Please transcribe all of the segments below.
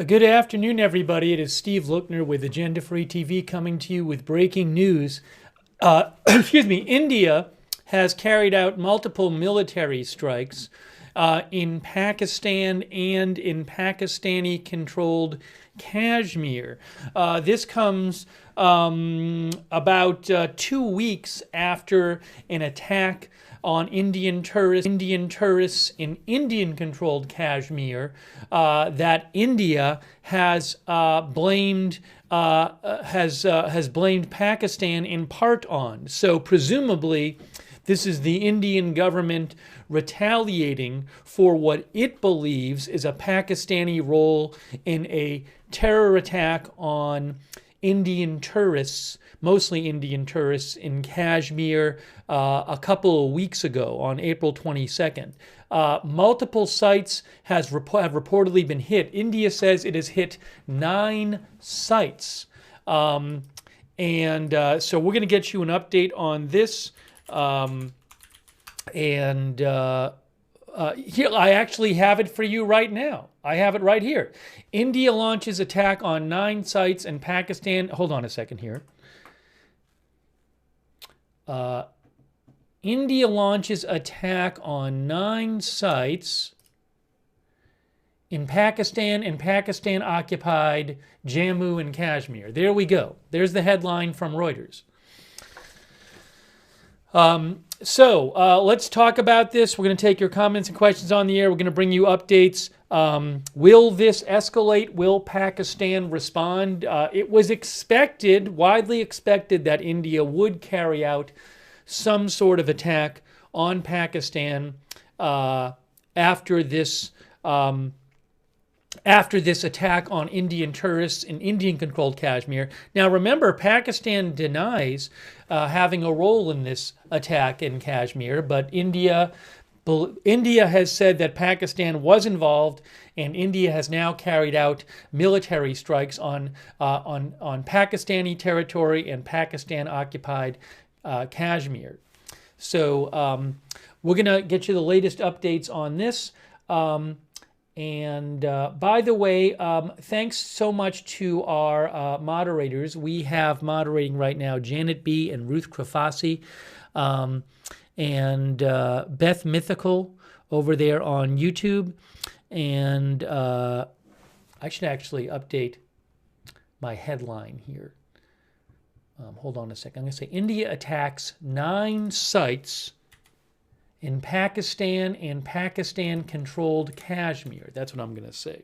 Good afternoon, everybody. It is Steve Lookner with Agenda Free TV coming to you with breaking news. Excuse me. India has carried out multiple military strikes in Pakistan and in Pakistani-controlled Kashmir. This comes about 2 weeks after an attack on Indian tourists in Indian-controlled Kashmir that India has blamed Pakistan in part on. So presumably, this is the Indian government retaliating for what it believes is a Pakistani role in a terror attack on Indian tourists, mostly Indian tourists in Kashmir a couple of weeks ago on April 22nd. Multiple sites have reportedly been hit. India says it has hit 9 sites. So we're going to get you an update on this. Here, I actually have it for you right now. I have it right here. India launches attack on 9 sites in Pakistan. Hold on a second here. India launches attack on 9 sites in Pakistan and Pakistan-occupied Jammu and Kashmir. There we go. There's the headline from Reuters. Let's talk about this. We're going to take your comments and questions on the air. We're going to bring you updates. Will this escalate? Will Pakistan respond? It was expected, widely expected, that India would carry out some sort of attack on Pakistan after this attack on Indian tourists in Indian-controlled Kashmir. Now, remember, Pakistan denies having a role in this attack in Kashmir, but India has said that Pakistan was involved, and India has now carried out military strikes on Pakistani territory and Pakistan-occupied Kashmir. So we're going to get you the latest updates on this. By the way, thanks so much to our moderators. We have moderating right now Janet B. and Ruth Krafasi, and Beth Mythical over there on YouTube. And I should actually update my headline here. Hold on a second. I'm going to say India attacks 9 sites in Pakistan and Pakistan-controlled Kashmir. That's what I'm going to say.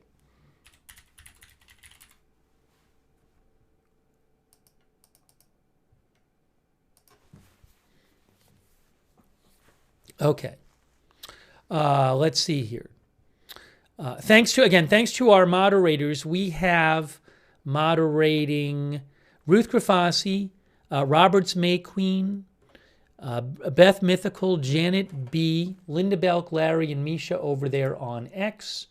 Okay. Let's see here. Thanks to our moderators. We have moderating Ruth Krafasi, Roberts May Queen, Beth Mythical, Janet B., Linda Belk, Larry, and Misha over there on X.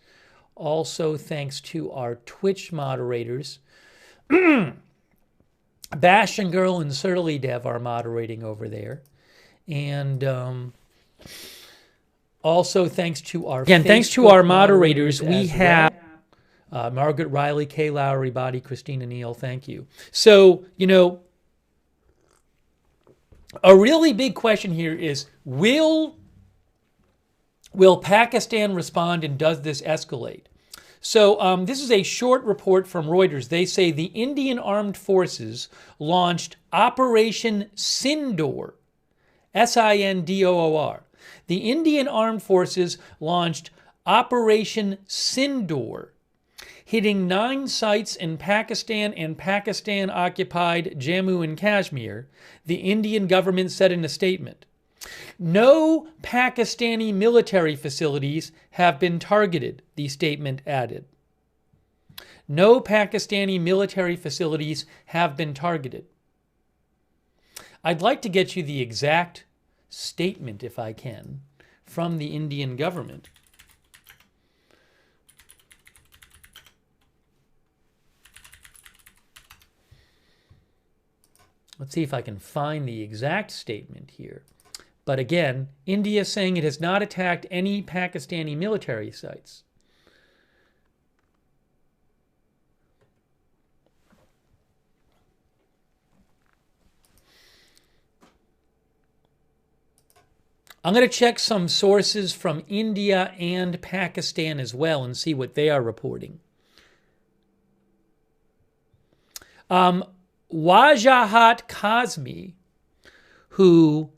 Also, thanks to our Twitch moderators. Bash and Girl and Surly Dev are moderating over there. And also, thanks to our moderators, we have Margaret Riley, Kay Lowry, Body, Christina Neal. Thank you. So, a really big question here is, will Pakistan respond, and does this escalate? So this is a short report from Reuters. They say the Indian Armed Forces launched Operation Sindoor, Sindoor. The Indian Armed Forces launched Operation Sindoor, hitting 9 sites in Pakistan and Pakistan-occupied Jammu and Kashmir, the Indian government said in a statement. No Pakistani military facilities have been targeted, the statement added. No Pakistani military facilities have been targeted. I'd like to get you the exact statement, if I can, from the Indian government. Let's see if I can find the exact statement here. But again, India is saying it has not attacked any Pakistani military sites. I'm going to check some sources from India and Pakistan as well and see what they are reporting. Wajahat Kazmi, who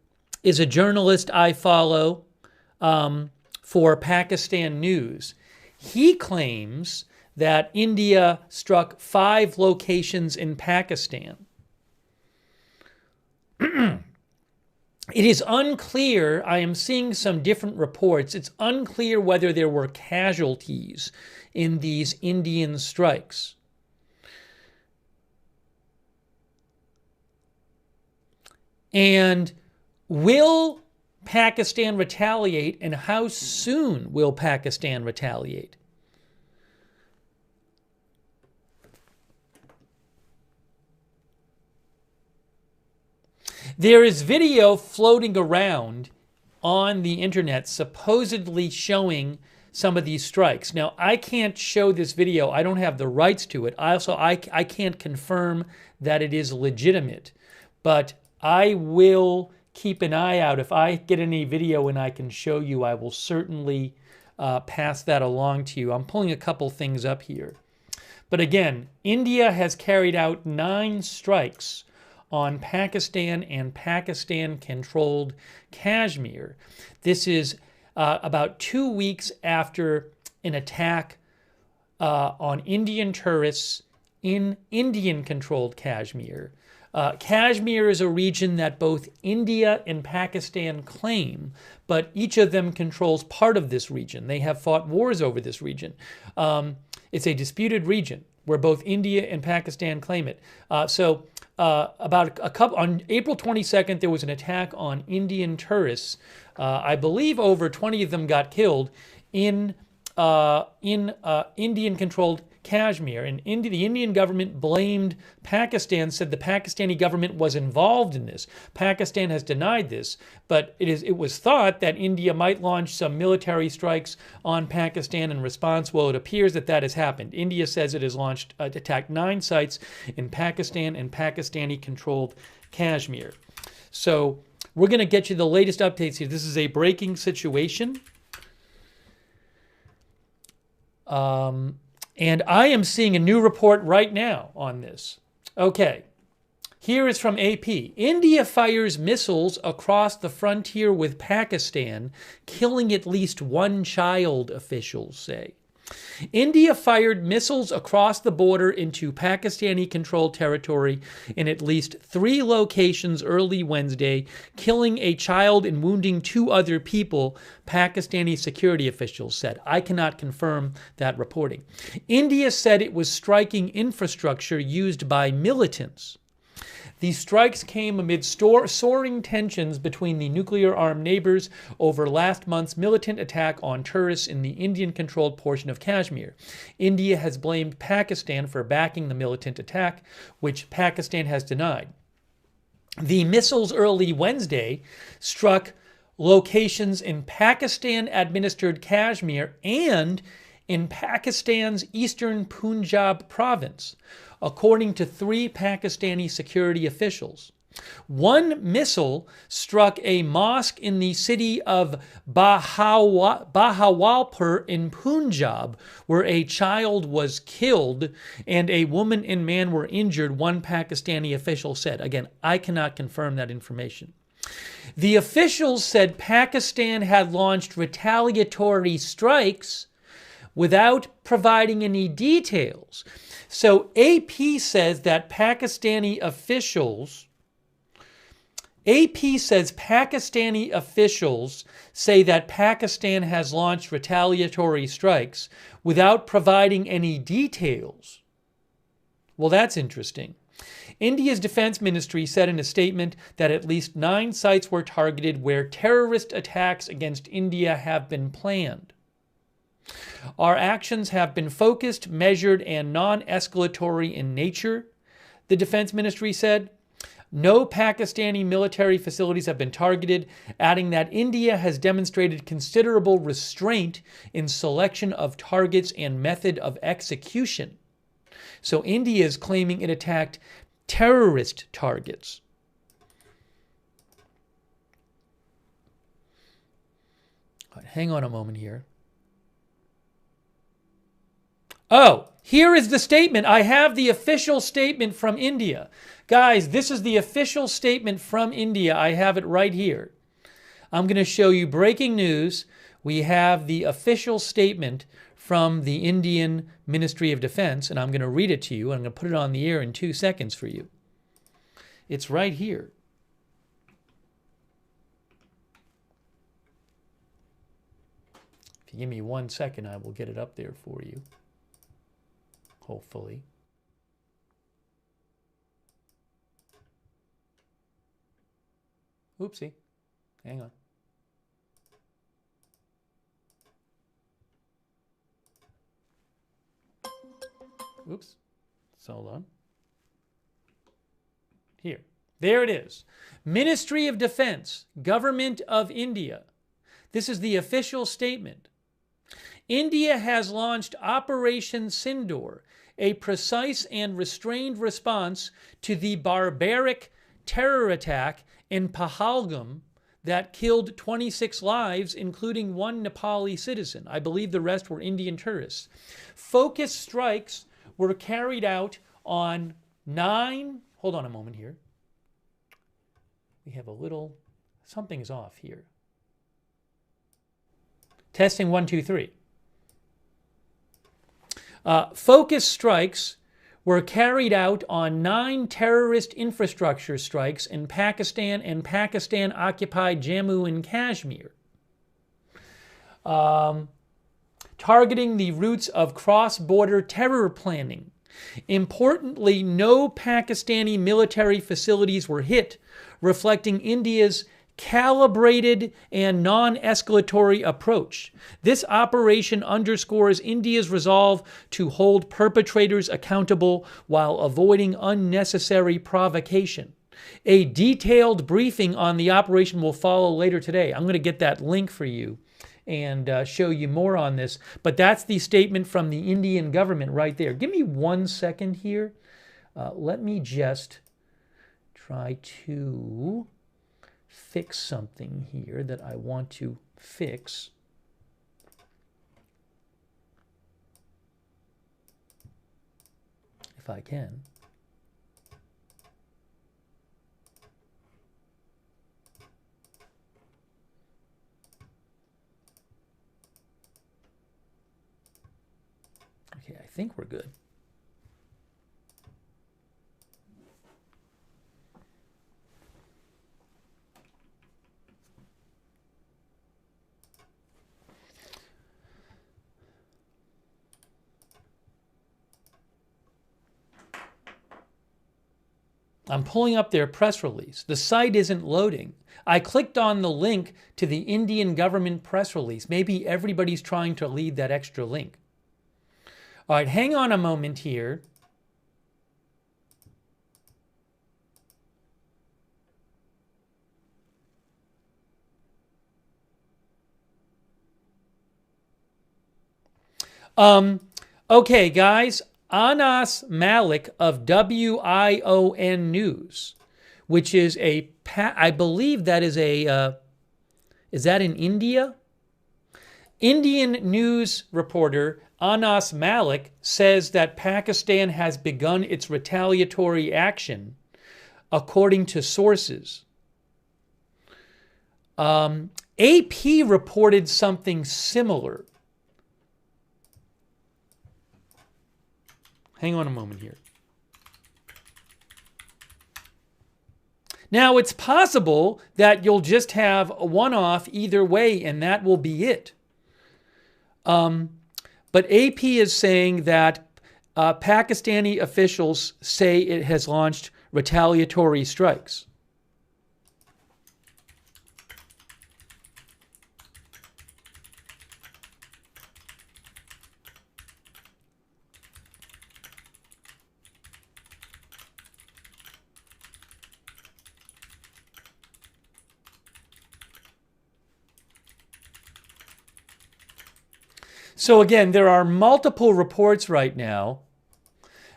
is a journalist I follow for Pakistan News, he claims that India struck 5 locations in Pakistan. It is unclear, I am seeing some different reports, it's unclear whether there were casualties in these Indian strikes. And will Pakistan retaliate, and how soon will Pakistan retaliate? There is video floating around on the internet supposedly showing some of these strikes. Now, I can't show this video. I don't have the rights to it. I can't confirm that it is legitimate. But I will keep an eye out. If I get any video and I can show you, I will certainly pass that along to you. I'm pulling a couple things up here. But again, India has carried out 9 strikes on Pakistan and Pakistan-controlled Kashmir. This is about 2 weeks after an attack on Indian tourists in Indian-controlled Kashmir. Kashmir is a region that both India and Pakistan claim, but each of them controls part of this region. They have fought wars over this region. It's a disputed region where both India and Pakistan claim it. On April 22nd, there was an attack on Indian tourists. I believe over 20 of them got killed in Indian-controlled Kashmir. And the Indian government blamed Pakistan, said the Pakistani government was involved in this. Pakistan has denied this, but it was thought that India might launch some military strikes on Pakistan in response. Well, it appears that that has happened. India says it has attacked 9 sites in Pakistan and Pakistani-controlled Kashmir. So we're going to get you the latest updates here. This is a breaking situation. And I am seeing a new report right now on this. Okay, here is from AP. India fires missiles across the frontier with Pakistan, killing at least 1 child, officials say. India fired missiles across the border into Pakistani-controlled territory in at least 3 locations early Wednesday, killing a child and wounding 2 other people, Pakistani security officials said. I cannot confirm that reporting. India said it was striking infrastructure used by militants. These strikes came amid soaring tensions between the nuclear-armed neighbors over last month's militant attack on tourists in the Indian-controlled portion of Kashmir. India has blamed Pakistan for backing the militant attack, which Pakistan has denied. The missiles early Wednesday struck locations in Pakistan-administered Kashmir and in Pakistan's eastern Punjab province, according to 3 Pakistani security officials. 1 missile struck a mosque in the city of Bahawalpur in Punjab, where a child was killed and a woman and man were injured, 1 Pakistani official said. Again, I cannot confirm that information. The officials said Pakistan had launched retaliatory strikes without providing any details. So AP says that Pakistani officials say that Pakistan has launched retaliatory strikes without providing any details. Well, that's interesting. India's defense ministry said in a statement that at least 9 sites were targeted where terrorist attacks against India have been planned. Our actions have been focused, measured, and non-escalatory in nature, the defense ministry said. No Pakistani military facilities have been targeted, adding that India has demonstrated considerable restraint in selection of targets and method of execution. So India is claiming it attacked terrorist targets. All right, hang on a moment here. Oh, here is the statement. I have the official statement from India. Guys, this is the official statement from India. I have it right here. I'm going to show you breaking news. We have the official statement from the Indian Ministry of Defense, and I'm going to read it to you. I'm going to put it on the air in 2 seconds for you. It's right here. If you give me 1 second, I will get it up there for you. Hopefully. Oopsie. Hang on. Oops. So hold on. Here. There it is. Ministry of Defense, Government of India. This is the official statement. India has launched Operation Sindoor, a precise and restrained response to the barbaric terror attack in Pahalgam that killed 26 lives, including 1 Nepali citizen. I believe the rest were Indian tourists. Focused strikes were carried out on 9... Hold on a moment here. We have a little... Something's off here. Testing 1, 2, 3. Focus strikes were carried out on 9 terrorist infrastructure strikes in Pakistan and Pakistan-occupied Jammu and Kashmir, targeting the routes of cross-border terror planning. Importantly, no Pakistani military facilities were hit, reflecting India's calibrated and non-escalatory approach. This operation underscores India's resolve to hold perpetrators accountable while avoiding unnecessary provocation. A detailed briefing on the operation will follow later today. I'm going to get that link for you and show you more on this. But that's the statement from the Indian government right there. Give me 1 second here. Let me just try to fix something here that I want to fix. If I can. Okay, I think we're good. I'm pulling up their press release. The site isn't loading. I clicked on the link to the Indian government press release. Maybe everybody's trying to lead that extra link. All right, hang on a moment here. Okay, guys. Anas Malik of WION News, which is I believe that is is that in India? Indian news reporter Anas Malik says that Pakistan has begun its retaliatory action, according to sources. AP reported something similar. Hang on a moment here. Now, it's possible that you'll just have a one-off either way, and that will be it. But AP is saying that Pakistani officials say it has launched retaliatory strikes. So again, there are multiple reports right now.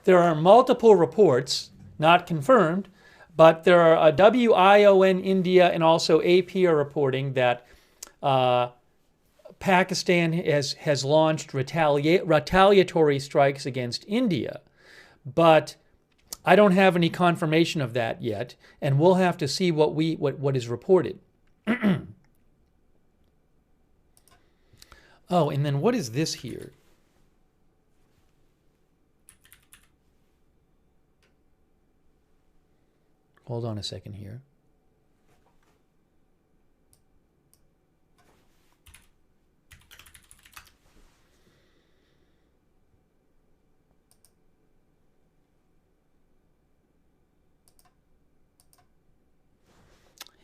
There are multiple reports, not confirmed, but there are WION India and also AP are reporting that Pakistan has launched retaliatory strikes against India, but I don't have any confirmation of that yet, and we'll have to see what is reported. Oh, and then what is this here? Hold on a second here.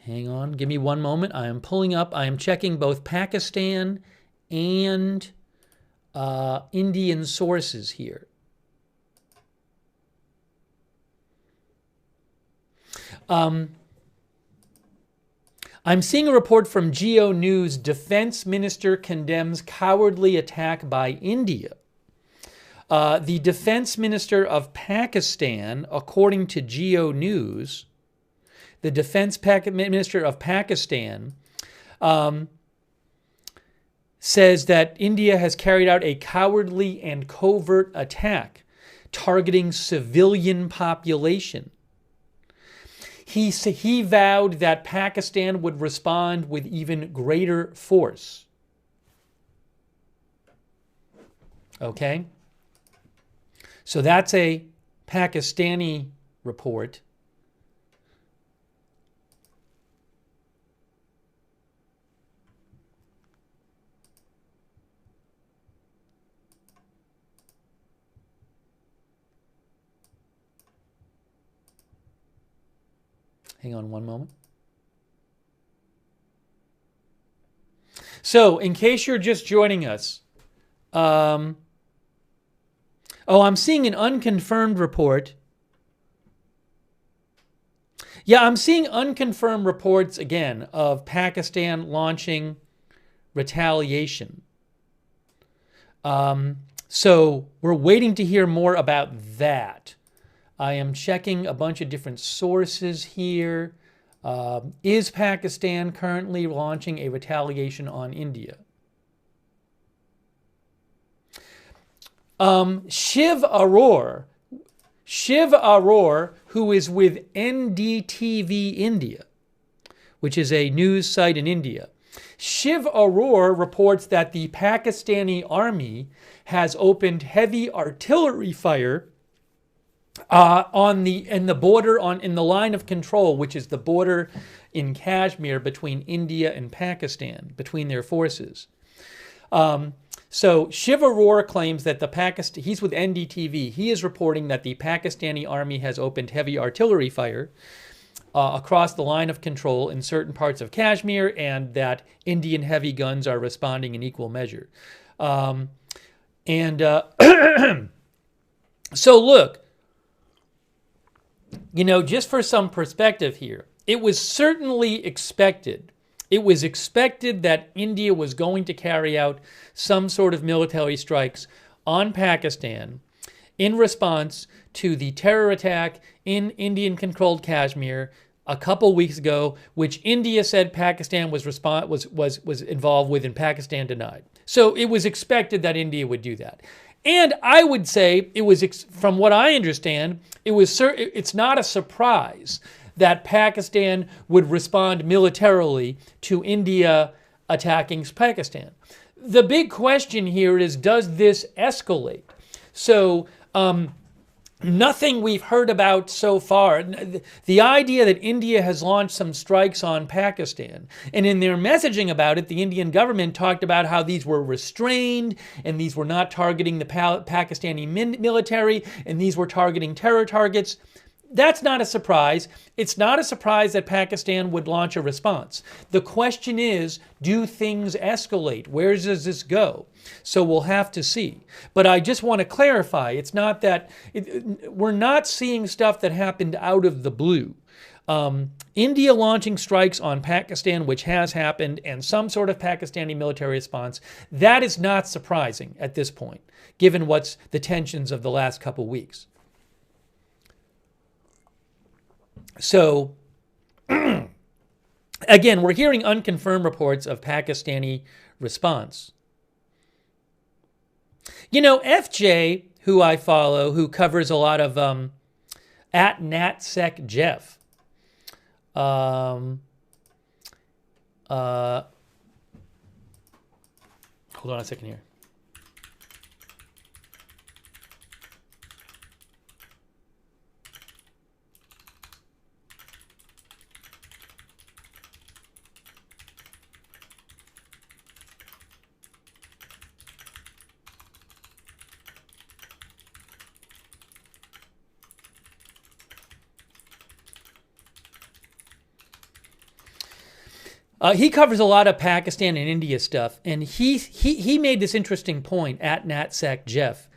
Hang on, give me one moment. I am pulling up, I am checking both Pakistan and Indian sources here. I'm seeing a report from Geo News, Defense Minister condemns cowardly attack by India. The Defense Minister of Pakistan, according to Geo News, the Defense Minister of Pakistan says that India has carried out a cowardly and covert attack targeting civilian population. He vowed that Pakistan would respond with even greater force. Okay? So that's a Pakistani report. Hang on one moment. So, in case you're just joining us, I'm seeing an unconfirmed report. Yeah, I'm seeing unconfirmed reports again of Pakistan launching retaliation. So, we're waiting to hear more about that. I am checking a bunch of different sources here. Is Pakistan currently launching a retaliation on India? Shiv Arora, who is with NDTV India, which is a news site in India. Shiv Arora reports that the Pakistani army has opened heavy artillery fire in the line of control, which is the border in Kashmir between India and Pakistan, between their forces. So Shiv Arora claims that he's with NDTV. He is reporting that the Pakistani army has opened heavy artillery fire across the line of control in certain parts of Kashmir, and that Indian heavy guns are responding in equal measure. So look, just for some perspective here, it was certainly expected. It was expected that India was going to carry out some sort of military strikes on Pakistan in response to the terror attack in Indian-controlled Kashmir a couple weeks ago, which India said Pakistan was involved with, and Pakistan denied. So it was expected that India would do that. And I would say it was, from what I understand, it's not a surprise that Pakistan would respond militarily to India attacking Pakistan. The big question here is, does this escalate? So nothing we've heard about so far. The idea that India has launched some strikes on Pakistan, and in their messaging about it, the Indian government talked about how these were restrained, and these were not targeting the Pakistani military, and these were targeting terror targets. That's not a surprise. It's not a surprise that Pakistan would launch a response. The question is, do things escalate? Where does this go? So we'll have to see. But I just want to clarify, it's not that, we're not seeing stuff that happened out of the blue. India launching strikes on Pakistan, which has happened, and some sort of Pakistani military response, that is not surprising at this point, given what's the tensions of the last couple weeks. So Again, we're hearing unconfirmed reports of Pakistani response. You know, FJ, who I follow, who covers a lot of at NatSec Jeff. Hold on a second here. He covers a lot of Pakistan and India stuff, and he made this interesting point at NatSec Jeff.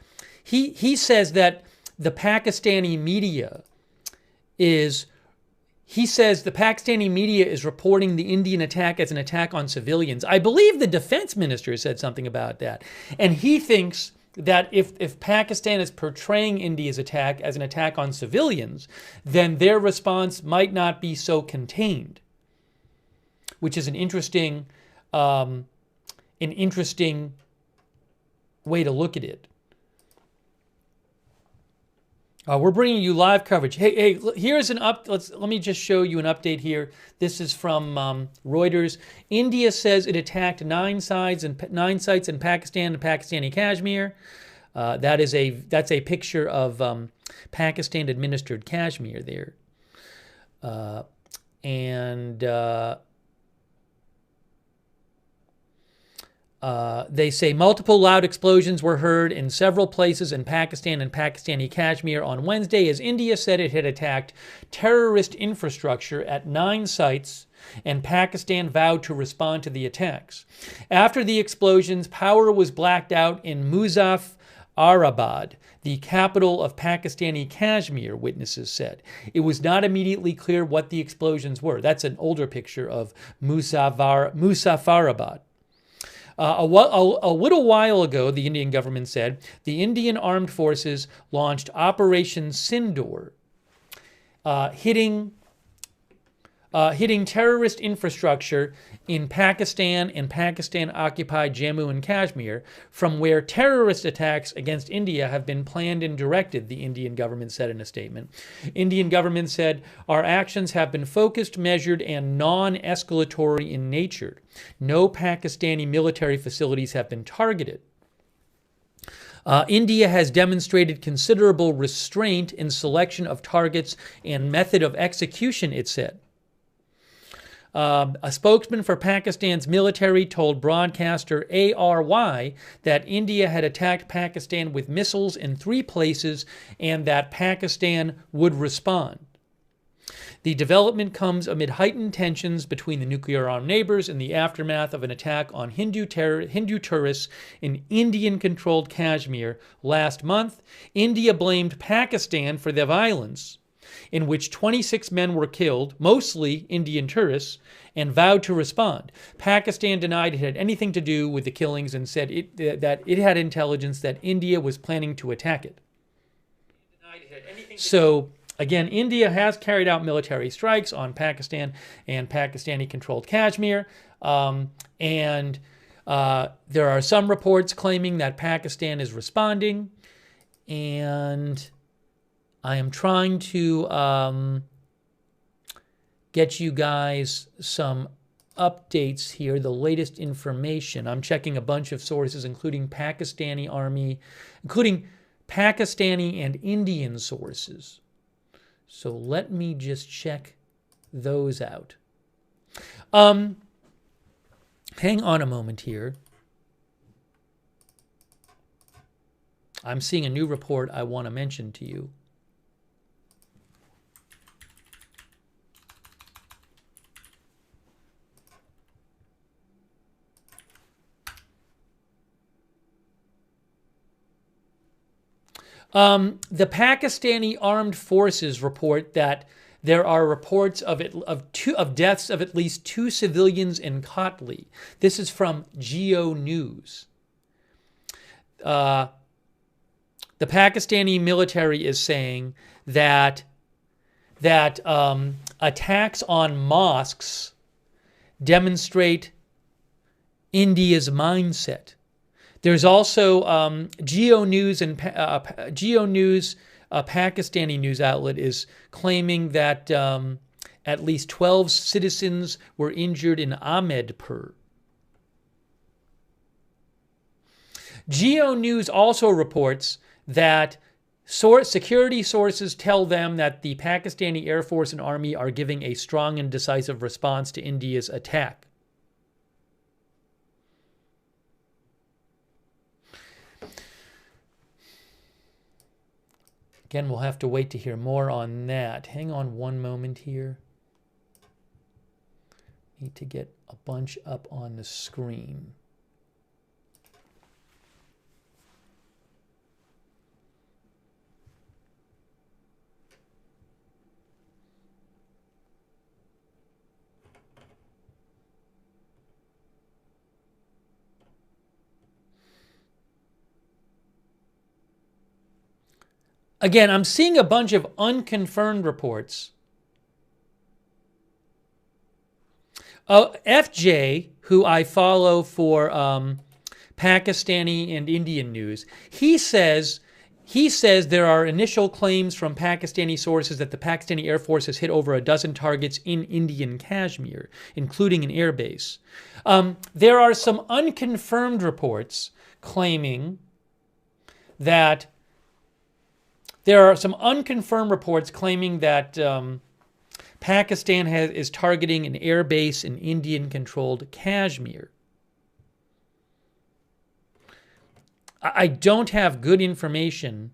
He says that the Pakistani media is reporting the Indian attack as an attack on civilians. I believe the defense minister said something about that, and he thinks that if Pakistan is portraying India's attack as an attack on civilians, then their response might not be so contained, which is an interesting way to look at it. We're bringing you live coverage. Hey, here's an let me just show you an update here. This is from Reuters. India says it attacked 9 sites in Pakistan and Pakistani Kashmir. That's a picture of Pakistan-administered Kashmir there, they say multiple loud explosions were heard in several places in Pakistan and Pakistani Kashmir on Wednesday as India said it had attacked terrorist infrastructure at 9 sites, and Pakistan vowed to respond to the attacks. After the explosions, power was blacked out in Muzaffarabad, the capital of Pakistani Kashmir, witnesses said. It was not immediately clear what the explosions were. That's an older picture of Muzaffarabad. A little while ago, the Indian government said, the Indian armed forces launched Operation Sindoor, hitting terrorist infrastructure in Pakistan and Pakistan-occupied Jammu and Kashmir, from where terrorist attacks against India have been planned and directed, the Indian government said in a statement. Indian government said, our actions have been focused, measured, and non-escalatory in nature. No Pakistani military facilities have been targeted. India has demonstrated considerable restraint in selection of targets and method of execution, it said. A spokesman for Pakistan's military told broadcaster ARY that India had attacked Pakistan with missiles in 3 places and that Pakistan would respond. The development comes amid heightened tensions between the nuclear-armed neighbors in the aftermath of an attack on Hindu tourists in Indian-controlled Kashmir last month. India blamed Pakistan for the violence, in which 26 men were killed, mostly Indian tourists, and vowed to respond. Pakistan denied it had anything to do with the killings and said that it had intelligence that India was planning to attack it. So, again, India has carried out military strikes on Pakistan and Pakistani-controlled Kashmir, and there are some reports claiming that Pakistan is responding, and I am trying to get you guys some updates here, the latest information. I'm checking a bunch of sources, including Pakistani Army, including Pakistani and Indian sources. So let me just check those out. Hang on a moment here. I'm seeing a new report I want to mention to you. The Pakistani armed forces report that there are reports of deaths of at least 2 civilians in Kotli. This is from Geo News. The Pakistani military is saying that attacks on mosques demonstrate India's mindset. There's also Geo News, and Geo News, a Pakistani news outlet, is claiming that at least 12 citizens were injured in Ahmedpur. Geo News also reports that security sources tell them that the Pakistani Air Force and Army are giving a strong and decisive response to India's attack. Again, we'll have to wait to hear more on that. Hang on one moment here. Need to get a bunch up on the screen. Again, I'm seeing a bunch of unconfirmed reports. FJ, who I follow for Pakistani and Indian news, he says there are initial claims from Pakistani sources that the Pakistani Air Force has hit over a dozen targets in Indian Kashmir, including an airbase. There are some unconfirmed reports claiming that Pakistan is targeting an airbase in Indian-controlled Kashmir. I don't have good information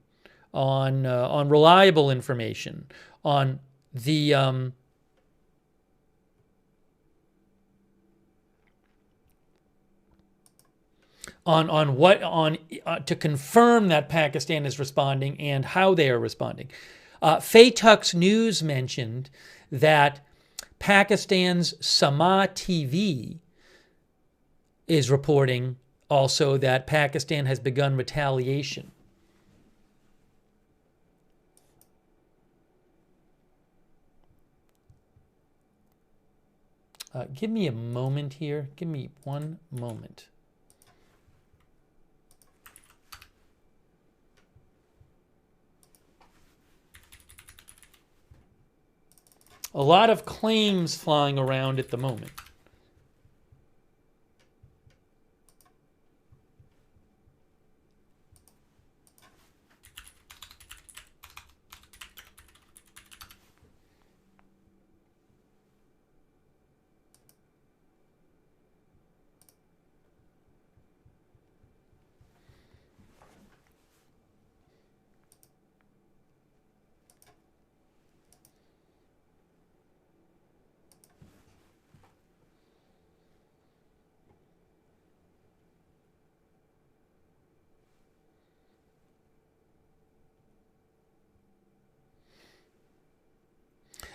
on reliable information on the to confirm that Pakistan is responding and how they are responding. Faytux News mentioned that Pakistan's Sama TV is reporting also that Pakistan has begun retaliation. Give me a moment here. Give me one moment. A lot of claims flying around at the moment.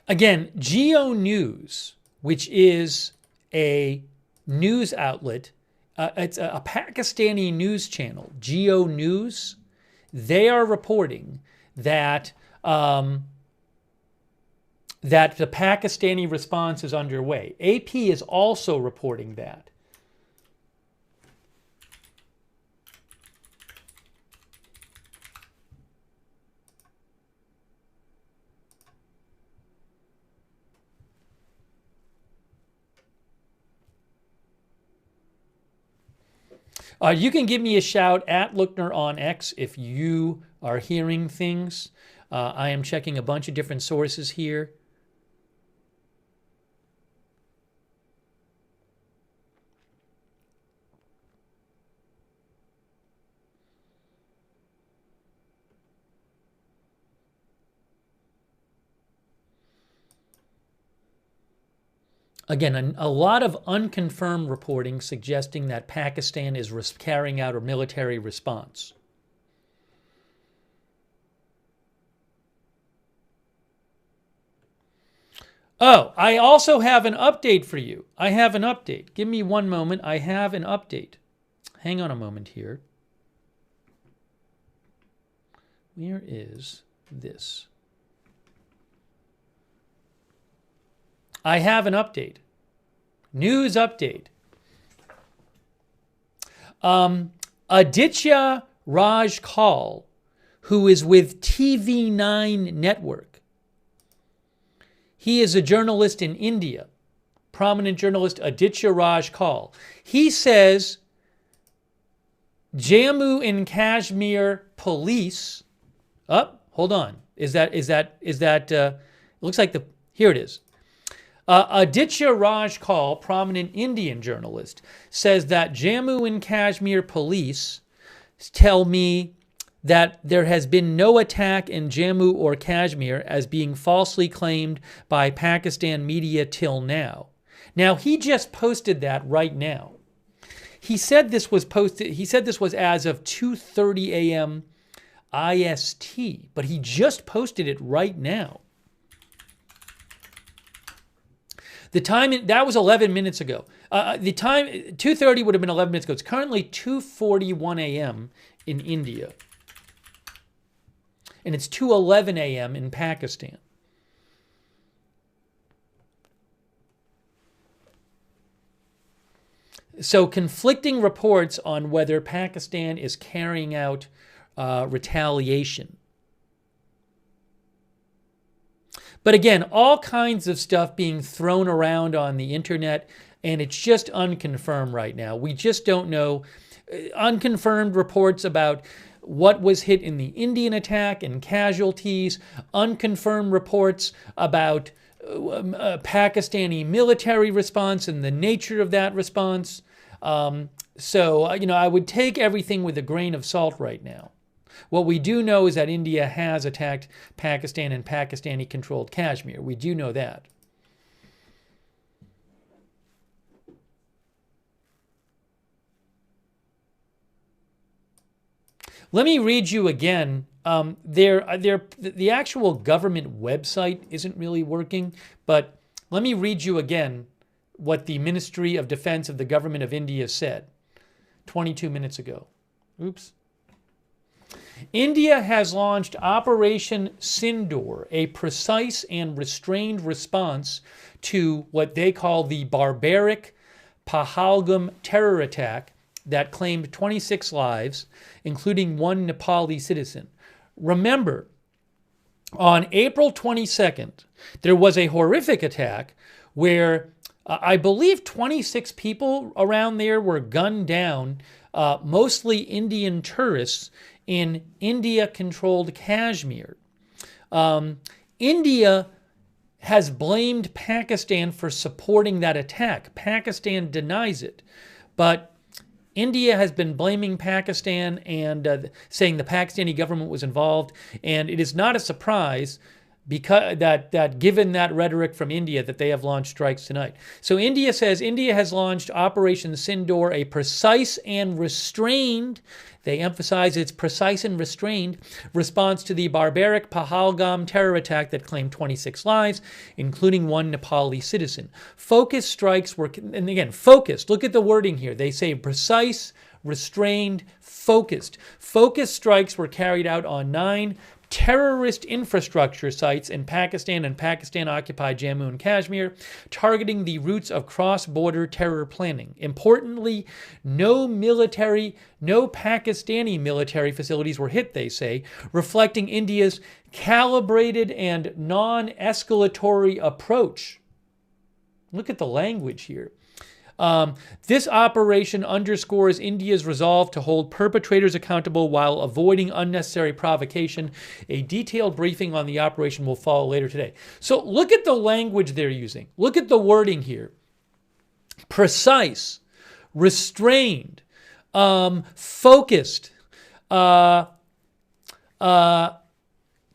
Again, Geo News, which is a news outlet, it's a Pakistani news channel, Geo News, they are reporting that that the Pakistani response is underway. AP is also reporting that. You can give me a shout at Lookner on X if you are hearing things. I am checking a bunch of different sources here. Again, a lot of unconfirmed reporting suggesting that Pakistan is carrying out a military response. Oh, I also have an update for you. I have an update. Give me one moment. I have an update. Hang on a moment here. Where is this? I have an update. News update. Aditya Raj Kaul, who is with TV9 Network. He is a journalist in India, prominent journalist Aditya Raj Kaul. He says Jammu and Kashmir police. Hold on. Is that? Looks like here it is. Aditya Raj Kaul, prominent Indian journalist, says that Jammu and Kashmir police tell me that there has been no attack in Jammu or Kashmir as being falsely claimed by Pakistan media till now. Now, he just posted that right now. He said this was posted. He said this was as of 2:30 a.m. IST, but he just posted it right now. The time, that was 11 minutes ago. The time, 2:30 would have been 11 minutes ago. It's currently 2:41 a.m. in India. And it's 2:11 a.m. in Pakistan. So conflicting reports on whether Pakistan is carrying out retaliation. But again, all kinds of stuff being thrown around on the internet, and it's just unconfirmed right now. We just don't know. Unconfirmed reports about what was hit in the Indian attack and casualties. Unconfirmed reports about Pakistani military response and the nature of that response. So, I would take everything with a grain of salt right now. What we do know is that India has attacked Pakistan and Pakistani-controlled Kashmir. We do know that. Let me read you again. The actual government website isn't really working, but let me read you again what the Ministry of Defense of the Government of India said 22 minutes ago. Oops. India has launched Operation Sindoor, a precise and restrained response to what they call the barbaric Pahalgam terror attack that claimed 26 lives, including one Nepali citizen. Remember, on April 22nd, there was a horrific attack where I believe 26 people around there were gunned down, mostly Indian tourists, in India-controlled Kashmir. India has blamed Pakistan for supporting that attack. Pakistan denies it. But India has been blaming Pakistan and saying the Pakistani government was involved. And it is not a surprise because that given that rhetoric from India that they have launched strikes tonight. So India says India has launched Operation Sindoor, a precise and restrained, they emphasize its precise and restrained response to the barbaric Pahalgam terror attack that claimed 26 lives, including one Nepali citizen. Focused strikes were, and again, focused, look at the wording here. They say precise, restrained, focused. Focused strikes were carried out on 9 terrorist infrastructure sites in Pakistan and Pakistan-occupied Jammu and Kashmir, targeting the routes of cross-border terror planning. Importantly, no Pakistani military facilities were hit, they say, reflecting India's calibrated and non-escalatory approach. Look at the language here. This operation underscores India's resolve to hold perpetrators accountable while avoiding unnecessary provocation. A detailed briefing on the operation will follow later today. So look at the language they're using. Look at the wording here. Precise, restrained, focused,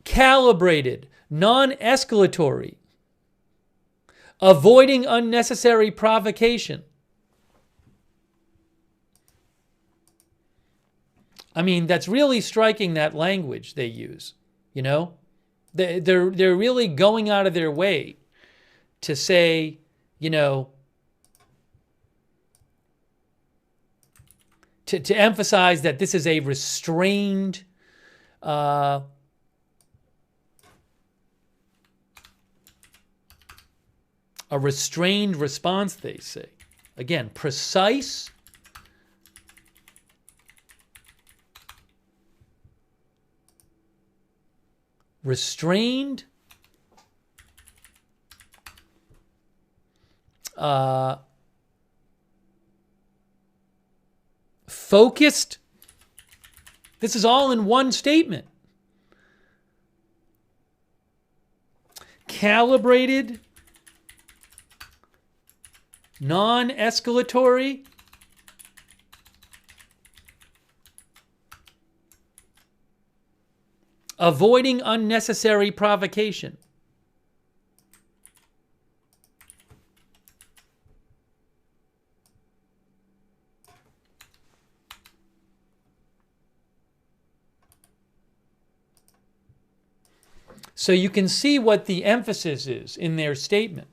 calibrated, non-escalatory, avoiding unnecessary provocation. I mean, that's really striking, that language they use, you know? They're really going out of their way to say, you know, to emphasize that this is a restrained, a restrained response, they say. Again, precise, restrained, focused. This is all in one statement. Calibrated, non-escalatory, avoiding unnecessary provocation. So you can see what the emphasis is in their statement.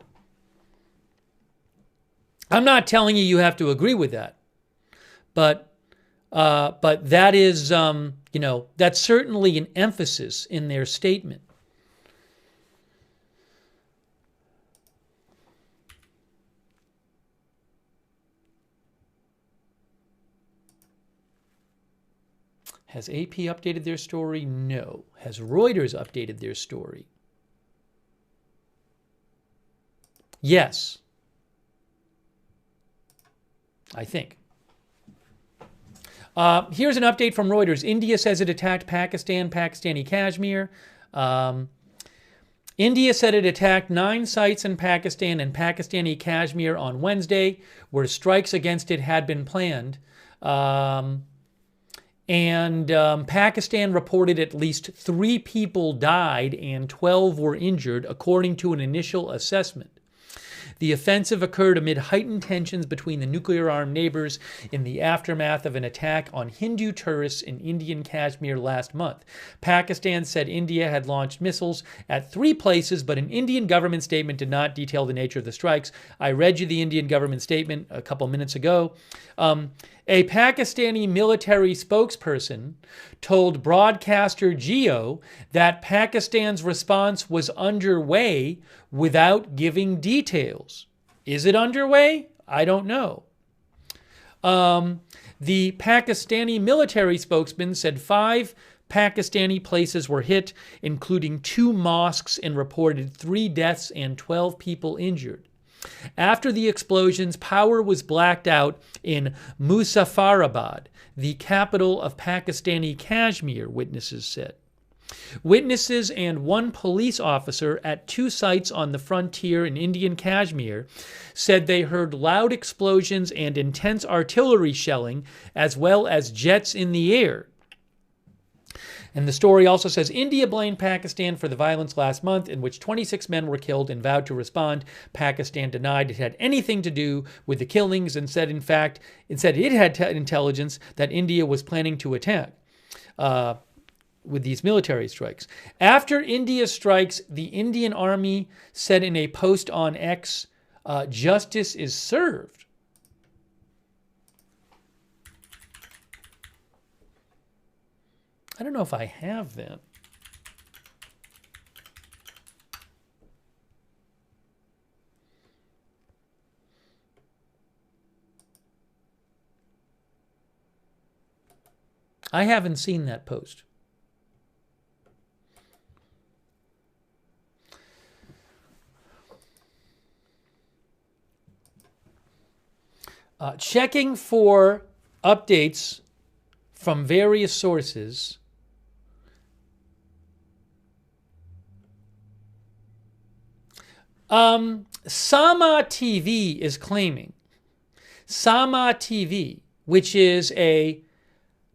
I'm not telling you have to agree with that, but that is, that's certainly an emphasis in their statement. Has AP updated their story? No. Has Reuters updated their story? Yes. I think. Here's an update from Reuters. India says it attacked Pakistani Kashmir. India said it attacked 9 sites in Pakistan and Pakistani Kashmir on Wednesday, where strikes against it had been planned. Pakistan reported at least 3 people died and 12 were injured, according to an initial assessment. The offensive occurred amid heightened tensions between the nuclear-armed neighbors in the aftermath of an attack on Hindu tourists in Indian Kashmir last month. Pakistan said India had launched missiles at 3 places, but an Indian government statement did not detail the nature of the strikes. I read you the Indian government statement a couple minutes ago. A Pakistani military spokesperson told broadcaster Geo that Pakistan's response was underway without giving details. Is it underway? I don't know. The Pakistani military spokesman said 5 Pakistani places were hit, including 2 mosques, and reported 3 deaths and 12 people injured. After the explosions, power was blacked out in Muzaffarabad, the capital of Pakistani Kashmir, witnesses said. Witnesses and 1 police officer at 2 sites on the frontier in Indian Kashmir said they heard loud explosions and intense artillery shelling, as well as jets in the air. And the story also says India blamed Pakistan for the violence last month, in which 26 men were killed, and vowed to respond. Pakistan denied it had anything to do with the killings and said, in fact, it had intelligence that India was planning to attack with these military strikes. After India's strikes, the Indian Army said in a post on X, justice is served. I don't know if I have that. I haven't seen that post. Checking for updates from various sources. Sama TV is claiming, Sama TV, which is a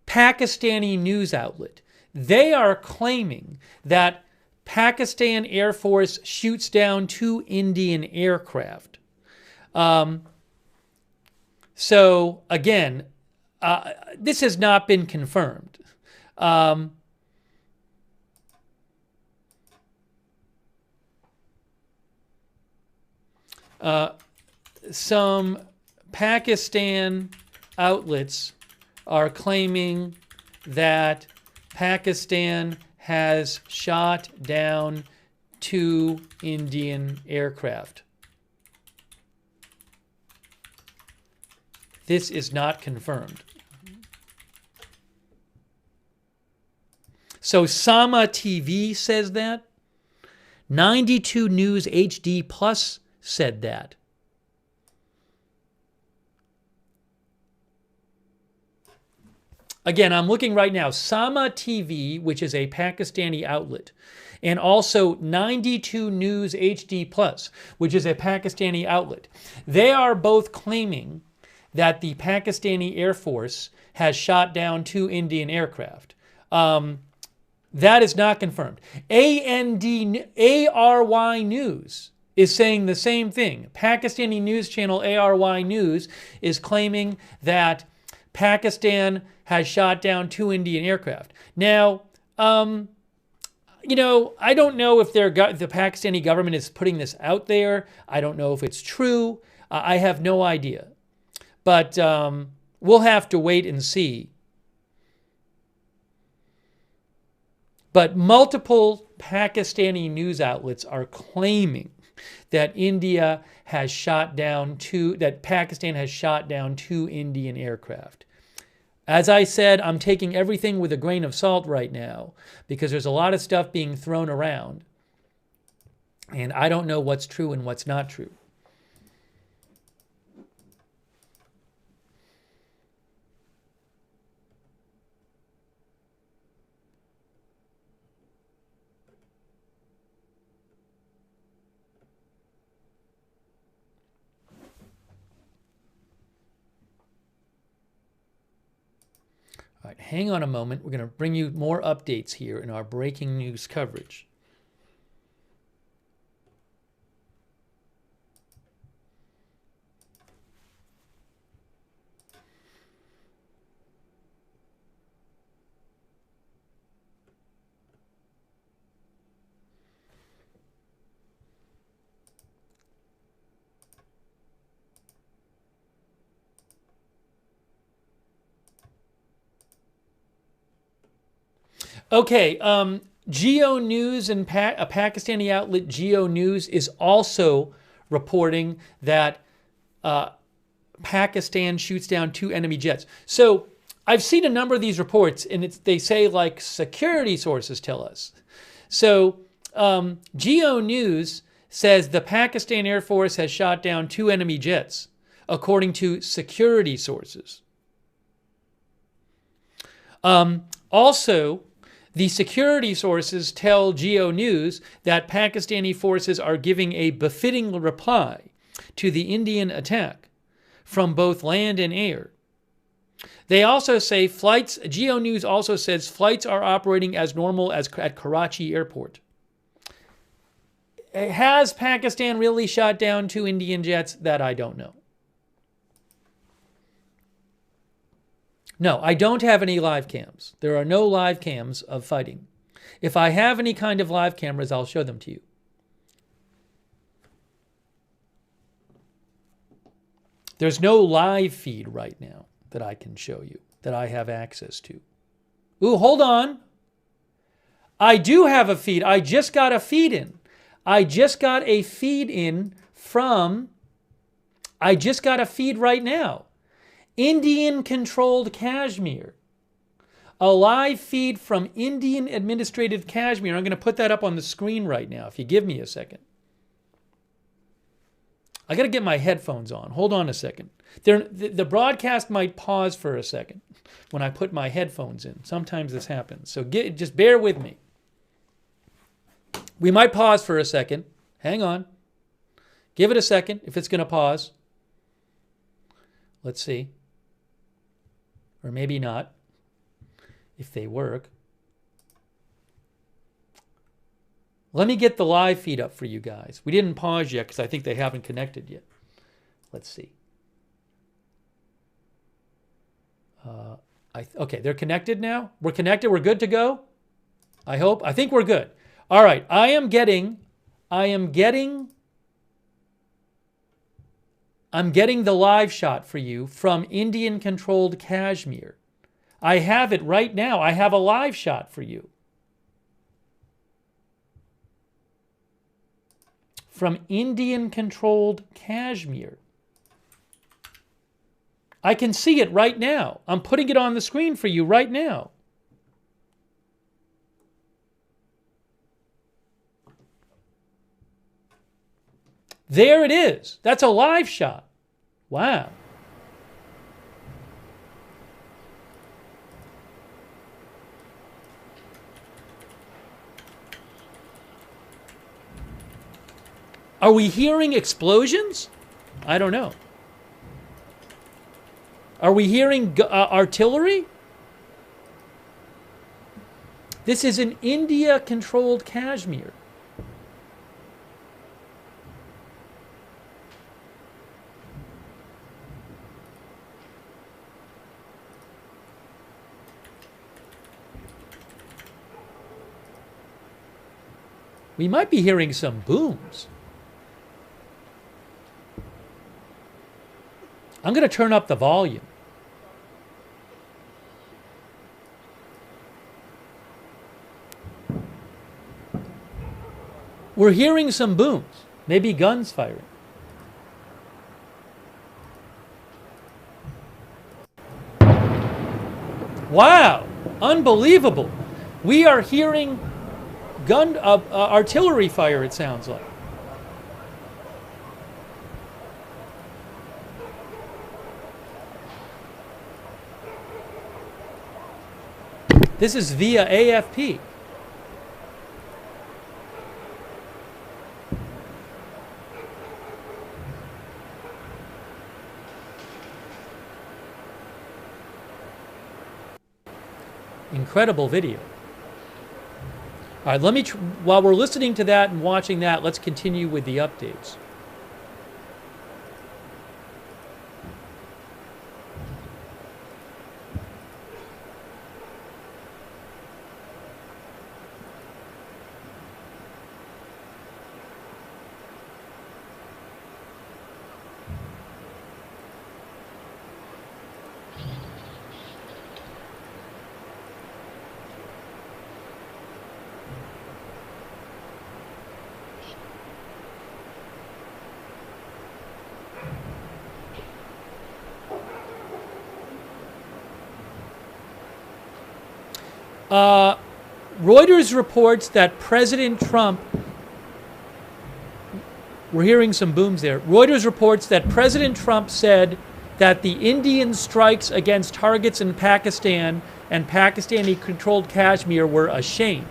Pakistani news outlet, they are claiming that Pakistan Air Force shoots down 2 Indian aircraft. So again, this has not been confirmed. Some Pakistan outlets are claiming that Pakistan has shot down 2 Indian aircraft. This is not confirmed. So Sama TV says that. 92 News HD Plus said that. Again, I'm looking right now. Sama TV, which is a Pakistani outlet, and also 92 News HD Plus, which is a Pakistani outlet. They are both claiming that the Pakistani Air Force has shot down 2 Indian aircraft. That is not confirmed. ARY News is saying the same thing. Pakistani news channel ARY News is claiming that Pakistan has shot down 2 Indian aircraft. Now, you know, I don't know if the Pakistani government is putting this out there. I don't know if it's true. I have no idea. But we'll have to wait and see. But multiple Pakistani news outlets are claiming that Pakistan has shot down 2 Indian aircraft. As I said, I'm taking everything with a grain of salt right now because there's a lot of stuff being thrown around. And I don't know what's true and what's not true. All right, hang on a moment. We're going to bring you more updates here in our breaking news coverage. Okay, Geo News and a Pakistani outlet, Geo News, is also reporting that Pakistan shoots down 2 enemy jets. So I've seen a number of these reports, and they say like security sources tell us. So Geo News says the Pakistan Air Force has shot down 2 enemy jets, according to security sources. Also, the security sources tell Geo News that Pakistani forces are giving a befitting reply to the Indian attack from both land and air. They also say Geo News also says flights are operating as normal as at Karachi airport. Has Pakistan really shot down 2 Indian jets? That I don't know. No, I don't have any live cams. There are no live cams of fighting. If I have any kind of live cameras, I'll show them to you. There's no live feed right now that I can show you, that I have access to. Ooh, hold on. I do have a feed. I just got a feed in. I just got a feed right now. Indian-controlled Kashmir. A live feed from Indian-administrated Kashmir. I'm going to put that up on the screen right now, if you give me a second. I got to get my headphones on. Hold on a second. The broadcast might pause for a second when I put my headphones in. Sometimes this happens. So just bear with me. We might pause for a second. Hang on. Give it a second if it's going to pause. Let's see. Or maybe not, if they work. Let me get the live feed up for you guys. We didn't pause yet because I think they haven't connected yet. Let's see. Okay, they're connected now. We're connected. We're good to go. I hope. I think we're good. All right. I'm getting the live shot for you from Indian-controlled Kashmir. I have it right now. I have a live shot for you. From Indian-controlled Kashmir. I can see it right now. I'm putting it on the screen for you right now. There it is. That's a live shot. Wow. Are we hearing explosions? I don't know. Are we hearing artillery? This is an India-controlled Kashmir. We might be hearing some booms. I'm going to turn up the volume. We're hearing some booms, maybe guns firing. Wow, unbelievable. We are hearing artillery fire, it sounds like. This is via AFP. Incredible video. All right, while we're listening to that and watching that, let's continue with the updates. Reuters reports that President Trump, we're hearing some booms there. Reuters reports that President Trump said that the Indian strikes against targets in Pakistan and Pakistani-controlled Kashmir were a shame.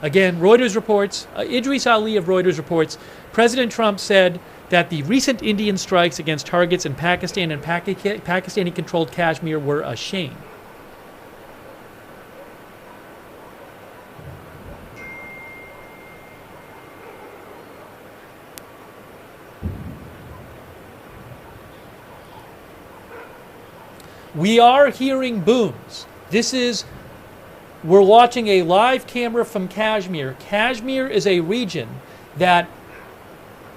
Again, Reuters reports, Idris Ali of Reuters reports, President Trump said that the recent Indian strikes against targets in Pakistan and Pakistani-controlled Kashmir were a shame. We are hearing booms. We're watching a live camera from Kashmir. Kashmir is a region that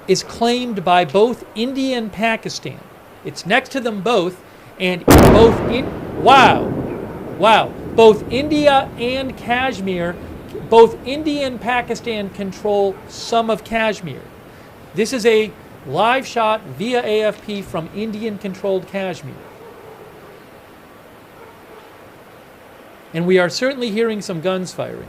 is claimed by both India and Pakistan. It's next to them both, and both India and Kashmir, both India and Pakistan control some of Kashmir. This is a live shot via AFP from Indian-controlled Kashmir. And we are certainly hearing some guns firing.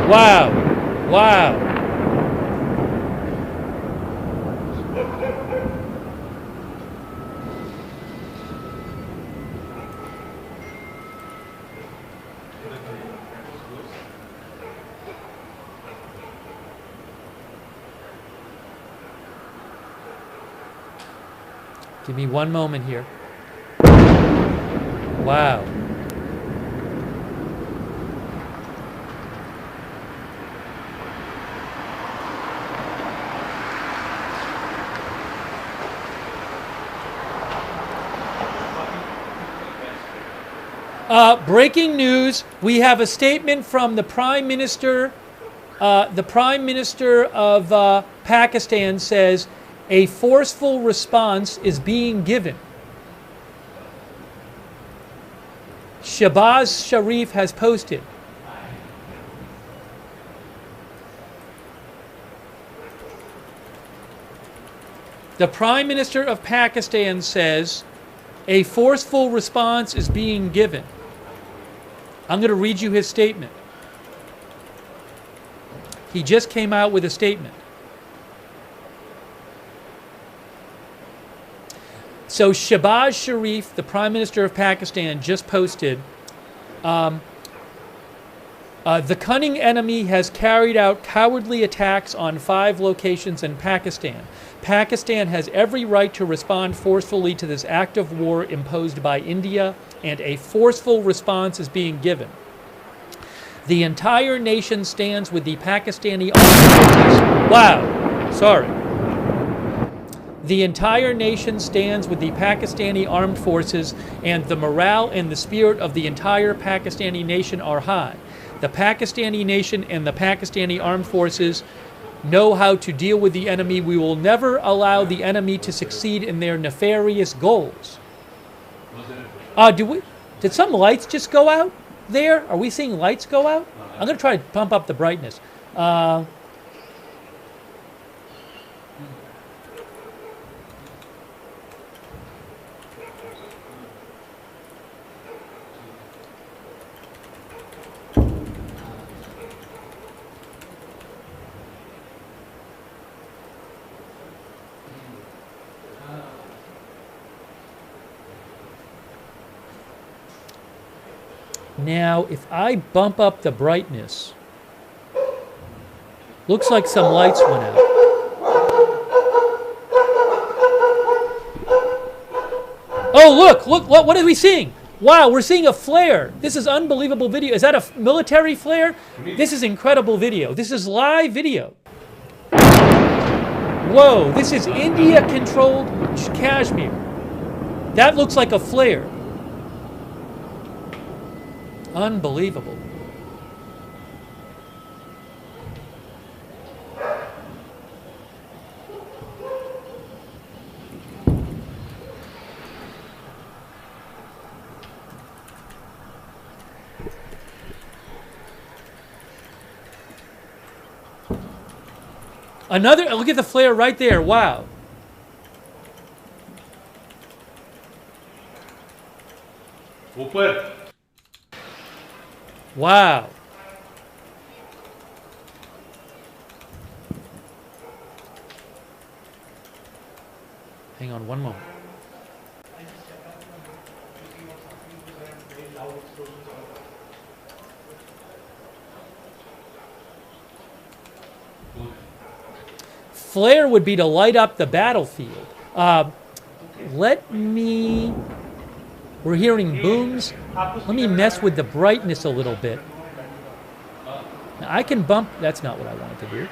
Wow. Wow. Give me one moment here. Wow. Breaking news. We have a statement from the Prime Minister. The Prime Minister of Pakistan says A forceful response is being given. Shehbaz Sharif has posted. The Prime Minister of Pakistan says a forceful response is being given. I'm going to read you his statement. He just came out with a statement. So Shehbaz Sharif, the Prime Minister of Pakistan, just posted, the cunning enemy has carried out cowardly attacks on 5 locations in Pakistan. Pakistan has every right to respond forcefully to this act of war imposed by India, and a forceful response is being given. The entire nation stands with the Pakistani armed forces. Wow, sorry. The entire nation stands with the Pakistani armed forces, and the morale and the spirit of the entire Pakistani nation are high. The Pakistani nation and the Pakistani armed forces know how to deal with the enemy. We will never allow the enemy to succeed in their nefarious goals. Did some lights just go out there? Are we seeing lights go out? I'm going to try to pump up the brightness. Now, if I bump up the brightness, looks like some lights went out. Oh, look, what are we seeing? Wow, we're seeing a flare. This is unbelievable video. Is that a military flare? This is incredible video. This is live video. Whoa, this is India-controlled Kashmir. That looks like a flare. Unbelievable. Another, look at the flare right there. Wow. Wow. Hang on one moment. Flare would be to light up the battlefield. We're hearing booms. Let me mess with the brightness a little bit. Now I can bump, that's not what I wanted to do.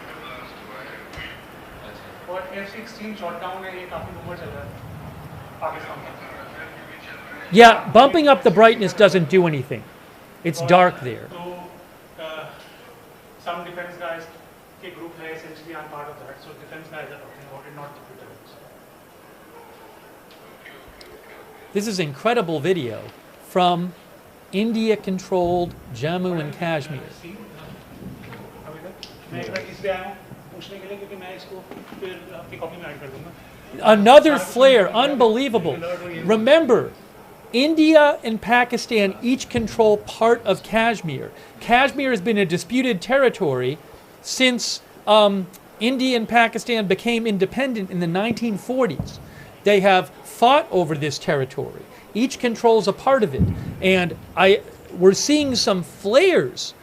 Yeah, bumping up the brightness doesn't do anything. It's dark there. Some defense guys group essentially are part of that, so defense guys are talking about it, not the veterans. This is incredible video from India-controlled Jammu and Kashmir. Another flare, unbelievable. Remember, India and Pakistan each control part of Kashmir. Kashmir has been a disputed territory since India and Pakistan became independent in the 1940s. They have fought over this territory. Each controls a part of it. And we're seeing some flares.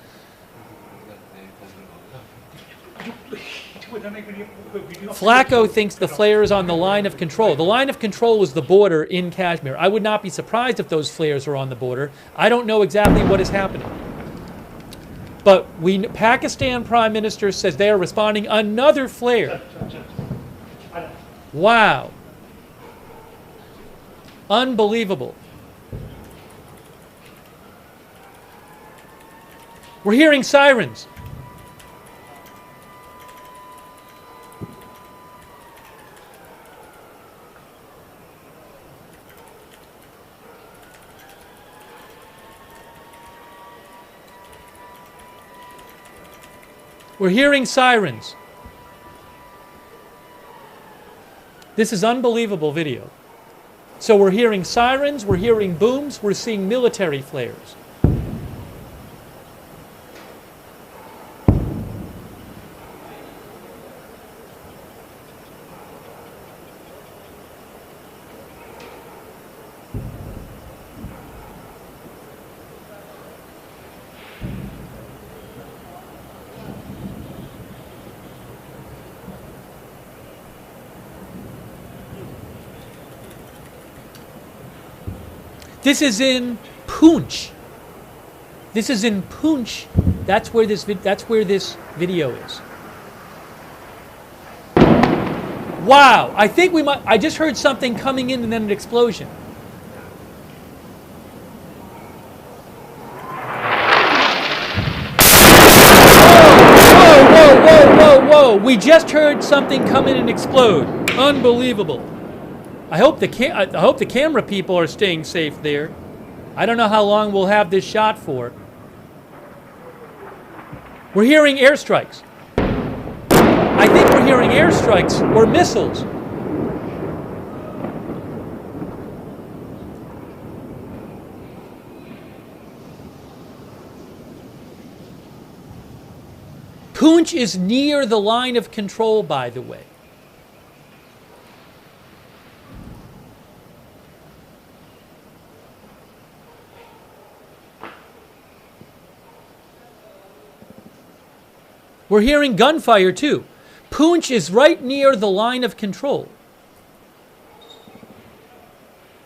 Flacco thinks the flare is on the line of control. The line of control is the border in Kashmir. I would not be surprised if those flares are on the border. I don't know exactly what is happening. But Pakistan Prime Minister says they are responding. Another flare. Wow. Unbelievable. We're hearing sirens. We're hearing sirens. This is unbelievable video. So we're hearing sirens, we're hearing booms, we're seeing military flares. This is in Poonch. This is in Poonch. That's where this video is. Wow! I think we might. I just heard something coming in and then an explosion. Whoa! We just heard something come in and explode. Unbelievable. I hope the camera people are staying safe there. I don't know how long we'll have this shot for. We're hearing airstrikes. I think we're hearing airstrikes or missiles. Poonch is near the line of control, by the way. We're hearing gunfire too. Poonch is right near the line of control.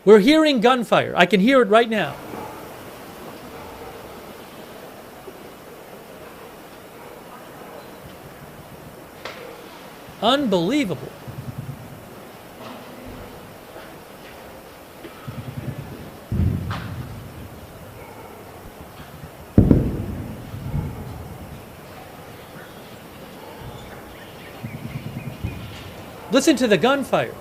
We're hearing gunfire. I can hear it right now. Unbelievable. Listen to the gunfire.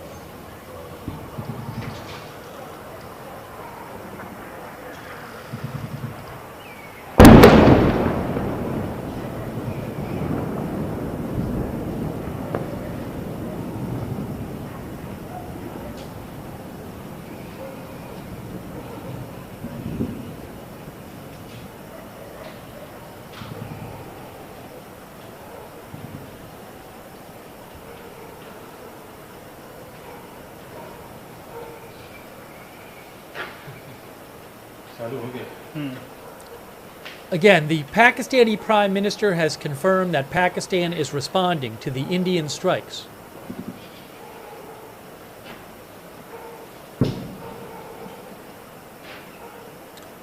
Again, the Pakistani Prime Minister has confirmed that Pakistan is responding to the Indian strikes.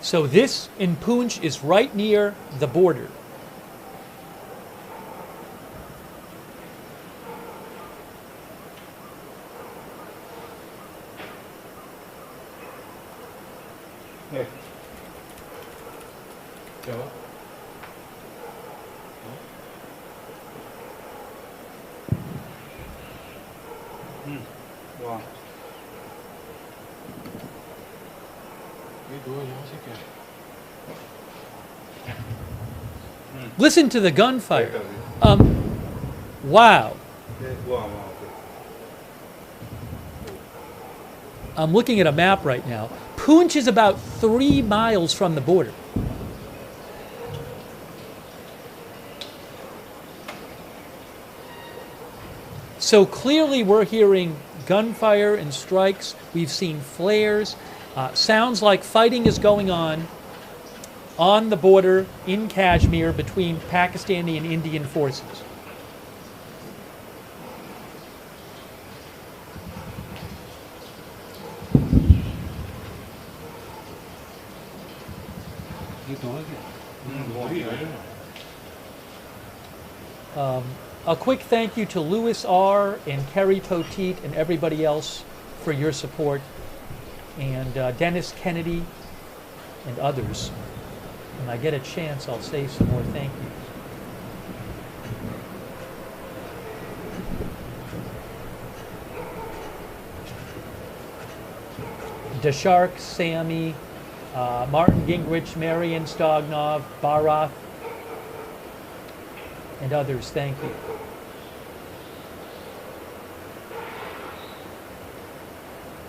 So this in Poonch is right near the border. Yeah. क्या हुआ? वाह ये दो यहाँ से क्या? Listen to the gunfire. Wow. I'm looking at a map right now. Poonch is about 3 miles from the border. So clearly we're hearing gunfire and strikes. We've seen flares. Sounds like fighting is going on the border in Kashmir between Pakistani and Indian forces. A quick thank you to Louis R. and Kerry Poteet and everybody else for your support, and Dennis Kennedy and others. When I get a chance, I'll say some more thank you. Deshark, Sammy, Martin Gingrich, Marian Stognov, Barath, and others. Thank you.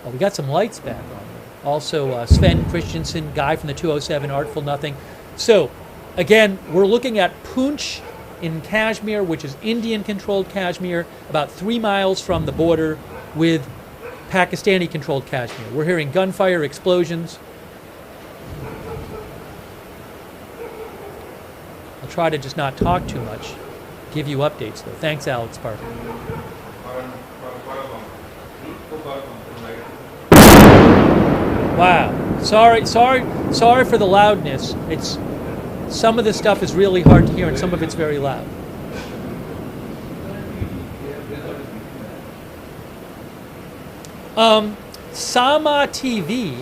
Oh, we got some lights back on. Also, Sven Christensen, guy from the 207, Artful Nothing. So, again, we're looking at Poonch in Kashmir, which is Indian-controlled Kashmir, about 3 miles from the border with Pakistani-controlled Kashmir. We're hearing gunfire, explosions. I'll try to just not talk too much. Give you updates, though. Thanks, Alex Parker. Wow. Sorry for the loudness. It's some of this stuff is really hard to hear, and some of it's very loud. Sama TV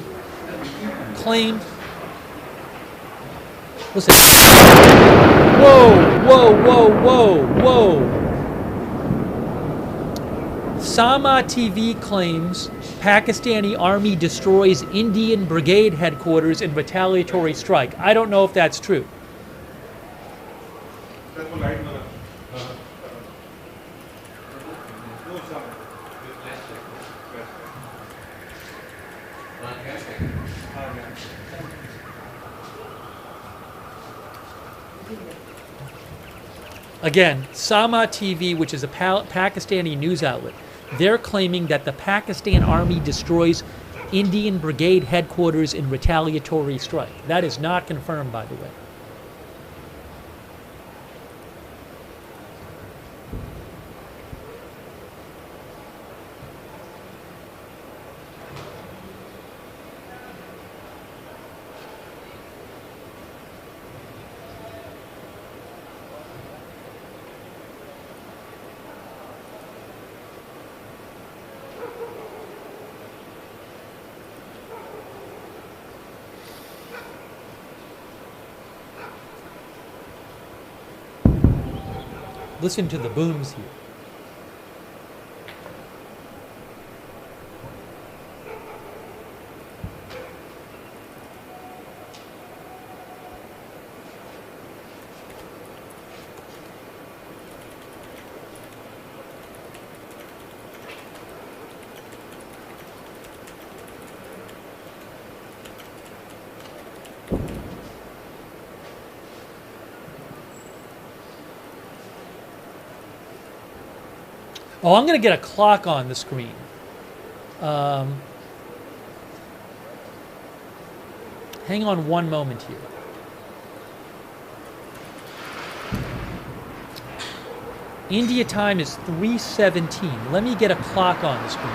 claimed. Listen. Whoa. Sama TV claims Pakistani army destroys Indian brigade headquarters in retaliatory strike. I don't know if that's true. Again, Sama TV, which is a Pakistani news outlet, they're claiming that the Pakistan army destroys Indian brigade headquarters in retaliatory strike. That is not confirmed, by the way. Listen to the booms here. Oh, I'm going to get a clock on the screen. Hang on one moment here. India time is 3:17. Let me get a clock on the screen.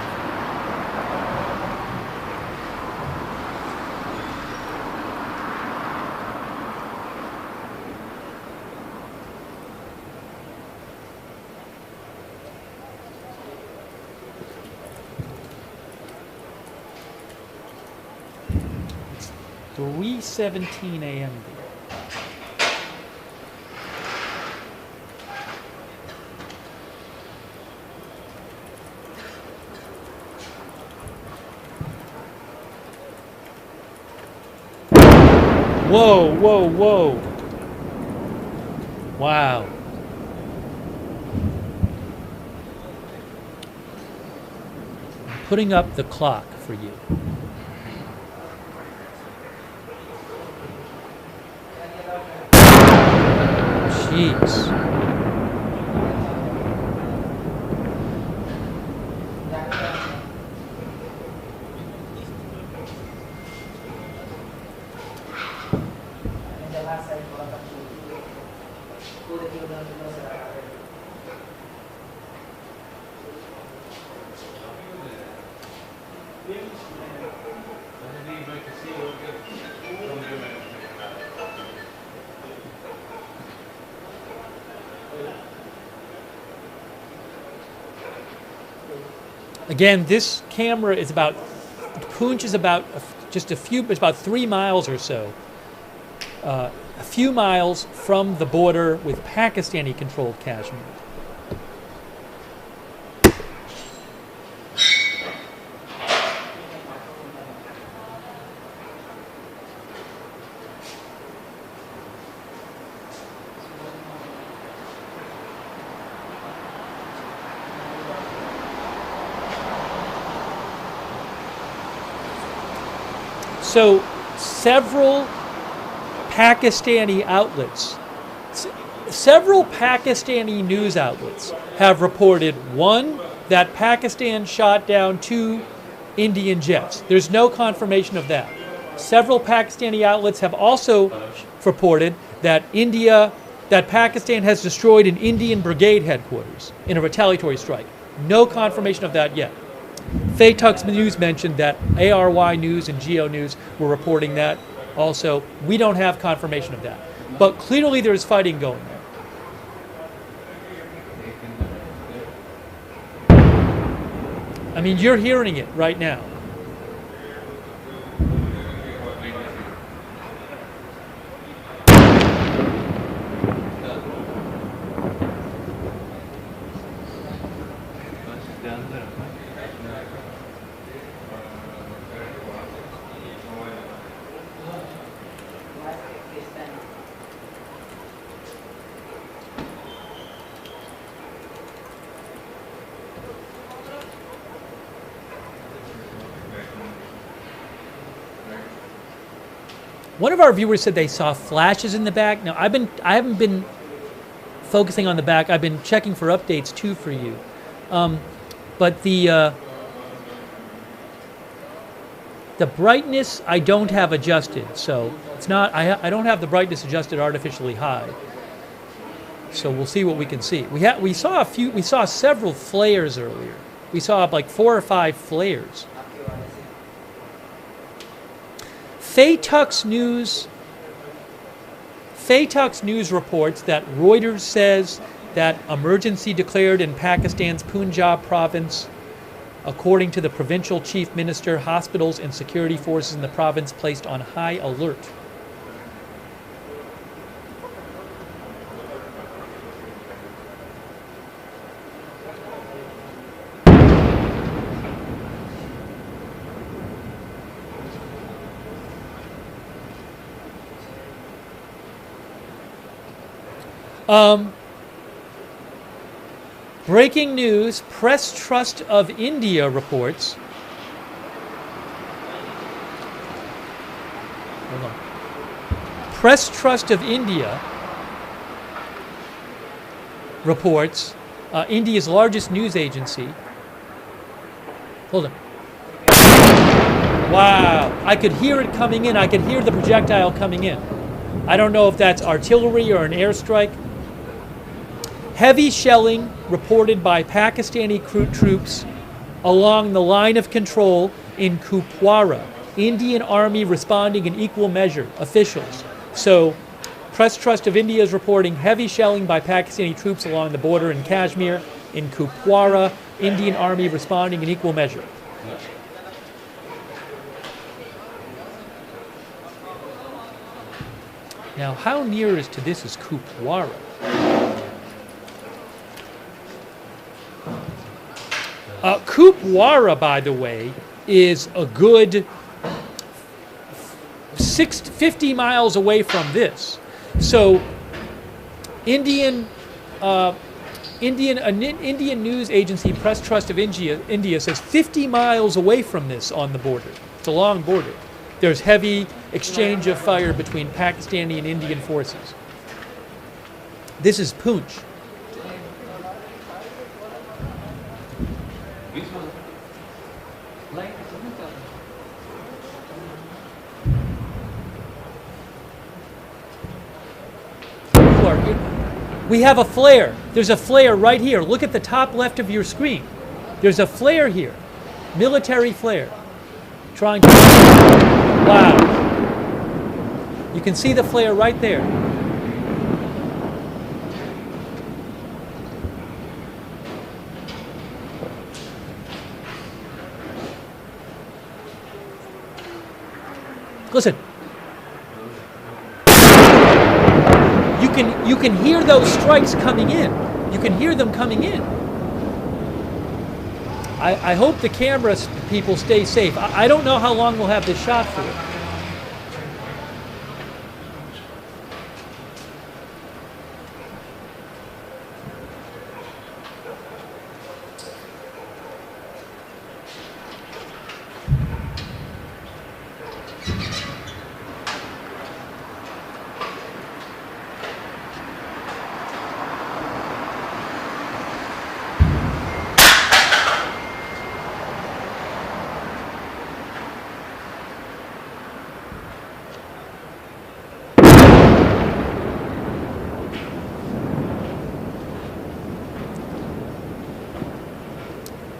It's 3:17 a.m. Whoa, whoa, whoa. Wow. I'm putting up the clock for you. Jeez. Again, this camera is about, Poonch is about just a few, it's about 3 miles or so. A few miles from the border with Pakistani-controlled Kashmir. So several Pakistani outlets, several Pakistani news outlets have reported, one, that Pakistan shot down 2 Indian jets. There's no confirmation of that. Several Pakistani outlets have also reported that Pakistan has destroyed an Indian brigade headquarters in a retaliatory strike. No confirmation of that yet. Faytux News mentioned that ARY News and Geo News were reporting that also. We don't have confirmation of that. But clearly there's fighting going there. I mean, you're hearing it right now. One of our viewers said they saw flashes in the back. Now, I haven't been focusing on the back. I've been checking for updates too for you. But the brightness I don't have adjusted, so it's not. I don't have the brightness adjusted artificially high. So we'll see what we can see. We saw several flares earlier. We saw like 4 or 5 flares. Faytux News reports that Reuters says that emergency declared in Pakistan's Punjab province. According to the provincial chief minister, hospitals and security forces in the province placed on high alert. Breaking news, Press Trust of India reports. Hold on. Press Trust of India reports, India's largest news agency. Hold on. Wow, I could hear it coming in. I could hear the projectile coming in. I don't know if that's artillery or an airstrike. Heavy shelling reported by Pakistani troops along the line of control in Kupwara. Indian Army responding in equal measure, officials. So, Press Trust of India is reporting heavy shelling by Pakistani troops along the border in Kashmir. In Kupwara, Indian Army responding in equal measure. Now, how near to this is Kupwara? Kupwara, by the way, is a good 50 miles away from this. So, Indian news agency Press Trust of India says 50 miles away from this on the border. It's a long border. There's heavy exchange of fire between Pakistani and Indian forces. This is Poonch. We have a flare. There's a flare right here. Look at the top left of your screen. There's a flare here. Military flare. Trying to... Wow. You can see the flare right there. Listen. You can hear those strikes coming in. You can hear them coming in. I hope the camera people stay safe. I don't know how long we'll have this shot for.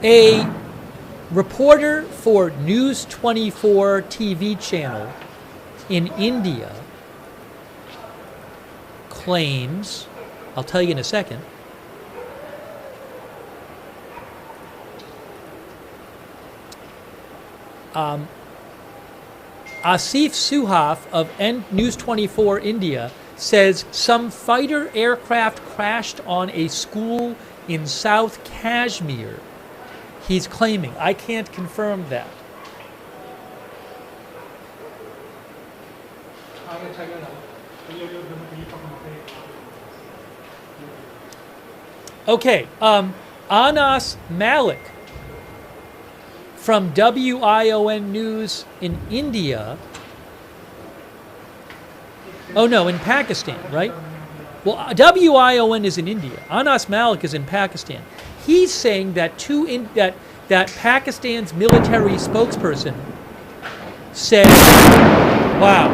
A reporter for News 24 TV channel in India claims, I'll tell you in a second, Asif Suhaf of News 24 India says some fighter aircraft crashed on a school in South Kashmir. He's claiming. I can't confirm that. Okay, Anas Malik from WION News in India. Oh no, in Pakistan, right? Well, WION is in India. Anas Malik is in Pakistan. He's saying that that Pakistan's military spokesperson said, "Wow."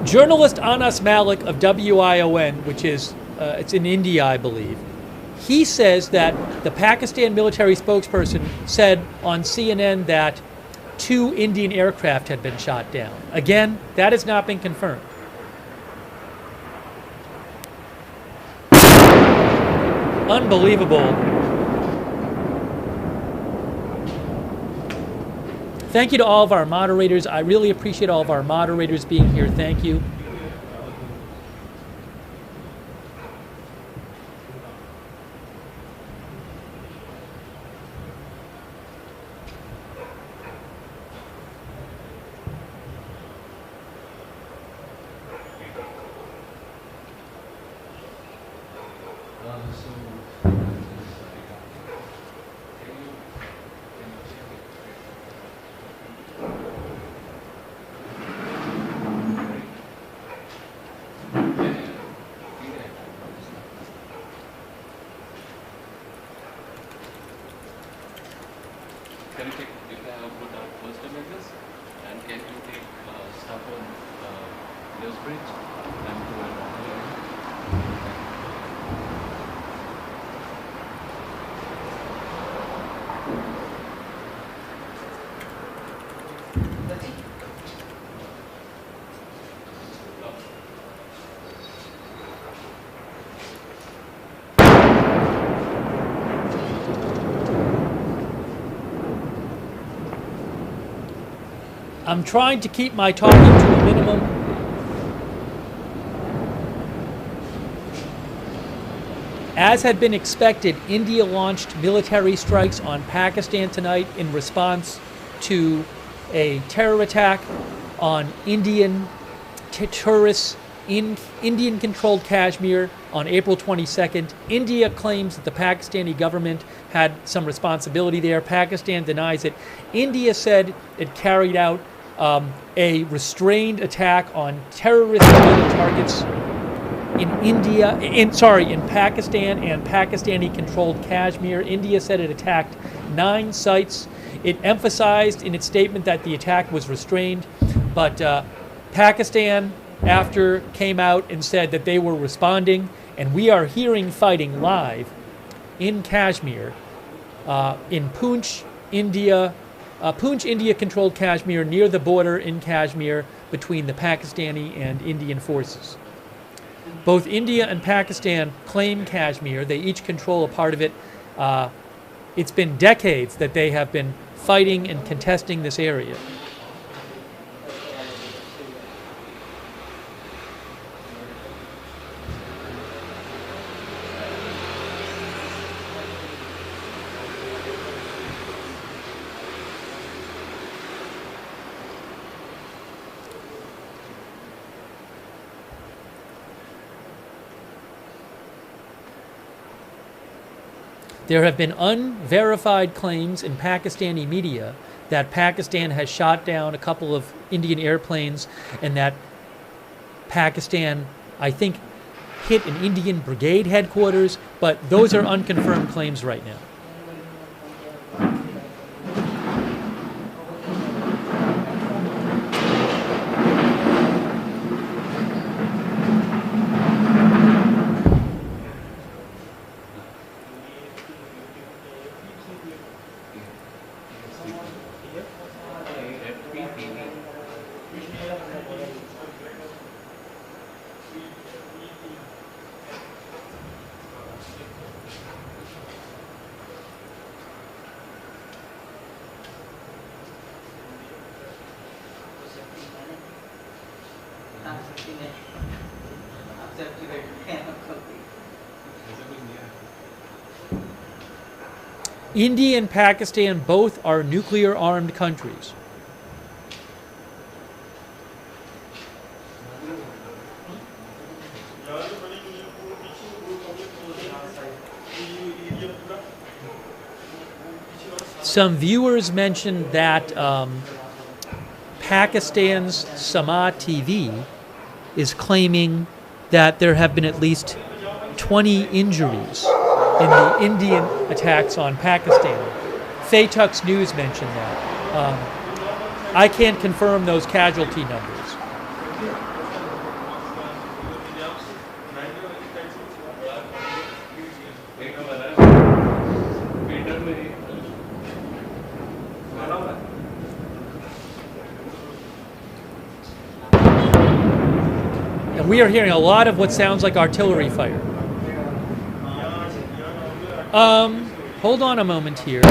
Journalist Anas Malik of WION, which is it's in India, I believe. He says that the Pakistan military spokesperson said on CNN that 2 Indian aircraft had been shot down. Again, that has not been confirmed. Unbelievable. Thank you to all of our moderators. I really appreciate all of our moderators being here. Thank you. Can you take, if I have put out first images, and can you take stuff on Newsbridge and to an online? I'm trying to keep my talking to a minimum. As had been expected, India launched military strikes on Pakistan tonight in response to a terror attack on Indian tourists in Indian-controlled Kashmir on April 22nd. India claims that the Pakistani government had some responsibility there. Pakistan denies it. India said it carried out a restrained attack on terrorist-related targets in Pakistan and Pakistani-controlled Kashmir. India said it attacked 9 sites. It emphasized in its statement that the attack was restrained, but Pakistan after came out and said that they were responding, and we are hearing fighting live in Kashmir, in Poonch, India. Poonch, India-controlled Kashmir, near the border in Kashmir between the Pakistani and Indian forces. Both India and Pakistan claim Kashmir. They each control a part of it. It's been decades that they have been fighting and contesting this area. There have been unverified claims in Pakistani media that Pakistan has shot down a couple of Indian airplanes and that Pakistan, I think, hit an Indian brigade headquarters, but those are unconfirmed claims right now. India and Pakistan both are nuclear-armed countries. Some viewers mentioned that Pakistan's Sama TV is claiming that there have been at least 20 injuries in the Indian attacks on Pakistan. Faytux News mentioned that. I can't confirm those casualty numbers. And we are hearing a lot of what sounds like artillery fire. Hold on a moment here.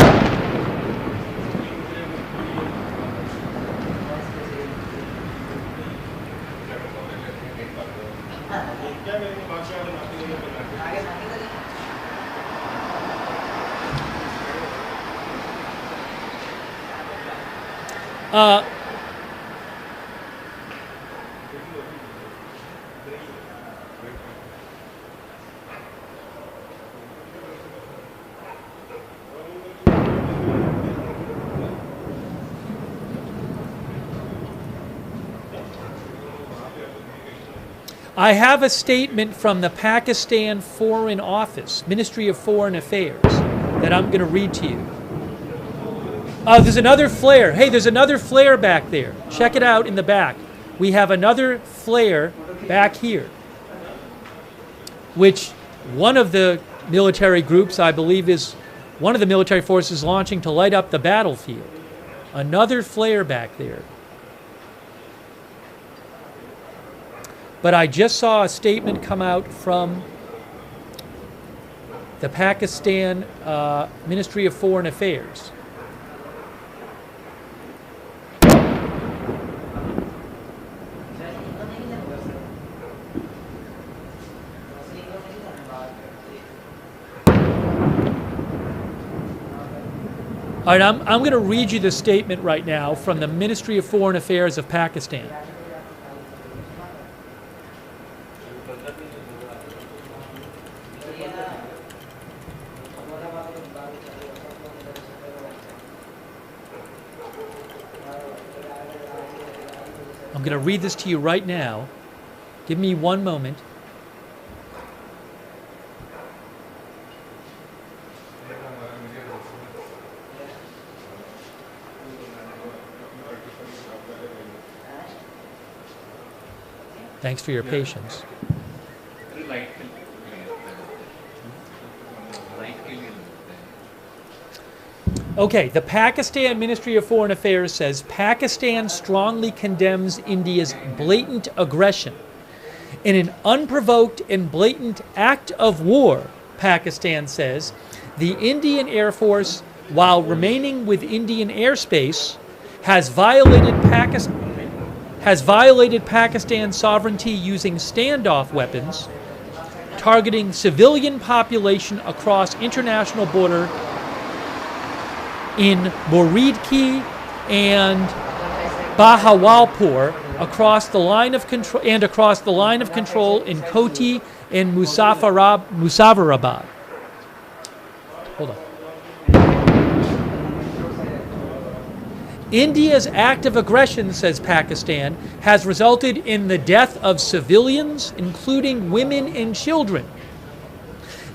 I have a statement from the Pakistan Foreign Office, Ministry of Foreign Affairs, that I'm going to read to you. There's another flare. Hey, there's another flare back there. Check it out in the back. We have another flare back here, which one of the military groups, I believe, is one of the military forces launching to light up the battlefield. Another flare back there. But I just saw a statement come out from the Pakistan Ministry of Foreign Affairs. All right, I'm going to read you the statement right now from the Ministry of Foreign Affairs of Pakistan. I'm going to read this to you right now. Give me one moment. Thanks for your patience. Okay, the Pakistan Ministry of Foreign Affairs says Pakistan strongly condemns India's blatant aggression. In an unprovoked and blatant act of war, Pakistan says, the Indian Air Force, while remaining with Indian airspace, has violated Pakistan's sovereignty using standoff weapons, targeting civilian population across international border in Moridki and Bahawalpur across the line of control in Koti and Muzaffarabad. Hold on. India's act of aggression, says Pakistan, has resulted in the death of civilians, including women and children.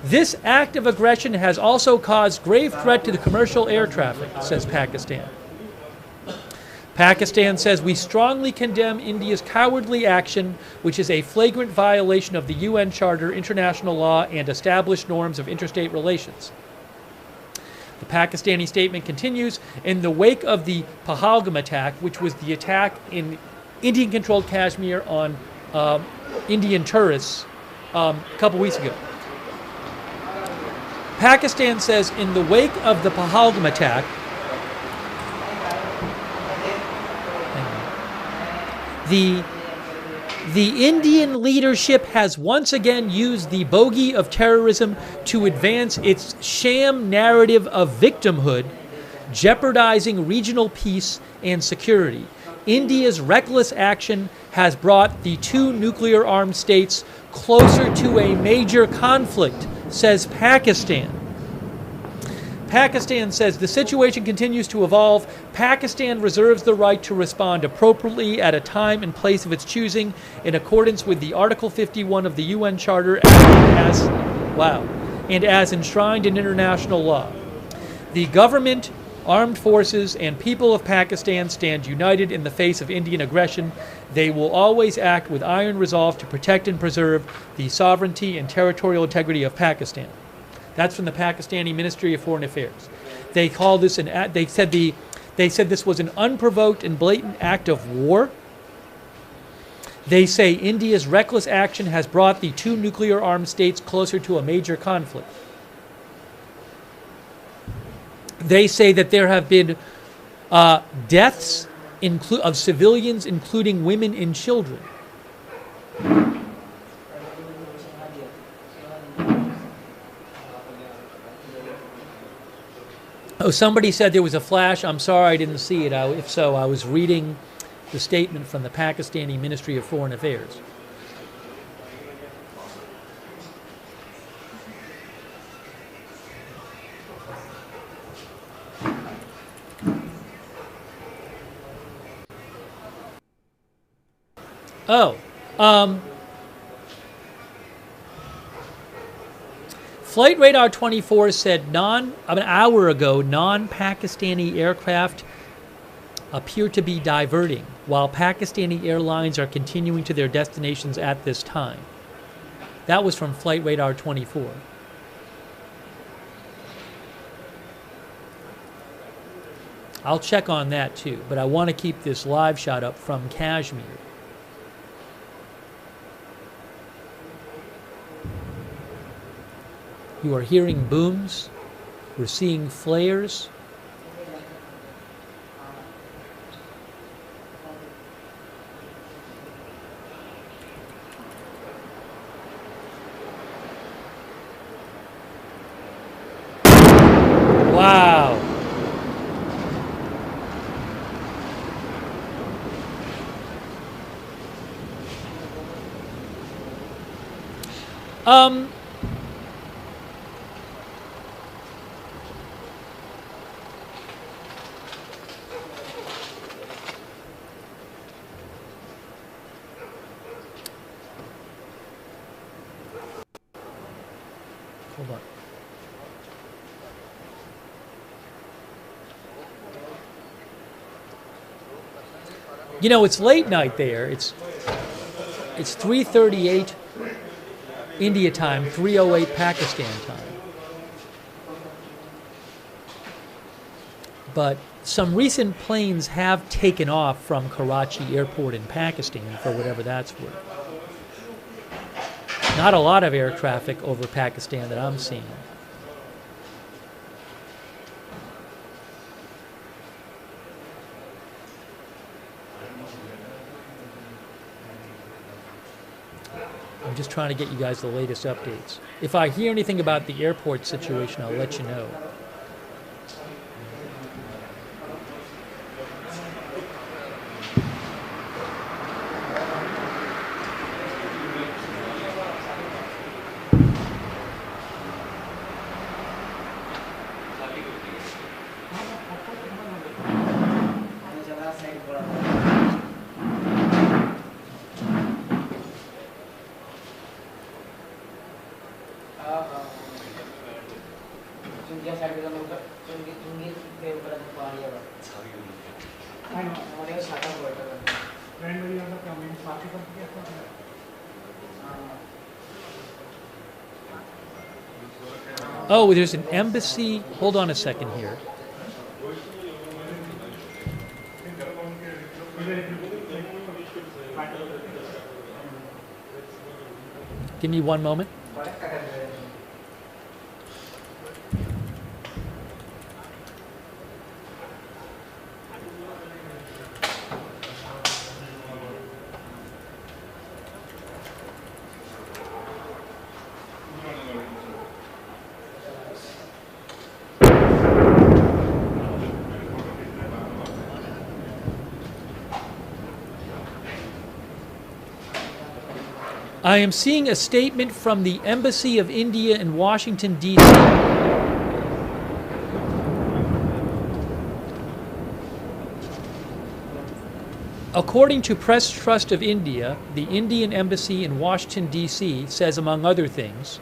This act of aggression has also caused grave threat to the commercial air traffic, says Pakistan. Pakistan says, we strongly condemn India's cowardly action, which is a flagrant violation of the UN Charter, international law, and established norms of interstate relations. The Pakistani statement continues, in the wake of the Pahalgam attack, which was the attack in Indian-controlled Kashmir on Indian tourists a couple weeks ago. Pakistan says in the wake of the Pahalgam attack, the Indian leadership has once again used the bogey of terrorism to advance its sham narrative of victimhood, jeopardizing regional peace and security. India's reckless action has brought the two nuclear-armed states closer to a major conflict, says Pakistan. Pakistan says the situation continues to evolve. Pakistan reserves the right to respond appropriately at a time and place of its choosing in accordance with the Article 51 of the UN Charter and as enshrined in international law. The government, armed forces, and people of Pakistan stand united in the face of Indian aggression. They will always act with iron resolve to protect and preserve the sovereignty and territorial integrity of Pakistan. That's from the Pakistani Ministry of Foreign Affairs. They call this they said this was an unprovoked and blatant act of war. They say India's reckless action has brought the two nuclear-armed states closer to a major conflict. They say that there have been deaths of civilians, including women and children. Oh, somebody said there was a flash. I'm sorry I didn't see it. If so, I was reading the statement from the Pakistani Ministry of Foreign Affairs. Oh, Flight Radar 24 said an hour ago, non-Pakistani aircraft appear to be diverting, while Pakistani airlines are continuing to their destinations at this time. That was from Flight Radar 24. I'll check on that too, but I want to keep this live shot up from Kashmir. You are hearing booms. We're seeing flares. Wow. Hold on. You know, it's late night there. It's 3:38 India time, 3:08 Pakistan time. But some recent planes have taken off from Karachi Airport in Pakistan, for whatever that's worth. Not a lot of air traffic over Pakistan that I'm seeing. I'm just trying to get you guys the latest updates. If I hear anything about the airport situation, I'll let you know. Oh, there's an embassy. Hold on a second here. Give me one moment. I am seeing a statement from the Embassy of India in Washington, D.C. According to Press Trust of India, the Indian Embassy in Washington, D.C. says, among other things,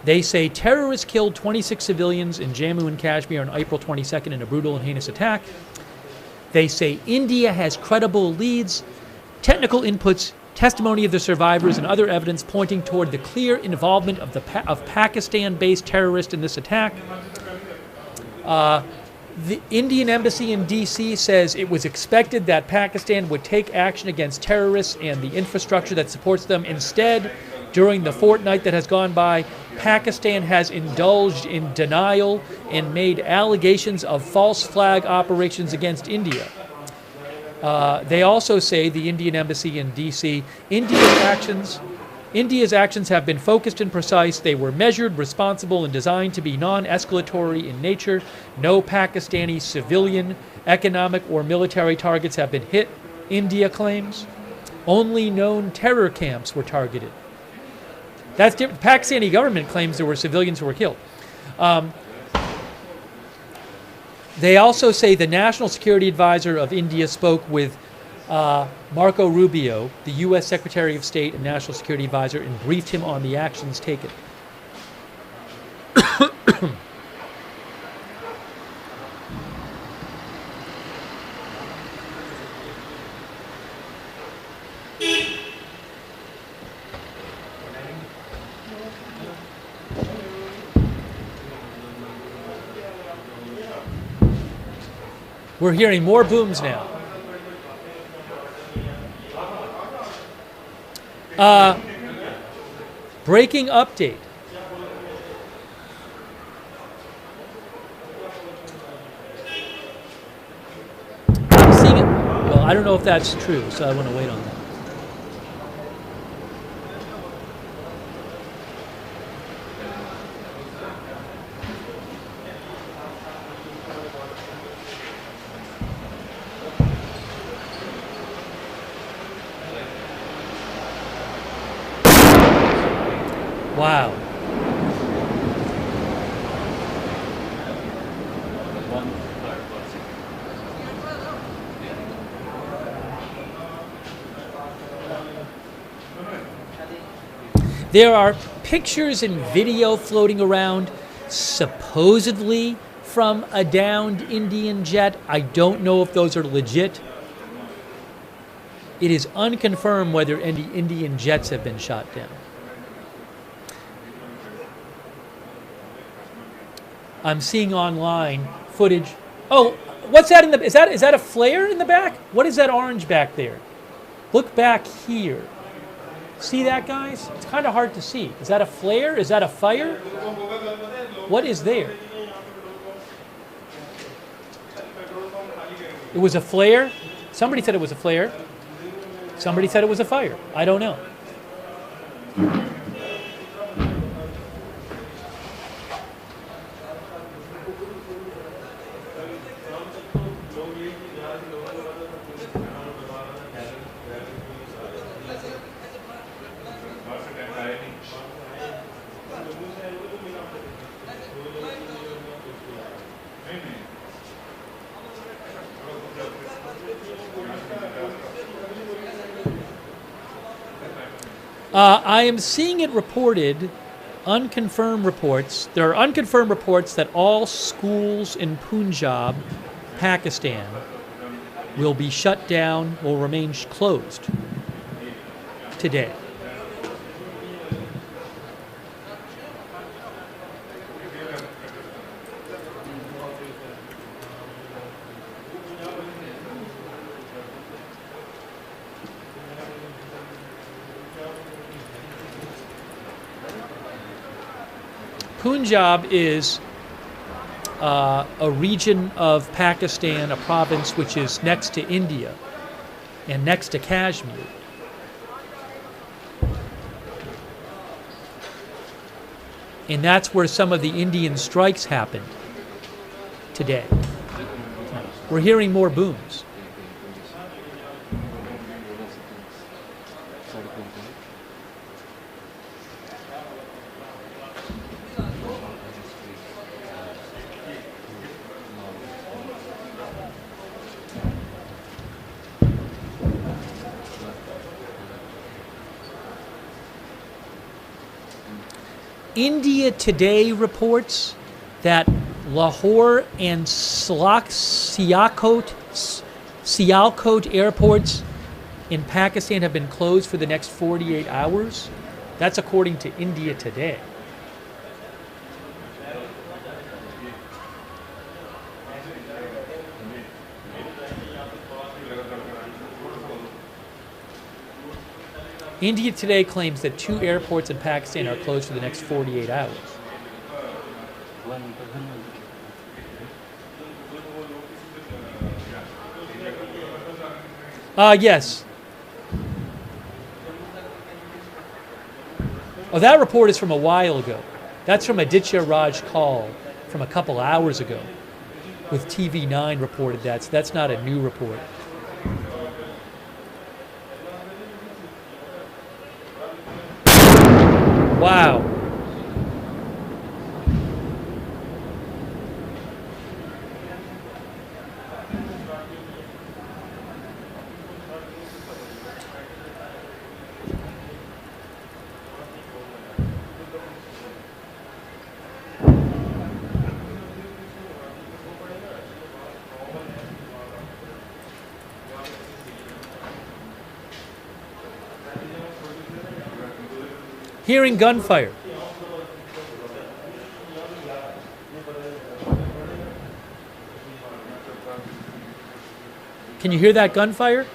they say terrorists killed 26 civilians in Jammu and Kashmir on April 22nd in a brutal and heinous attack. They say India has credible leads, technical inputs, testimony of the survivors, and other evidence pointing toward the clear involvement of Pakistan-based terrorists in this attack. The Indian Embassy in D.C. says it was expected that Pakistan would take action against terrorists and the infrastructure that supports them. Instead, during the fortnight that has gone by, Pakistan has indulged in denial and made allegations of false flag operations against India. They also say, the Indian Embassy in D.C., India's actions have been focused and precise. They were measured, responsible, and designed to be non-escalatory in nature. No Pakistani civilian, economic, or military targets have been hit, India claims. Only known terror camps were targeted. That's different. The Pakistani government claims there were civilians who were killed. They also say the National Security Advisor of India spoke with Marco Rubio, the U.S. Secretary of State and National Security Advisor, and briefed him on the actions taken. We're hearing more booms now. Breaking update. I'm seeing it. Well, I don't know if that's true, so I want to wait on that. Wow. There are pictures and video floating around, supposedly from a downed Indian jet. I don't know if those are legit. It is unconfirmed whether any Indian jets have been shot down. I'm seeing online footage. Oh, what's that in the? Is that a flare in the back? What is that orange back there? Look back here. See that, guys? It's kind of hard to see. Is that a flare? Is that a fire? What is there? It was a flare. Somebody said it was a flare. Somebody said it was a fire. I don't know. I am seeing it reported, unconfirmed reports. There are unconfirmed reports that all schools in Punjab, Pakistan, will be shut down, will remain closed today. Punjab is a region of Pakistan, a province which is next to India and next to Kashmir. And that's where some of the Indian strikes happened today. We're hearing more booms. India Today reports that Lahore and Sialkot airports in Pakistan have been closed for the next 48 hours. That's according to India Today. India Today claims that 2 airports in Pakistan are closed for the next 48 hours. Yes. Oh, that report is from a while ago. That's from Aditya Raj Kaul from a couple hours ago. With TV9 reported that, so that's not a new report. Wow. Hearing gunfire. Can you hear that gunfire?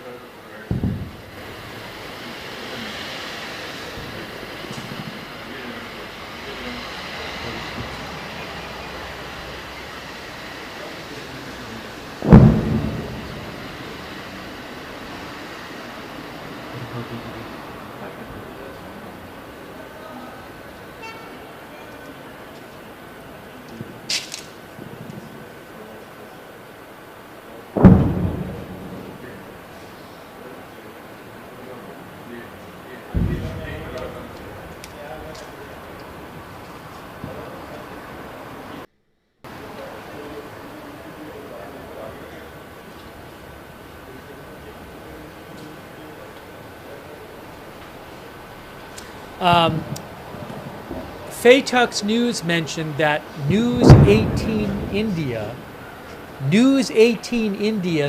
Faytuck's News mentioned that News 18 India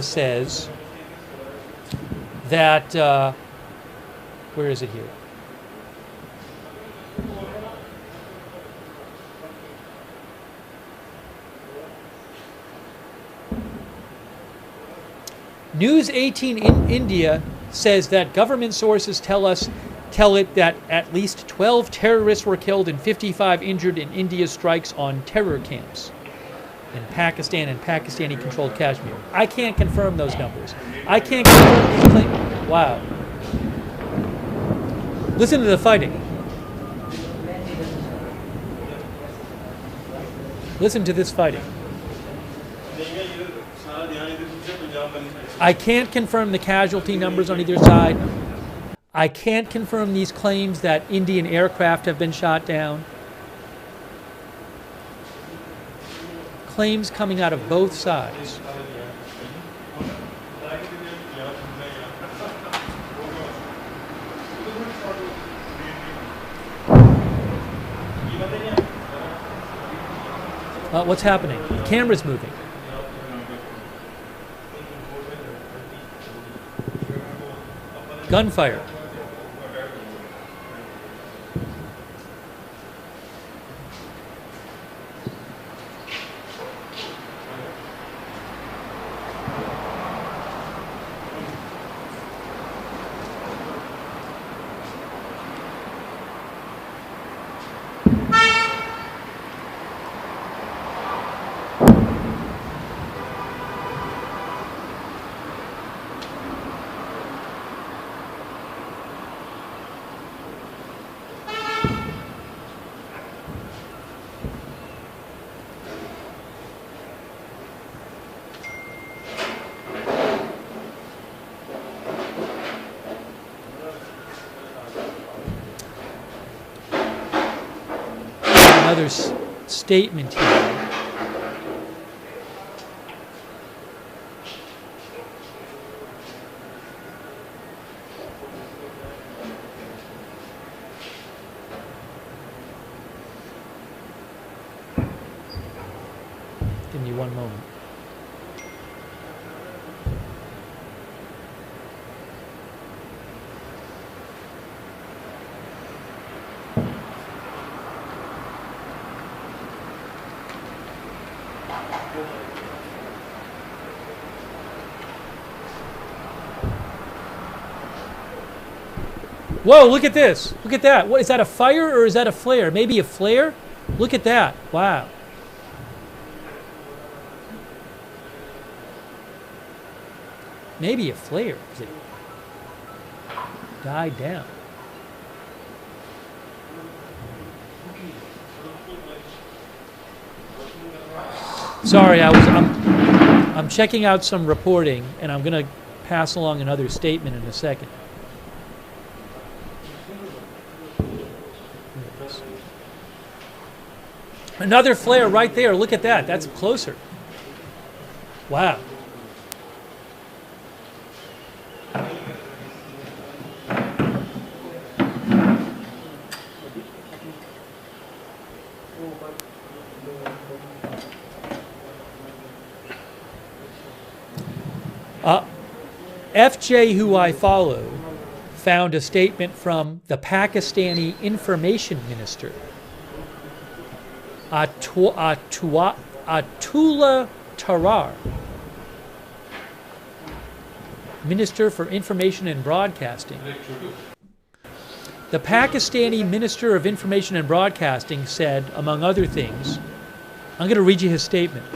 says that, where is it here? News 18 in India says that government sources tell it that at least 12 terrorists were killed and 55 injured in India's strikes on terror camps in Pakistan and Pakistani-controlled Kashmir. I can't confirm those numbers. I can't confirm these claims. Wow. Listen to the fighting. Listen to this fighting. I can't confirm the casualty numbers on either side. I can't confirm these claims that Indian aircraft have been shot down. Claims coming out of both sides. What's happening? The camera's moving. Gunfire. another statement here. Give me one moment. Whoa, look at this. Look at that. What is that, a fire or is that a flare? Maybe a flare? Look at that. Wow. Maybe a flare. Is it died down? Sorry, I'm checking out some reporting, and I'm going to pass along another statement in a second. Another flare right there. Look at that. That's closer. Wow. FJ, who I follow, found a statement from the Pakistani information minister, Atullah Tarar, Minister for Information and Broadcasting. The Pakistani Minister of Information and Broadcasting said, among other things, I'm going to read you his statement.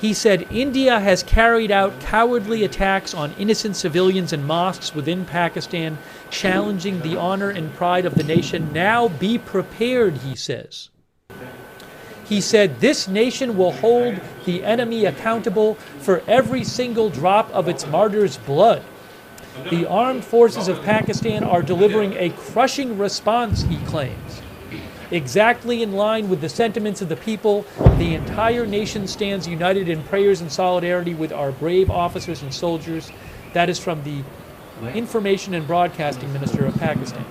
He said, India has carried out cowardly attacks on innocent civilians and mosques within Pakistan, challenging the honor and pride of the nation. Now be prepared, he says. He said, this nation will hold the enemy accountable for every single drop of its martyrs' blood. The armed forces of Pakistan are delivering a crushing response, he claims. Exactly in line with the sentiments of the people, the entire nation stands united in prayers and solidarity with our brave officers and soldiers. That is from the Information and Broadcasting Minister of Pakistan.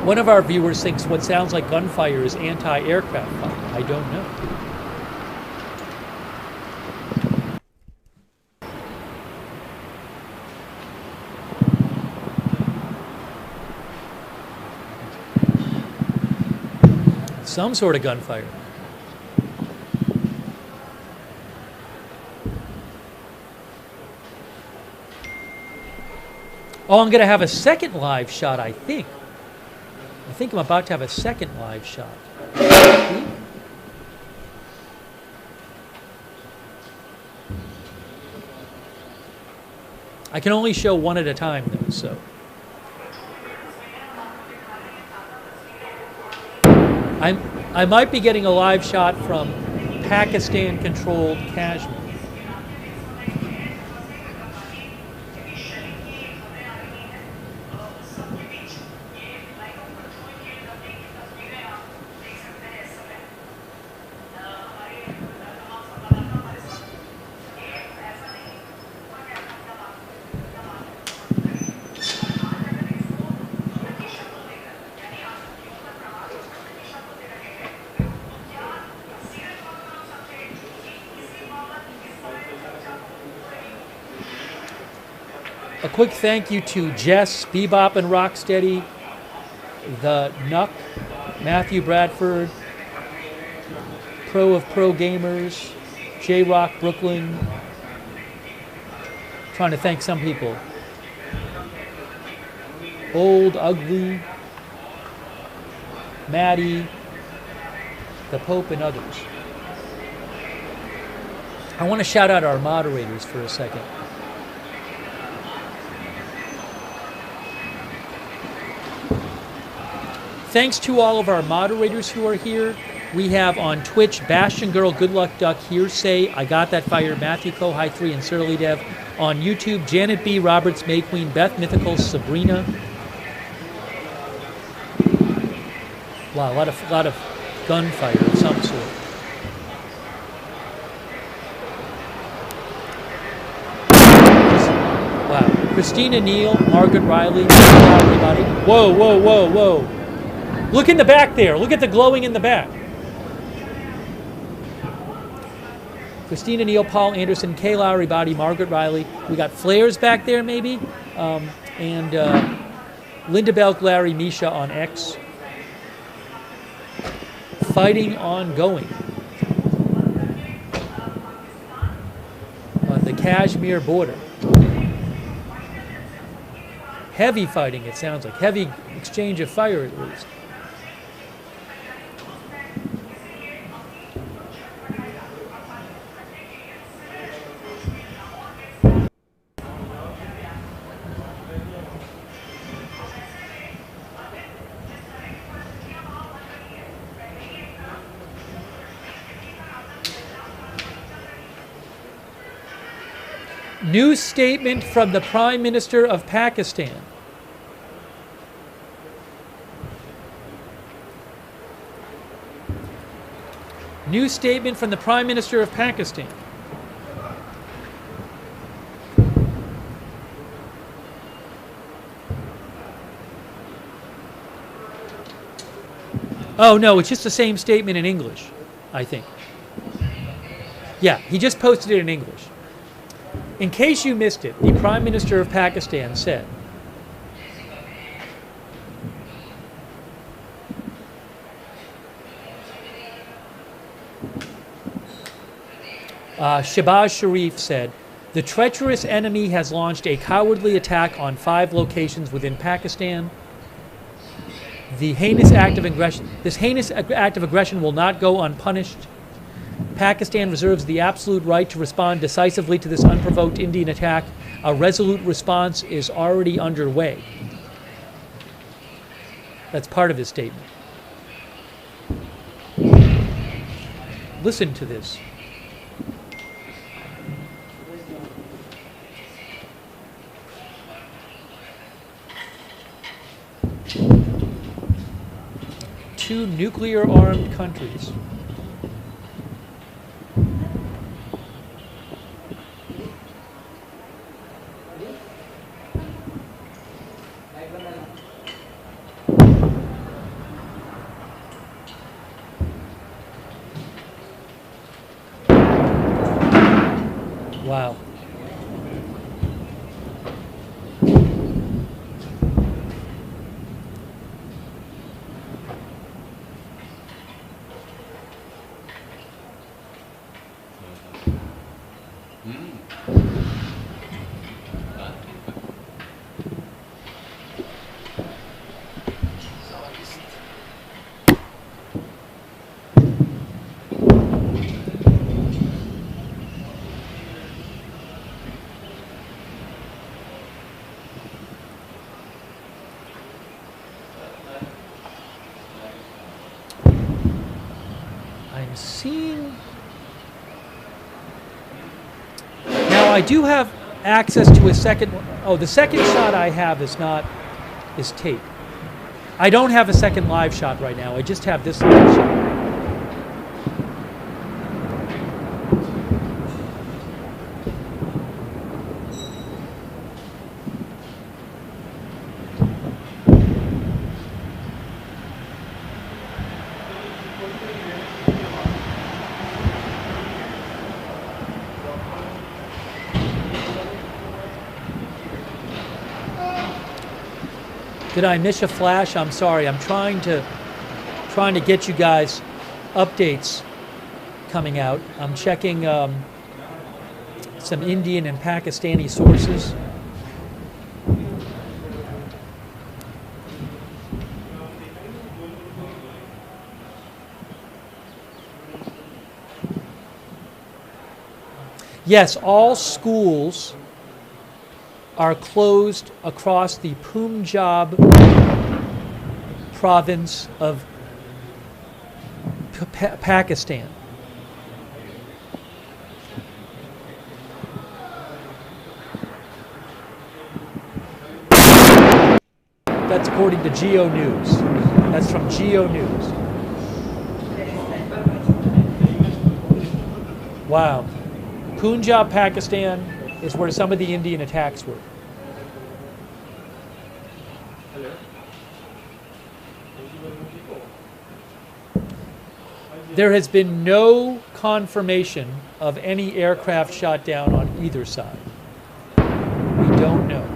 One of our viewers thinks what sounds like gunfire is anti-aircraft fire. I don't know. Some sort of gunfire. Oh, I'm going to have a second live shot, I think. I think I'm about to have a second live shot. I can only show one at a time, though, so. I might be getting a live shot from Pakistan-controlled Kashmir. A quick thank you to Jess, Bebop and Rocksteady, the Nuck, Matthew Bradford, Pro of Pro Gamers, J-Rock Brooklyn. Trying to thank some people. Old Ugly, Maddie, the Pope, and others. I want to shout out our moderators for a second. Thanks to all of our moderators who are here. We have on Twitch, Bastion Girl, Good Luck Duck, Hearsay, I Got That Fire, Matthew Kohai 3, and Surly Dev. on YouTube. Janet B, Roberts, May Queen, Beth, Mythical, Sabrina. Wow, a lot of gunfire of some sort. Wow. Christina Neal, Margaret Riley, everybody. Whoa, whoa, whoa, whoa. Look in the back there. Look at the glowing in the back. Christina Neal, Paul Anderson, Kay Lowry Body, Margaret Riley. We got flares back there, maybe. And Linda Belk, Larry, Misha on X. Fighting ongoing on the Kashmir border. Heavy fighting, it sounds like. Heavy exchange of fire, at least. New statement from the Prime Minister of Pakistan. New statement from the Prime Minister of Pakistan. Oh, no, it's just the same statement in English, I think. Yeah, he just posted it in English. In case you missed it, the Prime Minister of Pakistan said, Shehbaz Sharif said, the treacherous enemy has launched a cowardly attack on 5 locations within Pakistan. The heinous act of aggression, this heinous act of aggression will not go unpunished. Pakistan reserves the absolute right to respond decisively to this unprovoked Indian attack. A resolute response is already underway. That's part of his statement. Listen to this. Two nuclear-armed countries. Wow. I'm seeing... Now I do have access to a second... Oh, the second shot I have is tape. I don't have a second live shot right now. I just have this live shot. Did I miss a flash? I'm sorry. I'm trying to get you guys updates coming out. I'm checking some Indian and Pakistani sources. Yes, all schools are closed across the Punjab province of Pakistan. That's according to Geo News. That's from Geo News. Wow. Punjab, Pakistan is where some of the Indian attacks were. There has been no confirmation of any aircraft shot down on either side. We don't know.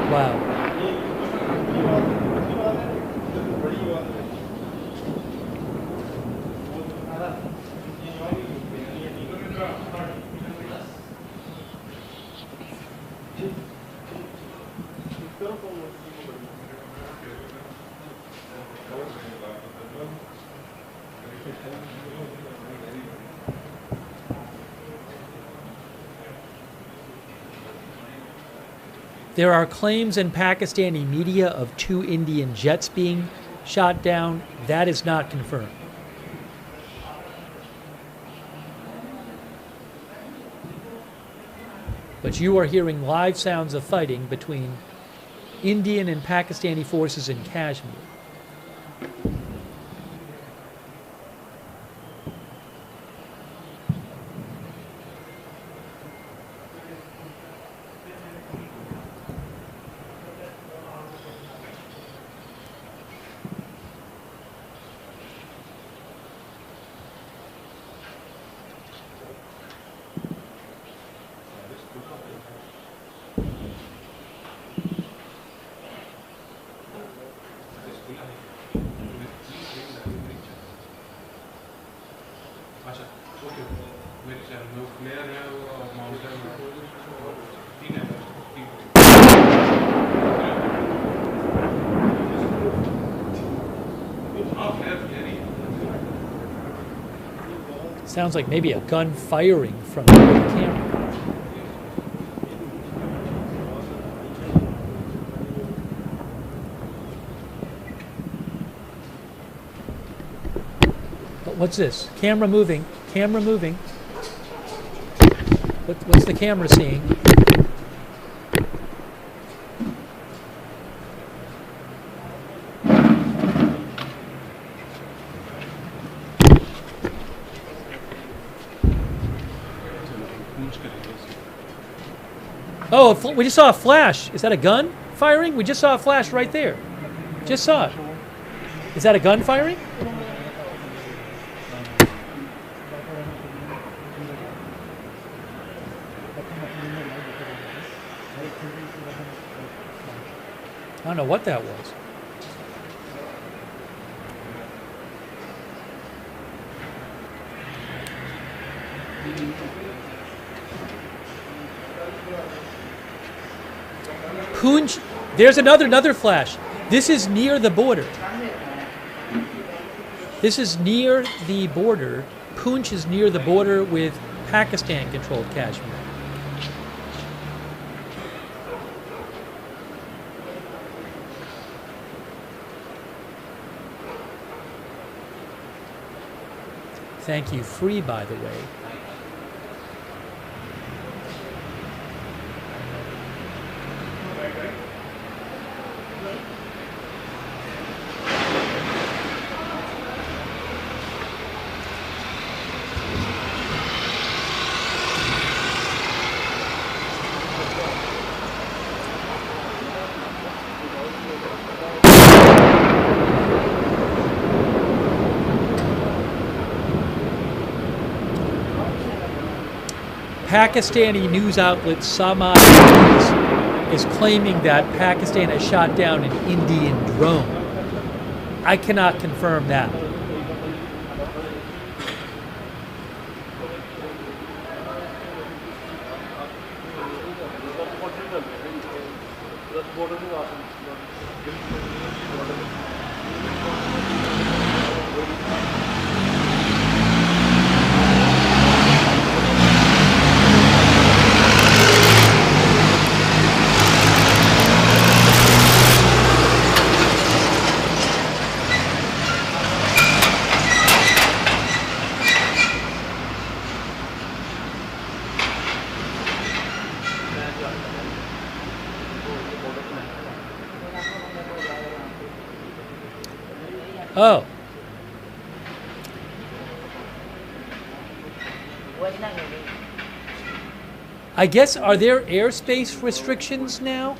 Wow. There are claims in Pakistani media of 2 Indian jets being shot down. That is not confirmed. But you are hearing live sounds of fighting between Indian and Pakistani forces in Kashmir. Sounds like maybe a gun firing from the camera. But what's this? Camera moving. Camera moving. What's the camera seeing? Oh, we just saw a flash. Is that a gun firing? We just saw a flash right there. Just saw it. Is that a gun firing? I don't know what that was. Poonch, there's another flash. This is near the border. This is near the border. Poonch is near the border with Pakistan-controlled Kashmir. Thank you, Free, by the way. Pakistani news outlet Samad is claiming that Pakistan has shot down an Indian drone. I cannot confirm that. Oh. I guess, are there airspace restrictions now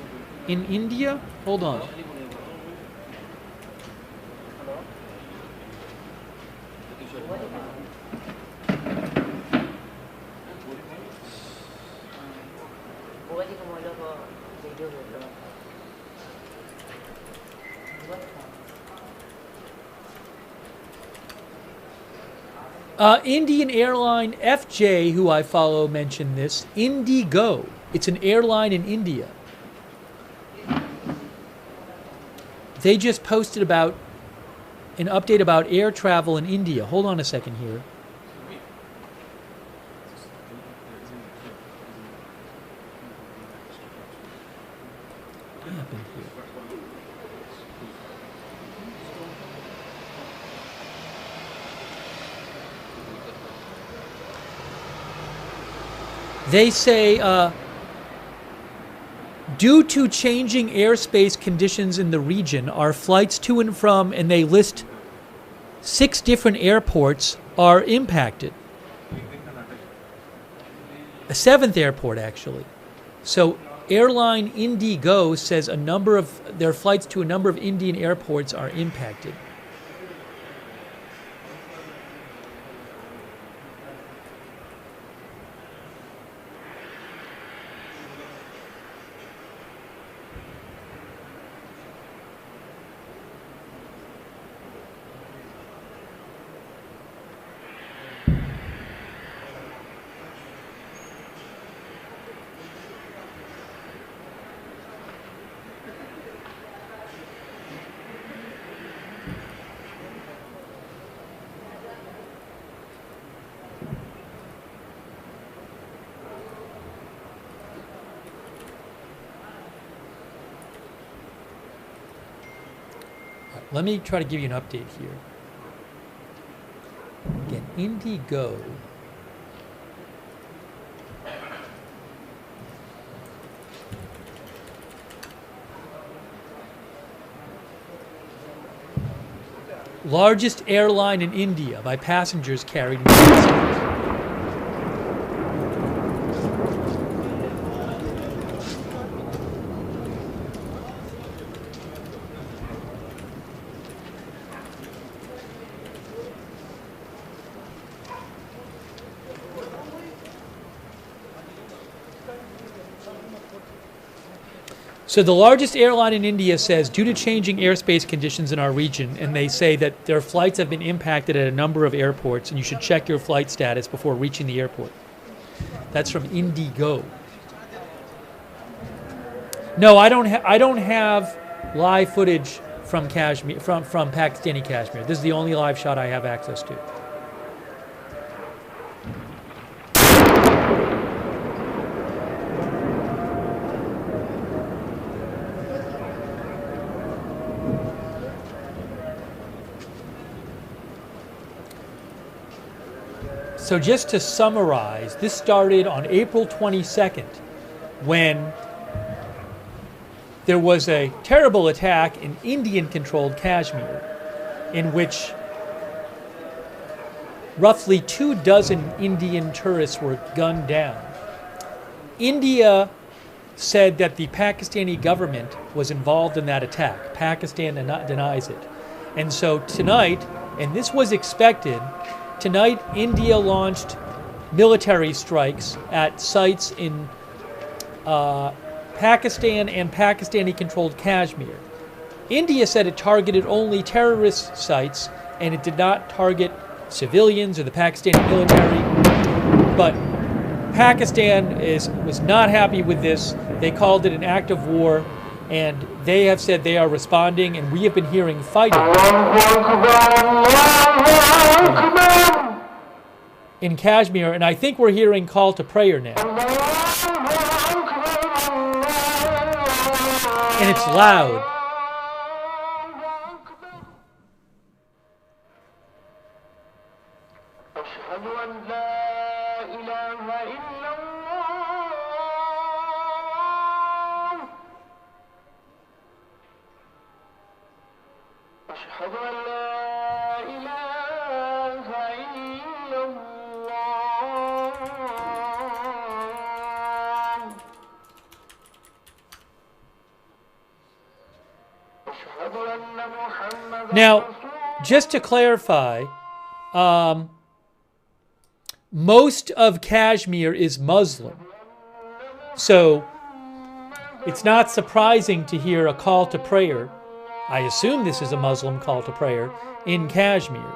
in India? Hold on. Indian airline FJ, who I follow, mentioned this. Indigo. It's an airline in India. They just posted about an update about air travel in India. Hold on a second here. What happened here? They say, due to changing airspace conditions in the region, our flights to and from, and they list 6 different airports, are impacted. A 7th airport, actually. So airline Indigo says a number of their flights to a number of Indian airports are impacted. Let me try to give you an update here. Again, Indigo. Largest airline in India by passengers carried in passengers. So the largest airline in India says, due to changing airspace conditions in our region, and they say that their flights have been impacted at a number of airports, and you should check your flight status before reaching the airport. That's from Indigo. No, I don't have live footage from Kashmir, from Pakistani Kashmir. This is the only live shot I have access to. So just to summarize, this started on April 22nd when there was a terrible attack in Indian-controlled Kashmir in which roughly 24 Indian tourists were gunned down. India said that the Pakistani government was involved in that attack. Pakistan denies it. And so tonight, and this was expected, tonight, India launched military strikes at sites in Pakistan and Pakistani-controlled Kashmir. India said it targeted only terrorist sites and it did not target civilians or the Pakistani military. But Pakistan was not happy with this. They called it an act of war, and they have said they are responding, and we have been hearing fighting in Kashmir, and I think we're hearing call to prayer now. And it's loud. Now, just to clarify, most of Kashmir is Muslim. So it's not surprising to hear a call to prayer. I assume this is a Muslim call to prayer in Kashmir.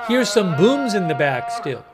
Here's some booms in the back still.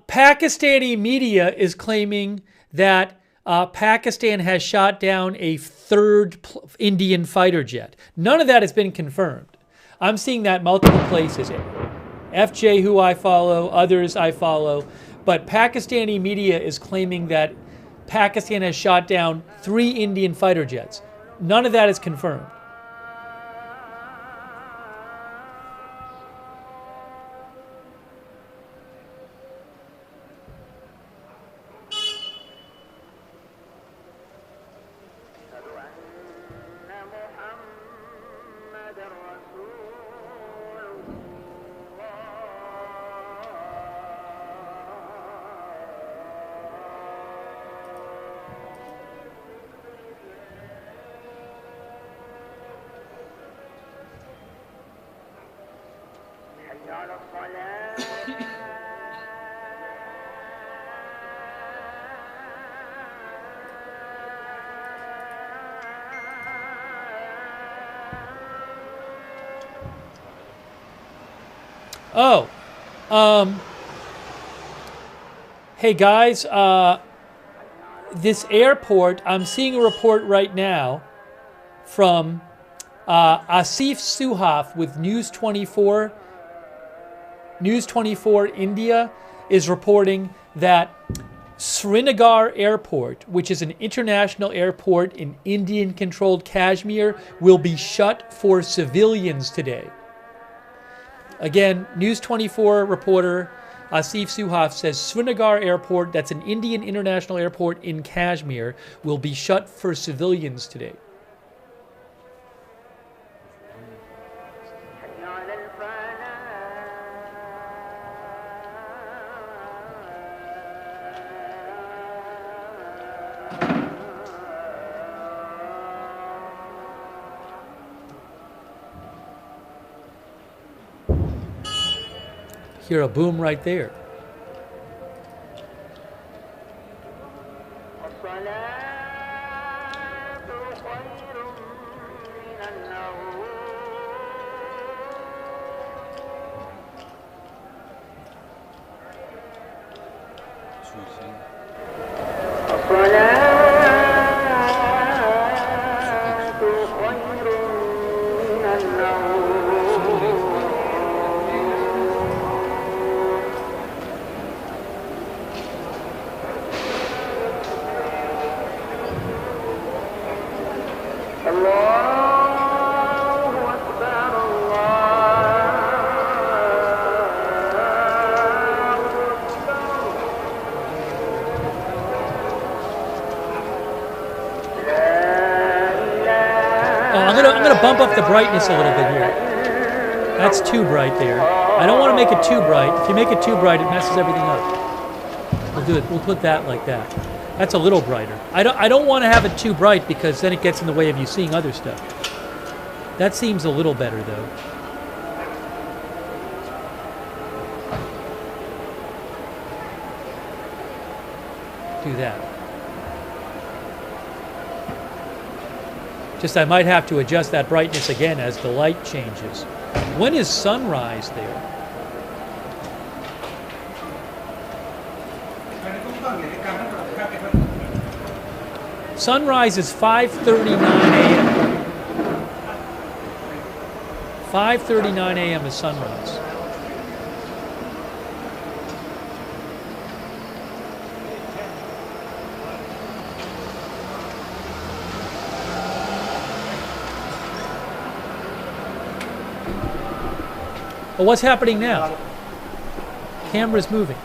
Pakistani media is claiming that Pakistan has shot down a third Indian fighter jet. None of that has been confirmed. I'm seeing that multiple places. FJ, who I follow, others I follow. But Pakistani media is claiming that Pakistan has shot down 3 Indian fighter jets. None of that is confirmed. Hey guys, this airport, I'm seeing a report right now from Asif Suhaf with News 24. News 24 India is reporting that Srinagar Airport, which is an international airport in Indian-controlled Kashmir, will be shut for civilians today. Again, News 24 reporter Asif Suhaf says Srinagar Airport, that's an Indian international airport in Kashmir, will be shut for civilians today. Hear a boom right there. I'm gonna bump up the brightness a little bit here. That's too bright there. I don't want to make it too bright. If you make it too bright, it messes everything up. We'll do it. We'll put that like that. That's a little brighter. I don't want to have it too bright because then it gets in the way of you seeing other stuff. That seems a little better though. Do that. Just I might have to adjust that brightness again as the light changes. When is sunrise there? Sunrise is 5:39 a.m. 5:39 a.m. is sunrise. Well, what's happening now? Camera's moving.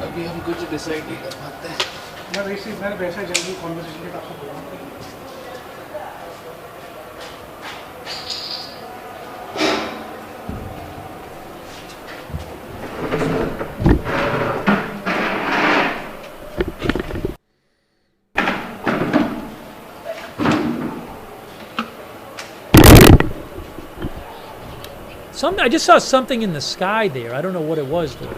अभी हम कुछ decide नहीं कर पाते हैं। मैं वैसा general conversation के आपसे बोल रहा हूँ। I just saw something in the sky there. I don't know what it was though.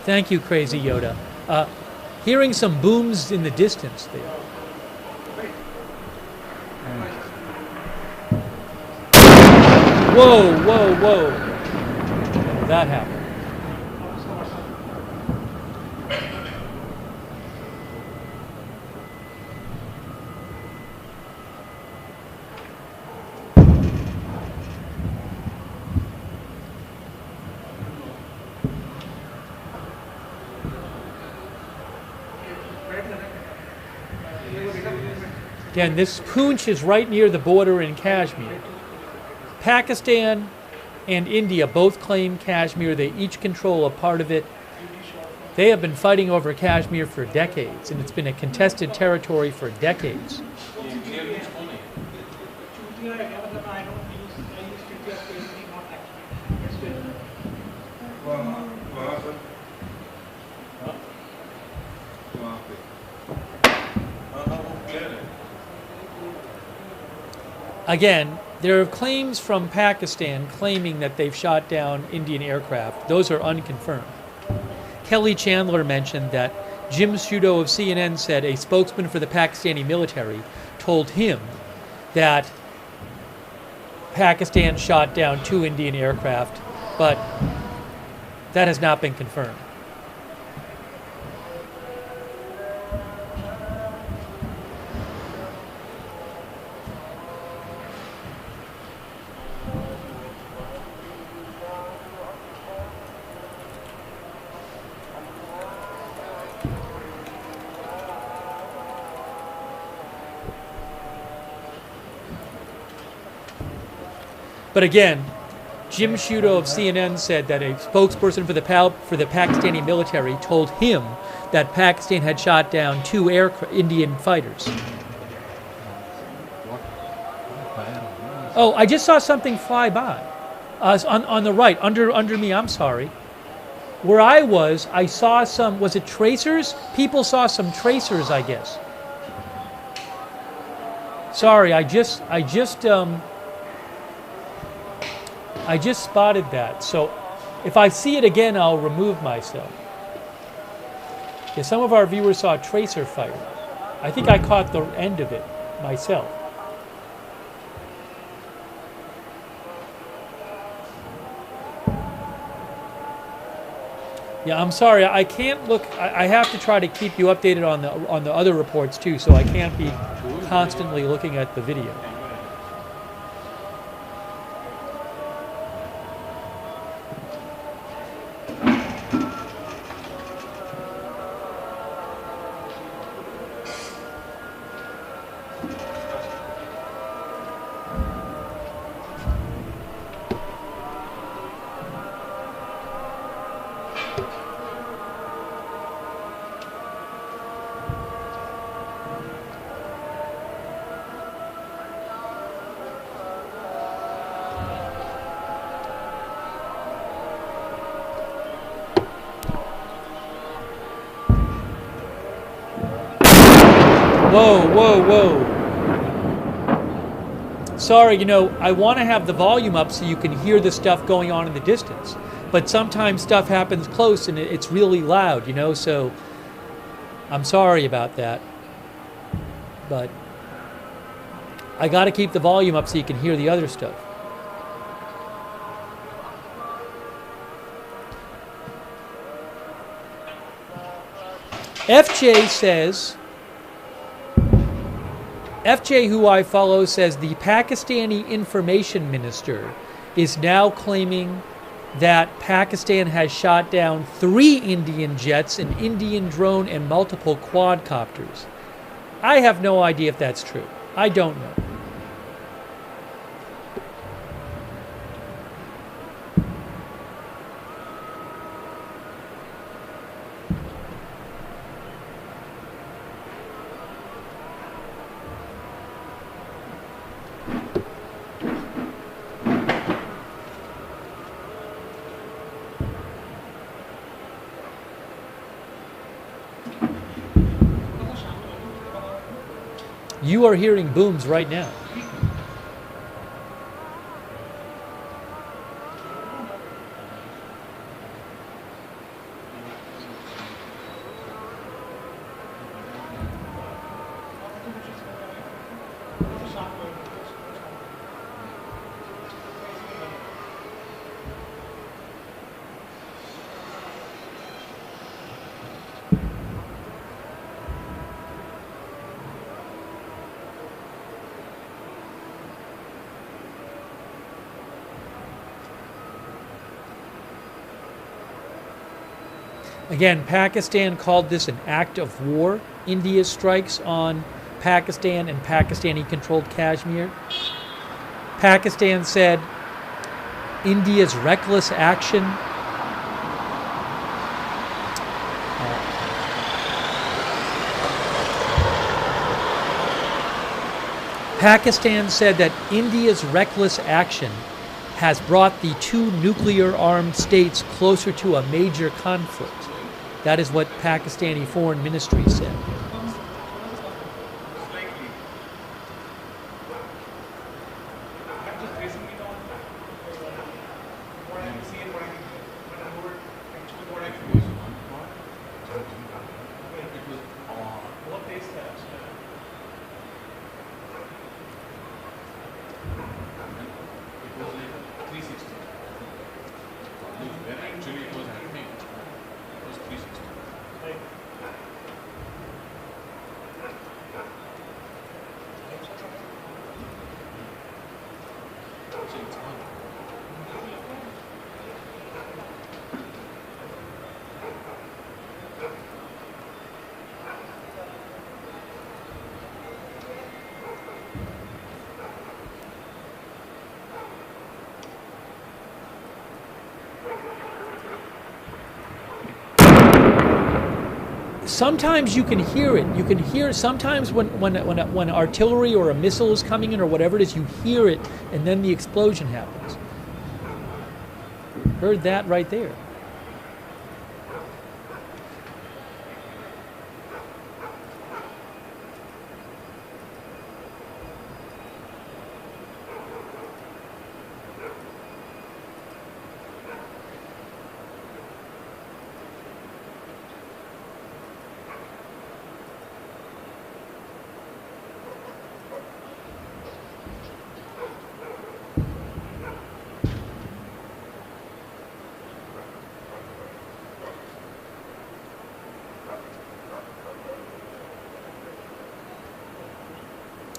Thank you, Crazy Yoda. Hearing some booms in the distance there. Whoa, whoa, whoa. That happened. Again, this Poonch is right near the border in Kashmir. Pakistan and India both claim Kashmir. They each control a part of it. They have been fighting over Kashmir for decades, and it's been a contested territory for decades. Again, there are claims from Pakistan claiming that they've shot down Indian aircraft. Those are unconfirmed. Kelly Chandler mentioned that Jim Sciutto of CNN said a spokesman for the Pakistani military told him that Pakistan shot down 2 Indian aircraft, but that has not been confirmed. But again, Jim Sciutto of CNN said that a spokesperson for the Pakistani military told him that Pakistan had shot down 2 Indian fighters. Oh, I just saw something fly by. On the right, under me, I'm sorry. Where I was, I saw some, was it tracers? People saw some tracers, I guess. Sorry, I just spotted that. So if I see it again, I'll remove myself. Yeah, some of our viewers saw a tracer fire. I think I caught the end of it myself. Yeah, I'm sorry. I can't look. I have to try to keep you updated on the other reports too, so I can't be constantly looking at the video. Whoa, whoa, whoa. Sorry, you know, I want to have the volume up so you can hear the stuff going on in the distance. But sometimes stuff happens close and it's really loud, you know, so I'm sorry about that. But I got to keep the volume up so you can hear the other stuff. FJ, who I follow, says the Pakistani information minister is now claiming that Pakistan has shot down 3 Indian jets, an Indian drone, and multiple quadcopters. I have no idea if that's true. I don't know. You are hearing booms right now. Again, Pakistan called this an act of war. India's strikes on Pakistan and Pakistani-controlled Kashmir. Pakistan said India's reckless action Pakistan said that India's reckless action has brought the 2 nuclear-armed states closer to a major conflict. That is what Pakistani Foreign Ministry said. sometimes you can hear it. You can hear sometimes when artillery or a missile is coming in or whatever it is, you hear it, and then the explosion happens. Heard that right there.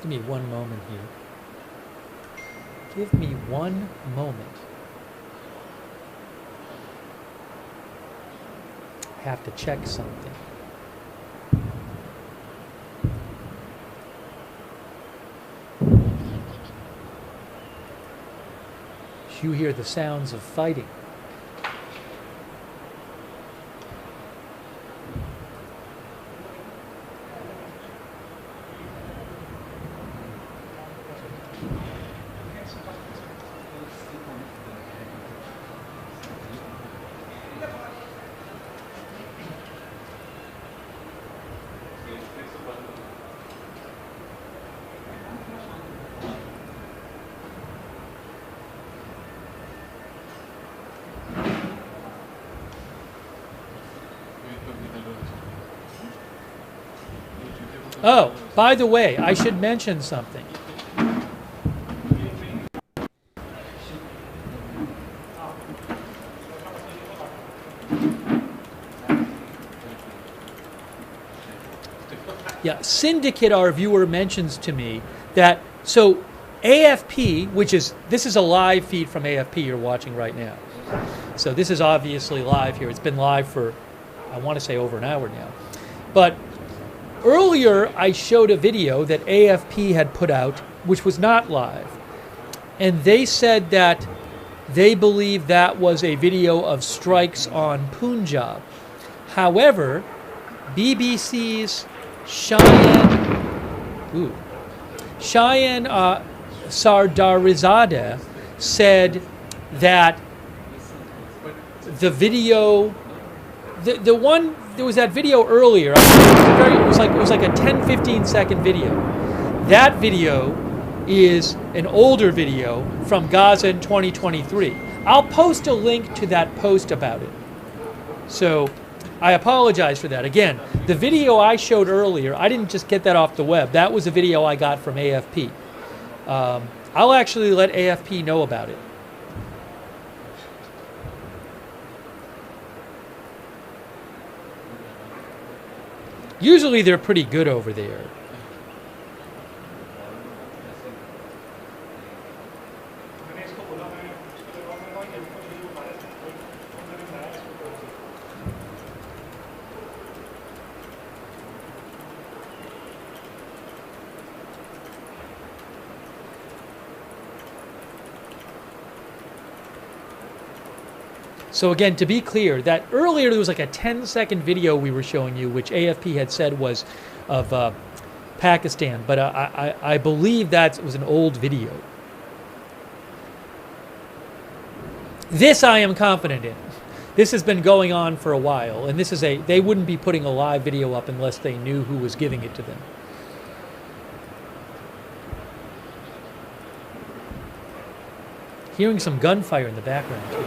Give me one moment here. Give me one moment. Have to check something. You hear the sounds of fighting. Oh, by the way, I should mention something. Yeah, Syndicate, our viewer, mentions to me that, so AFP, this is a live feed from AFP you're watching right now. So this is obviously live here. It's been live for, I want to say, over an hour now. But earlier I showed a video that AFP had put out, which was not live. And they said that they believe that was a video of strikes on Punjab. However, BBC's Cheyenne Sardarizadeh said that the video, the one, there was that video earlier. It was like a 10-15 second video. That video is an older video from Gaza in 2023. I'll post a link to that post about it. So I apologize for that. Again, the video I showed earlier, I didn't just get that off the web. That was a video I got from AFP. I'll actually let AFP know about it. Usually they're pretty good over there. So again, to be clear, that earlier there was like a 10-second video we were showing you, which AFP had said was of Pakistan, but I believe that was an old video. This I am confident in. This has been going on for a while, and this is they wouldn't be putting a live video up unless they knew who was giving it to them. Hearing some gunfire in the background too.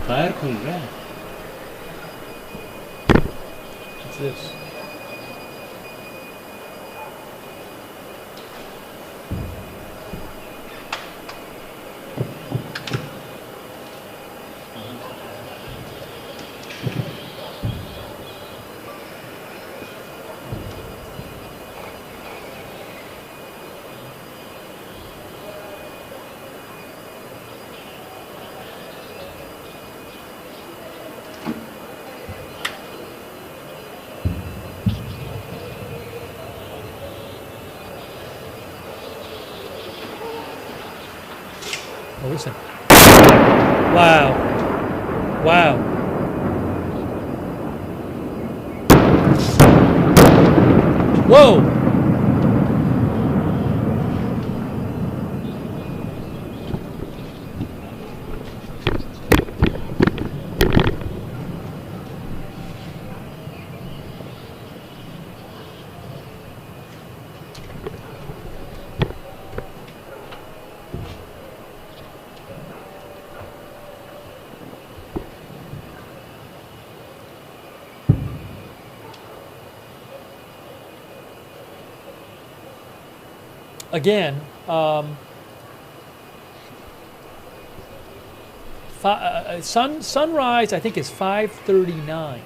Fire खुल रहा है What's this? Oh, listen. Wow. Wow. Whoa! Again, sunrise I think is 5:39.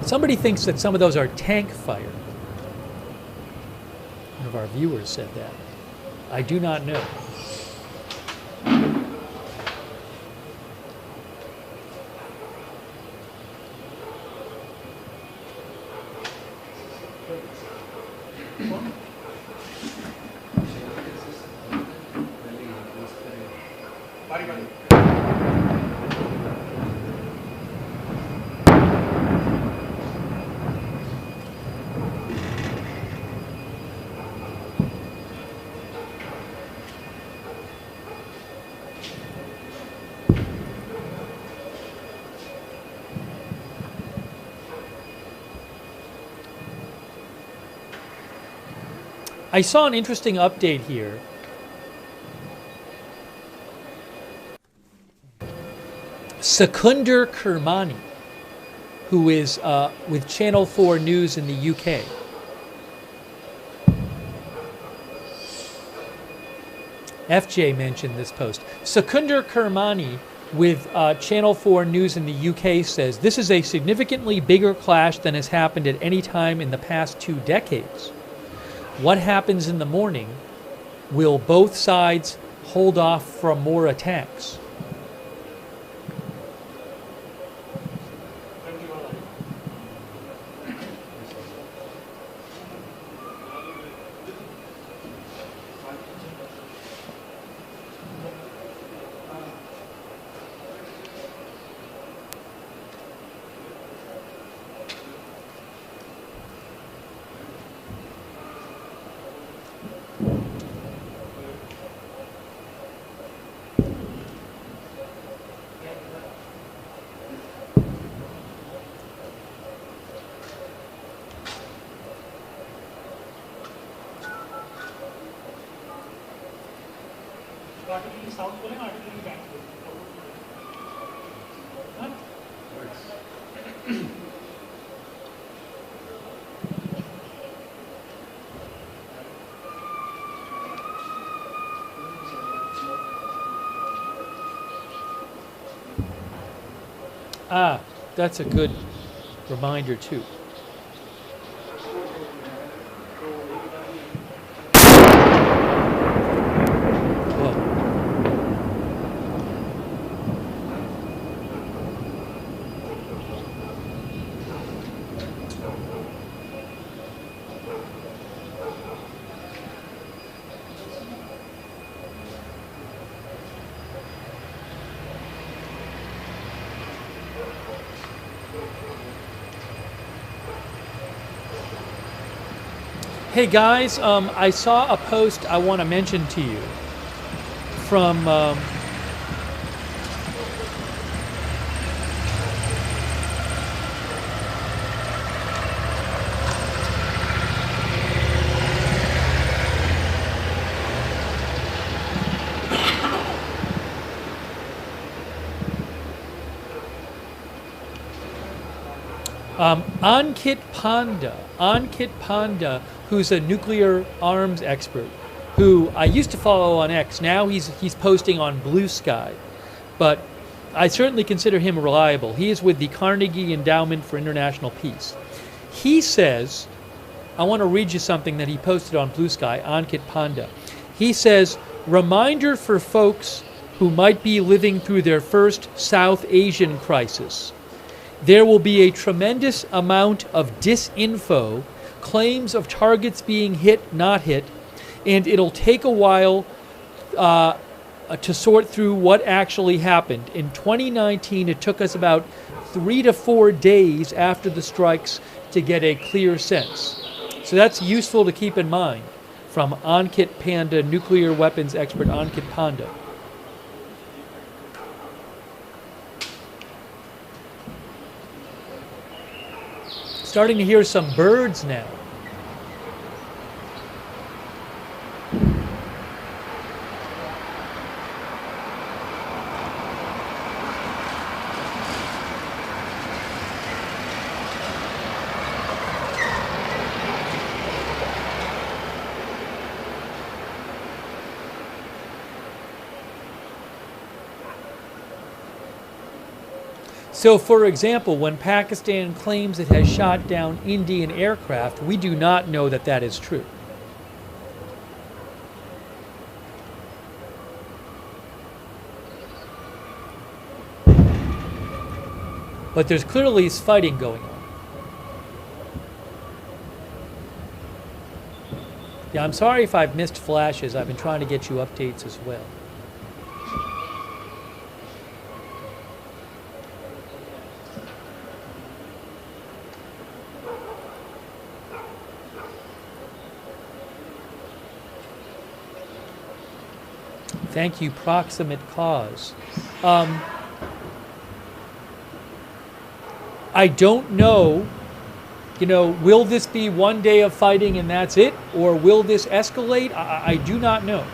Somebody thinks that some of those are tank fire. One of our viewers said that. I do not know. I saw an interesting update here. Sekunder Kermani, who is with Channel 4 News in the UK. FJ mentioned this post. Sekunder Kermani with Channel 4 News in the UK says, this is a significantly bigger clash than has happened at any time in the past 2 decades. What happens in the morning? Will both sides hold off from more attacks? Article south बोले article back Ah, that's a good reminder too. Hey guys, I saw a post I want to mention to you from Ankit Panda, who's a nuclear arms expert, who I used to follow on X. Now he's posting on Blue Sky, but I certainly consider him reliable. He is with the Carnegie Endowment for International Peace. He says, I want to read you something that he posted on Blue Sky, Ankit Panda. He says, reminder for folks who might be living through their first South Asian crisis. There will be a tremendous amount of disinfo, claims of targets being hit, not hit, and it'll take a while to sort through what actually happened. In 2019, it took us about 3 to 4 days after the strikes to get a clear sense. So that's useful to keep in mind from Ankit Panda, nuclear weapons expert Ankit Panda. Starting to hear some birds now. So, for example, when Pakistan claims it has shot down Indian aircraft, we do not know that that is true. But there's clearly fighting going on. Yeah, I'm sorry if I've missed flashes. I've been trying to get you updates as well. Thank you, Proximate Cause. I don't know, will this be one day of fighting and that's it? Or will this escalate? I do not know.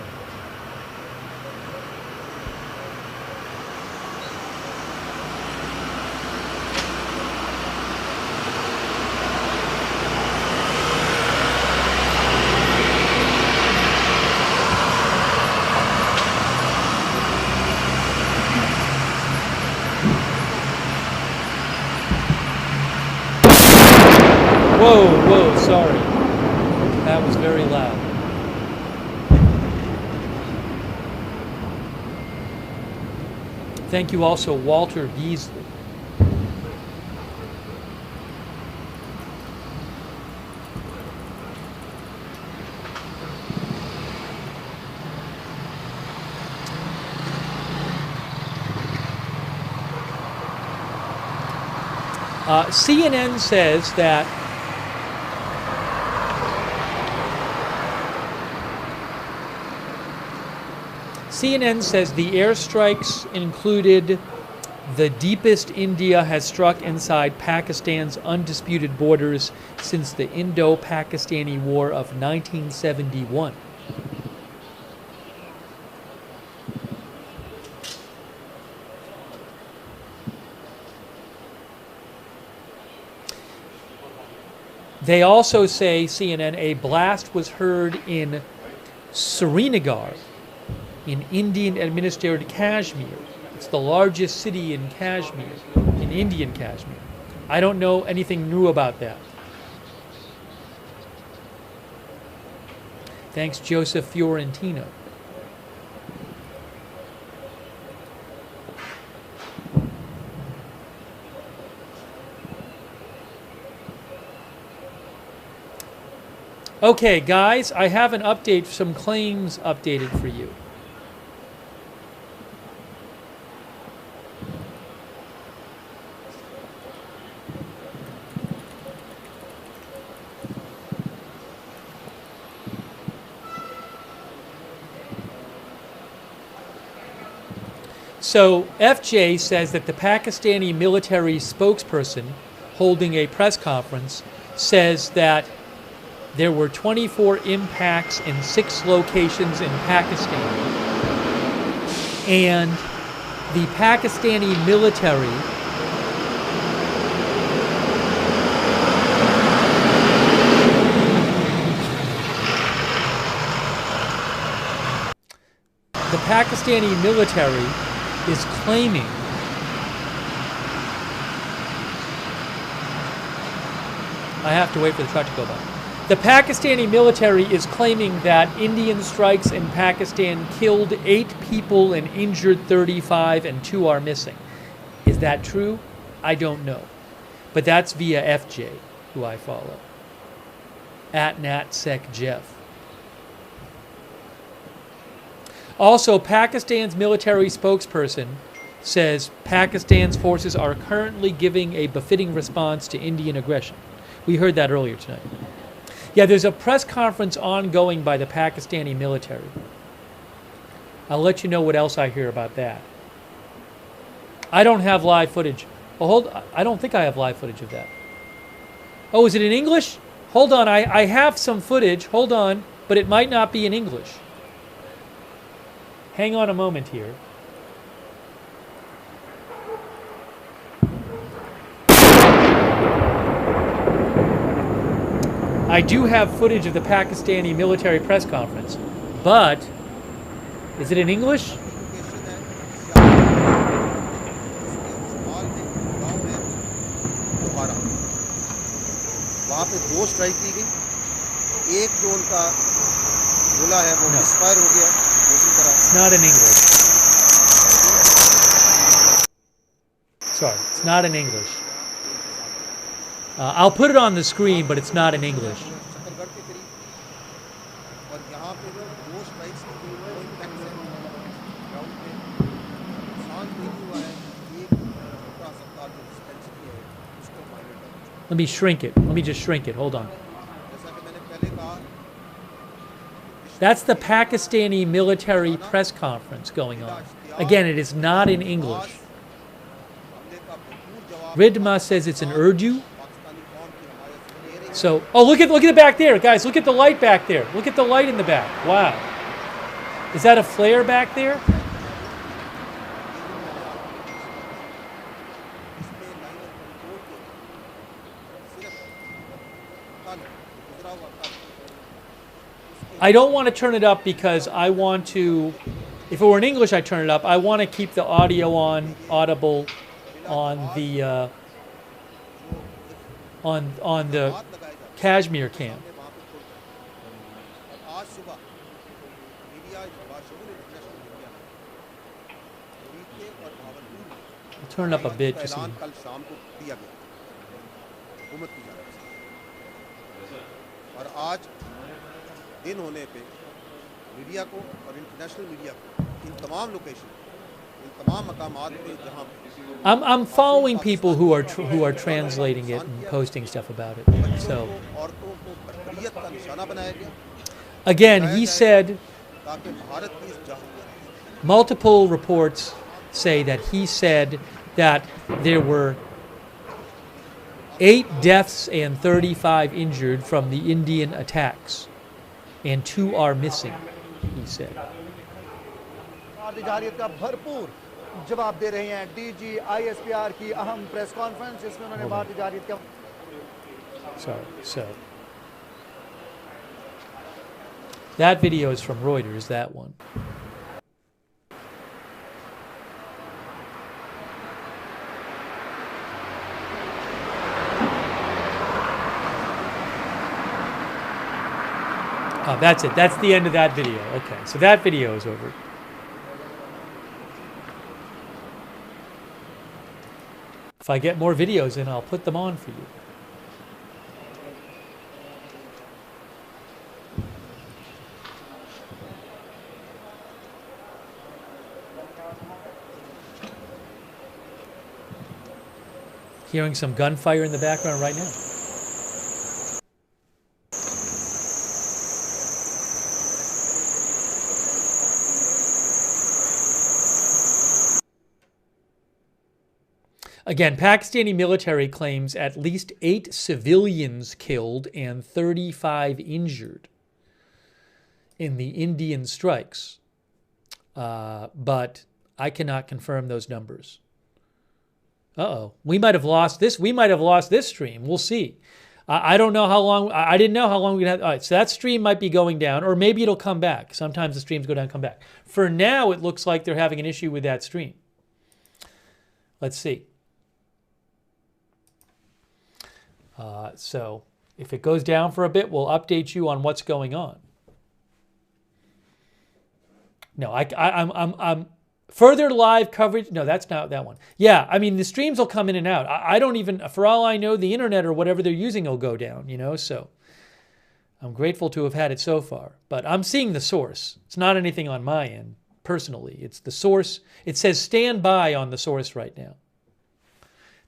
Whoa, sorry. That was very loud. Thank you also, Walter Beasley. CNN says that the airstrikes included the deepest India has struck inside Pakistan's undisputed borders since the Indo-Pakistani War of 1971. They also say, CNN, a blast was heard in Srinagar, in Indian-administered Kashmir. It's the largest city in Kashmir, in Indian Kashmir. I don't know anything new about that. Thanks, Joseph Fiorentino. Okay, guys, I have an update, some claims updated for you. So FJ says that the Pakistani military spokesperson holding a press conference says that there were 24 impacts in 6 locations in Pakistan. And the Pakistani military is claiming I have to wait for the truck to go by. The Pakistani military is claiming that Indian strikes in Pakistan killed 8 people and injured 35 and 2 are missing. Is that true? I don't know. But that's via FJ, who I follow. @NatSecJeff. Also, Pakistan's military spokesperson says Pakistan's forces are currently giving a befitting response to Indian aggression. We heard that earlier tonight. Yeah, there's a press conference ongoing by the Pakistani military. I'll let you know what else I hear about that. I don't have live footage. Oh, I don't think I have live footage of that. Oh, is it in English? Hold on, I have some footage. Hold on, but it might not be in English. Hang on a moment here. I do have footage of the Pakistani military press conference, but is it in English? वहाँ पे 2 strike की गई, एक जो उनका गोला है वो मिसफायर हो गया उसी तरह. It's not in English. Sorry, it's not in English. I'll put it on the screen, but it's not in English. Shakargarh के करीब और यहाँ पे जो 2 स्ट्राइक्स की गई वो इम्पैक्ट है ग्राउंड पे नुकसान नहीं हुआ है. एक छोटा अस्पताल जो डिस्पेंसरी है उसको minor damage. Let me shrink it. Let me just shrink it. Hold on. जैसा कि मैंने पहले कहा, That's the Pakistani military press conference going on. Again, it is not in English. हमले का भरपूर जवाब Ridma says it's in Urdu. Pakistani कौम की हमायत दे रही है. So, oh, look at the back there, guys. Look at the light back there. Look at the light in the back. Wow. Is that a flare back there? इसमें line of control के सिर्फ कल गुजरा हुआ कल I don't want to turn it up because I want to, if it were in English, I'd turn it up. I want to keep the audio on, audible, on the on the Kashmir camp. वहाँ पे खोल और आज सुबह media बाशमूल international media ने और भावलपुर में I'll turn it up a bit just so ऐलान you- कल शाम को दिया गया हुकूमत की जानिब से. और आज दिन होने पे मीडिया को और इंटरनेशनल मीडिया को इन तमाम लोकेशन इन तमाम मकामात पे जहाँ I'm following people who are translating it and posting stuff about it. बच्चों So को औरतों को बर्बरियत का निशाना बनाया गया again, he said ताकि भारत की इस जहां multiple reports say that he said that there were 8 deaths and 35 injured from the Indian attacks, and 2 are missing, he said. जारियत का भरपूर जवाब दे रहे हैं डीजी आईएसपीआर की अहम प्रेस कॉन्फ्रेंस जिसमें उन्होंने भारतीय जारियत का Sorry, so that video is from Reuters, that one. Oh, that's it. That's the end of that video. Okay, so that video is over. If I get more videos in, I'll put them on for you. Hearing some gunfire in the background right now. Again, Pakistani military claims at least 8 civilians killed and 35 injured in the Indian strikes. But I cannot confirm those numbers. Uh-oh. We might have lost this. We might have lost this stream. We'll see. I don't know how long. I didn't know how long we'd have. All right, so that stream might be going down, or maybe it'll come back. Sometimes the streams go down and come back. For now, it looks like they're having an issue with that stream. Let's see. So if it goes down for a bit, we'll update you on what's going on. No, I'm further live coverage. No, that's not that one. Yeah, I mean, the streams will come in and out. I don't even, for all I know, the internet or whatever they're using will go down, you know, so I'm grateful to have had it so far. But I'm seeing the source. It's not anything on my end, personally. It's the source. It says stand by on the source right now.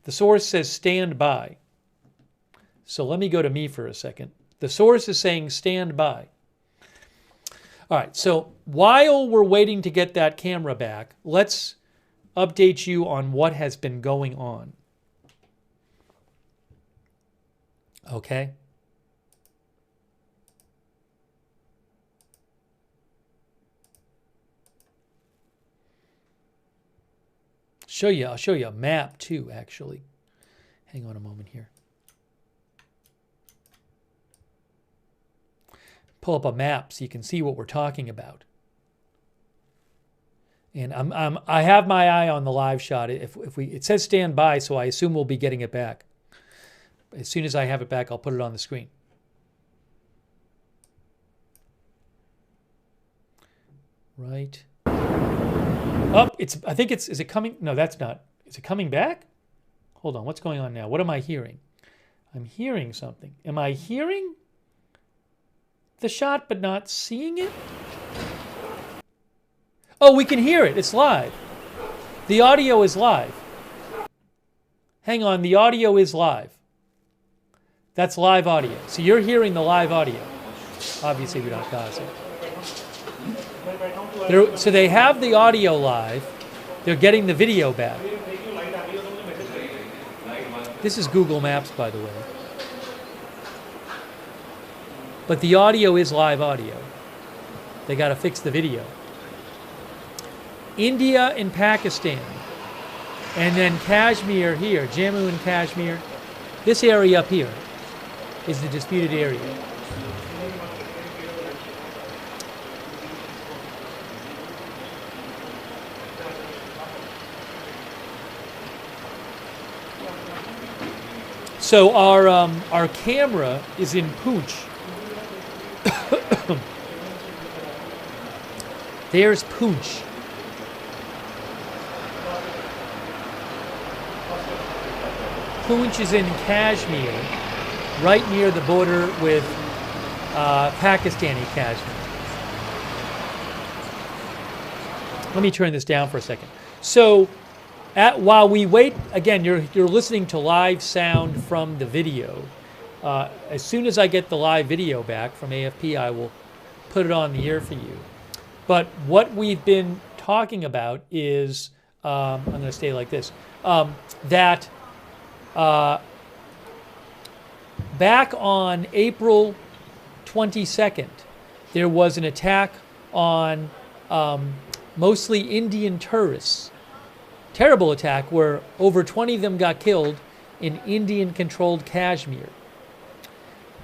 The source says stand by. So let me go to me for a second. The source is saying stand by. All right, so while we're waiting to get that camera back, let's update you on what has been going on. Okay? I'll show you a map too, actually. Hang on a moment here. Pull up a map so you can see what we're talking about. And I have my eye on the live shot. It says stand by, so I assume we'll be getting it back. As soon as I have it back, I'll put it on the screen. Right. Oh, I think is it coming? No, that's not. Is it coming back? Hold on, what's going on now? What am I hearing? I'm hearing something. Am I hearing the shot but not seeing it? Oh, we can hear it. It's live. The audio is live. Hang on, the audio is live. That's live audio. So you're hearing the live audio. Obviously, we don't cause it. So they have the audio live. They're getting the video back. This is Google Maps, by the way. But the audio is live audio. They got to fix the video. India and Pakistan. And then Kashmir here, Jammu and Kashmir. This area up here is the disputed area. So our camera is in Poonch. There's Poonch. Poonch is in Kashmir, right near the border with Pakistani Kashmir. Let me turn this down for a second. So, while we wait, again, you're listening to live sound from the video. As soon as I get the live video back from AFP, I will put it on the air for you. But what we've been talking about is, I'm going to stay like this, that back on April 22nd, there was an attack on mostly Indian tourists. Terrible attack where over 20 of them got killed in Indian-controlled Kashmir.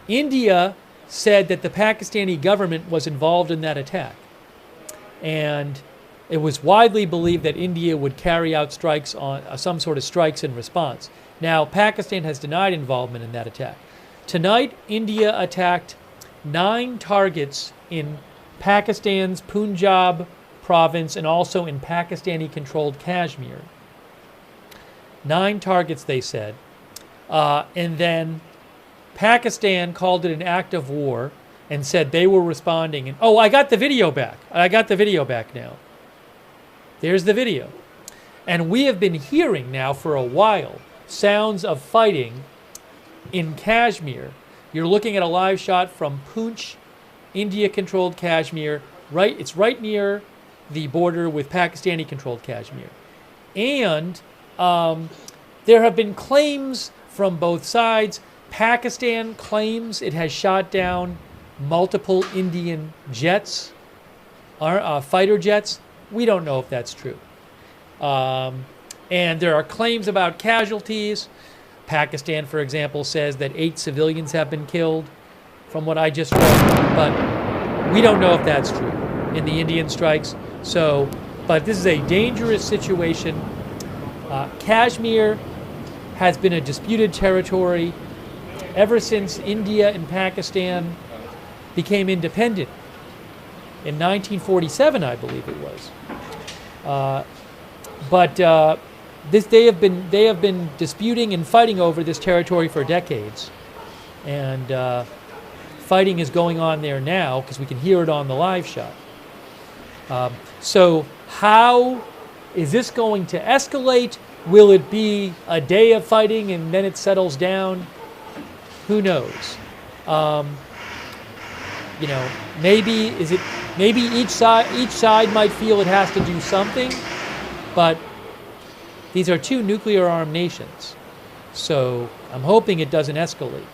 India said that the Pakistani government was involved in that attack. And it was widely believed that India would carry out strikes on some sort of strikes in response. Now, Pakistan has denied involvement in that attack. Tonight, India attacked 9 targets in Pakistan's Punjab province and also in Pakistani-controlled Kashmir. 9 targets, they said. And then Pakistan called it an act of war and said they were responding. And oh, I got the video back. I got the video back now. There's the video. And we have been hearing now for a while sounds of fighting in Kashmir. You're looking at a live shot from Poonch, India-controlled Kashmir. It's right near the border with Pakistani-controlled Kashmir. And there have been claims from both sides. Pakistan claims it has shot down multiple Indian jets, fighter jets. We don't know if that's true. And there are claims about casualties. Pakistan, for example, says that 8 civilians have been killed, from what I just read. But we don't know if that's true in the Indian strikes. So, but this is a dangerous situation. Kashmir has been a disputed territory ever since India and Pakistan became independent in 1947, I believe it was. They have been disputing and fighting over this territory for decades, and fighting is going on there now because we can hear it on the live shot. So how is this going to escalate? Will it be a day of fighting and then it settles down? Who knows? Maybe each side might feel it has to do something, but these are 2 nuclear-armed nations, so I'm hoping it doesn't escalate.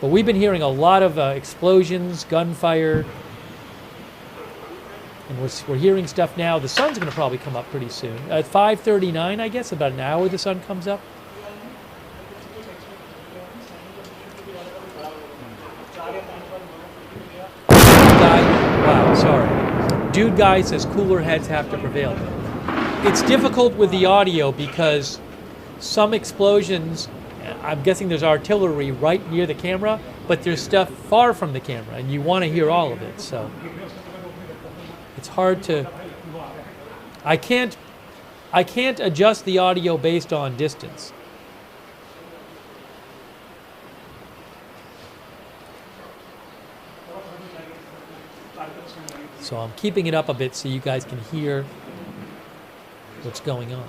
But we've been hearing a lot of explosions, gunfire, and we're hearing stuff now. The sun's going to probably come up pretty soon. At 5:39, I guess, about an hour the sun comes up. Wow, sorry. Dude Guy says cooler heads have to prevail. It's difficult with the audio because some explosions, I'm guessing there's artillery right near the camera, but there's stuff far from the camera, and you want to hear all of it, so it's hard to... I can't adjust the audio based on distance. So I'm keeping it up a bit so you guys can hear what's going on.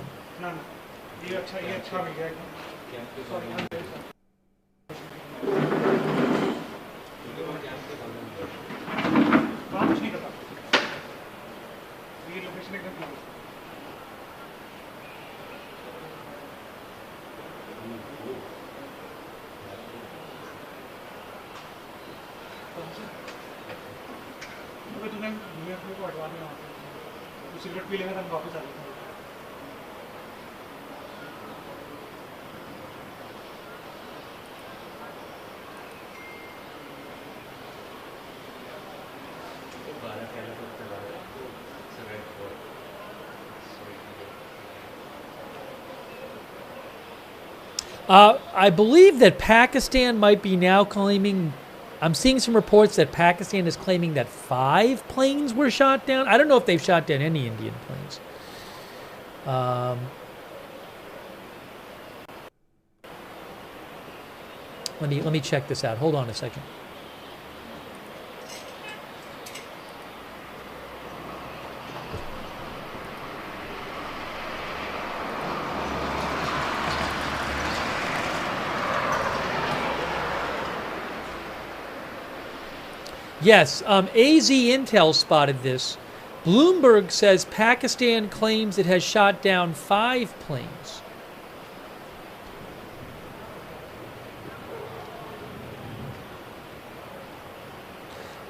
Cigarette P लेंगे तो हम वापस आ जाएंगे I believe that Pakistan might be now claiming, I'm seeing some reports that Pakistan is claiming that 5 planes were shot down. I don't know if they've shot down any Indian planes. Let me check this out. Hold on a second. Yes, AZ Intel spotted this. Bloomberg says Pakistan claims it has shot down 5 planes.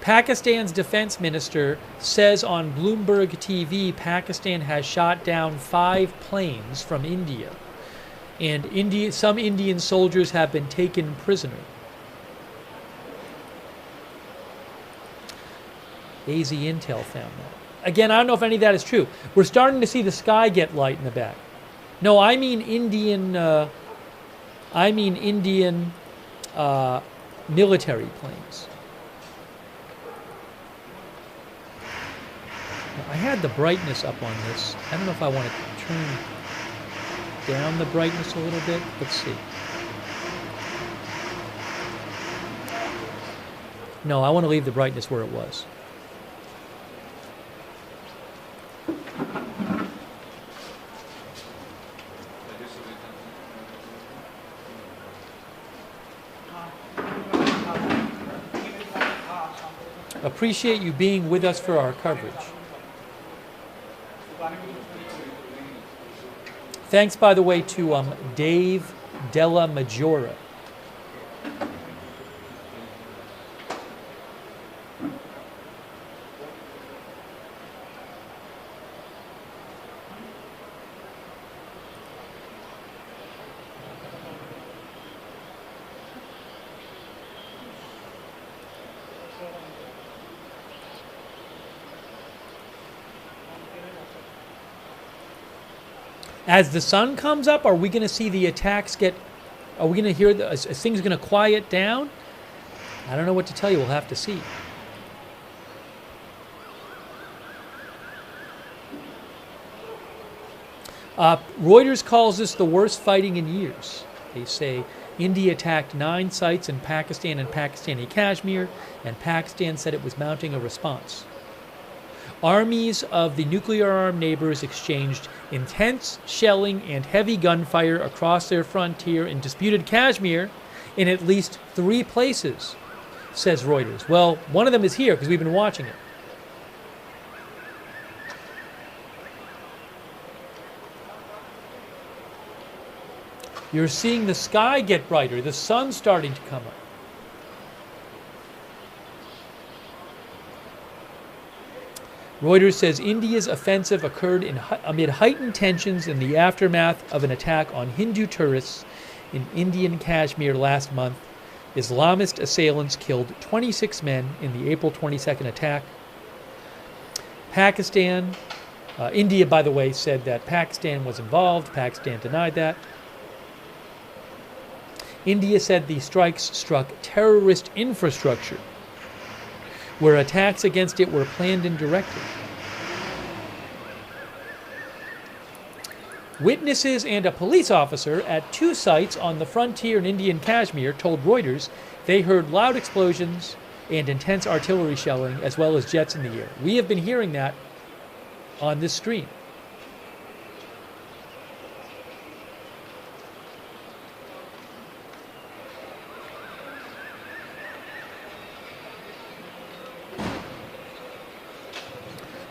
Pakistan's defense minister says on Bloomberg TV Pakistan has shot down 5 planes from India, and some Indian soldiers have been taken prisoner. AZ Intel found that. Again, I don't know if any of that is true. We're starting to see the sky get light in the back. No, I mean Indian military planes. I had the brightness up on this. I don't know if I want to turn down the brightness a little bit. Let's see. No, I want to leave the brightness where it was. Appreciate you being with us for our coverage. Thanks, by the way, to Dave Della Maggiora. As the sun comes up, are we going to see the attacks get? Are we going to hear the? Is things going to quiet down? I don't know what to tell you. We'll have to see. Reuters calls this the worst fighting in years. They say India attacked 9 sites in Pakistan and Pakistani Kashmir, and Pakistan said it was mounting a response. Armies of the nuclear-armed neighbors exchanged intense shelling and heavy gunfire across their frontier in disputed Kashmir in at least 3 places, says Reuters. Well, one of them is here because we've been watching it. You're seeing the sky get brighter. The sun's starting to come up. Reuters says India's offensive occurred amid heightened tensions in the aftermath of an attack on Hindu tourists in Indian Kashmir last month. Islamist assailants killed 26 men in the April 22nd attack. India, by the way, said that Pakistan was involved. Pakistan denied that. India said the strikes struck terrorist infrastructure, where attacks against it were planned and directed. Witnesses and a police officer at 2 sites on the frontier in Indian Kashmir told Reuters they heard loud explosions and intense artillery shelling, as well as jets in the air. We have been hearing that on this stream.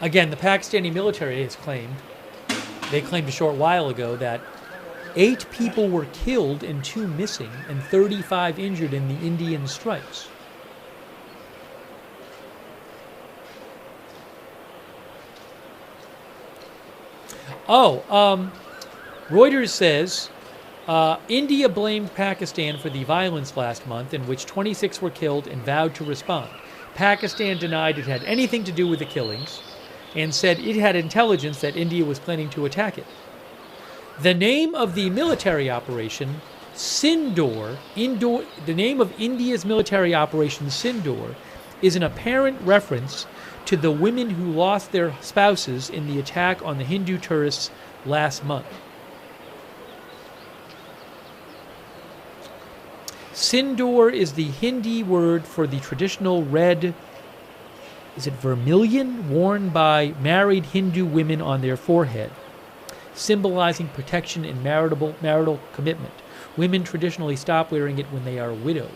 Again, the Pakistani military has claimed, they claimed a short while ago that 8 people were killed and 2 missing and 35 injured in the Indian strikes. Reuters says India blamed Pakistan for the violence last month, in which 26 were killed, and vowed to respond. Pakistan denied it had anything to do with the killings and said it had intelligence that India was planning to attack it. The name of the military operation, Sindoor, the name of India's military operation, Sindoor, is an apparent reference to the women who lost their spouses in the attack on the Hindu tourists last month. Sindoor is the Hindi word for the traditional red, is it vermilion, worn by married Hindu women on their forehead, symbolizing protection in marital commitment. Women traditionally stop wearing it when they are widowed.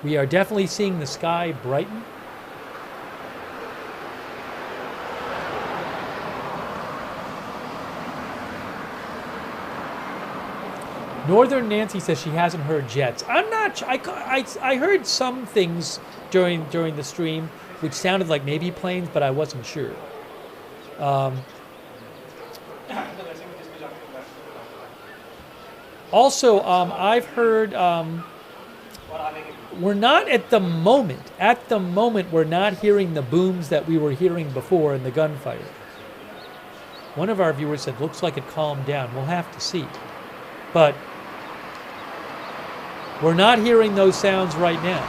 We are definitely seeing the sky brighten. Northern Nancy says she hasn't heard jets. I'm not. I heard some things during the stream, which sounded like maybe planes, but I wasn't sure. Also, I've heard we're not at the moment. At the moment, we're not hearing the booms that we were hearing before in the gunfire. One of our viewers said, "Looks like it calmed down." We'll have to see, but we're not hearing those sounds right now.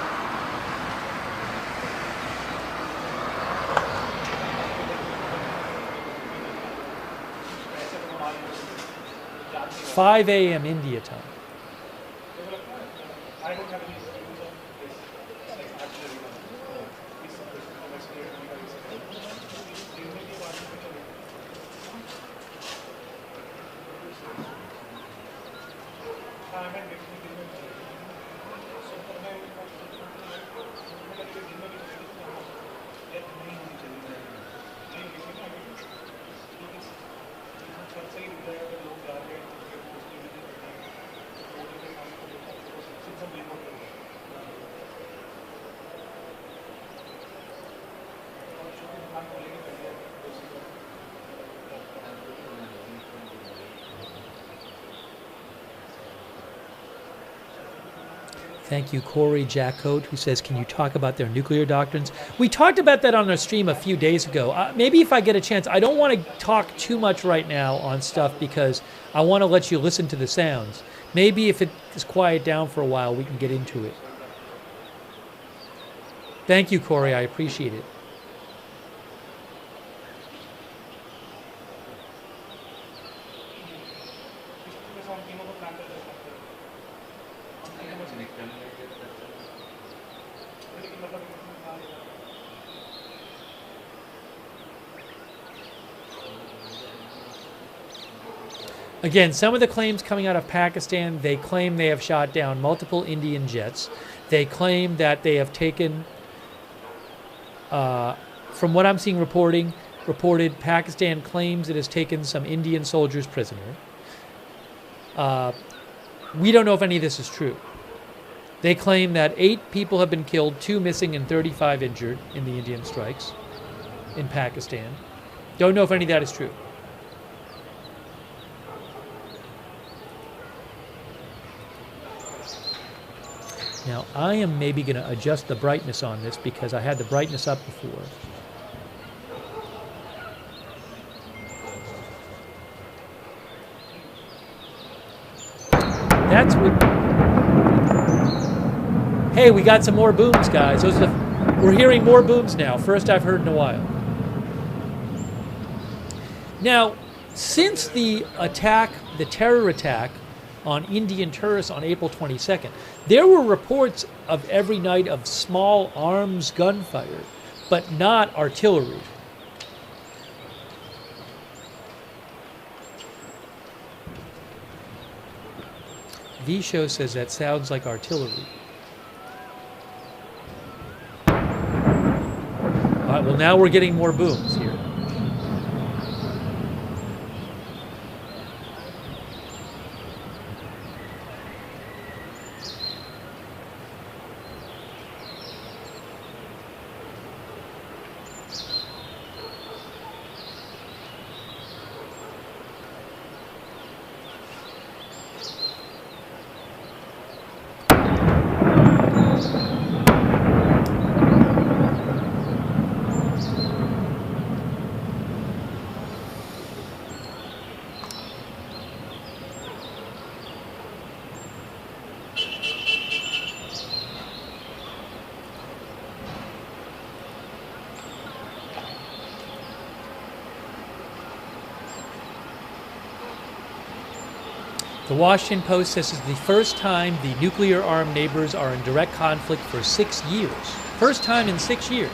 "5 a.m. India time." Thank you, Corey Jackote, who says, can you talk about their nuclear doctrines? We talked about that on our stream a few days ago. Maybe if I get a chance, I don't want to talk too much right now on stuff because I want to let you listen to the sounds. Maybe if it is quiet down for a while, we can get into it. Thank you, Corey. I appreciate it. Again, some of the claims coming out of Pakistan, they claim they have shot down multiple Indian jets. They claim that they have taken, from what I'm seeing reported, Pakistan claims it has taken some Indian soldiers prisoner. We don't know if any of this is true. They claim that 8 people have been killed, 2 missing, and 35 injured in the Indian strikes in Pakistan. Don't know if any of that is true. Now, I am maybe going to adjust the brightness on this because I had the brightness up before. That's what... Hey, we got some more booms, guys. We're hearing more booms now. First I've heard in a while. Now, since the attack, the terror attack on Indian tourists on April 22nd, there were reports of every night of small arms gunfire, but not artillery. V-Show says that sounds like artillery. All right, well, now we're getting more booms here. The Washington Post says this is the first time the nuclear-armed neighbors are in direct conflict for 6 years. First time in 6 years.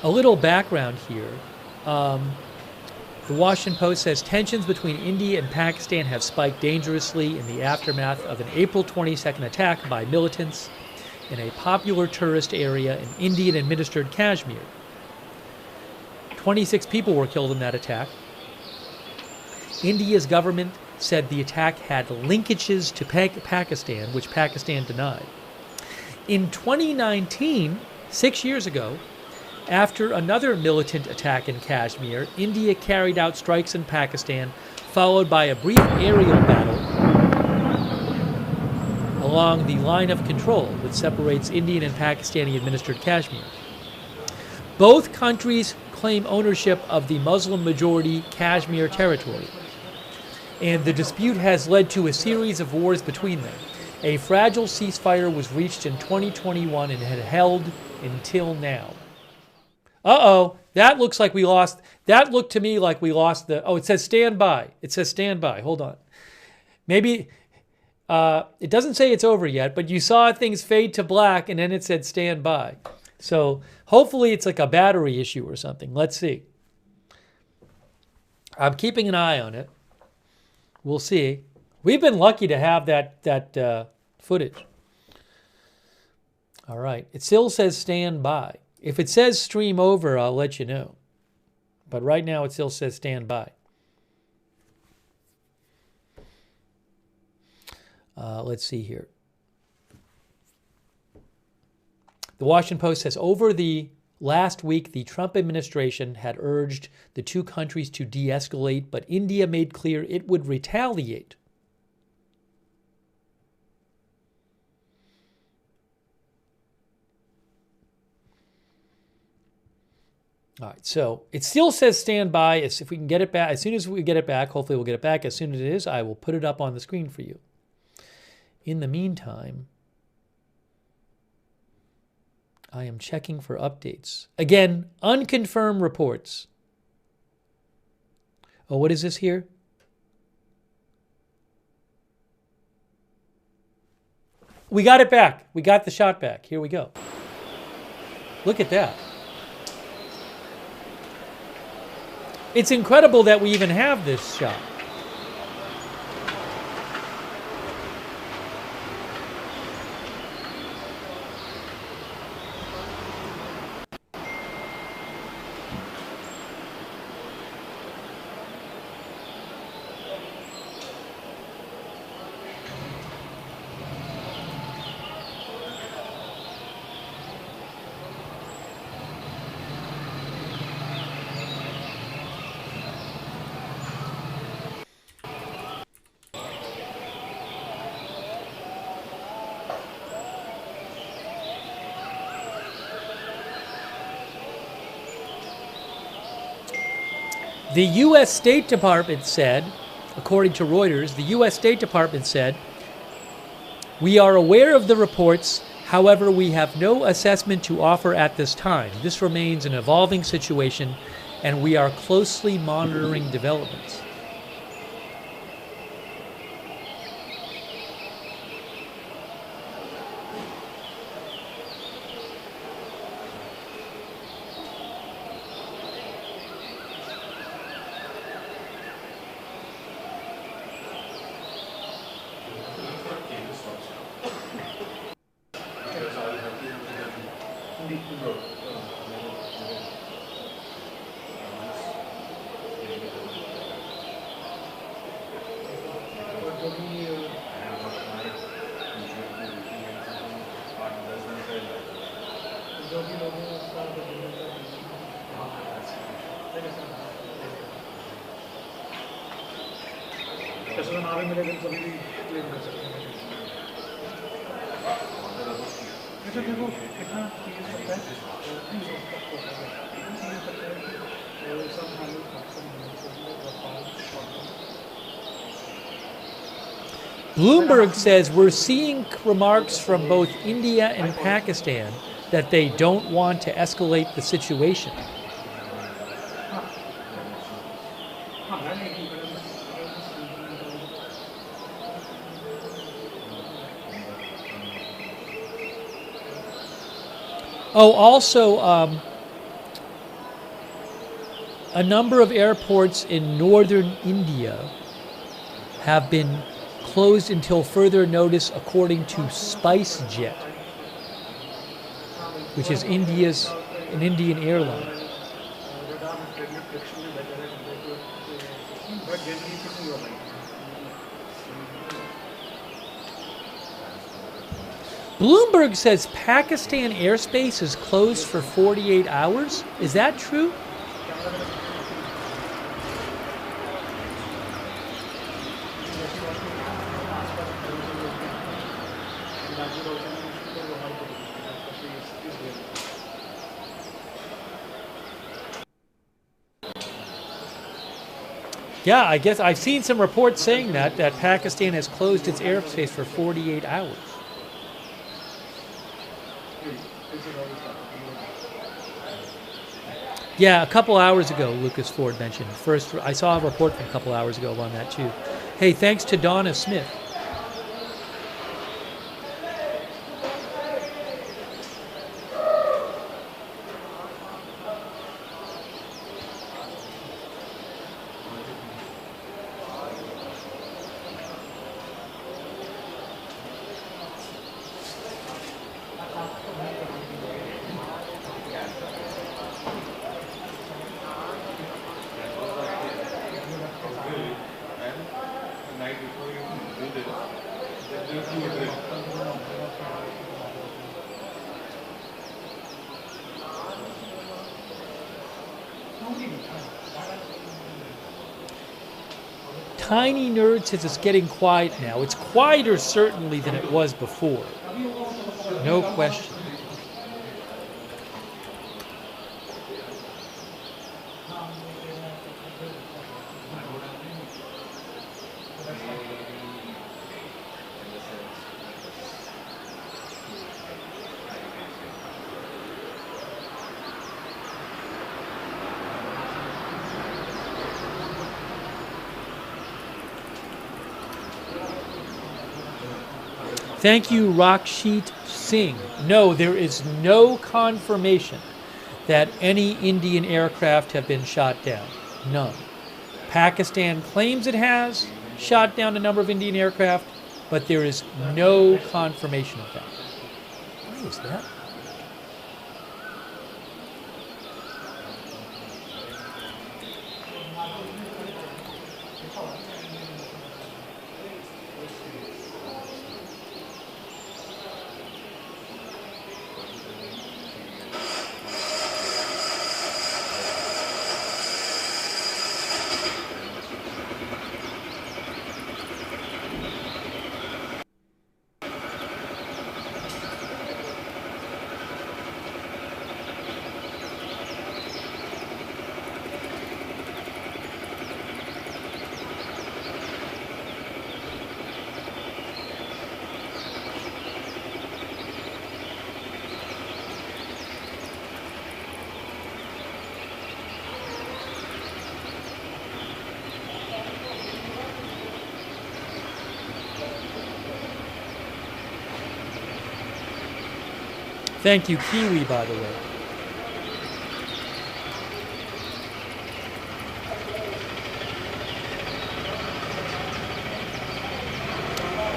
A little background here. The Washington Post says tensions between India and Pakistan have spiked dangerously in the aftermath of an April 22nd attack by militants in a popular tourist area in Indian-administered Kashmir. 26 people were killed in that attack. India's government said the attack had linkages to Pakistan, which Pakistan denied. In 2019, 6 years ago, after another militant attack in Kashmir, India carried out strikes in Pakistan, followed by a brief aerial battle along the line of control that separates Indian and Pakistani administered Kashmir. Both countries claim ownership of the Muslim-majority Kashmir territory, and the dispute has led to a series of wars between them. A fragile ceasefire was reached in 2021 and had held until now. Uh-oh, that looks like we lost. That looked to me like we lost the... Oh, it says stand by. It says stand by. Hold on. Maybe... it doesn't say it's over yet, but you saw things fade to black and then it said stand by. So hopefully it's like a battery issue or something. Let's see. I'm keeping an eye on it. We'll see. We've been lucky to have that footage. All right. It still says stand by. If it says stream over, I'll let you know. But right now it still says stand by. Let's see here. The Washington Post says, over the last week, the Trump administration had urged the two countries to de-escalate, but India made clear it would retaliate. All right, so it still says stand by. If we can get it back, as soon as we get it back, hopefully we'll get it back. As soon as it is, I will put it up on the screen for you. In the meantime, I am checking for updates. Again, unconfirmed reports. Oh, what is this here? We got it back. We got the shot back. Here we go. Look at that. It's incredible that we even have this shot. The U.S. State Department said, according to Reuters, the U.S. State Department said, we are aware of the reports, however, we have no assessment to offer at this time. This remains an evolving situation, and we are closely monitoring developments. Bloomberg says we're seeing remarks from both India and Pakistan that they don't want to escalate the situation. Oh, also, a number of airports in northern India have been closed until further notice, according to SpiceJet, which is an Indian airline. Bloomberg says Pakistan airspace is closed for 48 hours. Is that true? Yeah, I guess I've seen some reports saying that Pakistan has closed its airspace for 48 hours. Yeah, a couple hours ago, Lucas Ford mentioned. First, I saw a report from a couple hours ago on that too. Hey, thanks to Donna Smith. Tiny Nerd says it's getting quiet now. It's quieter, certainly, than it was before. No question. Thank you, Rakshit Singh. No, there is no confirmation that any Indian aircraft have been shot down. None. Pakistan claims it has shot down a number of Indian aircraft, but there is no confirmation of that. Why is that? Thank you, Kiwi, by the way.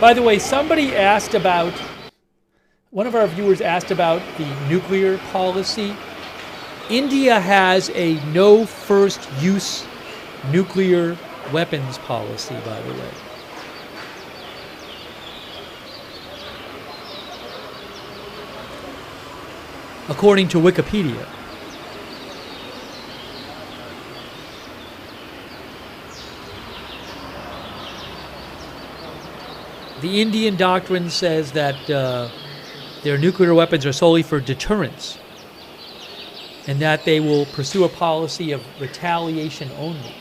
By the way, somebody asked about, one of our viewers asked about the nuclear policy. India has a no first use nuclear weapons policy, by the way. According to Wikipedia. The Indian doctrine says that their nuclear weapons are solely for deterrence, and that they will pursue a policy of retaliation only.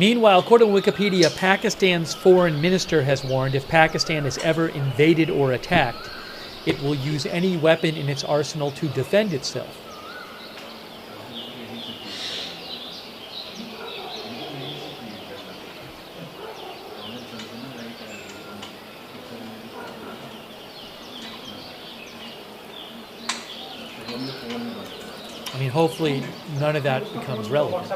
Meanwhile, according to Wikipedia, Pakistan's foreign minister has warned if Pakistan is ever invaded or attacked, it will use any weapon in its arsenal to defend itself. I mean, hopefully none of that becomes relevant.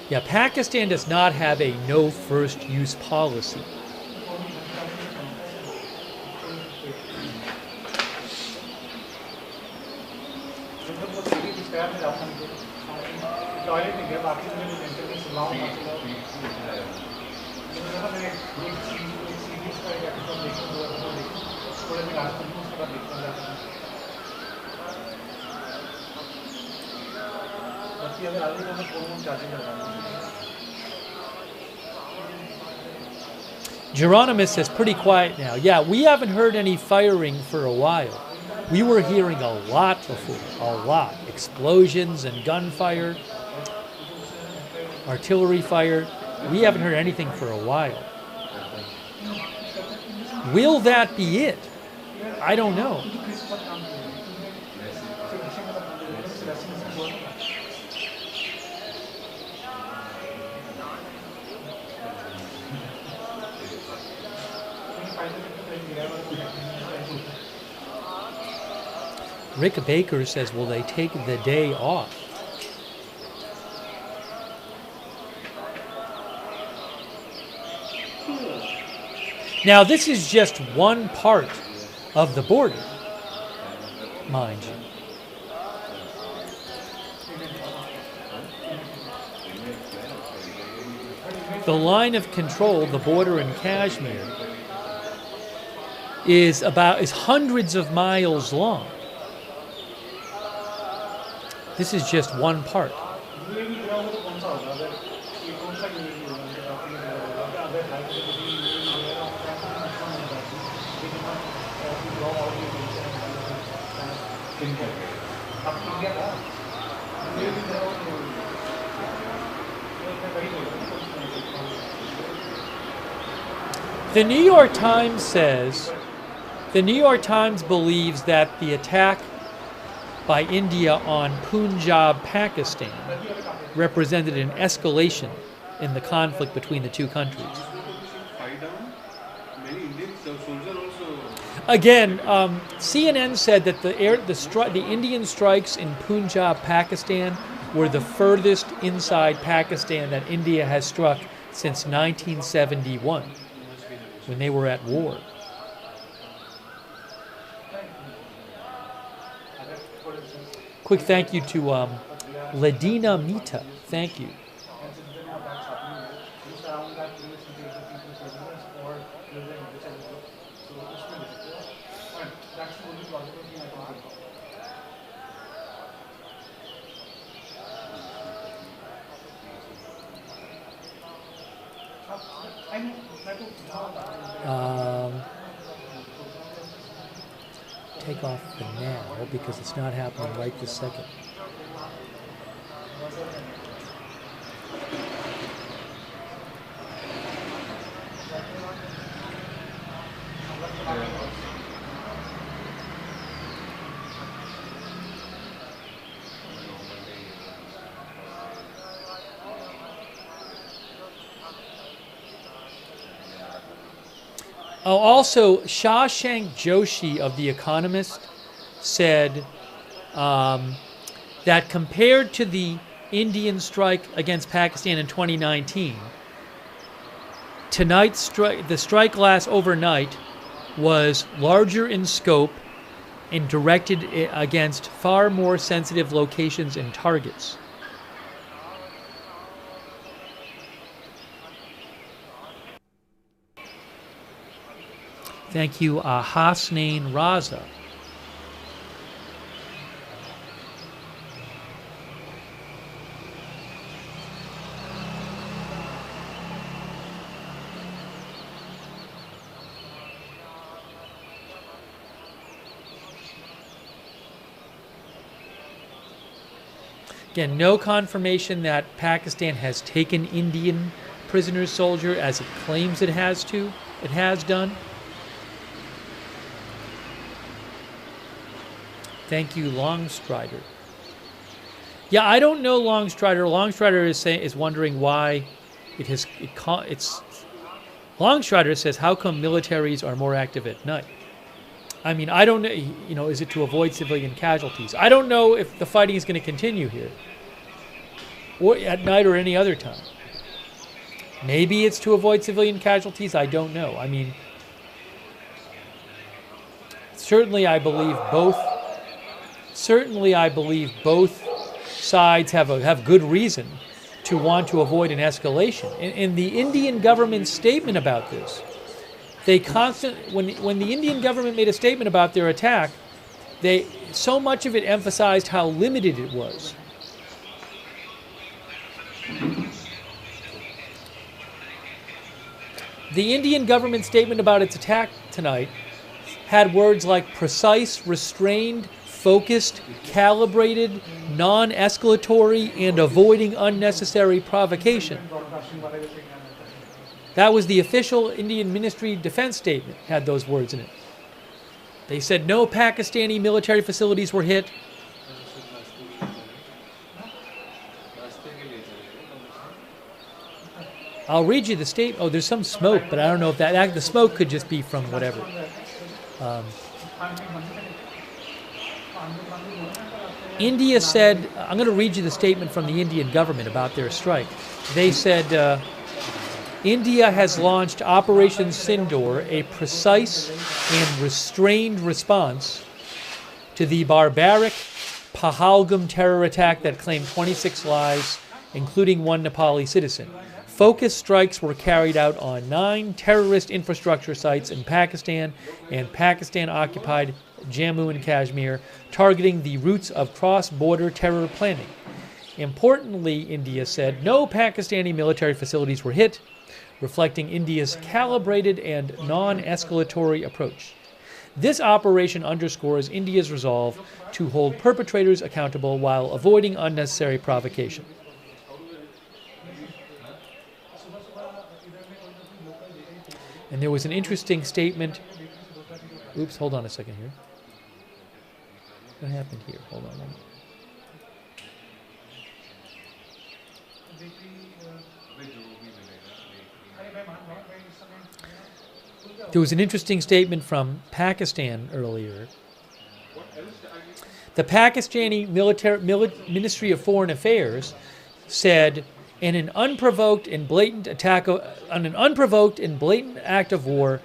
Yeah, Pakistan does not have a no first use policy. Toilet नहीं गया बाकी मुझे centre में सुलाओ ना सुलाओ मैंने एक series का एक एपिसोड देखा दो एपिसोड देखा थोड़े दिन आज तक उसके बाद देखता जाता हूँ बाकी अगर आगे तो मैं फोन चार्जिंग करता हूँ Geronimus says, pretty quiet now. Yeah, we haven't heard any firing for a while. We were hearing a lot before, a lot. Explosions and gunfire, artillery fire. We haven't heard anything for a while. Will that be it? I don't know. Rick Baker says, will they take the day off? Now, this is just one part of the border, mind you. The line of control, the border in Kashmir, is hundreds of miles long. This is just one part. The New York Times says, the New York Times believes that the attack by India on Punjab, Pakistan, represented an escalation in the conflict between the two countries. Again, CNN said that the Indian strikes in Punjab, Pakistan, were the furthest inside Pakistan that India has struck since 1971, when they were at war. Quick thank you to Ladina Mita. Thank you. Take off the now because it's not happening right this second. Oh, also, Shashank Joshi of The Economist said that compared to the Indian strike against Pakistan in 2019, tonight's strike, the strike last overnight, was larger in scope and directed against far more sensitive locations and targets. Thank you, Hasnain Raza. Again, no confirmation that Pakistan has taken Indian prisoner soldier as it claims it has done. Thank you, Longstrider. Yeah, I don't know Longstrider. Longstrider is wondering why it's. Longstrider says, how come militaries are more active at night? I mean, I don't know, you know, is it to avoid civilian casualties? I don't know if the fighting is going to continue here, or at night or any other time. Maybe it's to avoid civilian casualties. I don't know. I mean, certainly I believe both. Certainly I believe both sides have good reason to want to avoid an escalation. In the Indian government's statement about this, when the Indian government made a statement about their attack, so much of it emphasized how limited it was. The Indian government statement about its attack tonight had words like precise, restrained, focused, calibrated, non-escalatory, and avoiding unnecessary provocation. That was the official Indian Ministry Defense statement, had those words in it. They said no Pakistani military facilities were hit. I'll read you the statement. Oh, there's some smoke, but I don't know if the smoke could just be from whatever. India said, I'm going to read you the statement from the Indian government about their strike. They said, India has launched Operation Sindoor, a precise and restrained response to the barbaric Pahalgam terror attack that claimed 26 lives, including one Nepali citizen. Focused strikes were carried out on 9 terrorist infrastructure sites in Pakistan and Pakistan-occupied Jammu and Kashmir, targeting the roots of cross-border terror planning. Importantly, India said no Pakistani military facilities were hit, reflecting India's calibrated and non-escalatory approach. This operation underscores India's resolve to hold perpetrators accountable while avoiding unnecessary provocation. And there was an interesting statement. Oops, hold on a second here. What happened here? Hold on a moment. There was an interesting statement from Pakistan earlier. The Pakistani Ministry of Foreign Affairs said, in an unprovoked and blatant act of war,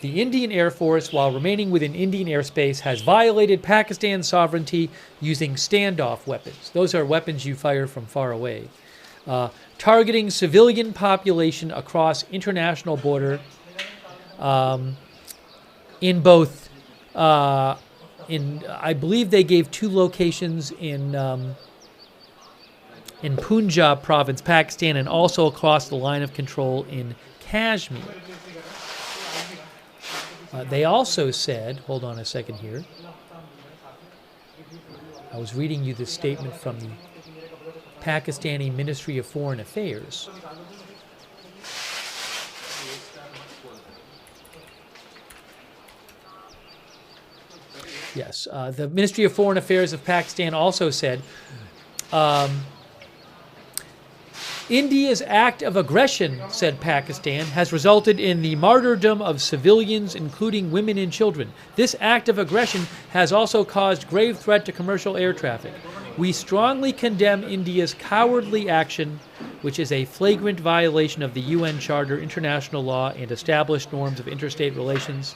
the Indian Air Force, while remaining within Indian airspace, has violated Pakistan's sovereignty using standoff weapons. Those are weapons you fire from far away. Targeting civilian population across international border in both, I believe they gave 2 locations in Punjab province, Pakistan, and also across the line of control in Kashmir. They also said, hold on a second here. I was reading you this statement from the Pakistani Ministry of Foreign Affairs. Yes, the Ministry of Foreign Affairs of Pakistan also said, India's act of aggression, said Pakistan, has resulted in the martyrdom of civilians, including women and children. This act of aggression has also caused grave threat to commercial air traffic. We strongly condemn India's cowardly action, which is a flagrant violation of the UN Charter, international law, and established norms of interstate relations.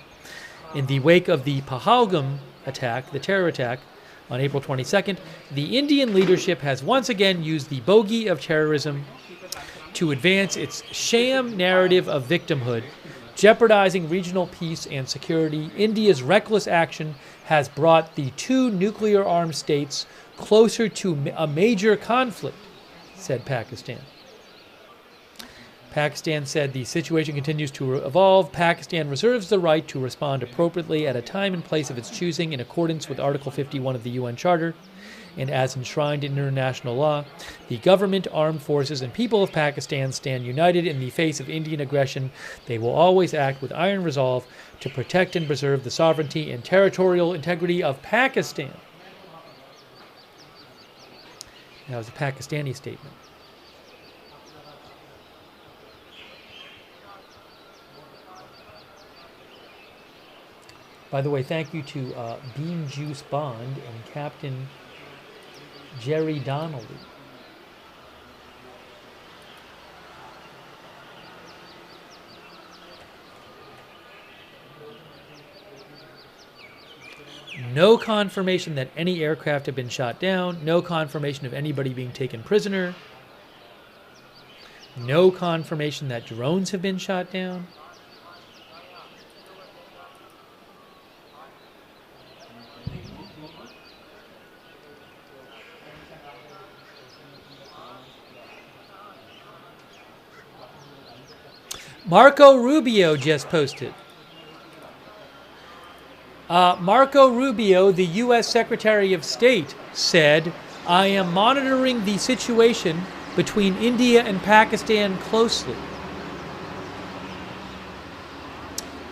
In the wake of the Pahalgam attack, the terror attack, on April 22nd, the Indian leadership has once again used the bogey of terrorism to advance its sham narrative of victimhood, jeopardizing regional peace and security. India's reckless action has brought the 2 nuclear-armed states closer to a major conflict, said Pakistan. Pakistan said the situation continues to evolve. Pakistan reserves the right to respond appropriately at a time and place of its choosing in accordance with Article 51 of the UN Charter and as enshrined in international law. The government, armed forces, and people of Pakistan stand united in the face of Indian aggression. They will always act with iron resolve to protect and preserve the sovereignty and territorial integrity of Pakistan. That was a Pakistani statement. By the way, thank you to Bean Juice Bond and Captain Jerry Donnelly. No confirmation that any aircraft have been shot down. No confirmation of anybody being taken prisoner. No confirmation that drones have been shot down. Marco Rubio just posted. Marco Rubio, the U.S. Secretary of State, said, "I am monitoring the situation between India and Pakistan closely."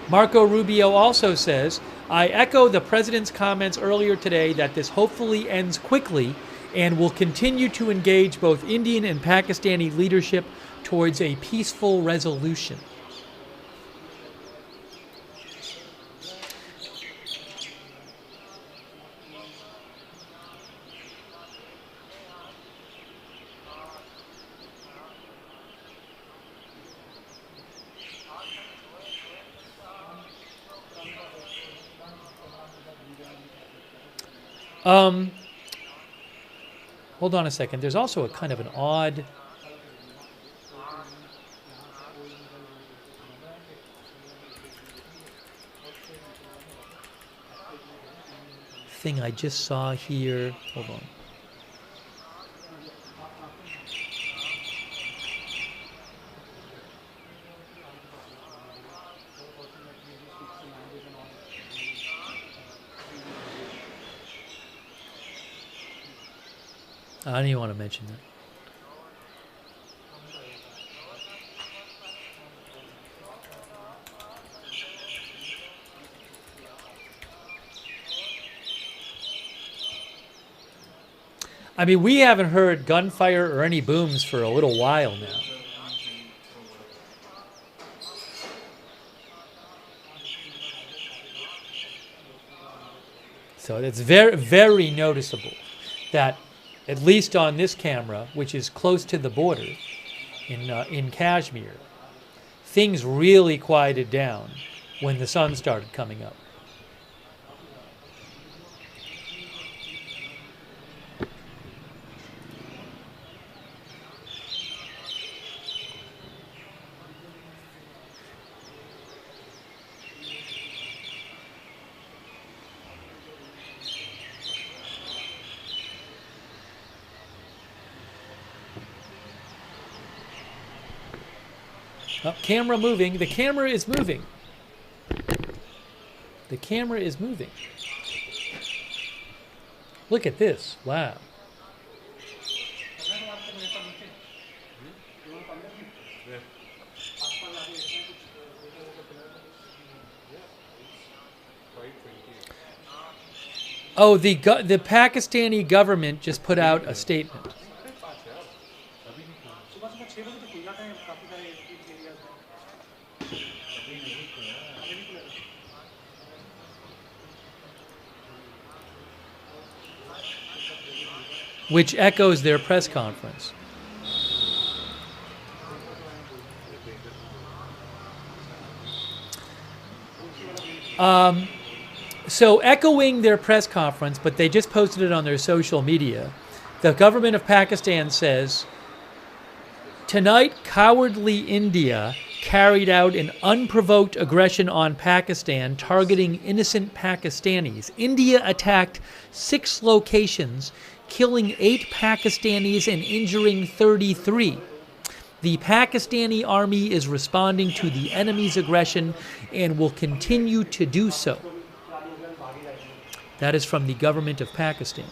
Marco Rubio also says, "I echo the President's comments earlier today that this hopefully ends quickly and will continue to engage both Indian and Pakistani leadership towards a peaceful resolution." Hold on a second. There's also a kind of an odd thing I just saw here. Hold on. I don't even want to mention that. I mean, we haven't heard gunfire or any booms for a little while now. So it's very, very noticeable that, at least on this camera, which is close to the border in Kashmir, things really quieted down when the sun started coming up. Oh, camera moving. The camera is moving. The camera is moving. Look at this. Wow. Oh, the Pakistani government just put out a statement. Which echoes their press conference. So echoing their press conference, but they just posted it on their social media, the government of Pakistan says, "Tonight, cowardly India carried out an unprovoked aggression on Pakistan, targeting innocent Pakistanis. India attacked 6 locations, killing 8 Pakistanis and injuring 33. The Pakistani army is responding to the enemy's aggression and will continue to do so." That is from the government of Pakistan.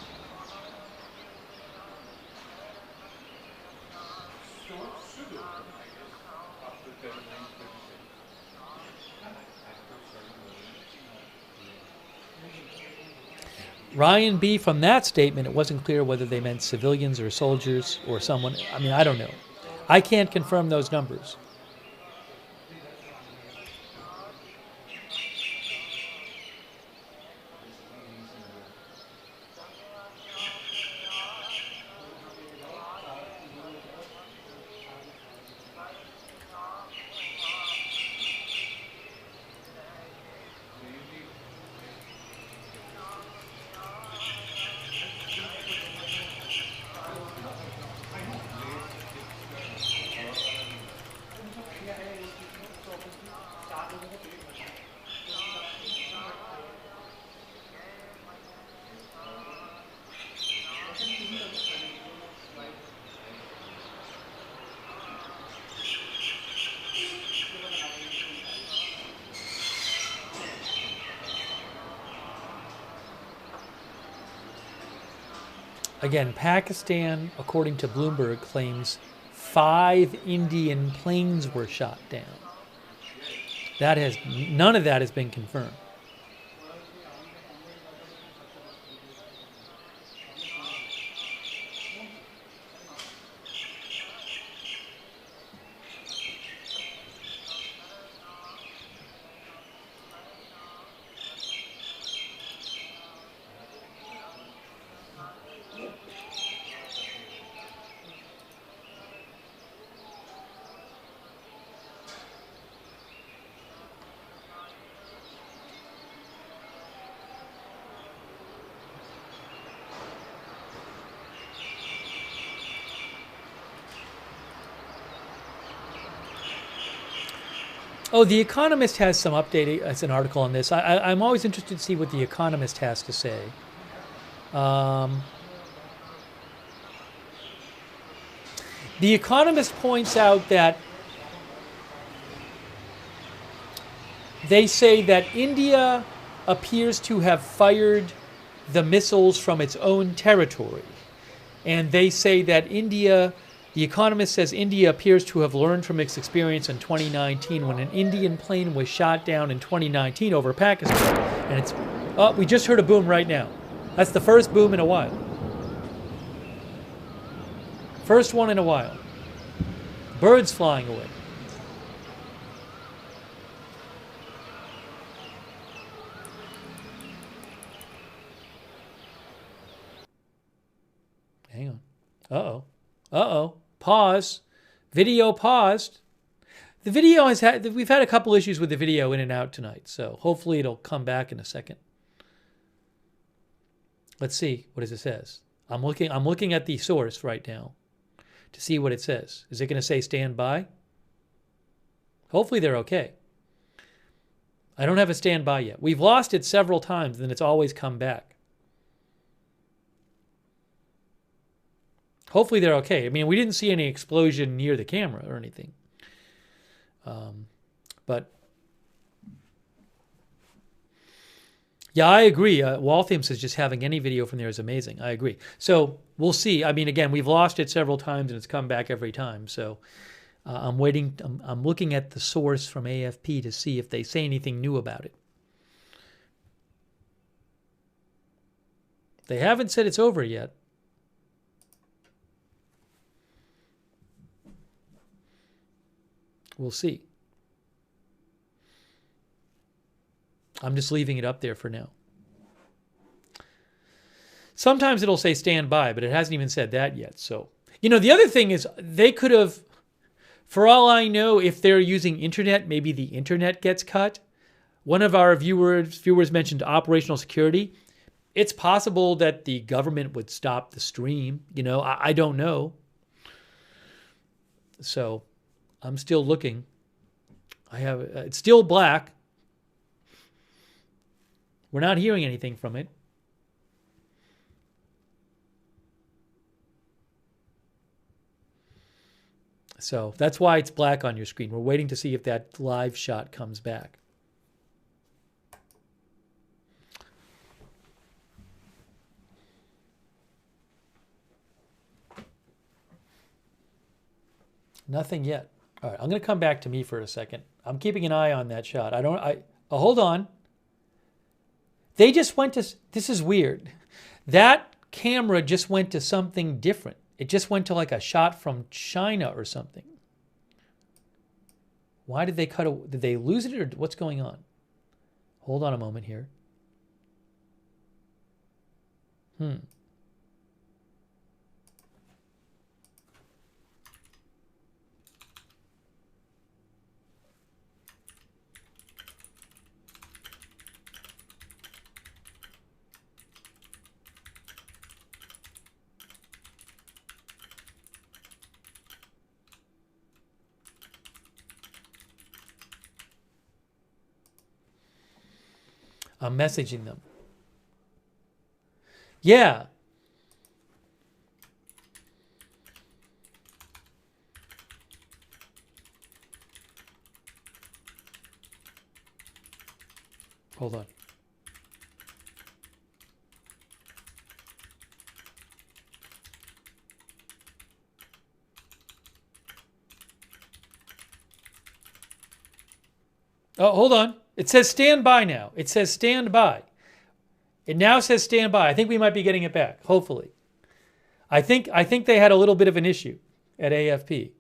Ryan B., from that statement, it wasn't clear whether they meant civilians or soldiers or someone. I mean, I don't know. I can't confirm those numbers. Again, Pakistan, according to Bloomberg, claims 5 Indian planes were shot down. None of that has been confirmed. Oh, The Economist has some update as an article on this. I'm always interested to see what The Economist has to say. The Economist points out that they say that India appears to have fired the missiles from its own territory. And they say that India, The Economist says India appears to have learned from its experience in 2019 when an Indian plane was shot down in 2019 over Pakistan. And it's, oh, we just heard a boom right now. That's the first boom in a while. First one in a while. Birds flying away. Hang on. Uh-oh. Uh-oh. Pause. Video paused. The video has had, we've had a couple issues with the video in and out tonight, so hopefully it'll come back in a second. Let's see what it says. I'm looking at the source right now to see what it says. Is it going to say stand by? Hopefully they're okay. I don't have a standby yet. We've lost it several times, and then it's always come back. Hopefully they're okay. I mean, we didn't see any explosion near the camera or anything. But yeah, I agree. Waltham says just having any video from there is amazing. I agree. So we'll see. I mean, again, we've lost it several times and it's come back every time. So I'm waiting. I'm looking at the source from AFP to see if they say anything new about it. They haven't said it's over yet. We'll see. I'm just leaving it up there for now. Sometimes it'll say stand by, but it hasn't even said that yet. So, you know, the other thing is they could have, for all I know, if they're using internet, maybe the internet gets cut. One of our viewers mentioned operational security. It's possible that the government would stop the stream. You know, I don't know. So I'm still looking. It's still black. We're not hearing anything from it. So that's why it's black on your screen. We're waiting to see if that live shot comes back. Nothing yet. All right, I'm going to come back to me for a second. I'm keeping an eye on that shot. Hold on. They just went to, this is weird. That camera just went to something different. It just went to like a shot from China or something. Why did they cut it? Did they lose it or what's going on? Hold on a moment here. I'm messaging them. Yeah. Hold on. Oh, hold on. It says stand by now. It says stand by. It now says stand by. I think we might be getting it back, hopefully. I think they had a little bit of an issue at AFP.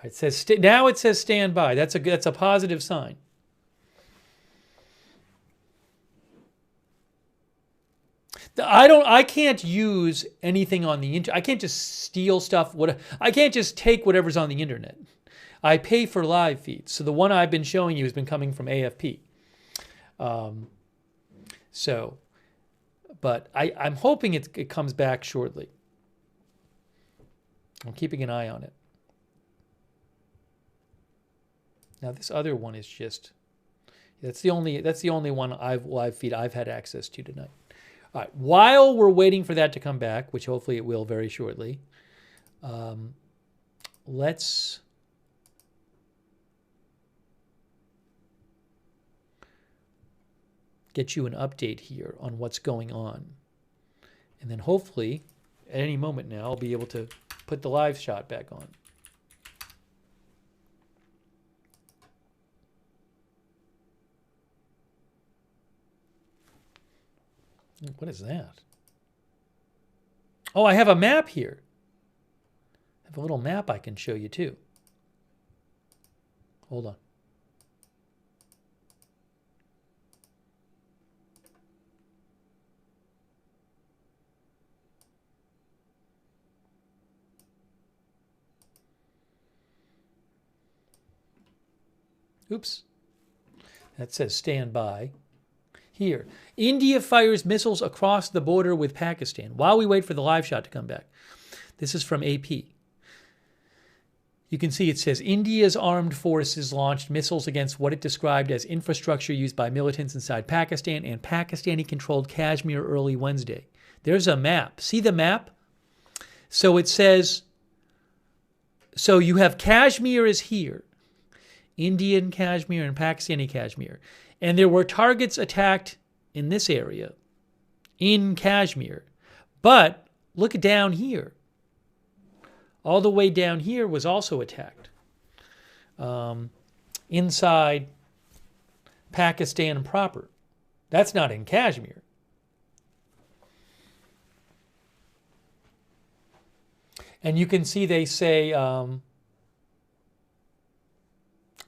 It says now it says stand by. That's a positive sign. I can't use anything on the internet. I can't just steal stuff. I can't just take whatever's on the internet. I pay for live feeds. So the one I've been showing you has been coming from AFP. But I'm hoping it comes back shortly. I'm keeping an eye on it. Now this other one is just, that's the only one live feed I've had access to tonight. All right, while we're waiting for that to come back, which hopefully it will very shortly, let's get you an update here on what's going on. And then hopefully, at any moment now, I'll be able to put the live shot back on. What is that? Oh, I have a map here. I have a little map I can show you too. Hold on. Oops. That says stand by. Here, India fires missiles across the border with Pakistan while we wait for the live shot to come back. This is from AP. You can see it says India's armed forces launched missiles against what it described as infrastructure used by militants inside Pakistan and Pakistani-controlled Kashmir early Wednesday. There's a map. See the map? So it says, so you have Kashmir is here, Indian Kashmir and Pakistani Kashmir. And there were targets attacked in this area, in Kashmir. But look down here. All the way down here was also attacked. Inside Pakistan proper. That's not in Kashmir. And you can see they say,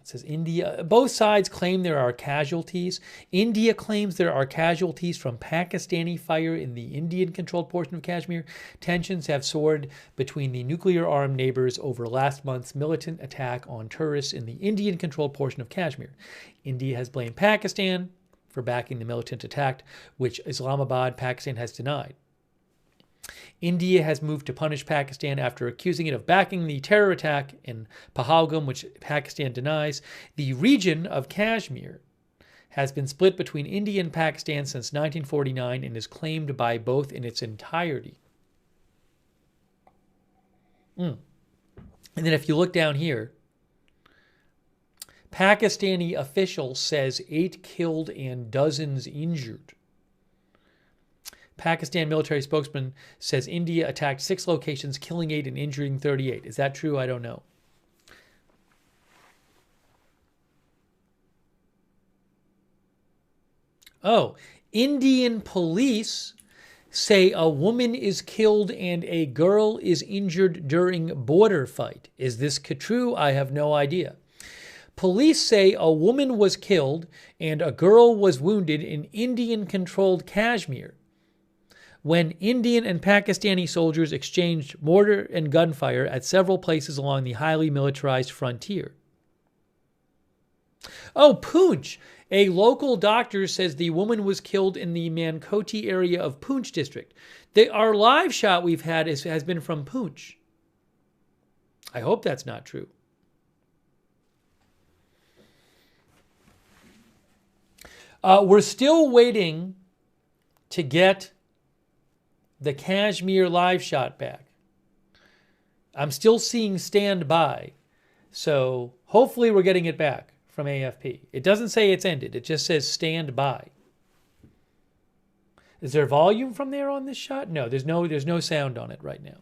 it says India, both sides claim there are casualties. India claims there are casualties from Pakistani fire in the Indian-controlled portion of Kashmir. Tensions have soared between the nuclear-armed neighbors over last month's militant attack on tourists in the Indian-controlled portion of Kashmir. India has blamed Pakistan for backing the militant attack, which Islamabad, Pakistan, has denied. India has moved to punish Pakistan after accusing it of backing the terror attack in Pahalgam, which Pakistan denies. The region of Kashmir has been split between India and Pakistan since 1949 and is claimed by both in its entirety. And then if you look down here, Pakistani official says 8 killed and dozens injured. Pakistan military spokesman says India attacked 6 locations, killing 8 and injuring 38. Is that true? I don't know. Oh, Indian police say a woman is killed and a girl is injured during border fight. Is this true? I have no idea. Police say a woman was killed and a girl was wounded in Indian-controlled Kashmir when Indian and Pakistani soldiers exchanged mortar and gunfire at several places along the highly militarized frontier. Oh, Poonch! A local doctor says the woman was killed in the Mankoti area of Poonch district. Our live shot we've had has been from Poonch. I hope that's not true. We're still waiting to get the Kashmir live shot back. I'm still seeing stand by. So hopefully we're getting it back from AFP. It doesn't say it's ended. It just says stand by. Is there volume from there on this shot? No, there's no sound on it right now.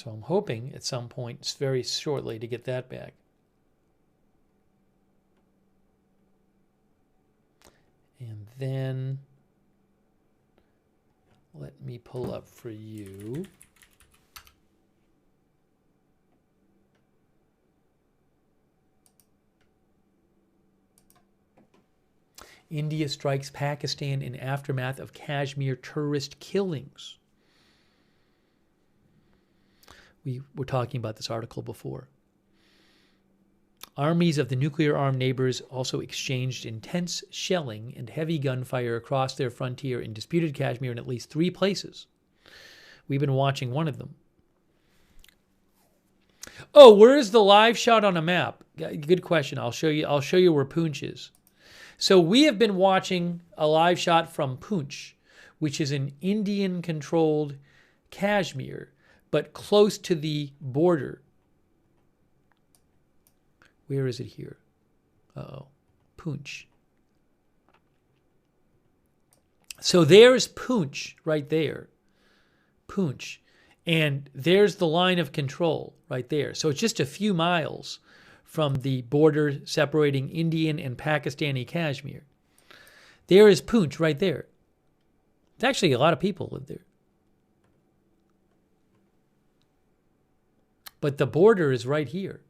So I'm hoping at some point, very shortly, to get that back. And then let me pull up for you. India strikes Pakistan in aftermath of Kashmir terrorist killings. We were talking about this article before. Armies of the nuclear-armed neighbors also exchanged intense shelling and heavy gunfire across their frontier in disputed Kashmir in at least 3 places. We've been watching one of them. Oh, where is the live shot on a map? Good question. I'll show you where Poonch is. So we have been watching a live shot from Poonch, which is an Indian-controlled Kashmir, but close to the border. Where is it here? Uh-oh. Poonch. So there's Poonch right there. Poonch. And there's the line of control right there. So it's just a few miles from the border separating Indian and Pakistani Kashmir. There is Poonch right there. It's actually a lot of people live there. But the border is right here.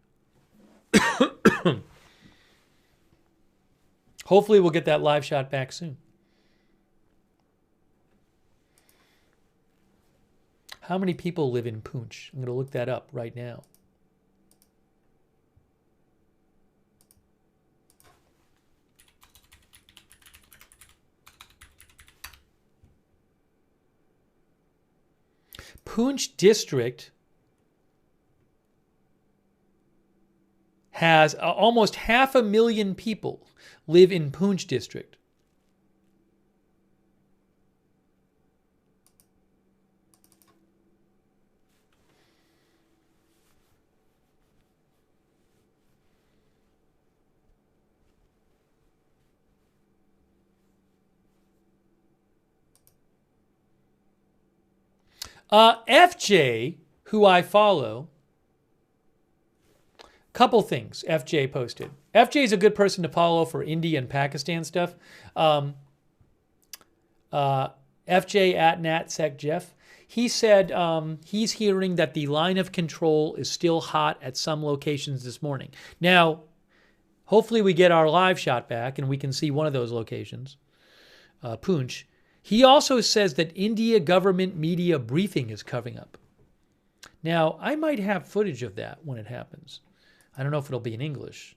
Hopefully we'll get that live shot back soon. How many people live in Poonch? I'm going to look that up right now. Poonch district has almost 500,000 people live in Poonch district. FJ, who I follow, couple things FJ posted. FJ is a good person to follow for India and Pakistan stuff. FJ at NatSecJeff. He said he's hearing that the line of control is still hot at some locations this morning. Now, hopefully we get our live shot back and we can see one of those locations, Poonch. He also says that India government media briefing is coming up. Now, I might have footage of that when it happens. I don't know if it'll be in English.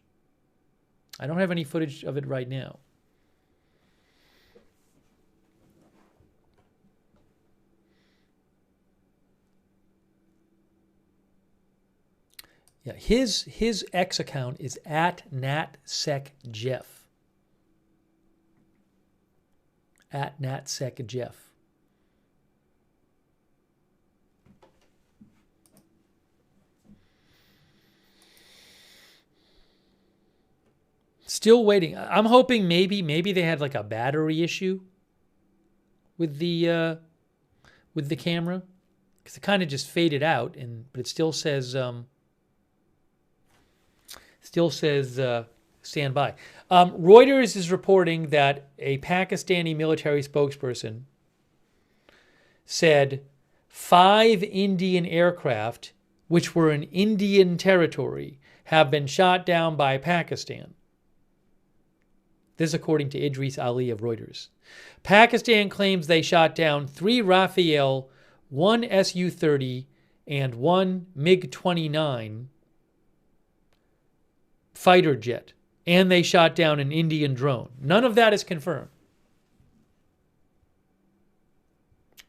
I don't have any footage of it right now. Yeah, his X account is at NatSecJeff. At NatSecJeff. Still waiting. I'm hoping maybe they had like a battery issue with the camera, because it kind of just faded out, but it still says stand by. Reuters is reporting that a Pakistani military spokesperson said 5 Indian aircraft, which were in Indian territory, have been shot down by Pakistan. This according to Idris Ali of Reuters. Pakistan claims they shot down 3 Rafale, 1 Su-30, and 1 MiG-29 fighter jet. And they shot down an Indian drone. None of that is confirmed.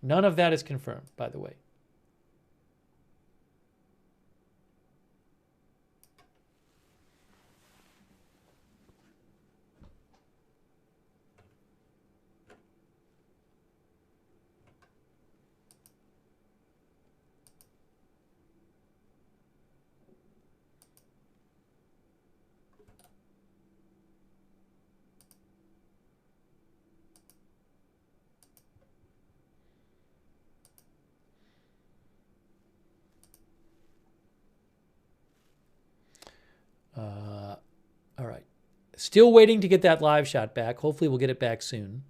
None of that is confirmed, by the way. Still waiting to get that live shot back. Hopefully we'll get it back soon.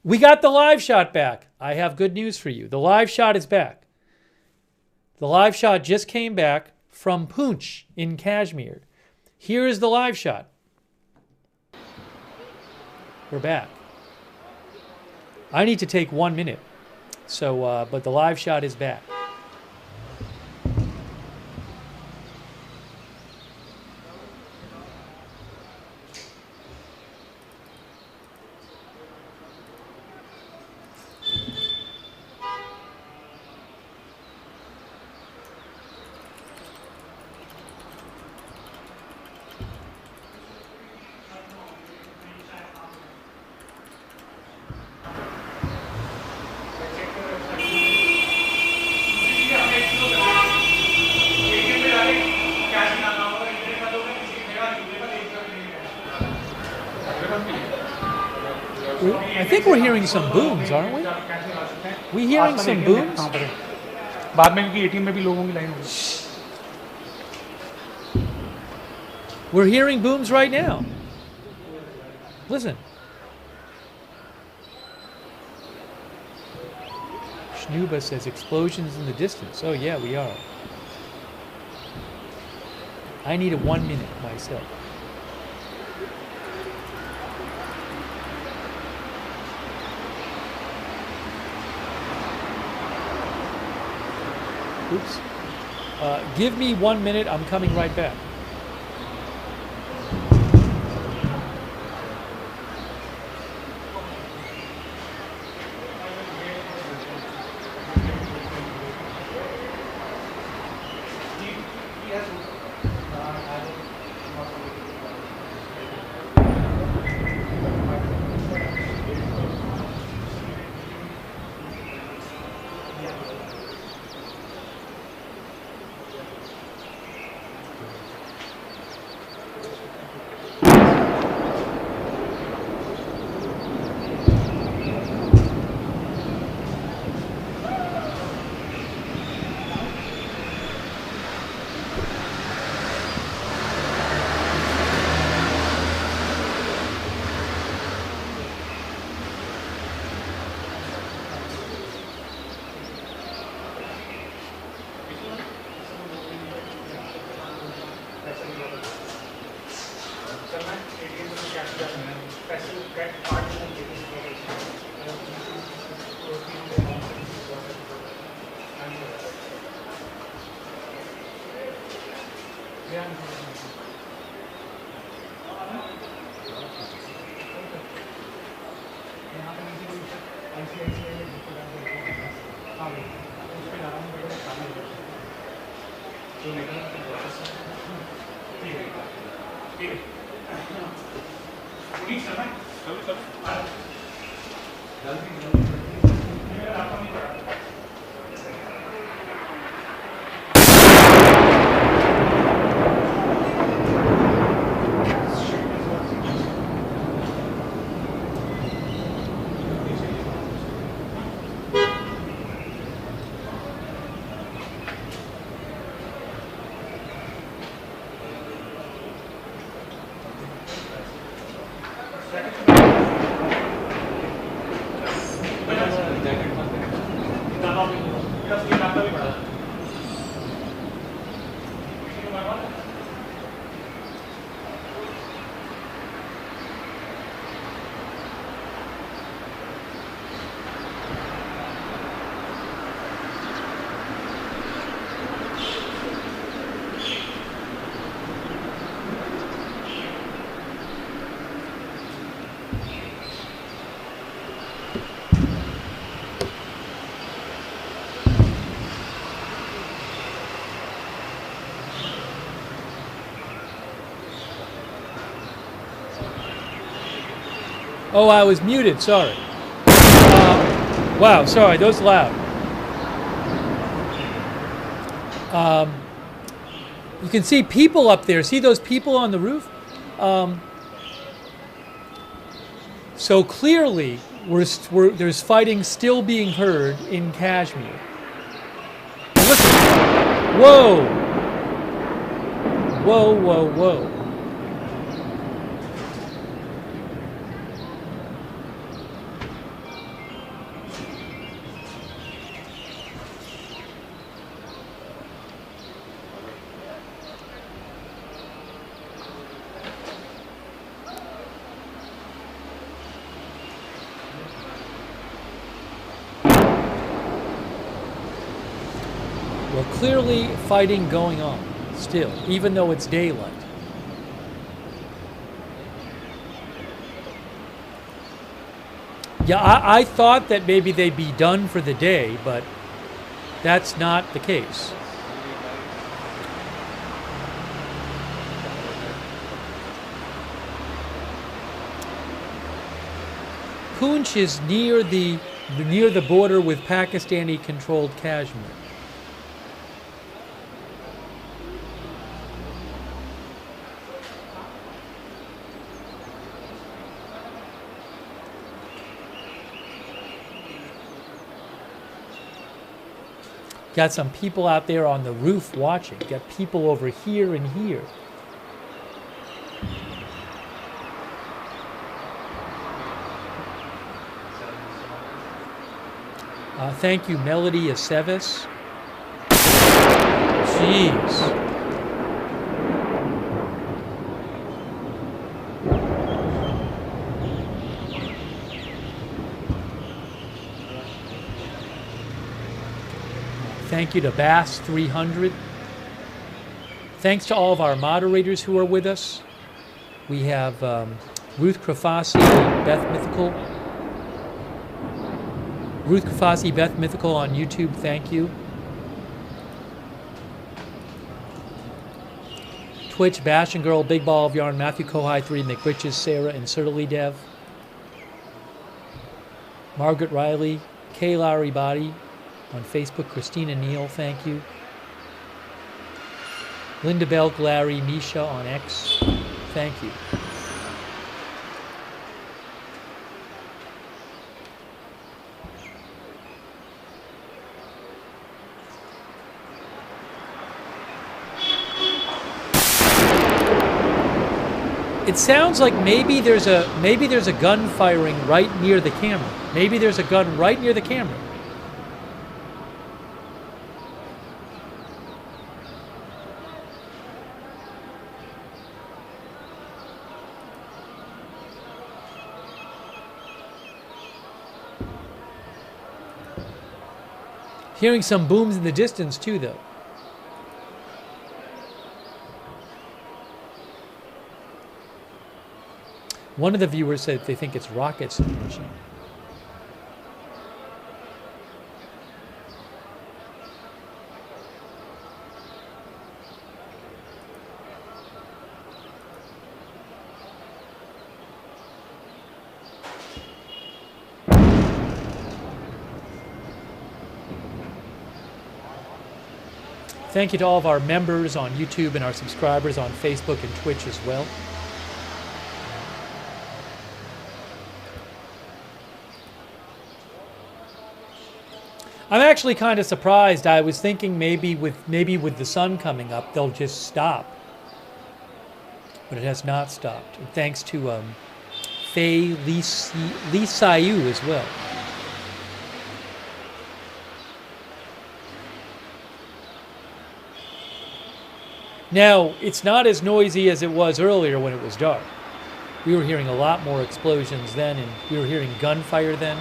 We got the live shot back. I have good news for you. The live shot is back. The live shot just came back from Poonch in Kashmir. Here is the live shot. We're back. I need to take 1 minute. So, but the live shot is back. I think we're hearing some booms, aren't we? We hearing some booms? बाद में क्योंकि ATM में भी लोगों की line होगी. We're hearing booms right now. Listen. Shnuba says explosions in the distance. Oh yeah, we are. I need a 1 minute myself. Oops. Give me 1 minute. I'm coming right back. Oh, I was muted, sorry. Wow, sorry, that was loud. You can see people up there. See those people on the roof? So clearly, there's fighting still being heard in Kashmir. Listen. Whoa! Whoa, whoa, whoa. Well, clearly fighting going on still, even though it's daylight. Yeah, I thought that maybe they'd be done for the day, but that's not the case. Poonch is near the border with Pakistani-controlled Kashmir. Got some people out there on the roof watching. Got people over here and here. Thank you, Melody Aceves. Jeez. Thank you to Bass 300. Thanks to all of our moderators who are with us. We have Ruth Krafasi, Beth Mythical. Ruth Kafasi, Beth Mythical on YouTube, thank you. Twitch, Bash and Girl, Big Ball of Yarn, Matthew Kohai 3, McRiches, Sarah, and Certainly Dev. Margaret Riley, Kay Lowry Body on Facebook, Christina Neal, thank you. Linda Belk, Larry, Misha on X, thank you. It sounds like maybe there's a gun firing right near the camera. Maybe there's a gun right near the camera. Hearing some booms in the distance too, though. One of the viewers said they think it's rockets launching. Thank you to all of our members on YouTube and our subscribers on Facebook and Twitch as well. I'm actually kind of surprised. I was thinking maybe with the sun coming up, they'll just stop. But it has not stopped. And thanks to Faye Lee Sayu as well. Now, it's not as noisy as it was earlier when it was dark. We were hearing a lot more explosions then, and we were hearing gunfire then.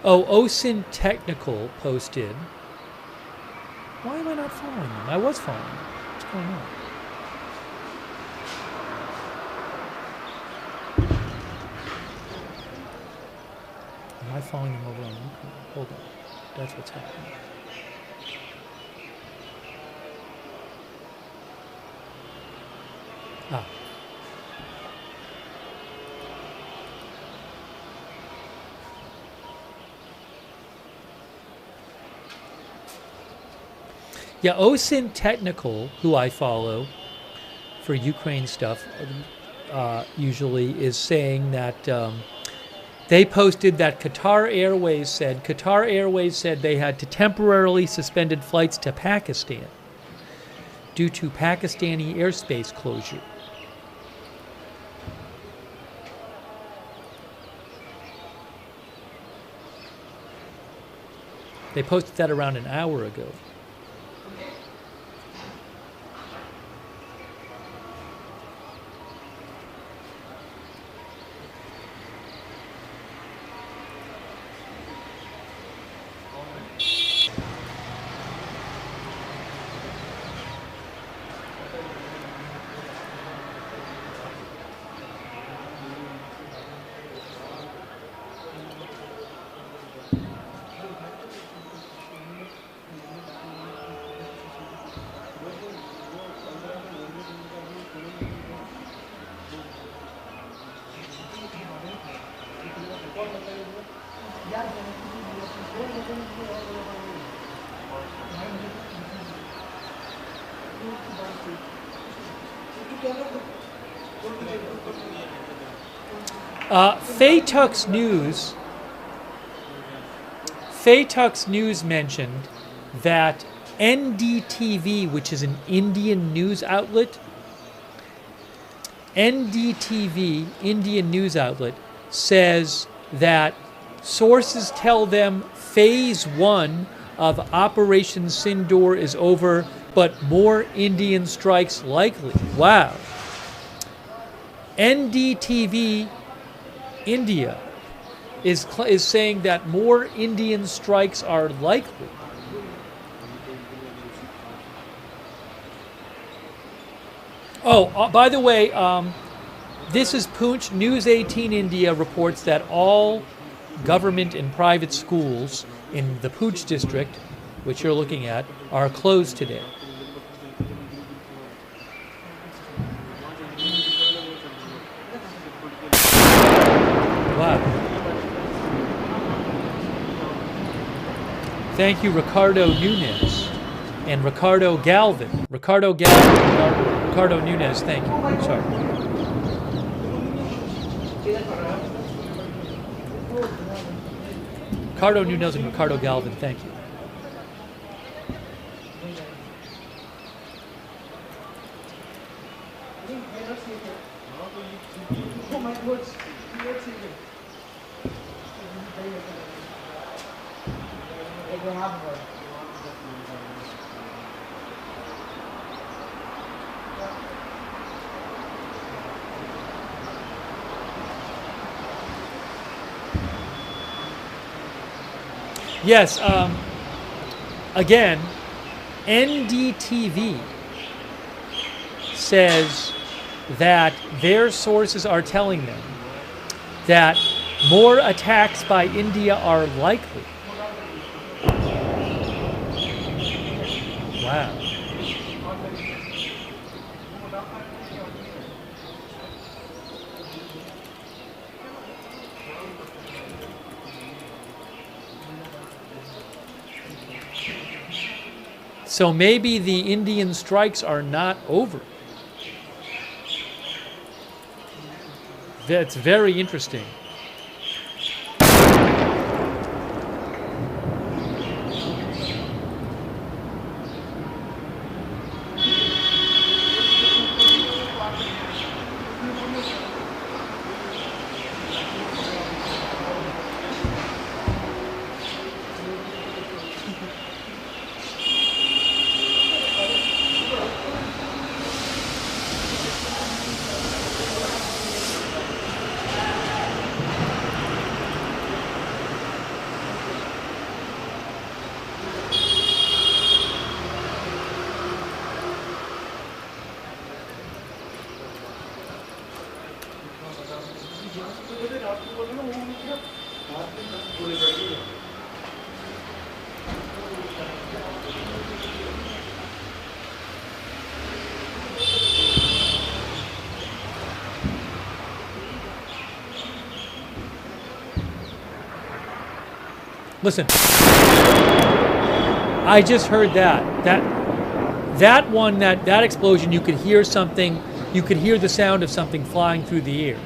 Oh, OSIN Technical posted. Why am I not following them? I was following them. What's going on? Am I following them over on YouTube? Hold on. That's what's happening. Ah. Yeah, OSINT Technical, who I follow for Ukraine stuff, usually is saying that they posted that Qatar Airways said they had to temporarily suspended flights to Pakistan due to Pakistani airspace closure. They posted that around an hour ago. Faytux News mentioned that NDTV, which is an Indian news outlet, Indian news outlet, says that sources tell them phase 1 of Operation Sindoor is over, but more Indian strikes likely. Wow. NDTV India is saying that more Indian strikes are likely. Oh, by the way, this is Poonch. News 18 India reports that all government and private schools in the Poonch district, which you're looking at, are closed today. Wow. Thank you, Ricardo Nunez and Ricardo Galvin. Ricardo Nunez, thank you. Sorry. Ricardo Nunez and Ricardo Galvin, thank you. Yes, again, NDTV says that their sources are telling them that more attacks by India are likely. Wow. So maybe the Indian strikes are not over. That's very interesting. Listen. I just heard that. That one, that explosion, you could hear something, you could hear the sound of something flying through the air.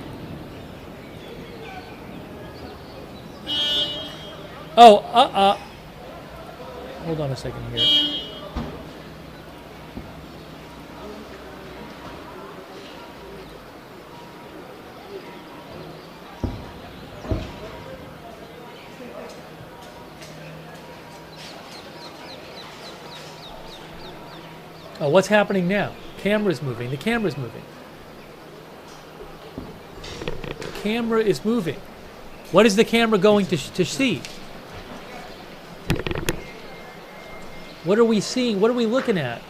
Oh, hold on a second here. Oh, what's happening now? Camera's moving. The camera's moving. The camera is moving. What is the camera going to see? What are we seeing? What are we looking at?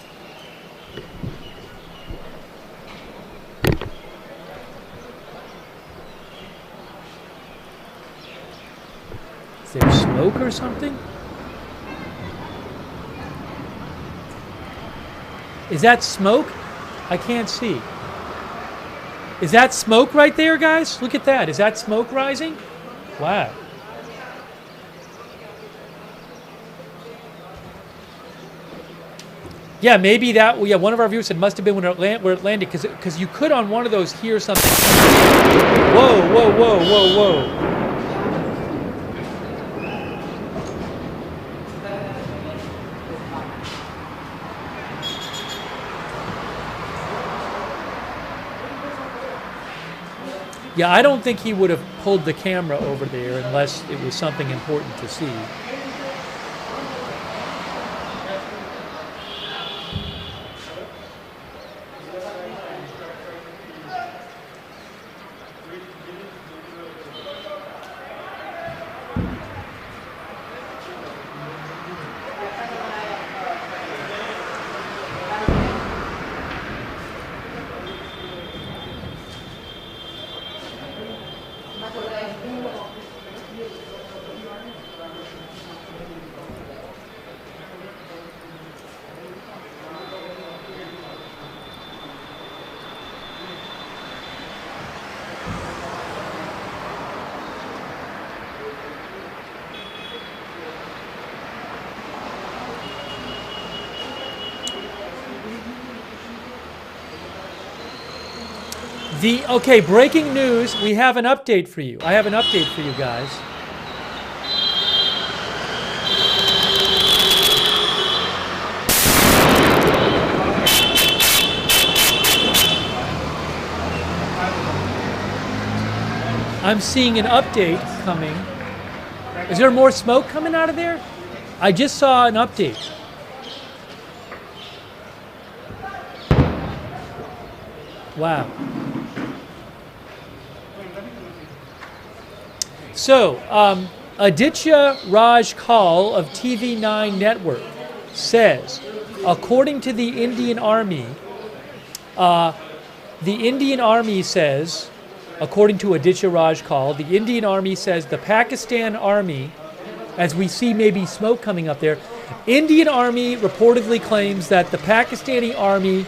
Is there smoke or something? Is that smoke? I can't see. Is that smoke right there, guys? Look at that. Is that smoke rising? Wow. Yeah, maybe that. Yeah, one of our viewers said must have been where it landed, because you could on one of those hear something. Whoa, whoa, whoa, whoa, whoa. Yeah, I don't think he would have pulled the camera over there unless it was something important to see. Okay, breaking news. We have an update for you. I have an update for you guys. I'm seeing an update coming. Is there more smoke coming out of there? I just saw an update. Wow. So, Aditya Raj Kaul of TV9 Network says, according to the Indian Army, says, according to Aditya Raj Kaul, the Indian Army says the Pakistan Army, as we see maybe smoke coming up there, Indian Army reportedly claims that the Pakistani Army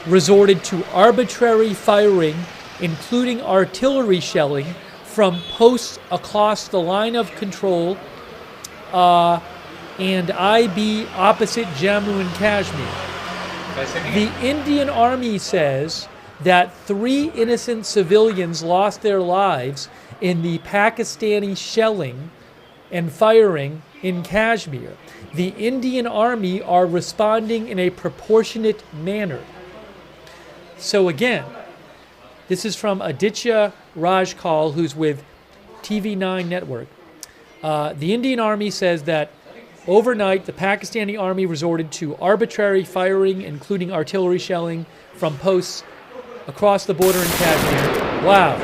resorted to arbitrary firing, including artillery shelling, from posts across the line of control and IB opposite Jammu and Kashmir. The Indian Army says that 3 innocent civilians lost their lives in the Pakistani shelling and firing in Kashmir. The Indian Army are responding in a proportionate manner. So again, this is from Aditya Raj Kaul, who's with TV9 Network. The Indian Army says that overnight, the Pakistani Army resorted to arbitrary firing, including artillery shelling, from posts across the border in Kashmir. Wow.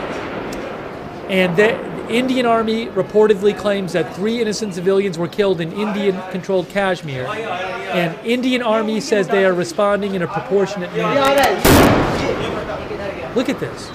And the Indian Army reportedly claims that 3 innocent civilians were killed in Indian-controlled Kashmir. And Indian Army says they are responding in a proportionate manner. Look at this.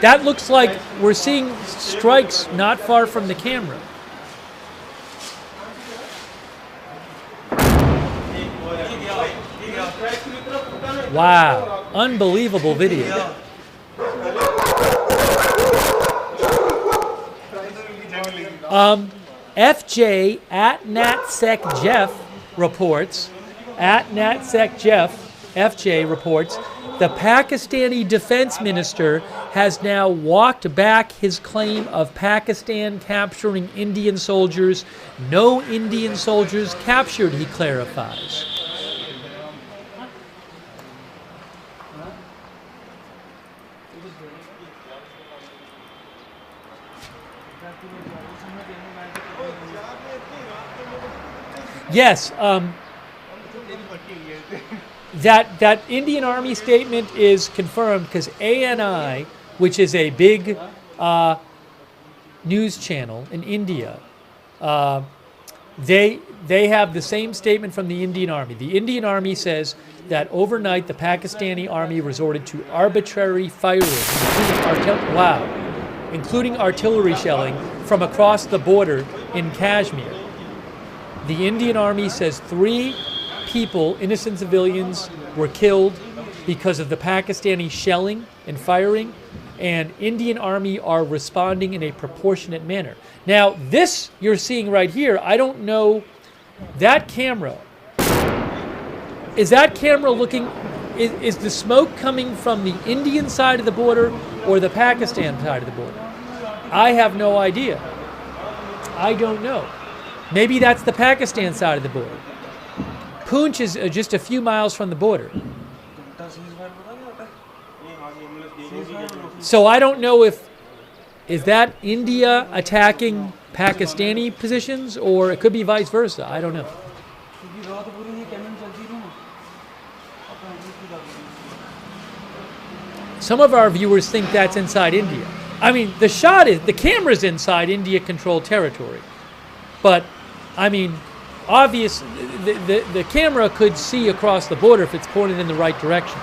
That looks like we're seeing strikes not far from the camera. Wow, unbelievable video. FJ at NatSecJeff reports, FJ reports, the Pakistani defense minister has now walked back his claim of Pakistan capturing Indian soldiers. No Indian soldiers captured, he clarifies. Yes, that Indian Army statement is confirmed because ANI, which is a big news channel in India, they have the same statement from the Indian Army. The Indian Army says that overnight the Pakistani Army resorted to arbitrary firing, including artillery shelling from across the border in Kashmir. The Indian Army says 3 people, innocent civilians, were killed because of the Pakistani shelling and firing, and Indian Army are responding in a proportionate manner. Now, this you're seeing right here, I don't know, that camera, is that camera looking, is the smoke coming from the Indian side of the border or the Pakistan side of the border? I have no idea. I don't know. Maybe that's the Pakistan side of the border. Poonch is just a few miles from the border. So I don't know is that India attacking Pakistani positions, or it could be vice versa. I don't know. Some of our viewers think that's inside India. I mean, the camera's inside India-controlled territory. But, I mean, obvious, the camera could see across the border if it's pointed in the right direction.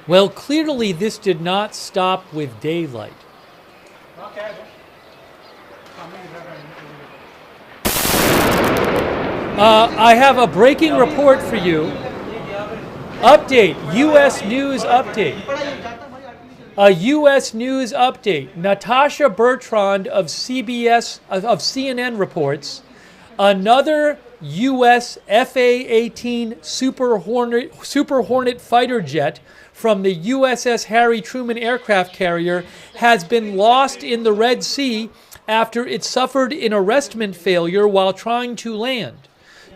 Well, clearly this did not stop with daylight. I have a breaking report for you. Update, U.S. News update. A U.S. News update. Natasha Bertrand of CNN reports another U.S. F/A-18 Super Hornet fighter jet from the USS Harry Truman aircraft carrier has been lost in the Red Sea after it suffered an arrestment failure while trying to land.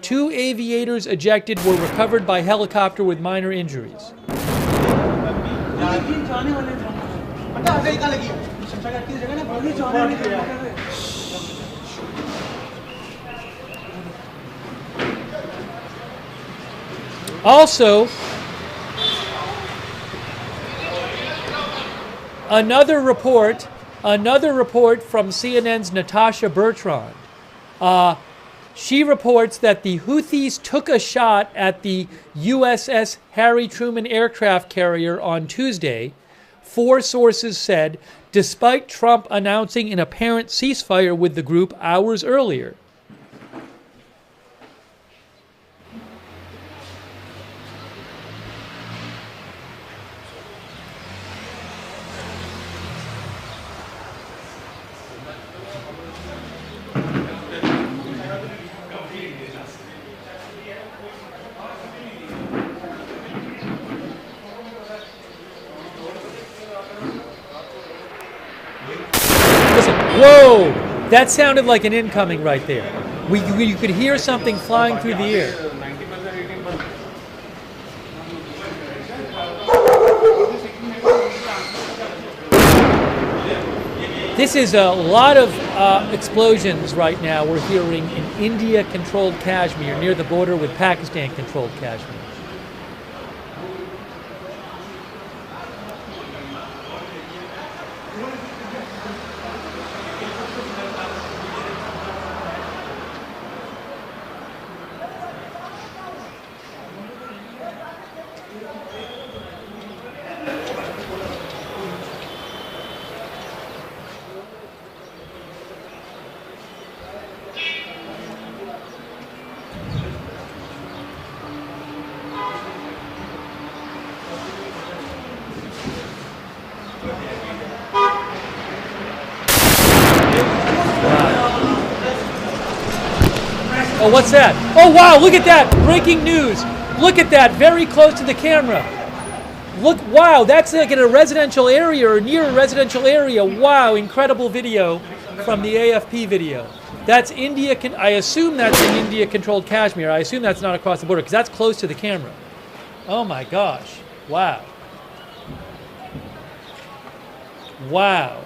2 aviators ejected were recovered by helicopter with minor injuries. Also, another report from CNN's Natasha Bertrand. She reports that the Houthis took a shot at the USS Harry Truman aircraft carrier on Tuesday, 4 sources said, despite Trump announcing an apparent ceasefire with the group hours earlier. Whoa! That sounded like an incoming right there. You could hear something flying through the air. This is a lot of explosions right now we're hearing in India-controlled Kashmir, near the border with Pakistan-controlled Kashmir. Oh, what's that? Oh, wow, look at that. Breaking news. Look at that, very close to the camera. Look, wow, that's like in a residential area or near a residential area. Wow, incredible video from the AFP video. That's India, I assume that's in India-controlled Kashmir. I assume that's not across the border because that's close to the camera. Oh my gosh, wow. Wow.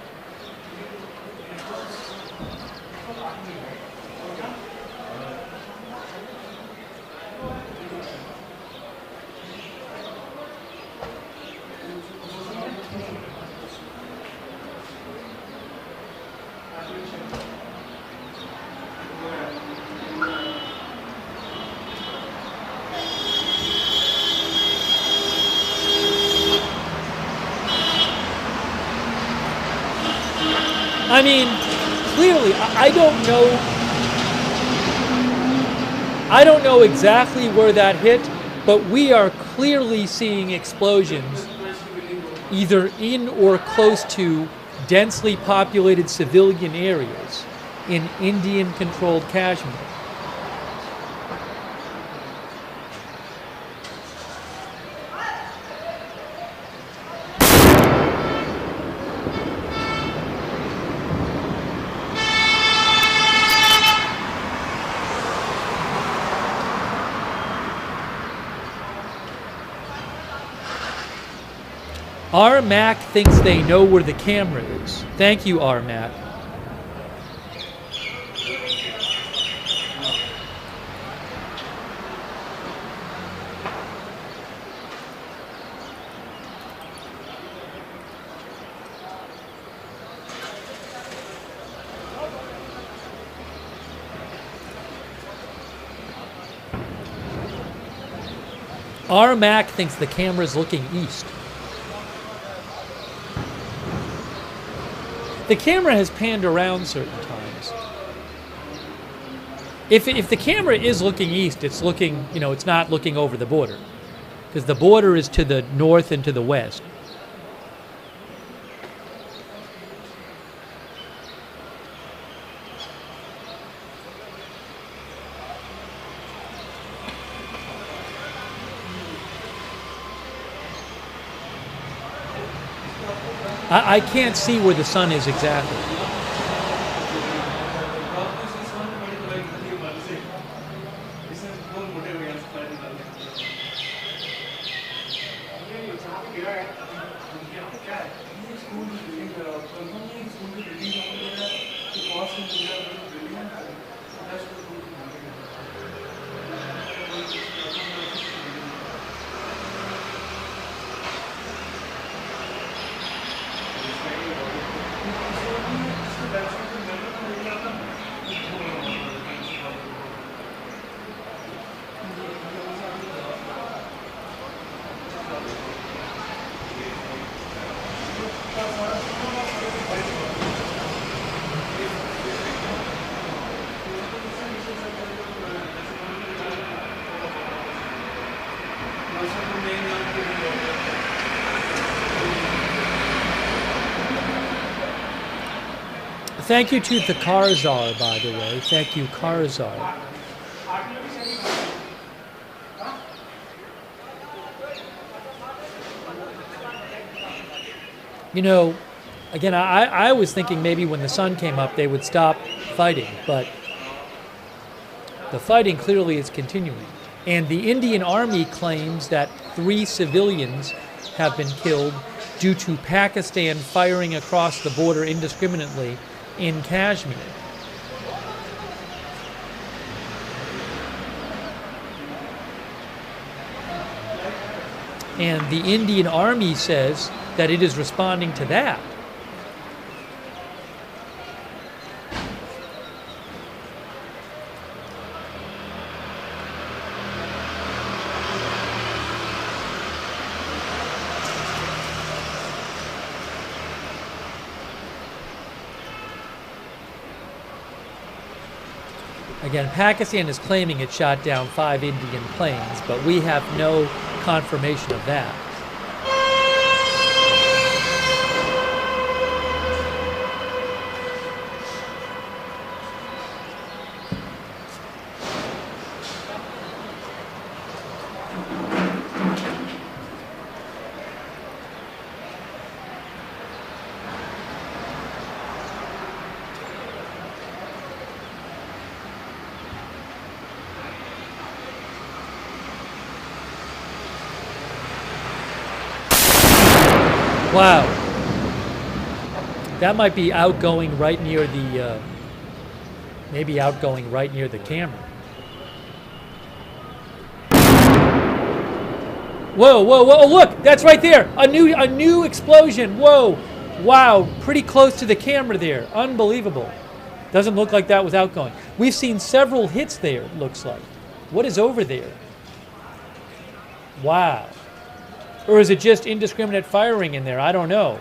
I mean, clearly, I don't know exactly where that hit, but we are clearly seeing explosions either in or close to densely populated civilian areas in Indian-controlled Kashmir. R. Mac thinks they know where the camera is. Thank you, R. Mac. R. Mac thinks the camera's looking east. The camera has panned around certain times. If the camera is looking east, it's looking, it's not looking over the border. Because the border is to the north and to the west. I can't see where the sun is exactly. Thank you to the Karzar, by the way. Thank you, Karzar. Again, I was thinking maybe when the sun came up they would stop fighting, but the fighting clearly is continuing. And the Indian Army claims that 3 civilians have been killed, due to Pakistan firing across the border indiscriminately in Kashmir. And the Indian Army says that it is responding to that. Again, Pakistan is claiming it shot down 5 Indian planes, but we have no confirmation of that. Wow. That might be outgoing right near the, maybe outgoing right near the camera. Whoa, whoa, whoa, oh, look, that's right there. A new explosion. Whoa. Wow, pretty close to the camera there. Unbelievable. Doesn't look like that was outgoing. We've seen several hits there, looks like. What is over there? Wow. Or is it just indiscriminate firing in there? I don't know.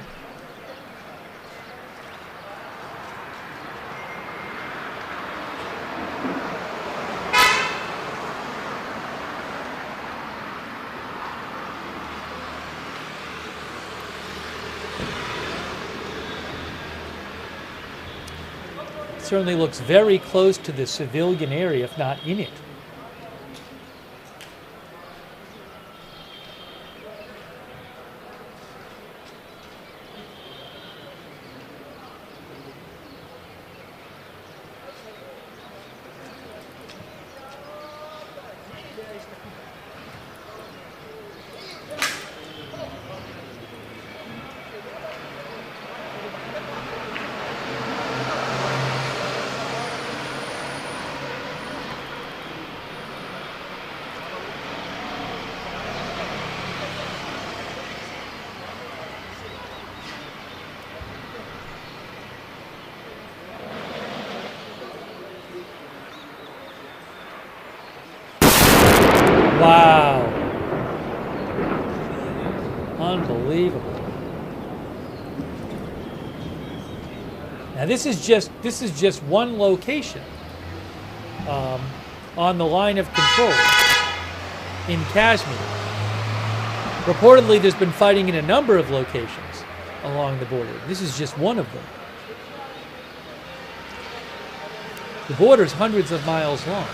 It certainly looks very close to the civilian area, if not in it. Wow. Unbelievable. Now this is just one location on the line of control in Kashmir. Reportedly, there's been fighting in a number of locations along the border. This is just one of them. The border is hundreds of miles long.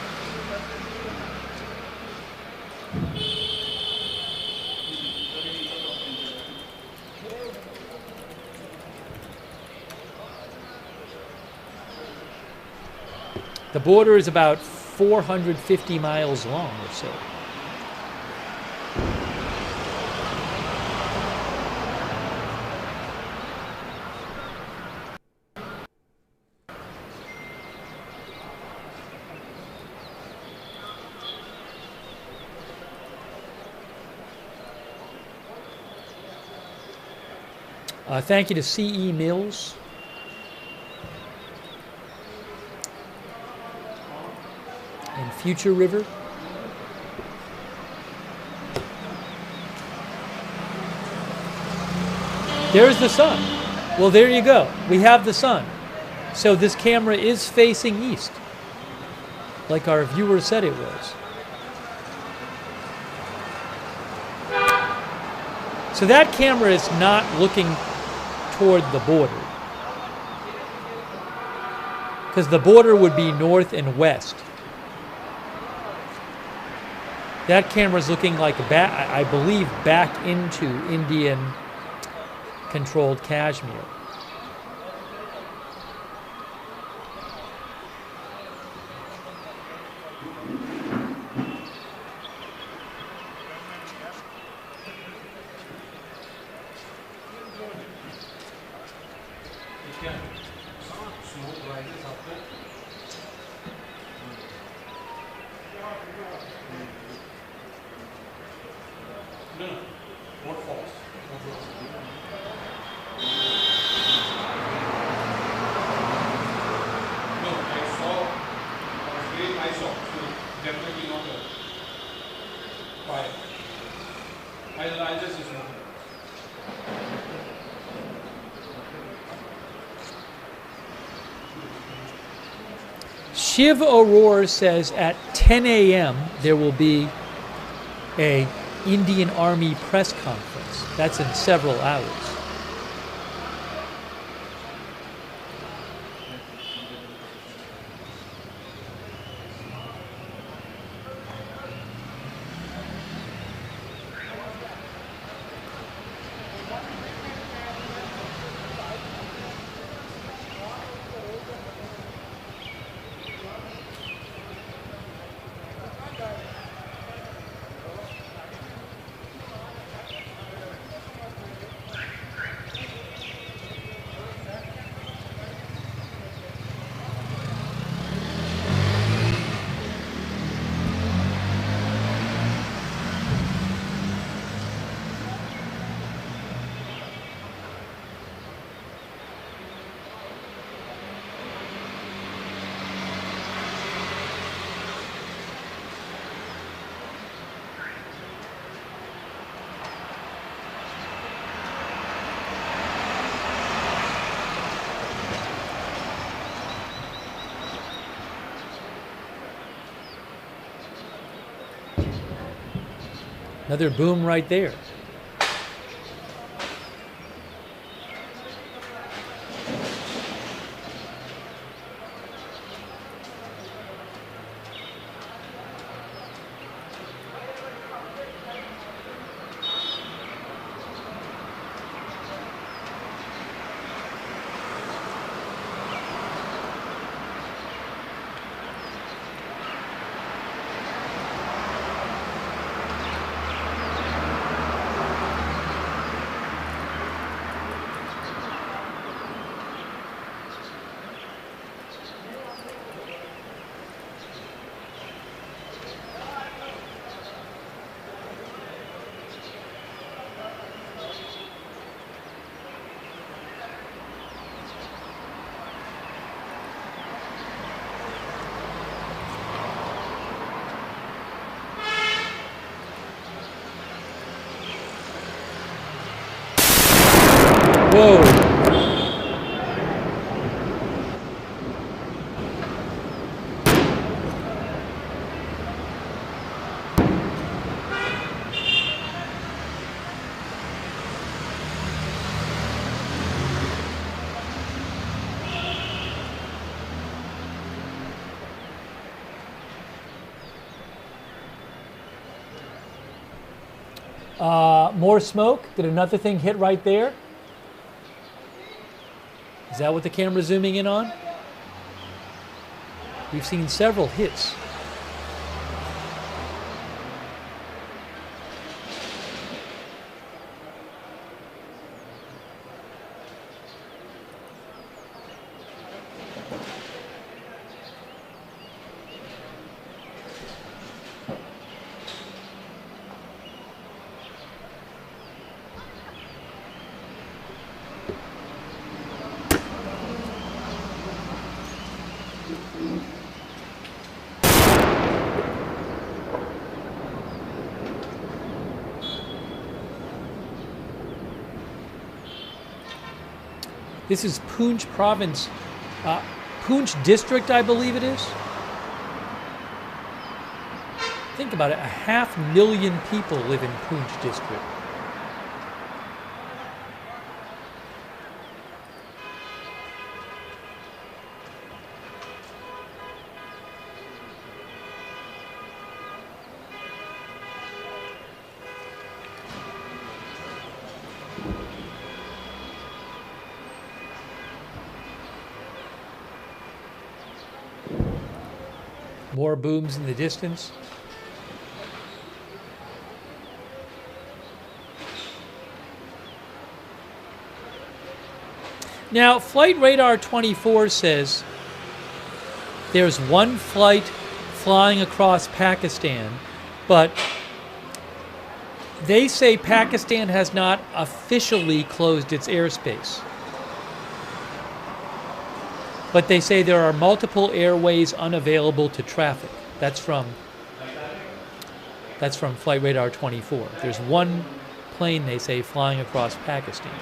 The border is about 450 miles long or so. Thank you to C.E. Mills. And Future River. There's the sun. Well, there you go. We have the sun. So this camera is facing east, like our viewer said it was. So that camera is not looking toward the border, because the border would be north and west. That camera is looking like back, I believe, back into Indian-controlled Kashmir. I saw. So definitely not a fire. I'll just listen. Shiv Aurora says at 10 a.m. there will be a Indian Army press conference. That's in several hours. Another boom right there. Whoa. More smoke. Did another thing hit right there? Is that what the camera's zooming in on? We've seen several hits. This is Poonch province, Poonch district, I believe it is. Think about it, 500,000 people live in Poonch district. More booms in the distance. Now, Flight Radar 24 says there's one flight flying across Pakistan, but they say Pakistan has not officially closed its airspace. but they say there are multiple airways unavailable to traffic. That's from Flight Radar 24. There's one plane, they say, flying across Pakistan.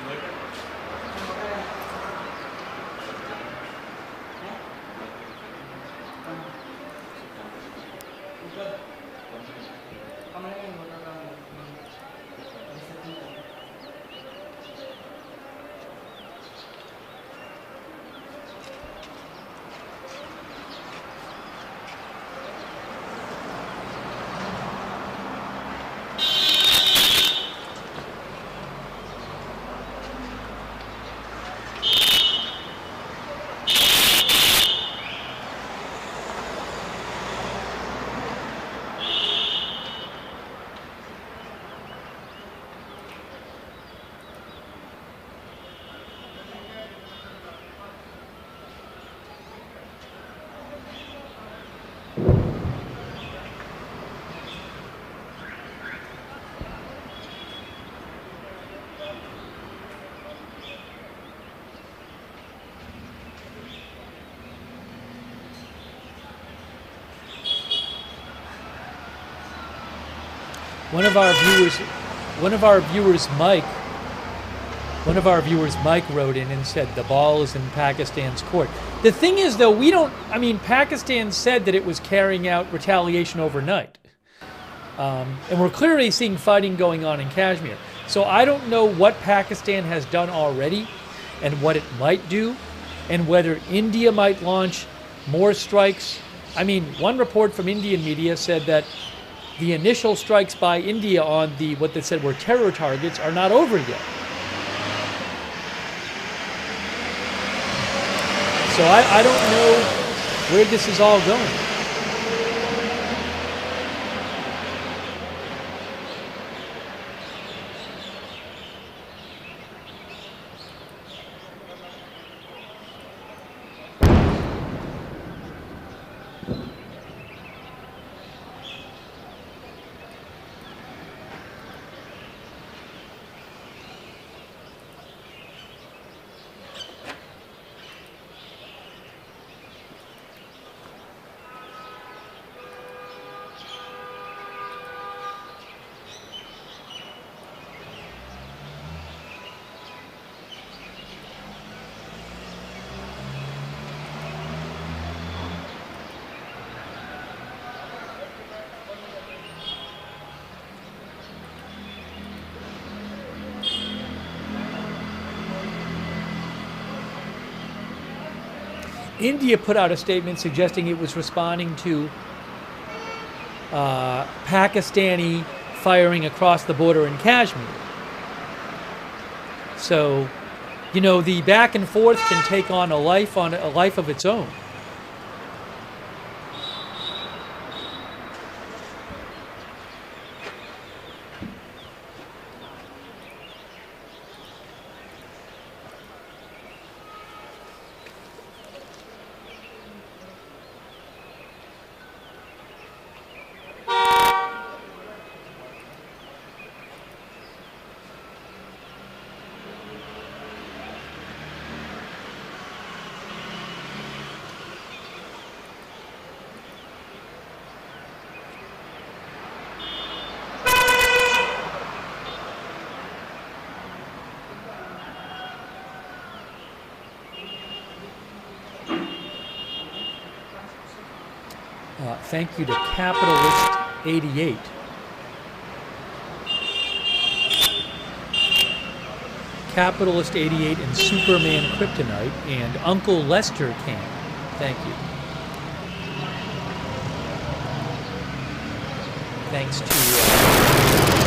One of our viewers, Mike, wrote in and said the ball is in Pakistan's court. The thing is, though, Pakistan said that it was carrying out retaliation overnight. And we're clearly seeing fighting going on in Kashmir. So I don't know what Pakistan has done already and what it might do, and whether India might launch more strikes. One report from Indian media said that the initial strikes by India on what they said were terror targets are not over yet. So I don't know where this is all going. India put out a statement suggesting it was responding to Pakistani firing across the border in Kashmir. So, the back and forth can take on a life of its own. Thank you to Capitalist 88. Capitalist 88 and Superman Kryptonite and Uncle Lester Can. Thank you. Thanks to...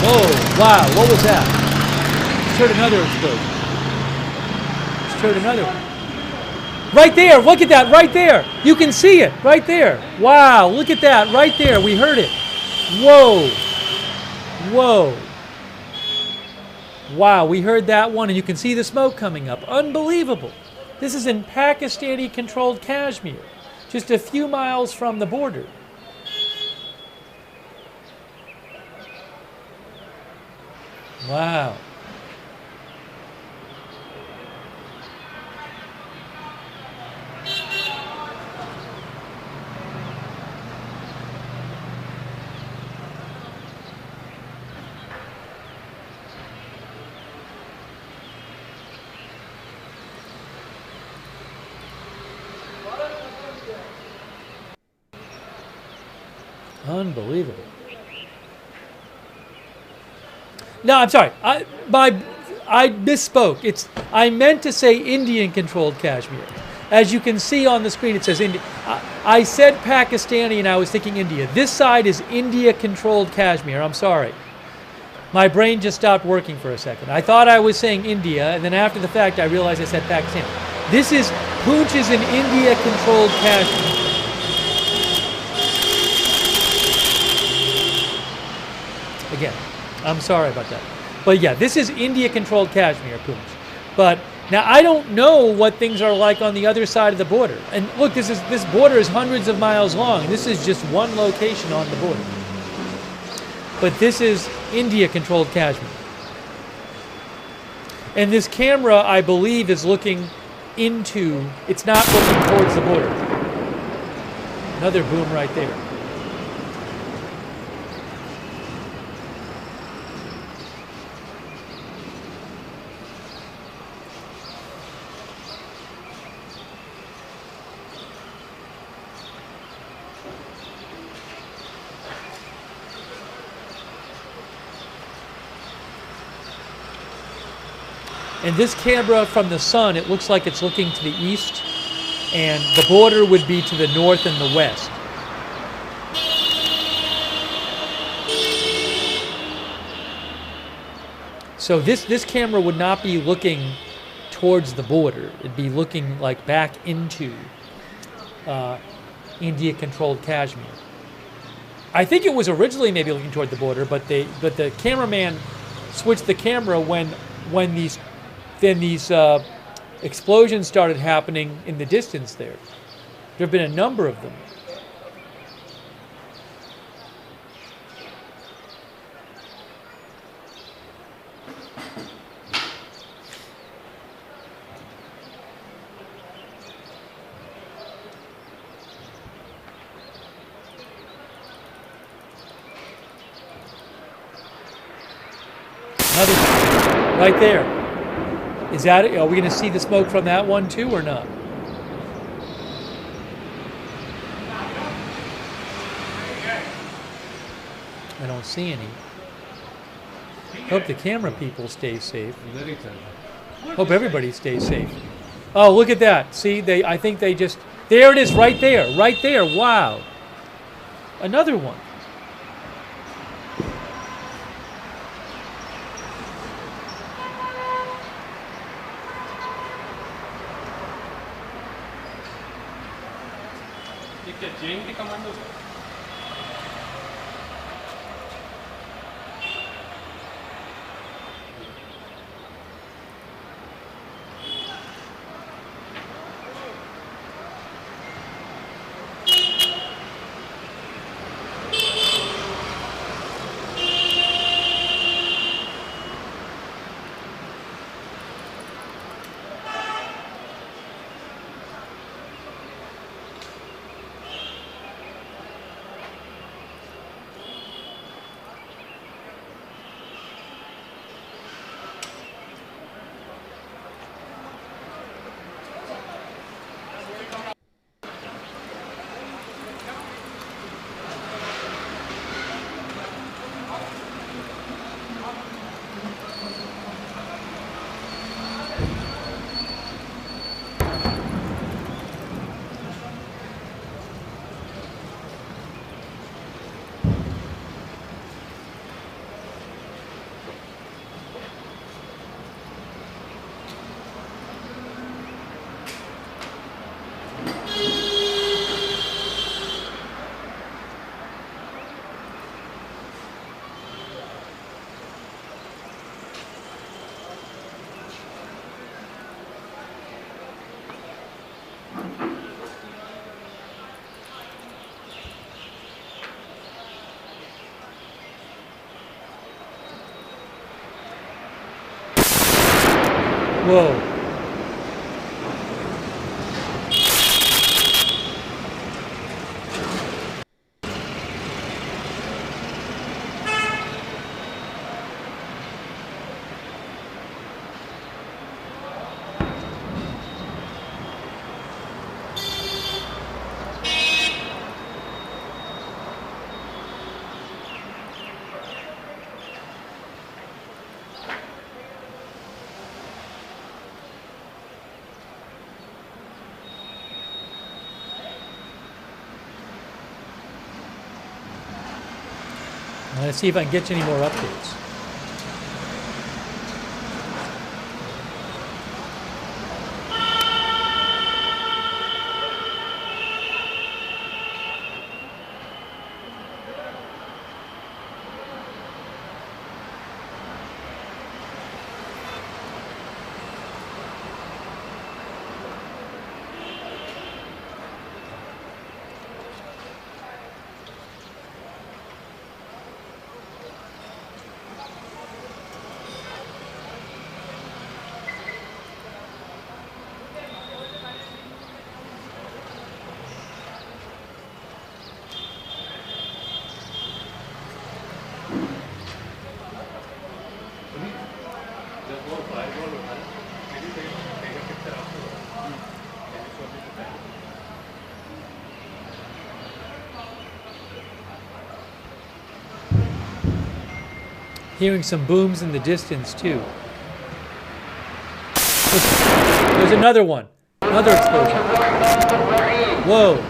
whoa, wow, what was that? Just heard another explosion. Just heard another one. Right there, look at that, right there. You can see it, right there. Wow, look at that, right there. We heard it. Whoa. Whoa. Wow, we heard that one, and you can see the smoke coming up. Unbelievable. This is in Pakistani-controlled Kashmir, just a few miles from the border. Wow. Unbelievable. No, I'm sorry. I misspoke. I meant to say Indian-controlled Kashmir. As you can see on the screen, it says India. I said Pakistani, and I was thinking India. This side is India-controlled Kashmir. I'm sorry. My brain just stopped working for a second. I thought I was saying India, and then after the fact, I realized I said Pakistan. This is Poonch is an India-controlled Kashmir. Again, I'm sorry about that. But yeah, this is India-controlled Kashmir, Poonch. But now I don't know what things are like on the other side of the border. And look, this border is hundreds of miles long. This is just one location on the border. But this is India-controlled Kashmir. And this camera, I believe, is looking into, it's not looking towards the border. Another boom right there. And this camera from the sun, it looks like it's looking to the east, and the border would be to the north and the west. So this camera would not be looking towards the border. It'd be looking like back into India-controlled Kashmir. I think it was originally maybe looking toward the border, but the cameraman switched the camera when these explosions started happening in the distance there. There have been a number of them. Another right there. Is that it? Are we going to see the smoke from that one too, or not? I don't see any. Hope the camera people stay safe. Hope everybody stays safe. Oh, look at that. See, I think they just, there it is right there, right there. Wow. Another one. JNT commando. Whoa. Let's see if I can get you any more updates. Hearing some booms in the distance too. There's another one. Another explosion. Whoa.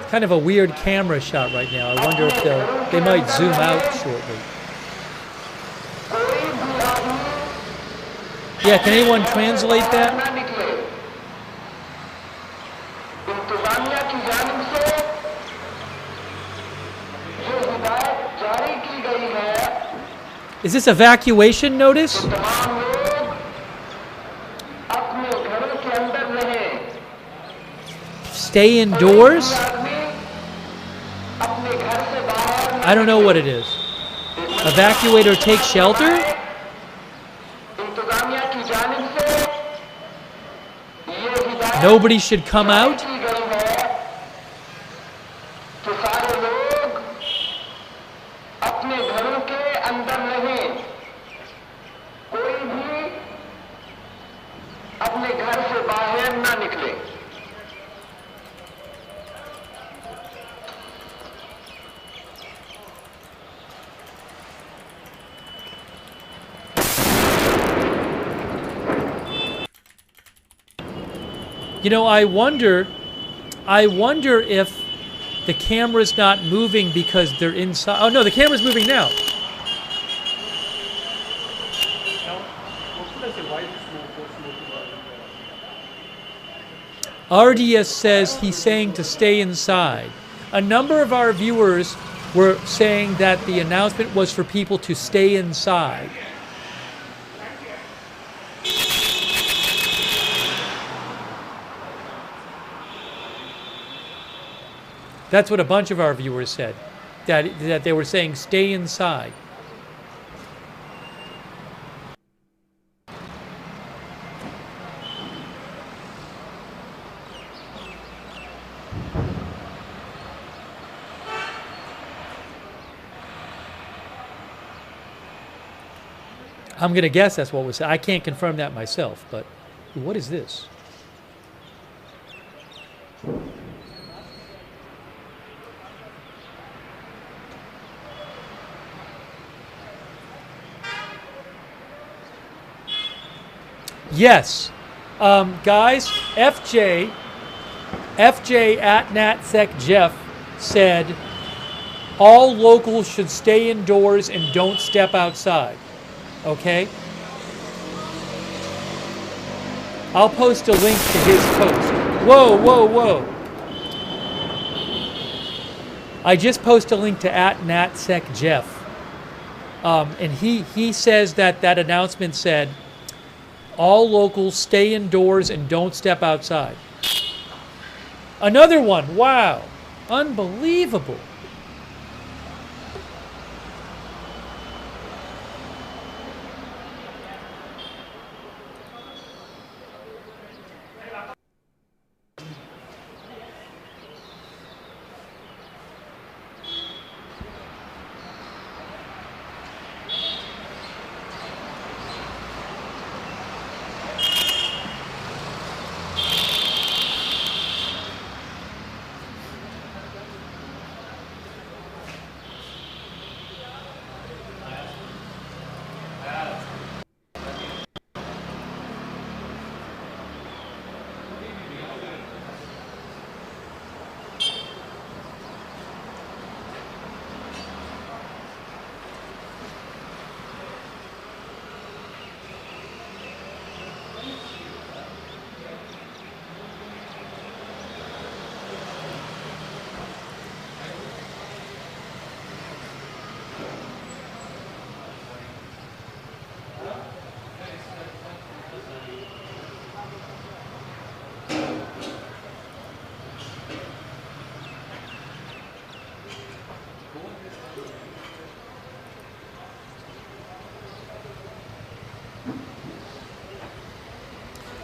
Kind of a weird camera shot right now. I wonder if they might zoom out shortly. Yeah, can anyone translate that? Is this evacuation notice? Stay indoors? I don't know what it is. Evacuate or take shelter? Nobody should come out? You know, I wonder if the camera's not moving because they're inside. Oh no, the camera's moving now. RDS says he's saying to stay inside. A number of our viewers were saying that the announcement was for people to stay inside. That's what a bunch of our viewers said, that they were saying stay inside. I'm going to guess that's what was said. I can't confirm that myself, but what is this? Yes, guys, FJ at NatSec Jeff said all locals should stay indoors and don't step outside. Okay? I'll post a link to his post. Whoa, whoa, whoa. I just post a link to at NatSec Jeff. And he says that announcement said all locals stay indoors and don't step outside. Another one. Wow. Unbelievable.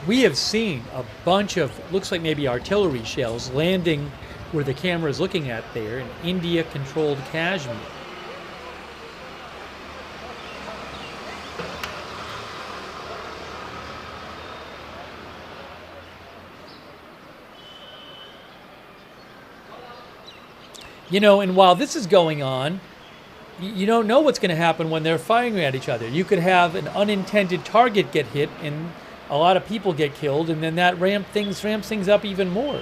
we have seen a bunch of, looks like maybe artillery shells landing where the camera is looking at there in India-controlled Kashmir. You know, and while this is going on, you don't know what's going to happen when they're firing at each other. You could have an unintended target get hit and a lot of people get killed, and then that ramps things up even more.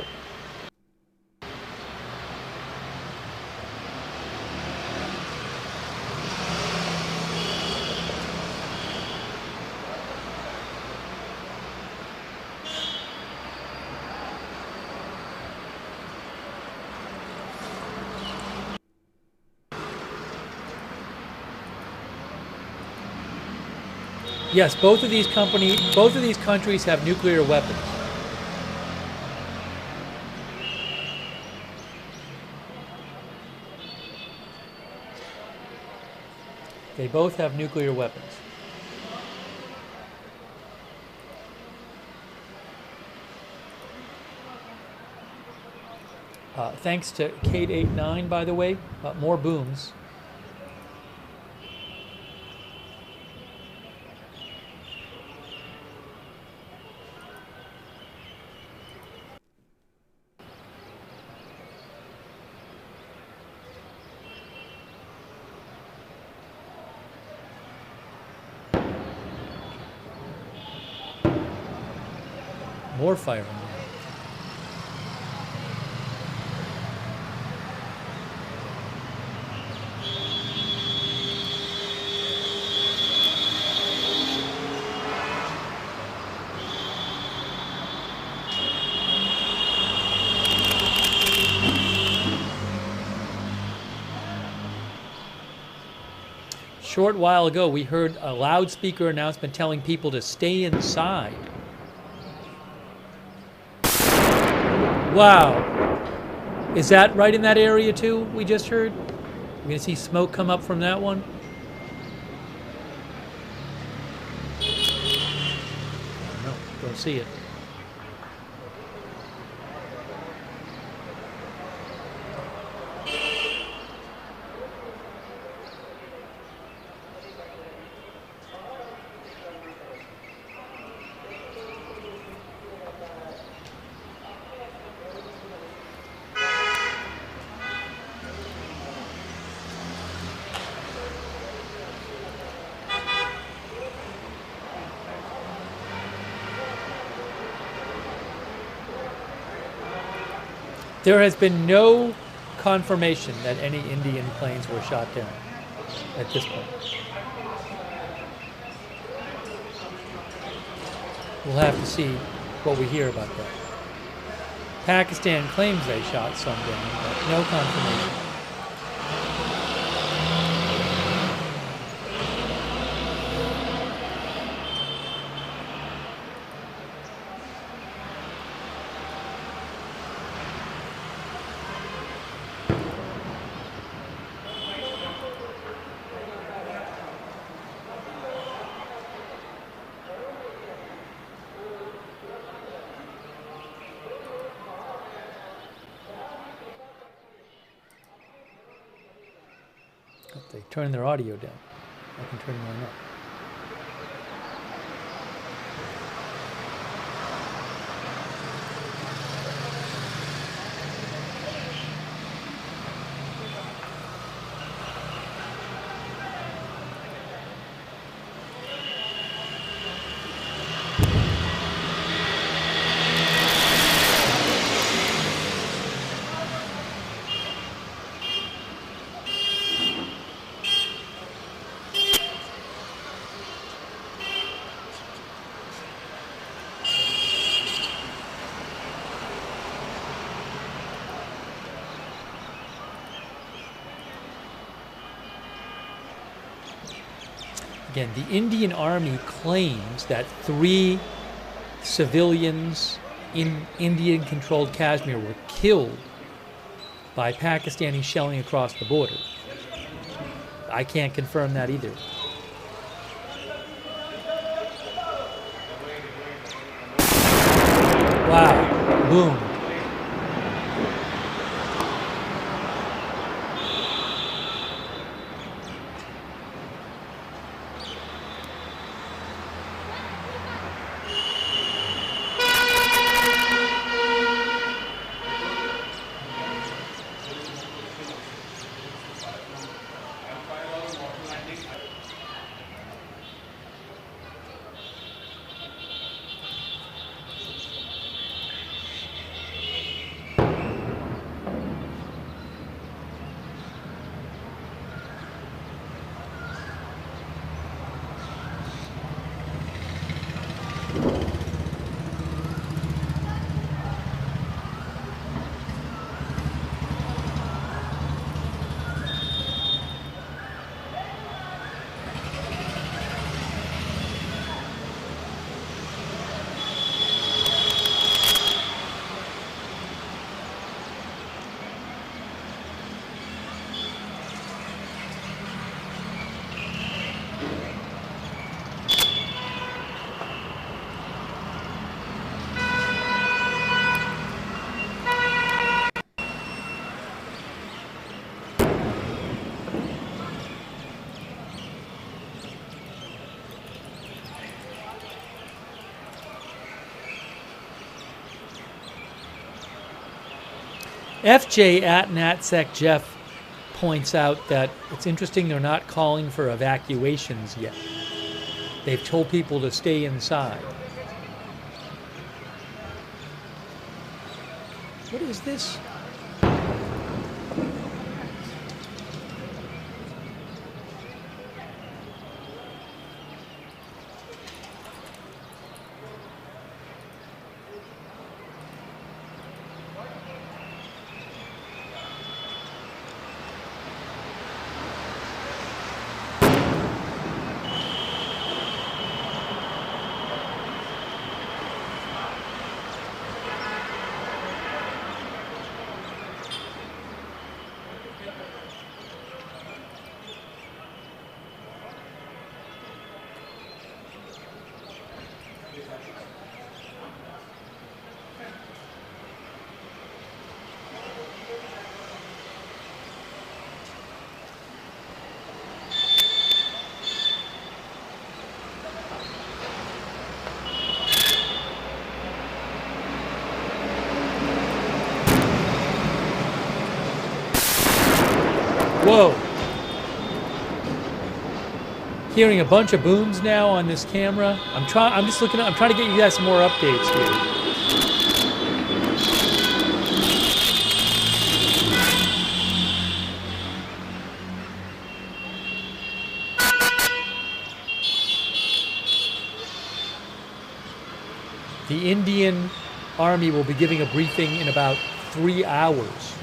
Yes, both of these countries have nuclear weapons. They both have nuclear weapons. Thanks to Kate89, by the way, more booms. More firing. Short while ago, we heard a loudspeaker announcement telling people to stay inside. Wow. Is that right in that area too, we just heard? We're going to see smoke come up from that one? No, don't see it. There has been no confirmation that any Indian planes were shot down at this point. We'll have to see what we hear about that. Pakistan claims they shot some down, but no confirmation. They turn their audio down. I can turn mine up. Again, the Indian Army claims that 3 civilians in Indian-controlled Kashmir were killed by Pakistani shelling across the border. I can't confirm that either. Boom. FJ at NatSec Jeff points out that it's interesting they're not calling for evacuations yet. They've told people to stay inside. What is this? Whoa. Hearing a bunch of booms now on this camera. I'm trying to get you guys some more updates here. The Indian Army will be giving a briefing in about 3 hours.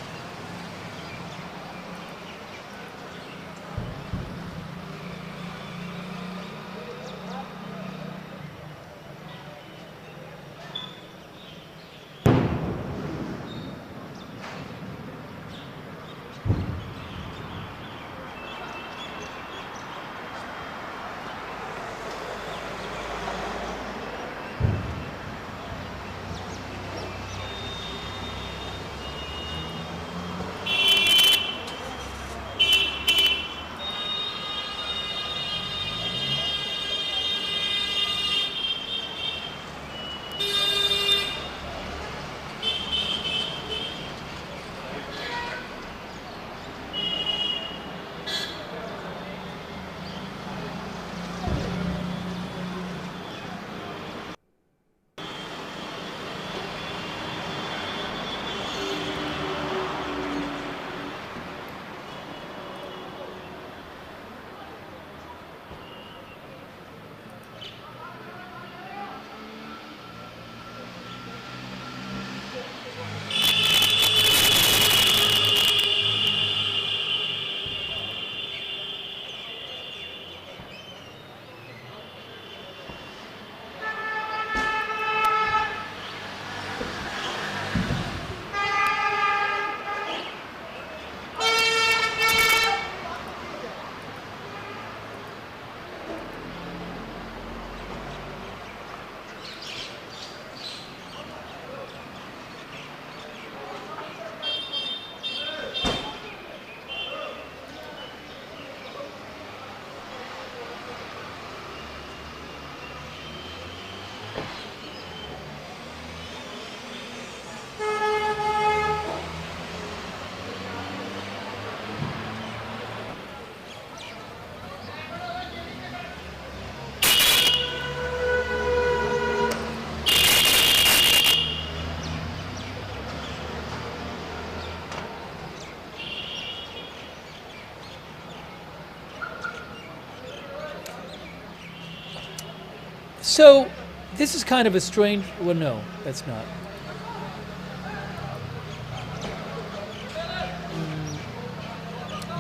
So this is kind of a strange. Well, no, that's not.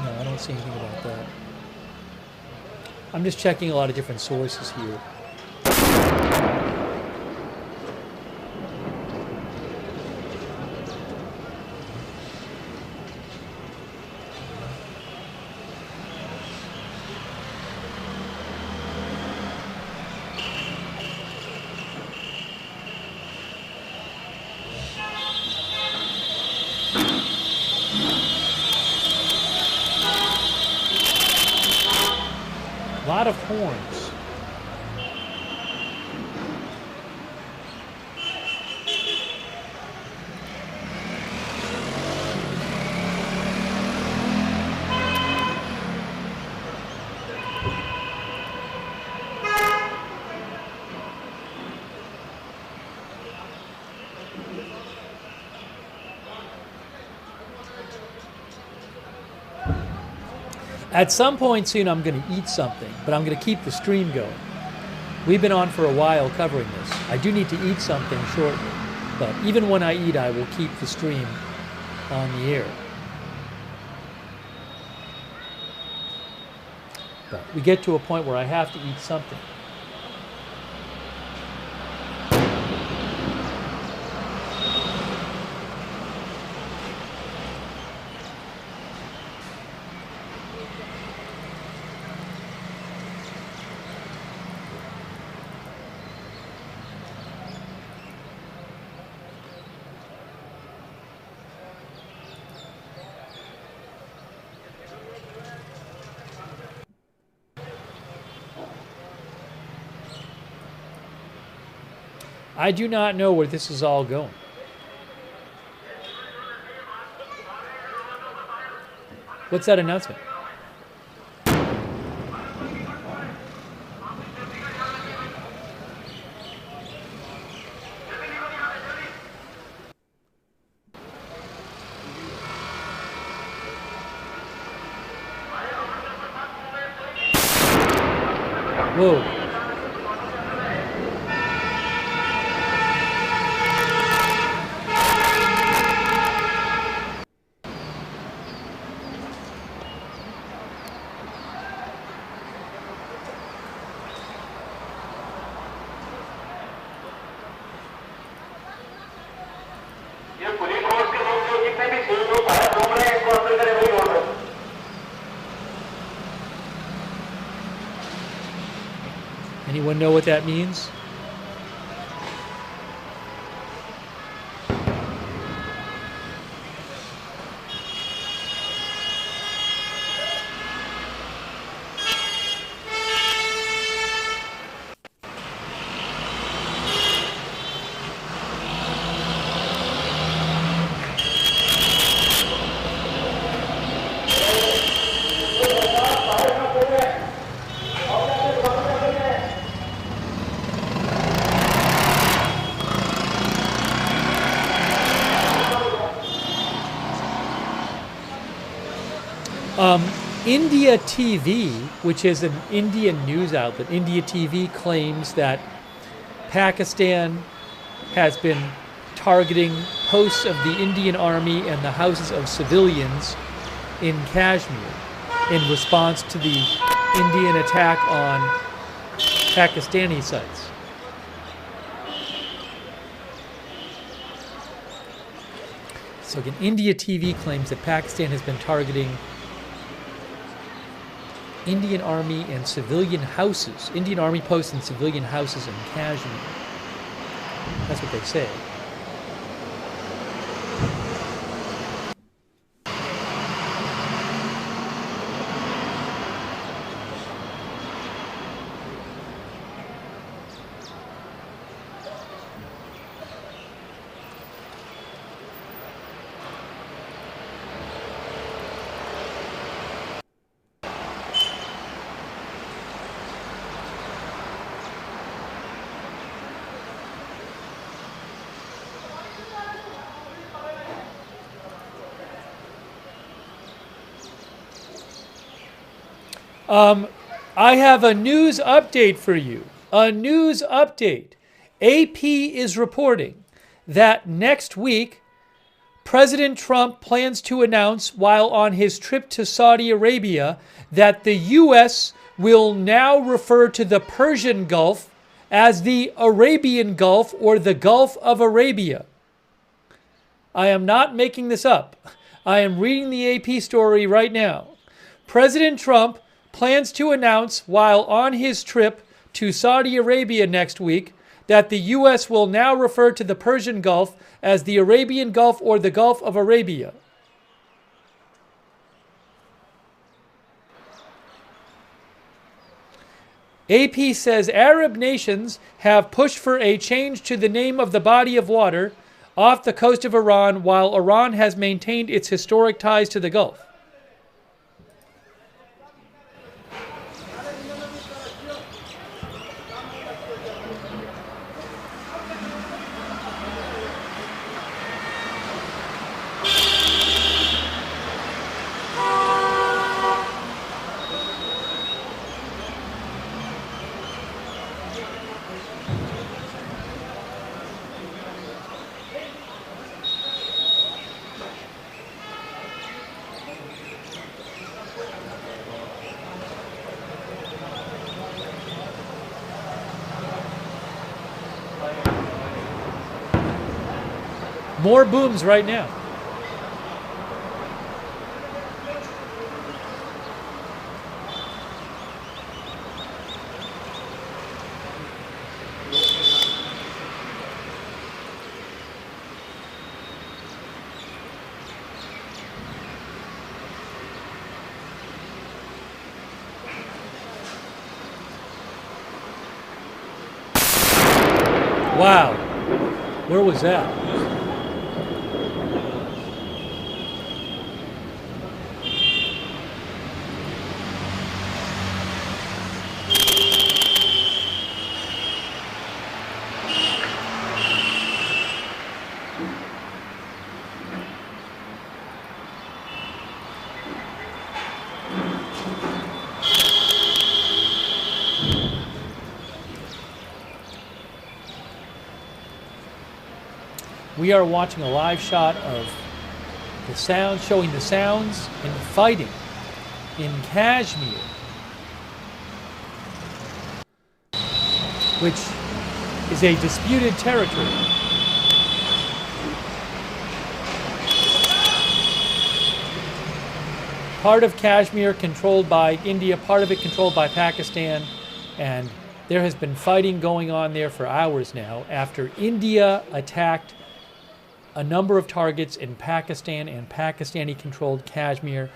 No, I don't see anything about that. I'm just checking a lot of different sources here. A lot of horns. At some point soon, I'm going to eat something, but I'm going to keep the stream going. We've been on for a while covering this. I do need to eat something shortly, but even when I eat, I will keep the stream on the air. But we get to a point where I have to eat something. I do not know where this is all going. What's that announcement? Whoa. Anyone know what that means? India TV, which is an Indian news outlet, India TV claims that Pakistan has been targeting posts of the Indian Army and the houses of civilians in Kashmir in response to the Indian attack on Pakistani sites. So again, India TV claims that Pakistan has been targeting Indian Army and civilian houses, Indian Army posts and civilian houses in Kashmir. That's what they say. I have a news update for you. A news update. AP is reporting that next week, President Trump plans to announce while on his trip to Saudi Arabia that the U.S. will now refer to the Persian Gulf as the Arabian Gulf or the Gulf of Arabia. I am not making this up. I am reading the AP story right now. President Trump plans to announce while on his trip to Saudi Arabia next week that the U.S. will now refer to the Persian Gulf as the Arabian Gulf or the Gulf of Arabia. AP says Arab nations have pushed for a change to the name of the body of water off the coast of Iran, while Iran has maintained its historic ties to the Gulf. More booms right now. Wow. Where was that? We are watching a live shot of the sound, showing the sounds and fighting in Kashmir, which is a disputed territory. Part of Kashmir controlled by India, part of it controlled by Pakistan, and there has been fighting going on there for hours now after India attacked a number of targets in Pakistan and Pakistani-controlled Kashmir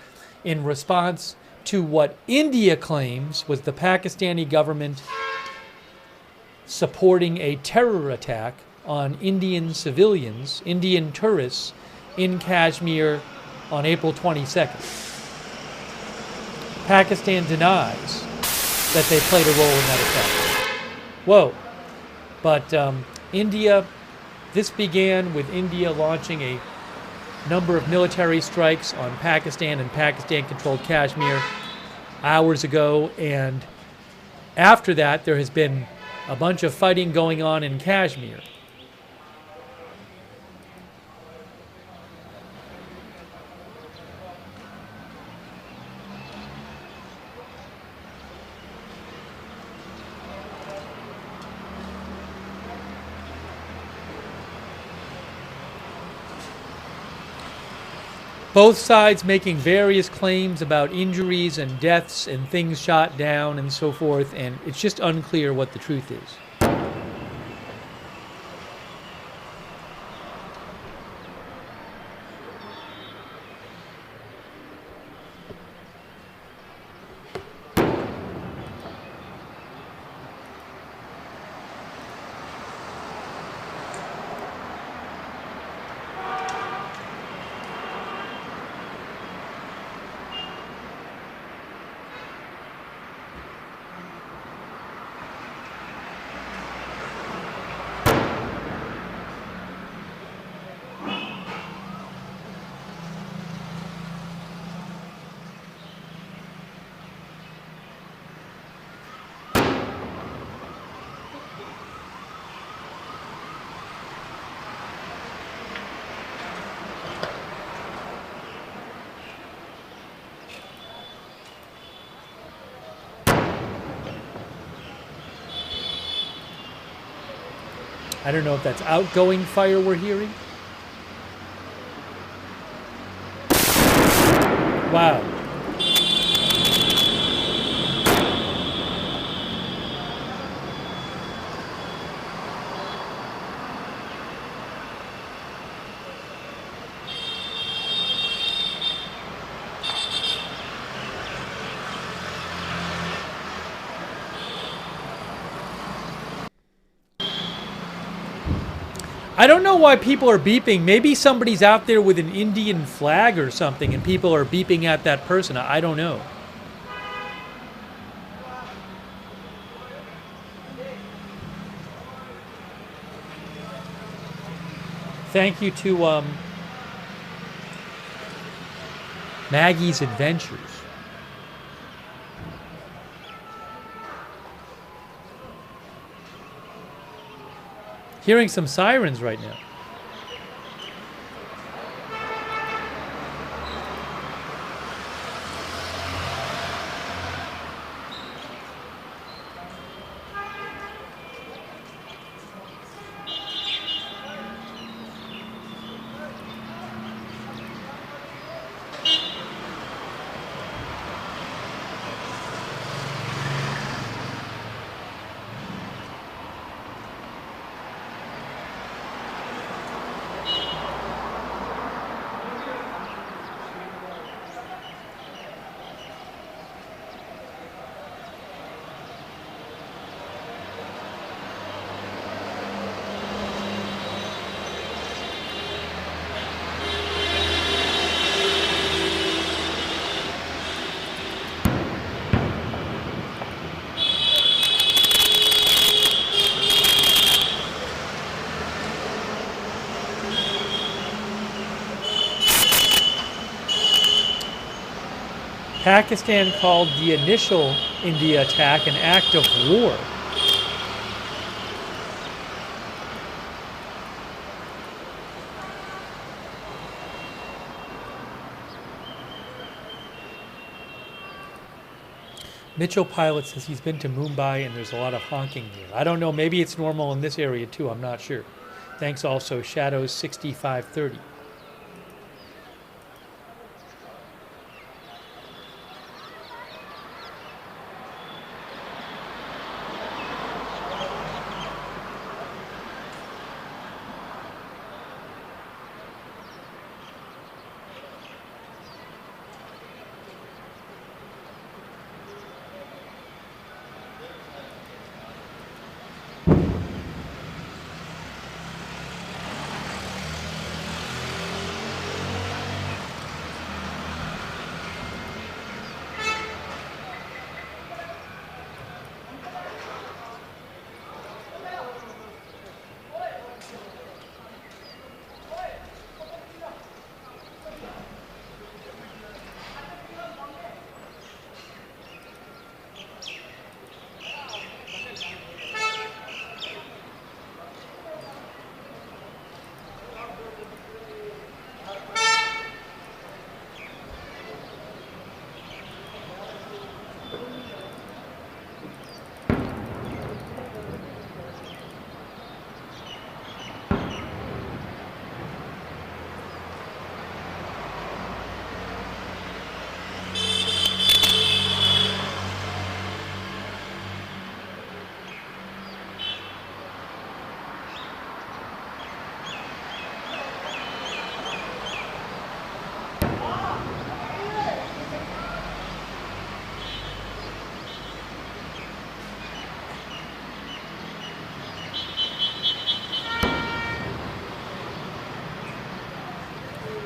in response to what India claims was the Pakistani government supporting a terror attack on Indian civilians, Indian tourists in Kashmir on April 22nd. Pakistan denies that they played a role in that attack. Whoa. But India... This began with India launching a number of military strikes on Pakistan and Pakistan-controlled Kashmir hours ago, and after that there has been a bunch of fighting going on in Kashmir. Both sides making various claims about injuries and deaths and things shot down and so forth, and it's just unclear what the truth is. I don't know if that's outgoing fire we're hearing. Wow. I don't know why people are beeping. Maybe somebody's out there with an Indian flag or something and people are beeping at that person. I don't know. Thank you to Maggie's Adventures. Hearing some sirens right now. Pakistan called the initial India attack an act of war. Mitchell Pilot says he's been to Mumbai and there's a lot of honking here. I don't know, maybe it's normal in this area too, I'm not sure. Thanks also, Shadows 6530.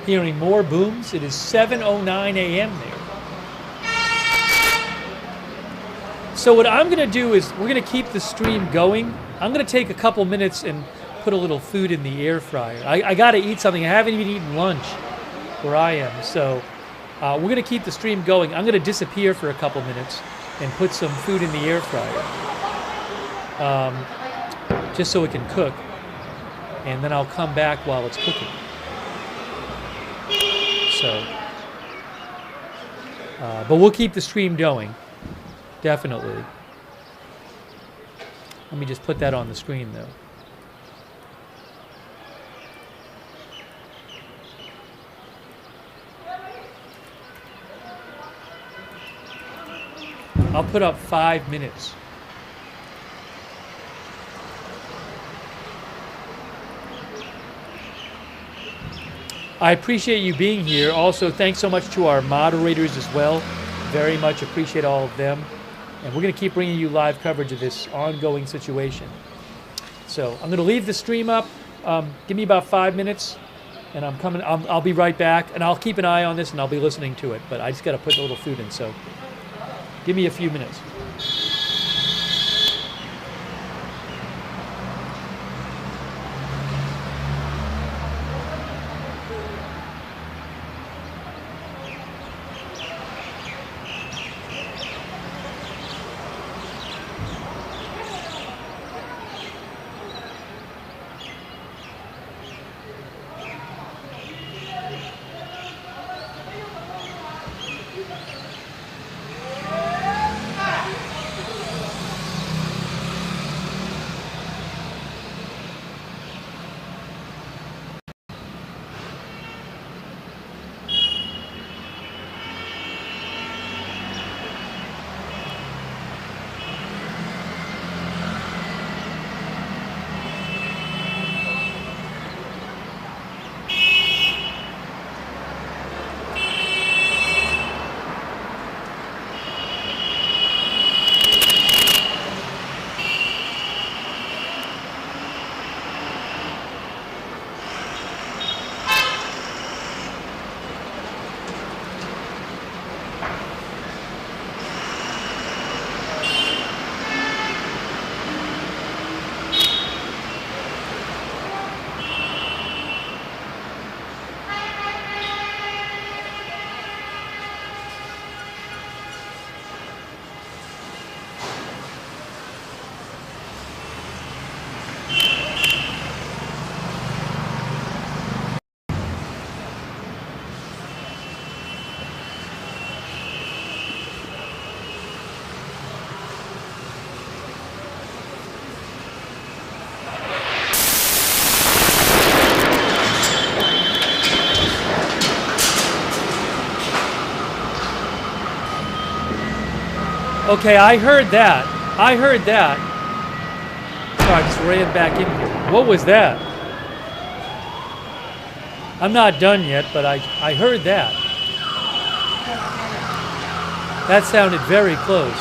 Hearing more booms. It is 7:09 a.m. there. So what I'm going to do is we're going to keep the stream going. I'm going to take a couple minutes and put a little food in the air fryer. I got to eat something. I haven't even eaten lunch where I am. So we're going to keep the stream going. I'm going to disappear for a couple minutes and put some food in the air fryer just so it can cook. And then I'll come back while it's cooking. So, but we'll keep the stream going, definitely. Let me just put that on the screen, though. I'll put up 5 minutes. I appreciate you being here. Also, thanks so much to our moderators as well. Very much appreciate all of them. And we're going to keep bringing you live coverage of this ongoing situation. So I'm going to leave the stream up. Give me about 5 minutes, and I'm coming. I'll be right back, and I'll keep an eye on this, and I'll be listening to it. But I just got to put a little food in. So give me a few minutes. Okay, I heard that. I heard that. So I just ran back in here. What was that? I'm not done yet, but I heard that. That sounded very close.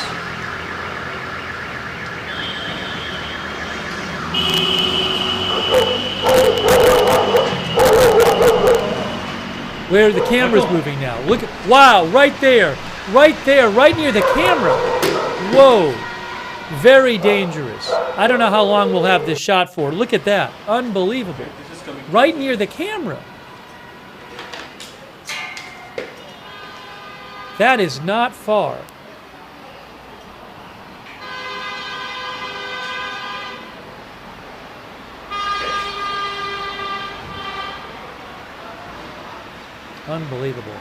Where are the cameras moving now? Look at, wow, right there, right near the camera. Whoa, very dangerous. I don't know how long we'll have this shot for. Look at that, unbelievable. Right near the camera. That is not far. Unbelievable.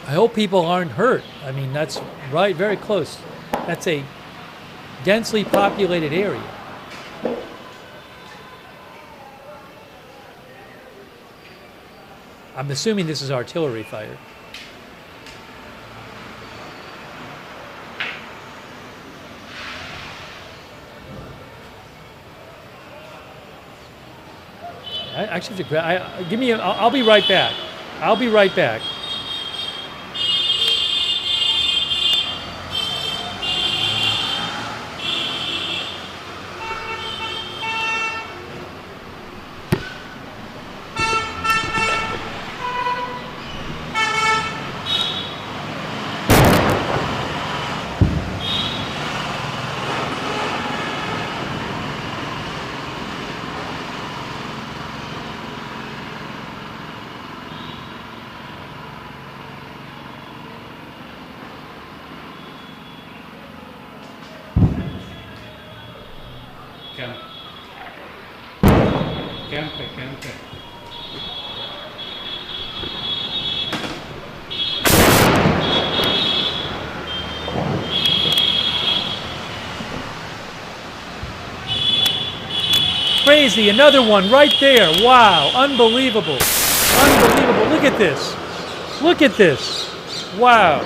I hope people aren't hurt. I mean, that's right, very close. That's a densely populated area. I'm assuming this is artillery fire. I actually have to grab. Give me. I'll be right back. I'll be right back. Camp. Crazy, another one right there. Wow, unbelievable. Unbelievable. Look at this. Look at this. Wow.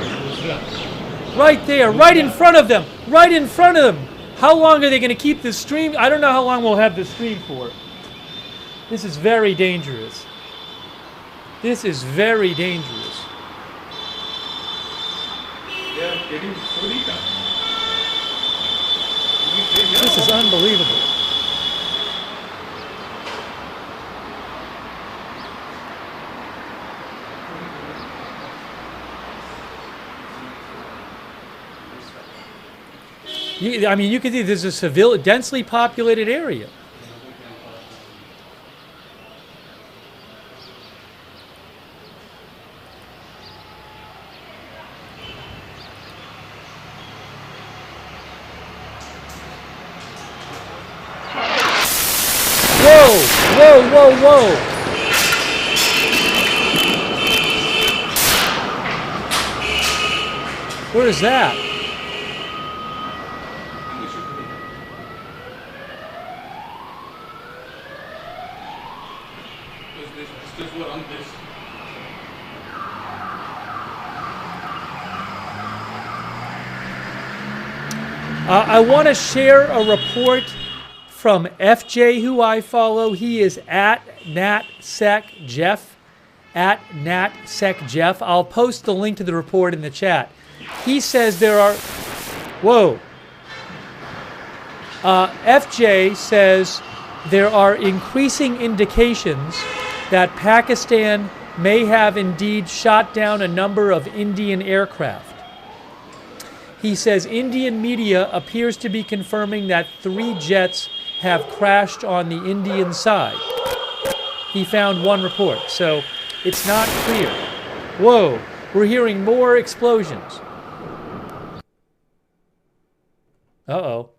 Right there, right in front of them. Right in front of them. How long are they going to keep this stream? I don't know how long we'll have this stream for. This is very dangerous. This is very dangerous. They are getting so deep. This is unbelievable. I mean, you can see this is a densely populated area. Whoa, whoa, whoa, whoa. Where is that? This were on this. I want to share a report from FJ, who I follow. He is at NatSecJeff, at NatSecJeff. I'll post the link to the report in the chat. He says there are, whoa. FJ says there are increasing indications that Pakistan may have indeed shot down a number of Indian aircraft. He says Indian media appears to be confirming that 3 jets have crashed on the Indian side. He found one report, so it's not clear. Whoa, we're hearing more explosions. Uh-oh.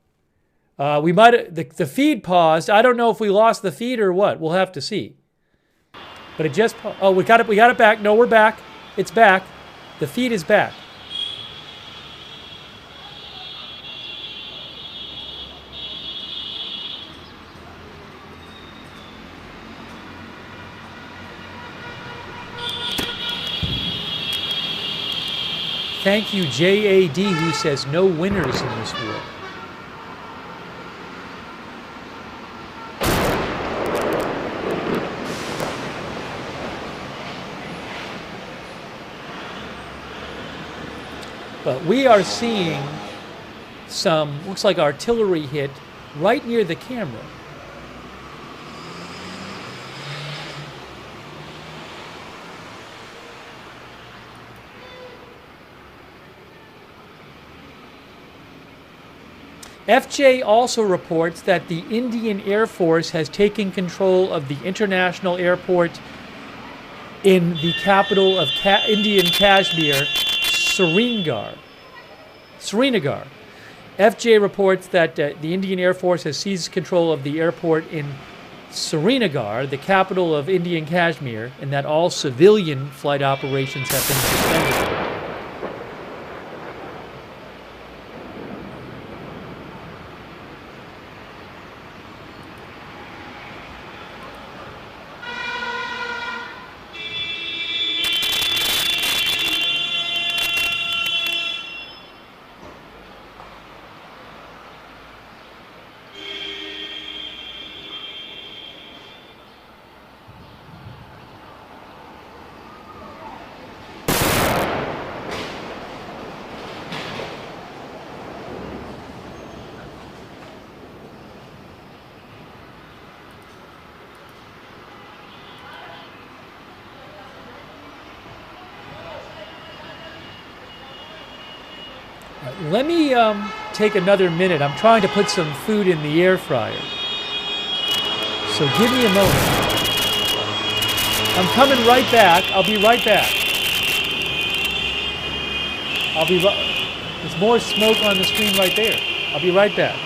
We might the feed paused. I don't know if we lost the feed or what. We'll have to see. But it just oh, we got it back. No, we're back. It's back. The feed is back. Thank you, JAD, who says no winners in this war. But we are seeing some, looks like artillery hit right near the camera. FJ also reports that the Indian Air Force has taken control of the international airport in the capital of Indian Kashmir, Srinagar. FJ reports that the Indian Air Force has seized control of the airport in Srinagar, the capital of Indian Kashmir, and that all civilian flight operations have been suspended. Let me take another minute. I'm trying to put some food in the air fryer. So give me a moment. I'm coming right back. I'll be right back. There's more smoke on the screen right there. I'll be right back.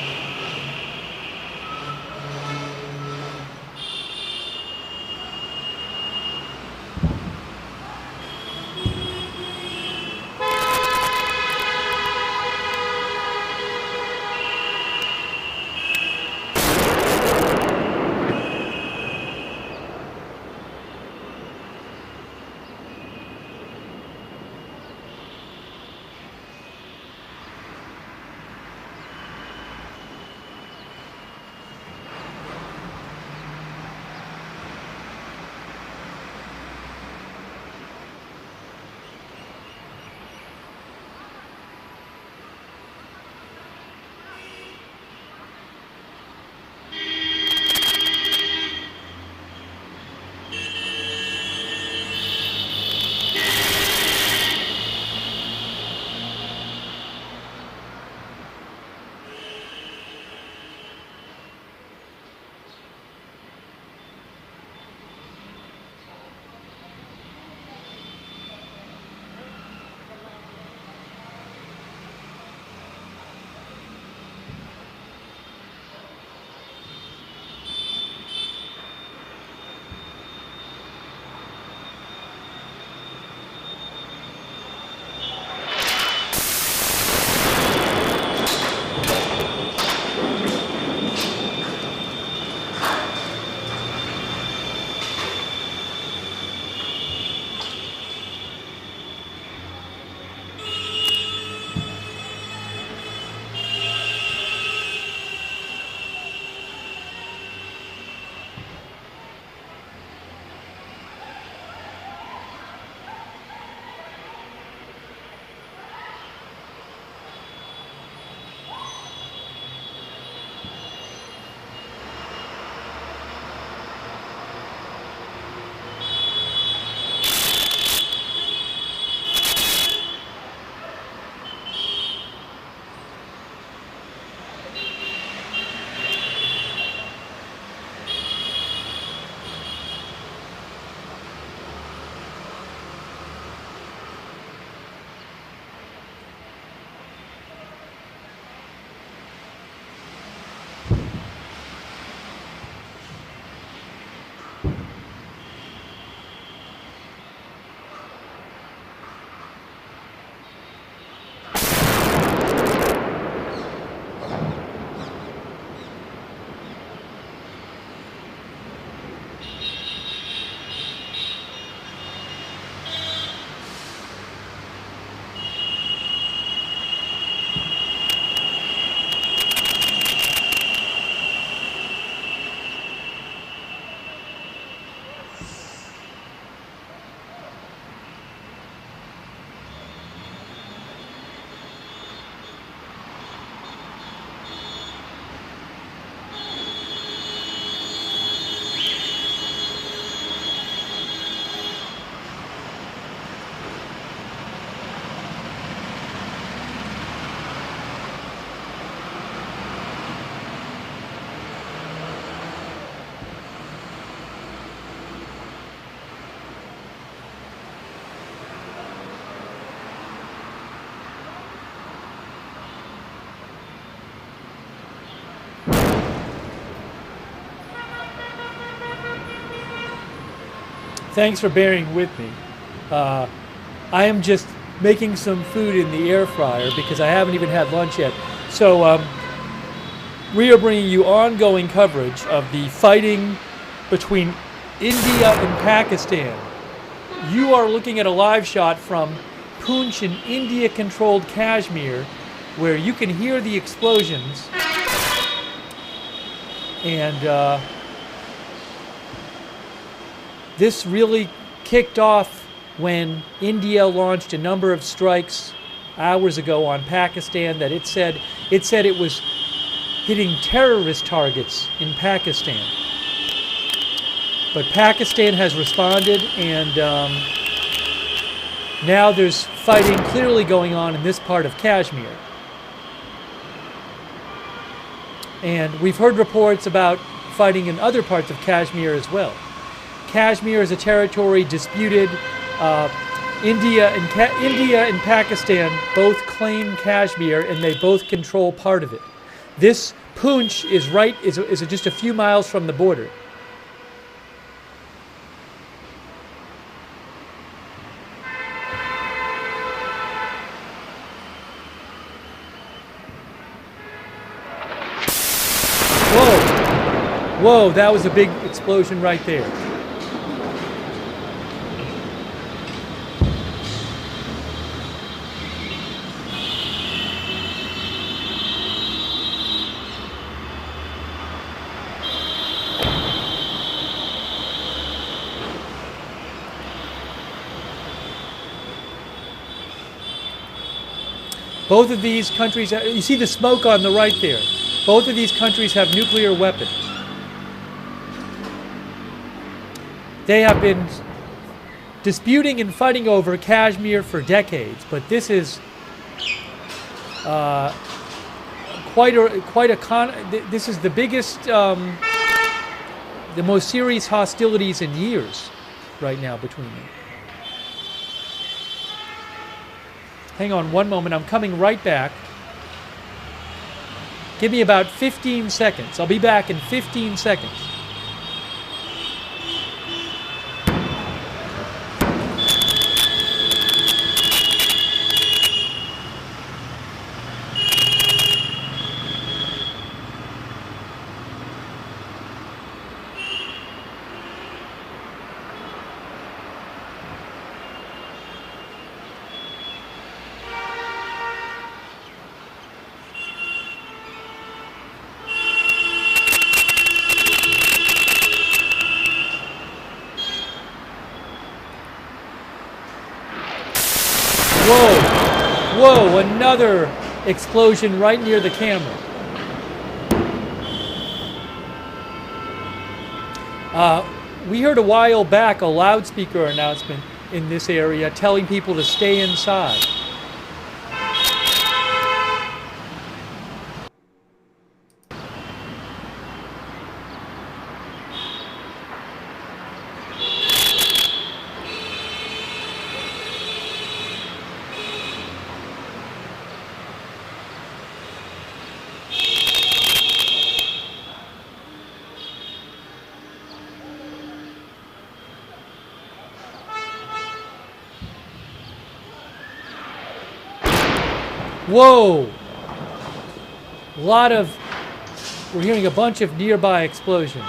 Thanks for bearing with me. I am just making some food in the air fryer because I haven't even had lunch yet. So we are bringing you ongoing coverage of the fighting between India and Pakistan. You are looking at a live shot from Poonch in India-controlled Kashmir, where you can hear the explosions. And this really kicked off when India launched a number of strikes hours ago on Pakistan that it said it was hitting terrorist targets in Pakistan. But Pakistan has responded, and now there's fighting clearly going on in this part of Kashmir. And we've heard reports about fighting in other parts of Kashmir as well. Kashmir is a territory disputed. India and Pakistan both claim Kashmir, and they both control part of it. This Poonch is just a few miles from the border. Whoa, that was a big explosion right there. Both of these countries, you see the smoke on the right there. Both of these countries have nuclear weapons. They have been disputing and fighting over Kashmir for decades, but this is this is the biggest, the most serious hostilities in years right now between them. Hang on one moment, I'm coming right back. Give me about 15 seconds. I'll be back in 15 seconds. Whoa, another explosion right near the camera. We heard a while back a loudspeaker announcement in this area telling people to stay inside. Whoa! We're hearing a bunch of nearby explosions.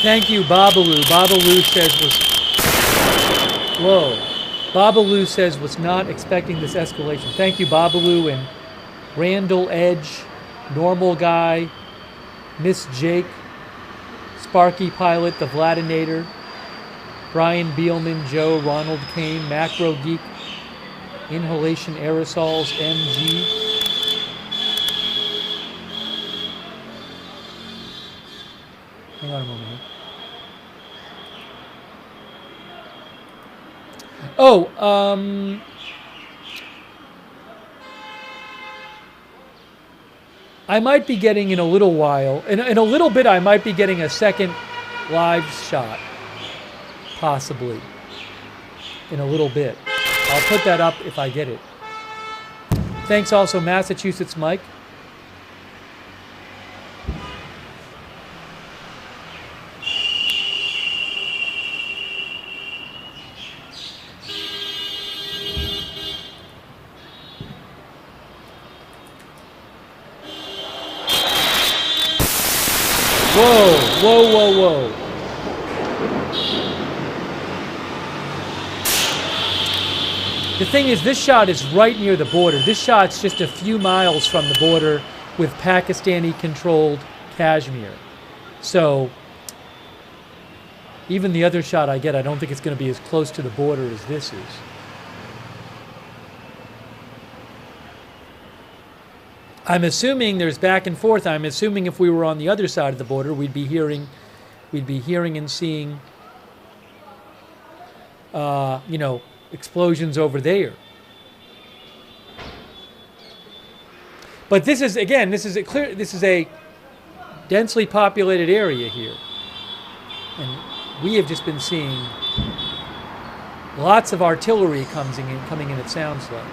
Thank you, Babalu. Babalu says was not expecting this escalation. Thank you, Babalu and Randall Edge, Normal Guy, Miss Jake, Sparky Pilot, The Vladinator, Brian Beelman, Joe, Ronald Kane, Macro Geek, Inhalation Aerosols, MG. Hang on a moment here. I might be getting in a little while, in a little bit I might be getting a second live shot possibly, in a little bit. I'll put that up if I get it. Thanks also, Massachusetts Mike. Whoa, whoa, whoa, whoa. The thing is, this shot is right near the border. This shot's just a few miles from the border with Pakistani-controlled Kashmir. So, even the other shot I get, I don't think it's going to be as close to the border as this is. I'm assuming there's back and forth. I'm assuming if we were on the other side of the border, we'd be hearing and seeing, you know, explosions over there. But this is, again, this is a densely populated area here, and we have just been seeing lots of artillery coming in. It sounds like.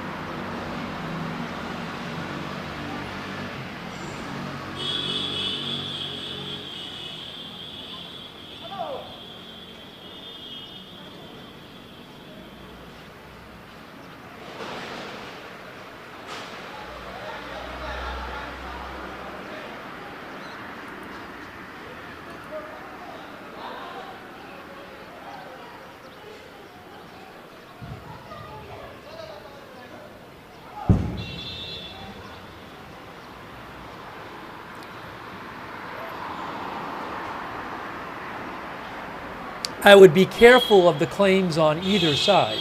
I would be careful of the claims on either side.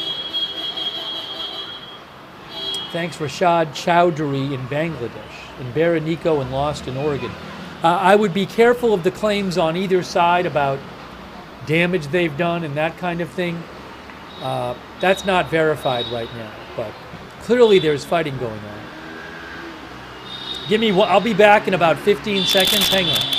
Thanks, Rashad Chowdhury in Bangladesh, in Baranico and Lost in Oregon. I would be careful of the claims on either side about damage they've done and that kind of thing. That's not verified right now, but clearly there's fighting going on. I'll be back in about 15 seconds. Hang on.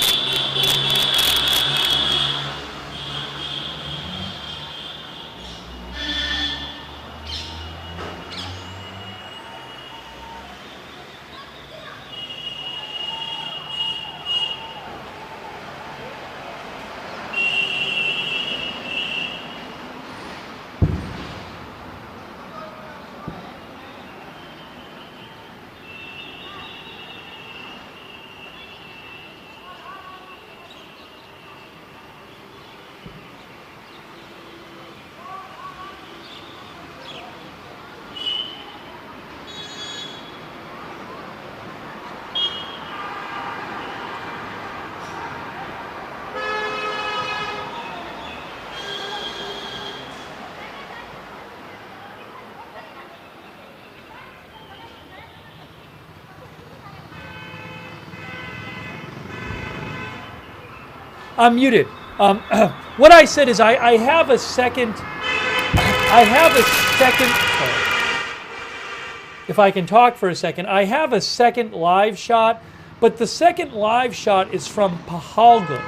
I'm muted. What I said is I have a second. If I can talk for a second, I have a second live shot, but the second live shot is from Pahalgam,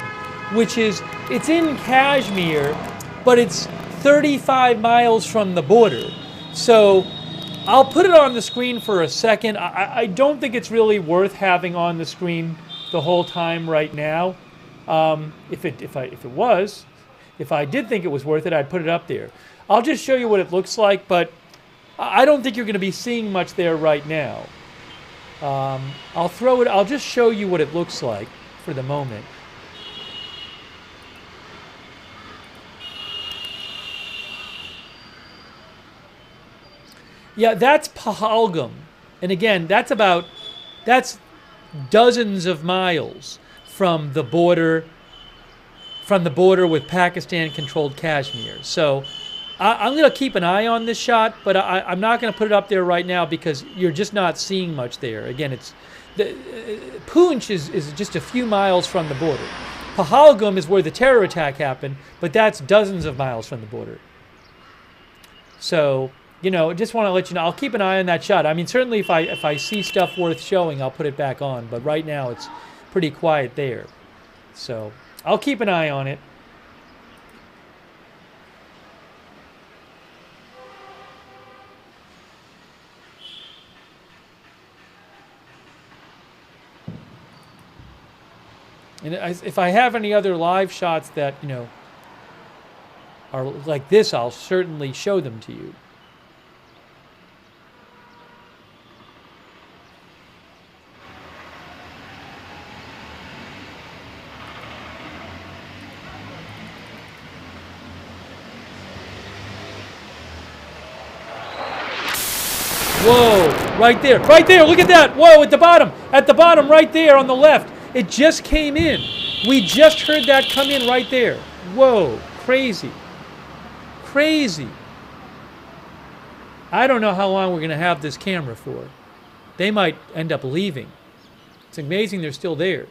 which is, it's in Kashmir, but it's 35 miles from the border. So I'll put it on the screen for a second. I don't think it's really worth having on the screen the whole time right now. If I did think it was worth it, I'd put it up there. I'll just show you what it looks like, but I don't think you're going to be seeing much there right now. I'll just show you what it looks like for the moment. Yeah, that's Pahalgam. And again, that's dozens of miles from the border with Pakistan-controlled Kashmir. So I'm going to keep an eye on this shot, but I'm not going to put it up there right now because you're just not seeing much there. Again, Poonch is just a few miles from the border. Pahalgam is where the terror attack happened, but that's dozens of miles from the border. So, just want to let you know, I'll keep an eye on that shot. I mean, certainly if I see stuff worth showing, I'll put it back on, but right now it's pretty quiet there. So I'll keep an eye on it. And if I have any other live shots that, you know, are like this, I'll certainly show them to you. Whoa, right there, look at that. Whoa, at the bottom, right there on the left. It just came in. We just heard that come in right there. Whoa, crazy. Crazy. I don't know how long we're going to have this camera for. They might end up leaving. It's amazing they're still there.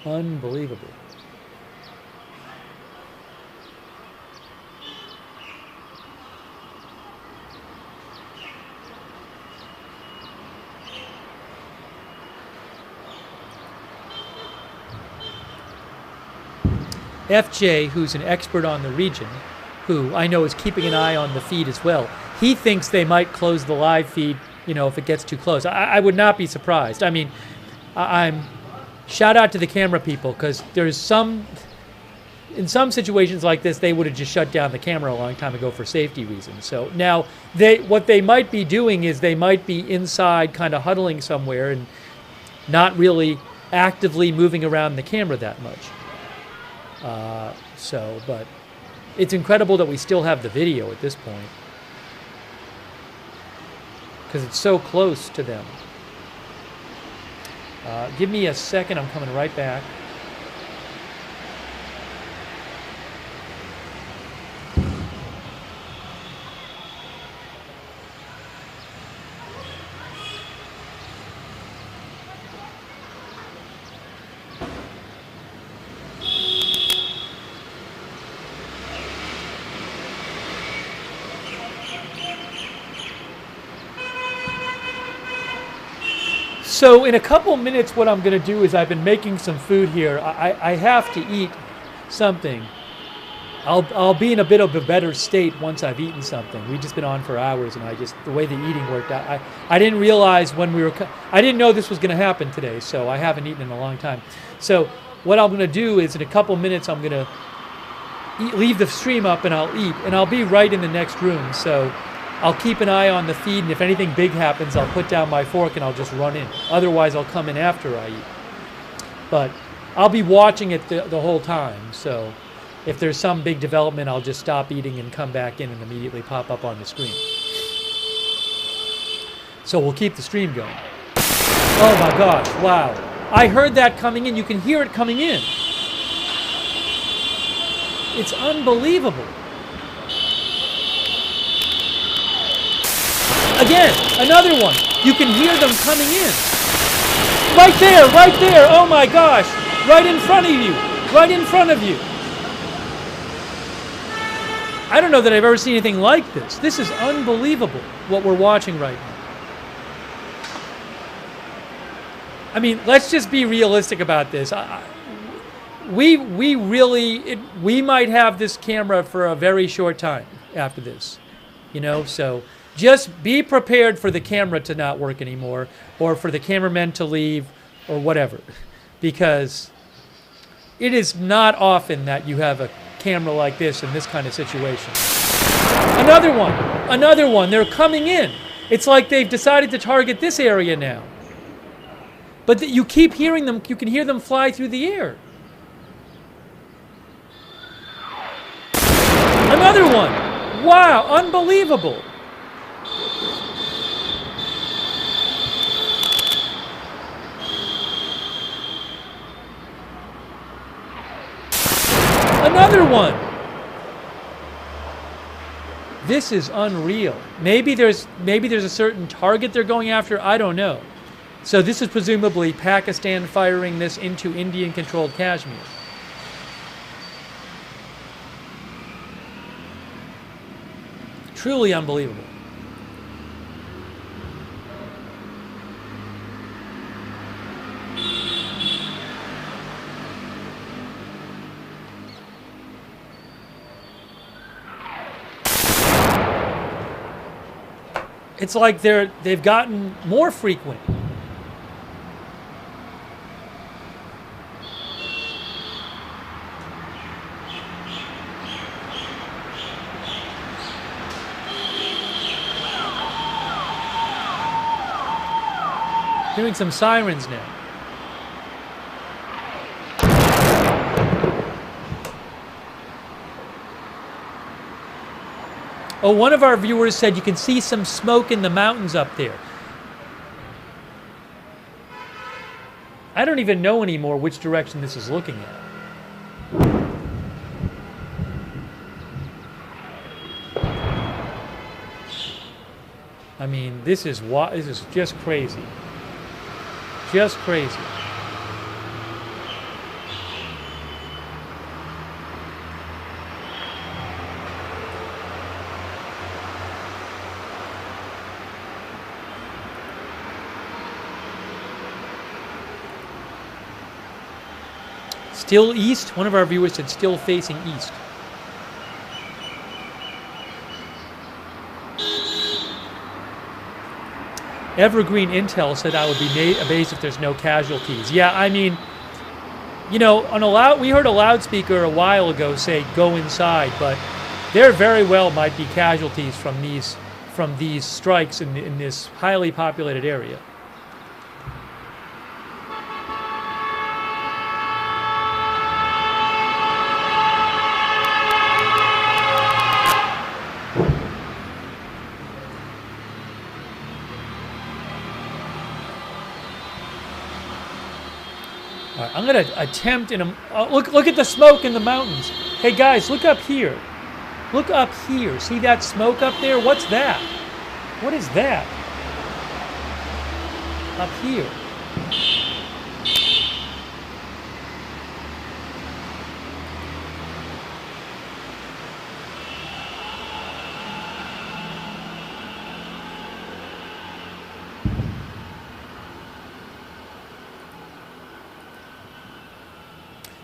Unbelievable. FJ, who's an expert on the region, who I know is keeping an eye on the feed as well, he thinks they might close the live feed, you know, if it gets too close. I would not be surprised. I mean, I'm shout out to the camera people, because there's in some situations like this, they would have just shut down the camera a long time ago for safety reasons. So now what they might be doing is they might be inside kind of huddling somewhere and not really actively moving around the camera that much. But it's incredible that we still have the video at this point, because it's so close to them. Give me a second, I'm coming right back. So in a couple minutes, what I'm going to do is I've been making some food here. I have to eat something. I'll be in a bit of a better state once I've eaten something. We've just been on for hours, and the way the eating worked out, I didn't realize when I didn't know this was going to happen today, so I haven't eaten in a long time. So what I'm going to do is in a couple minutes, I'm going to leave the stream up and I'll eat, and I'll be right in the next room. So I'll keep an eye on the feed, and if anything big happens, I'll put down my fork and I'll just run in. Otherwise, I'll come in after I eat. But I'll be watching it the whole time, so if there's some big development, I'll just stop eating and come back in and immediately pop up on the screen. So we'll keep the stream going. Oh my gosh, wow. I heard that coming in. You can hear it coming in. It's unbelievable. Again, another one. You can hear them coming in. Right there, right there. Oh my gosh. Right in front of you. Right in front of you. I don't know that I've ever seen anything like this. This is unbelievable, what we're watching right now. I mean, let's just be realistic about this. We might have this camera for a very short time after this, you know, so just be prepared for the camera to not work anymore, or for the cameramen to leave, or whatever, because it is not often that you have a camera like this in this kind of situation. Another one, they're coming in. It's like they've decided to target this area now. But you keep hearing them, you can hear them fly through the air. Another one. Wow, unbelievable. Another one. This is unreal. Maybe there's a certain target they're going after. I don't know. So this is presumably Pakistan firing this into Indian-controlled Kashmir. Truly unbelievable. It's like they've gotten more frequent. Hearing some sirens now. Oh, one of our viewers said you can see some smoke in the mountains up there. I don't even know anymore which direction this is looking at. I mean, this is just crazy. Just crazy. Still east? One of our viewers said still facing east. Evergreen Intel said I would be amazed if there's no casualties. Yeah, I mean, you know, we heard a loudspeaker a while ago say go inside, but there very well might be casualties from these strikes in this highly populated area. I'm going to attempt look at the smoke in the mountains. Hey guys, look up here. Look up here. See that smoke up there? What's that? What is that? Up here.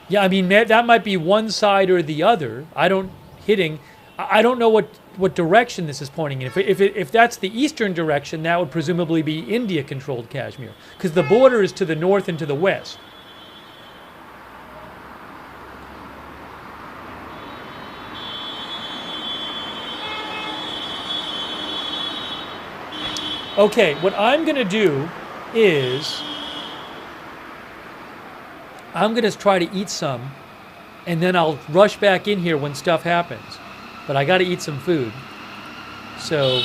Yeah, I mean, that might be one side or the other. I don't know what direction this is pointing in. If that's the eastern direction, that would presumably be India-controlled Kashmir, because the border is to the north and to the west. Okay, what I'm going to do is I'm going to try to eat some, and then I'll rush back in here when stuff happens. But I got to eat some food. So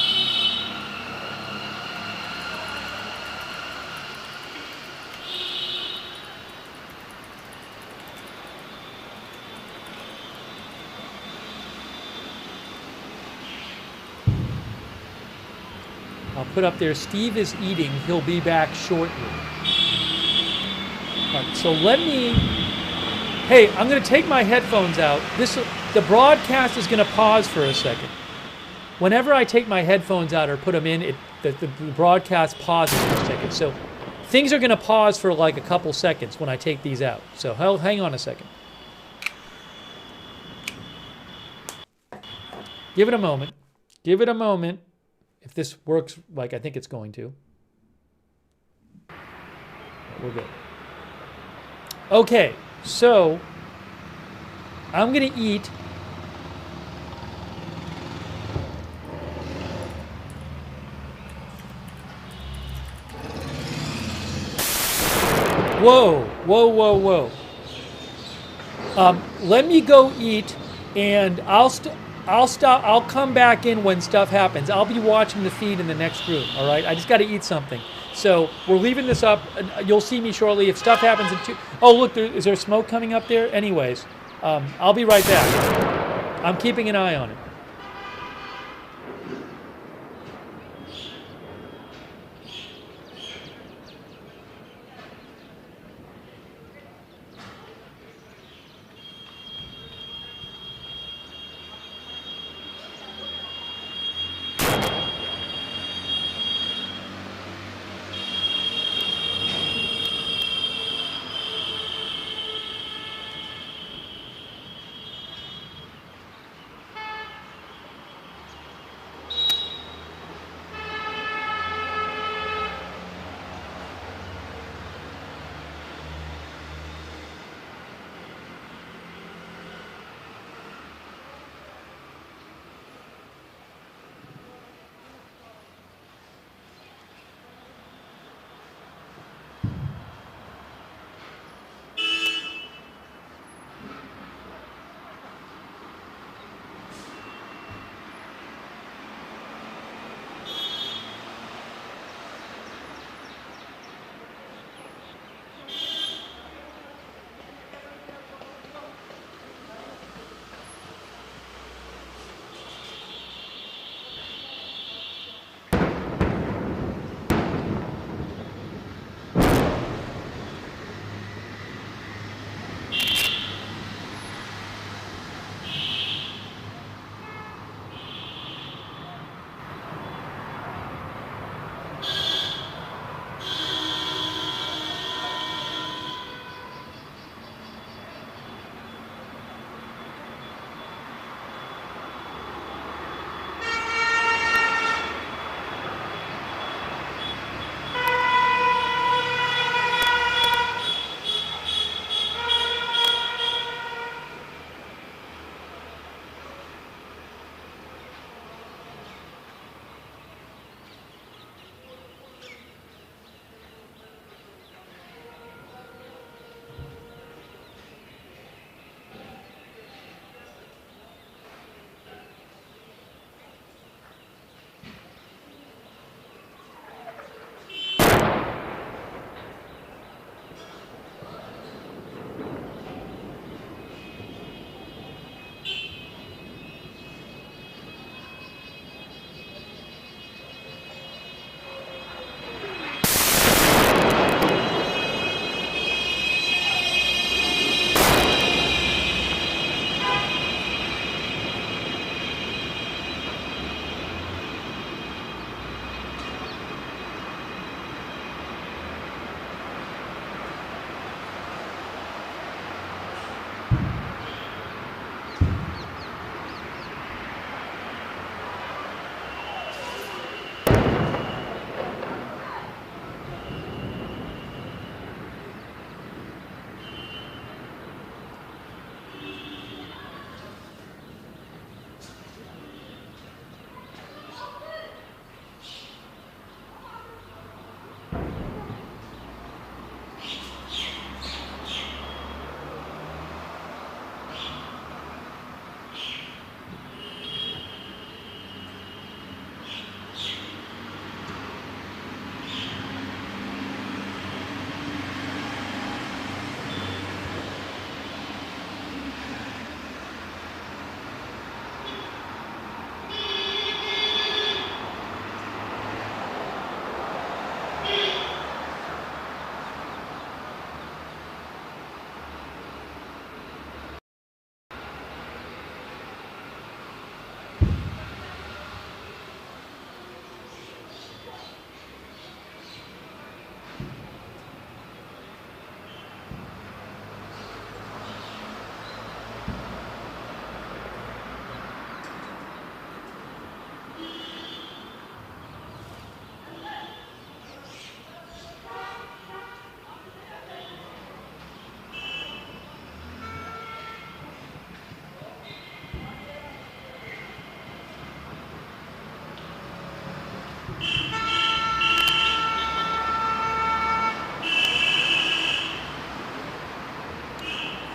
I'll put up there, Steve is eating, he'll be back shortly. All right, so hey, I'm going to take my headphones out. The broadcast is going to pause for a second. Whenever I take my headphones out or put them in, the broadcast pauses for a second. So things are going to pause for like a couple seconds when I take these out. So hang on a second. Give it a moment. Give it a moment. If this works like I think it's going to. We're good. Okay, so I'm going to eat whoa. Let me go eat, and I'll stop. I'll come back in when stuff happens. I'll be watching the feed in the next room, all right? I just got to eat something. So we're leaving this up. You'll see me shortly. If stuff happens oh, look, is there smoke coming up there? Anyways, I'll be right back. I'm keeping an eye on it.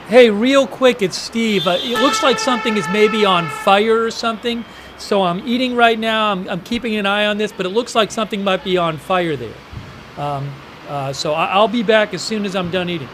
Hey, real quick, it's Steve. It looks like something is maybe on fire or something. So I'm eating right now. I'm keeping an eye on this, but it looks like something might be on fire there. So I'll be back as soon as I'm done eating.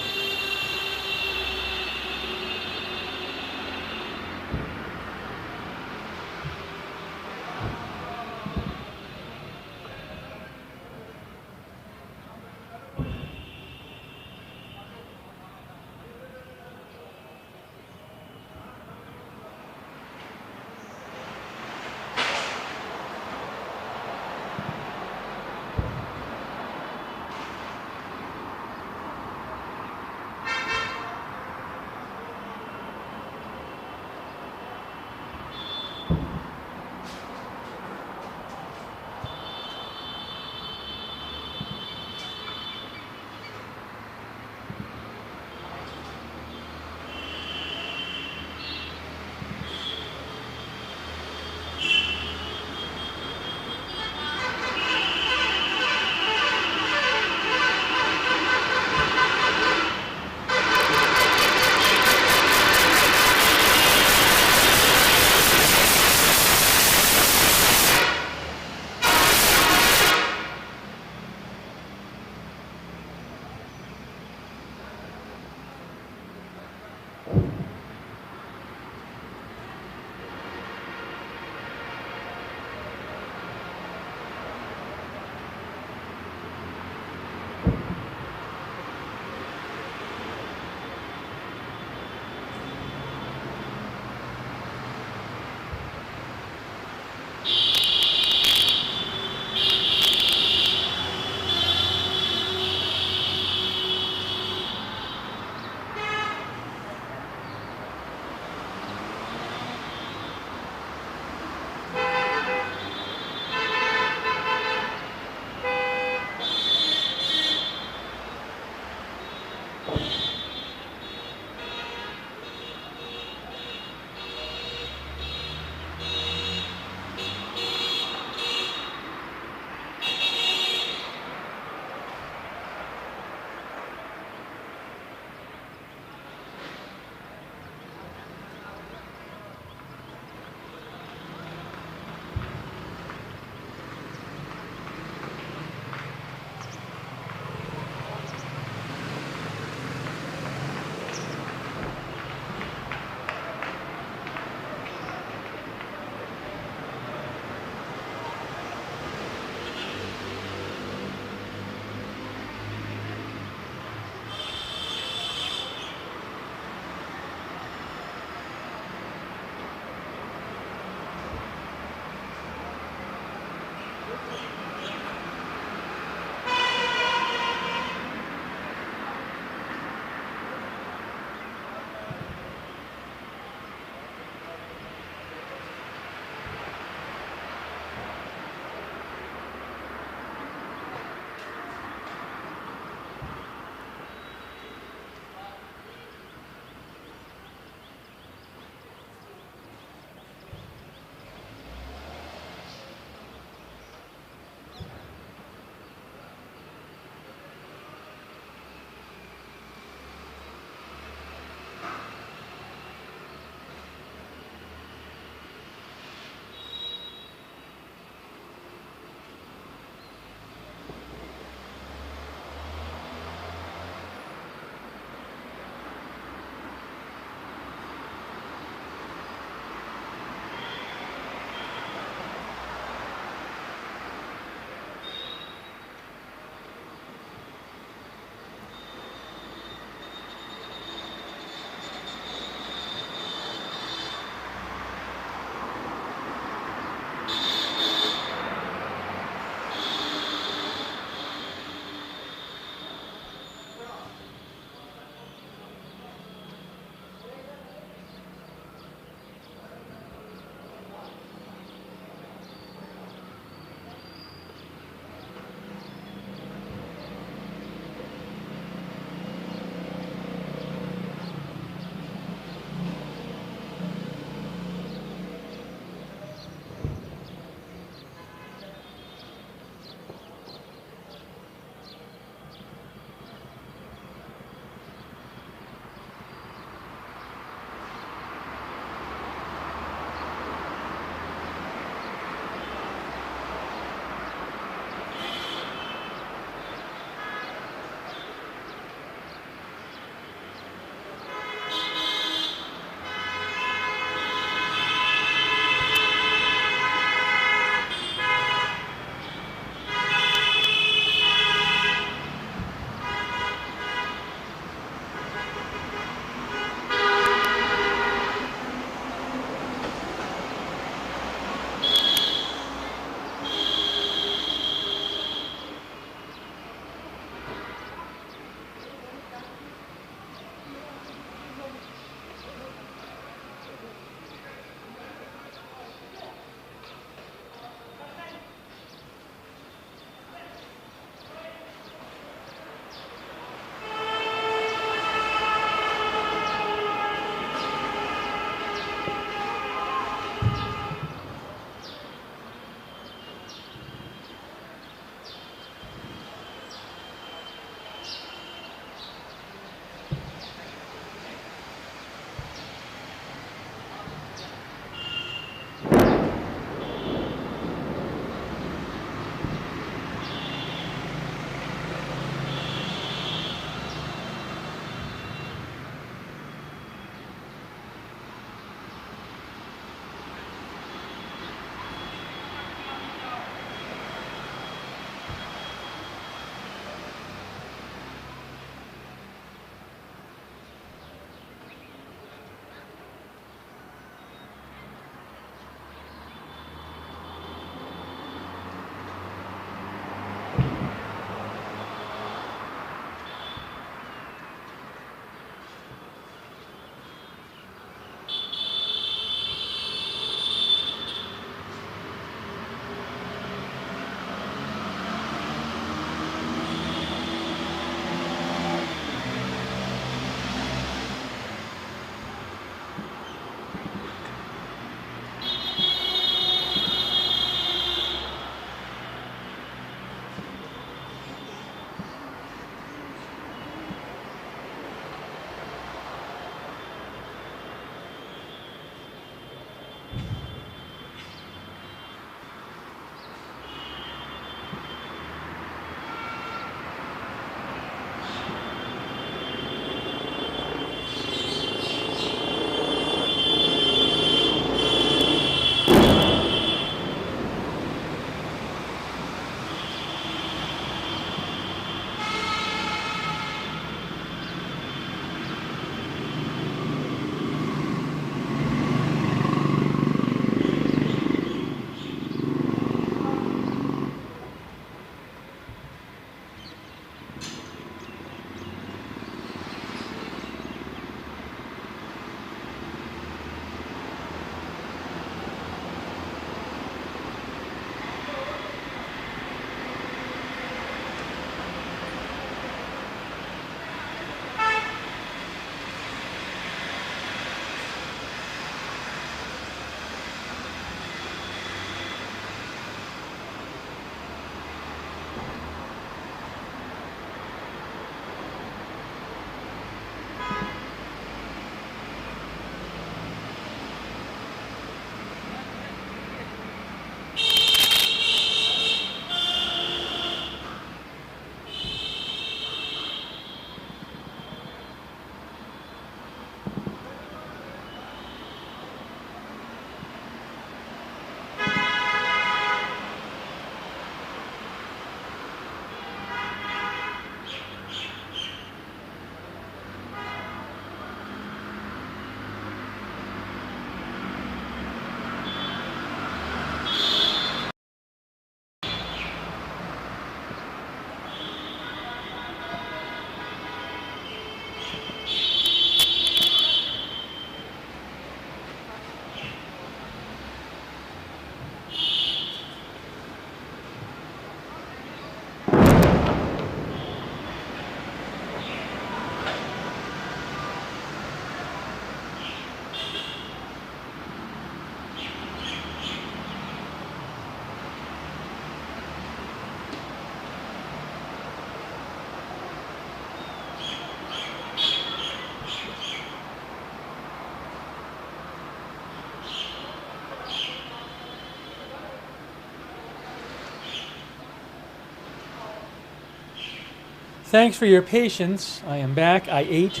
Thanks for your patience. I am back. I ate.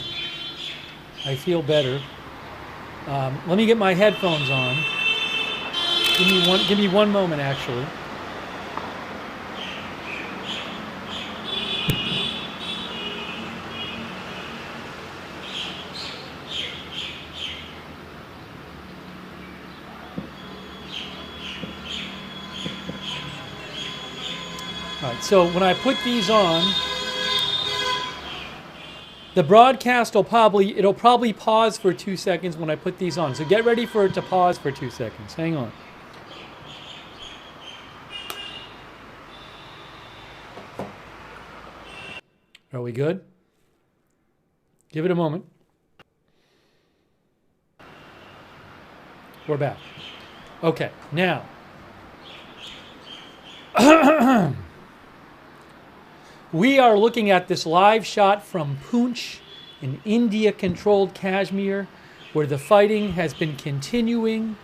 I feel better. Let me get my headphones on. Give me one moment, actually. All right, so when I put these on, the broadcast will probably pause for 2 seconds when I put these on. So get ready for it to pause for 2 seconds. Hang on. Are we good? Give it a moment. We're back. Okay, now. We are looking at this live shot from Poonch in India-controlled Kashmir, where the fighting has been continuing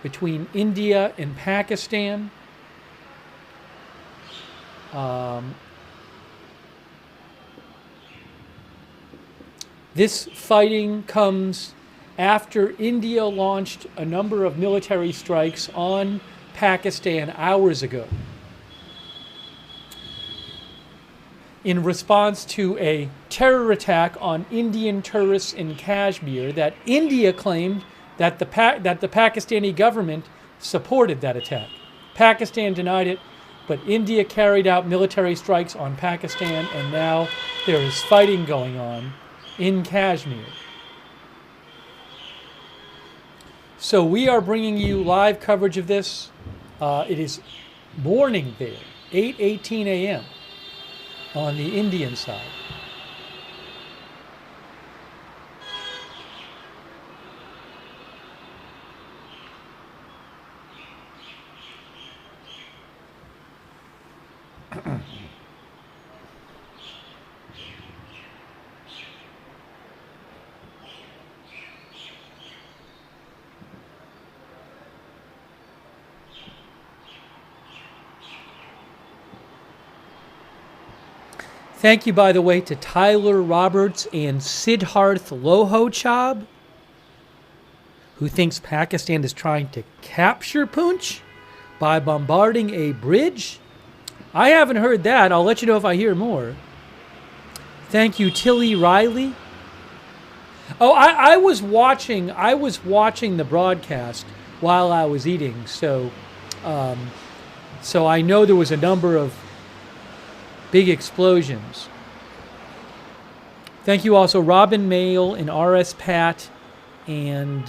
between India and Pakistan. This fighting comes after India launched a number of military strikes on Pakistan hours ago, in response to a terror attack on Indian tourists in Kashmir that India claimed that the Pakistani government supported that attack. Pakistan denied it, but India carried out military strikes on Pakistan, and now there is fighting going on in Kashmir. So we are bringing you live coverage of this. It is morning there, 8:18 a.m. on the Indian side. Thank you, by the way, to Tyler Roberts and Siddharth Lohochab, who thinks Pakistan is trying to capture Poonch by bombarding a bridge. I haven't heard that. I'll let you know if I hear more. Thank you, Tilly Riley. Oh, I was watching the broadcast while I was eating, so I know there was a number of big explosions. Thank you also, Robin Mail and R.S. Pat and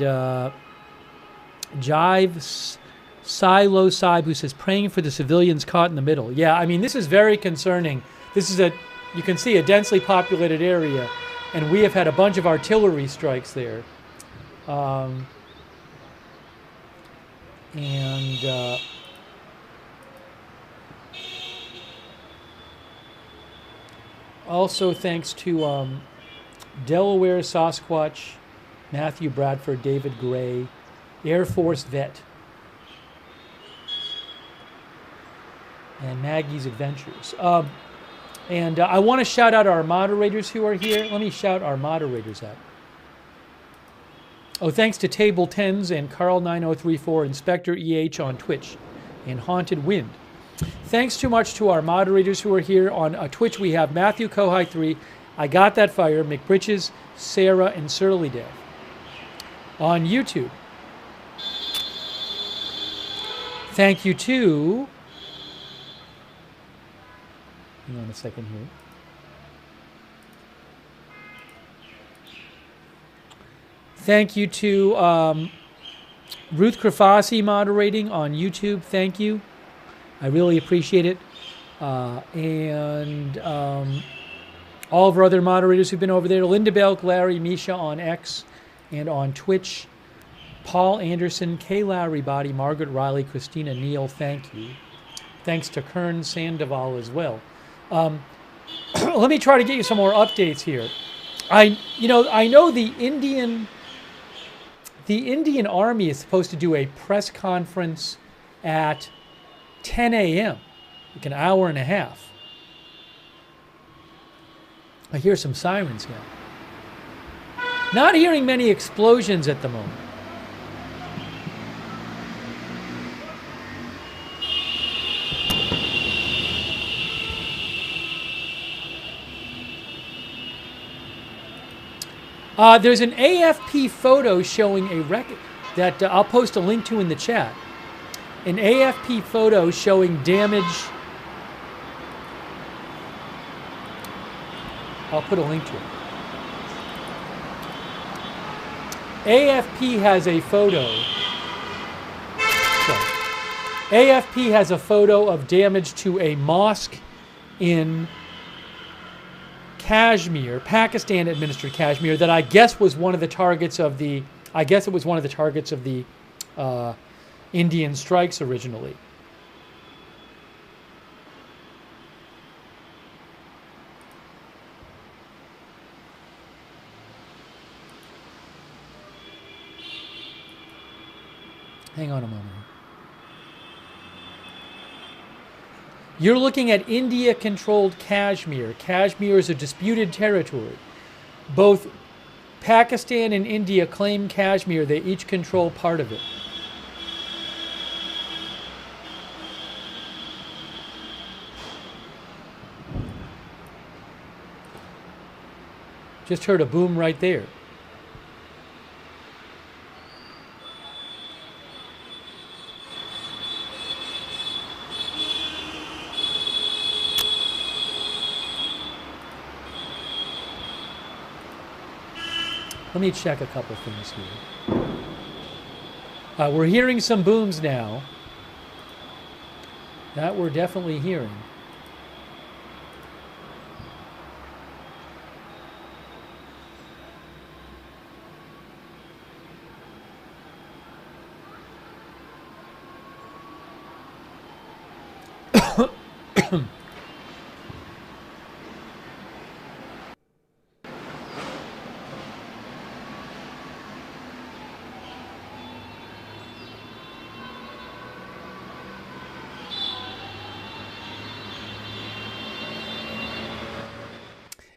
Jive Silo Saib, who says, praying for the civilians caught in the middle. Yeah, I mean, this is very concerning. This is you can see, a densely populated area, and we have had a bunch of artillery strikes there. Also, thanks to Delaware Sasquatch, Matthew Bradford, David Gray, Air Force Vet, and Maggie's Adventures. And I want to shout out our moderators who are here. Let me shout our moderators out. Oh, thanks to Table 10s and Carl9034, Inspector EH on Twitch, and Haunted Wind. Thanks too much to our moderators who are here. On Twitch, we have Matthew Kohai 3, I Got That Fire, McBritches, Sarah, and Surly Dev. On YouTube, thank you to... Hang on a second here. Thank you to Ruth Krafasi moderating on YouTube. Thank you. I really appreciate it. And all of our other moderators who've been over there. Linda Belk, Larry, Misha on X and on Twitch. Paul Anderson, Kay Larry Body, Margaret Riley, Christina Neal, thank you. Thanks to Kern Sandoval as well. Let me try to get you some more updates here. I know the Indian Army is supposed to do a press conference at 10 a.m., like an hour and a half. I hear some sirens now. Not hearing many explosions at the moment. There's an AFP photo showing a wreckage that I'll post a link to in the chat. An AFP photo showing damage. I'll put a link to it. AFP has a photo. Sorry. AFP has a photo of damage to a mosque in Kashmir, Pakistan-administered Kashmir, that I guess was one of the targets of the. I guess it was one of the targets of the Indian strikes originally. Hang on a moment. You're looking at India-controlled Kashmir. Kashmir is a disputed territory. Both Pakistan and India claim Kashmir. They each control part of it. Just heard a boom right there. Let me check a couple things here. We're hearing some booms now. That we're definitely hearing.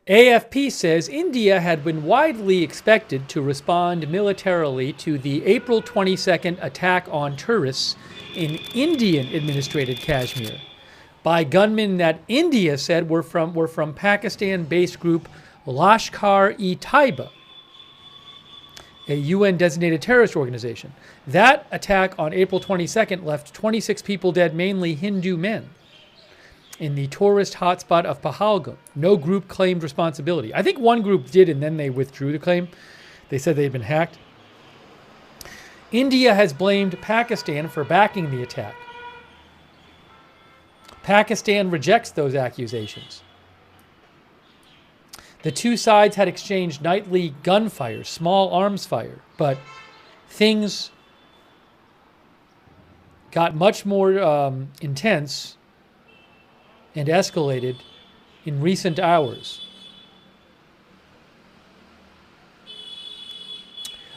AFP says India had been widely expected to respond militarily to the April 22nd attack on tourists in Indian-administered Kashmir by gunmen that India said were from Pakistan-based group Lashkar-e-Taiba, a UN-designated terrorist organization. That attack on April 22nd left 26 people dead, mainly Hindu men, in the tourist hotspot of Pahalgam. No group claimed responsibility. I think one group did, and then they withdrew the claim. They said they had been hacked. India has blamed Pakistan for backing the attack. Pakistan rejects those accusations. The two sides had exchanged nightly gunfire, small arms fire, but things got much more intense and escalated in recent hours.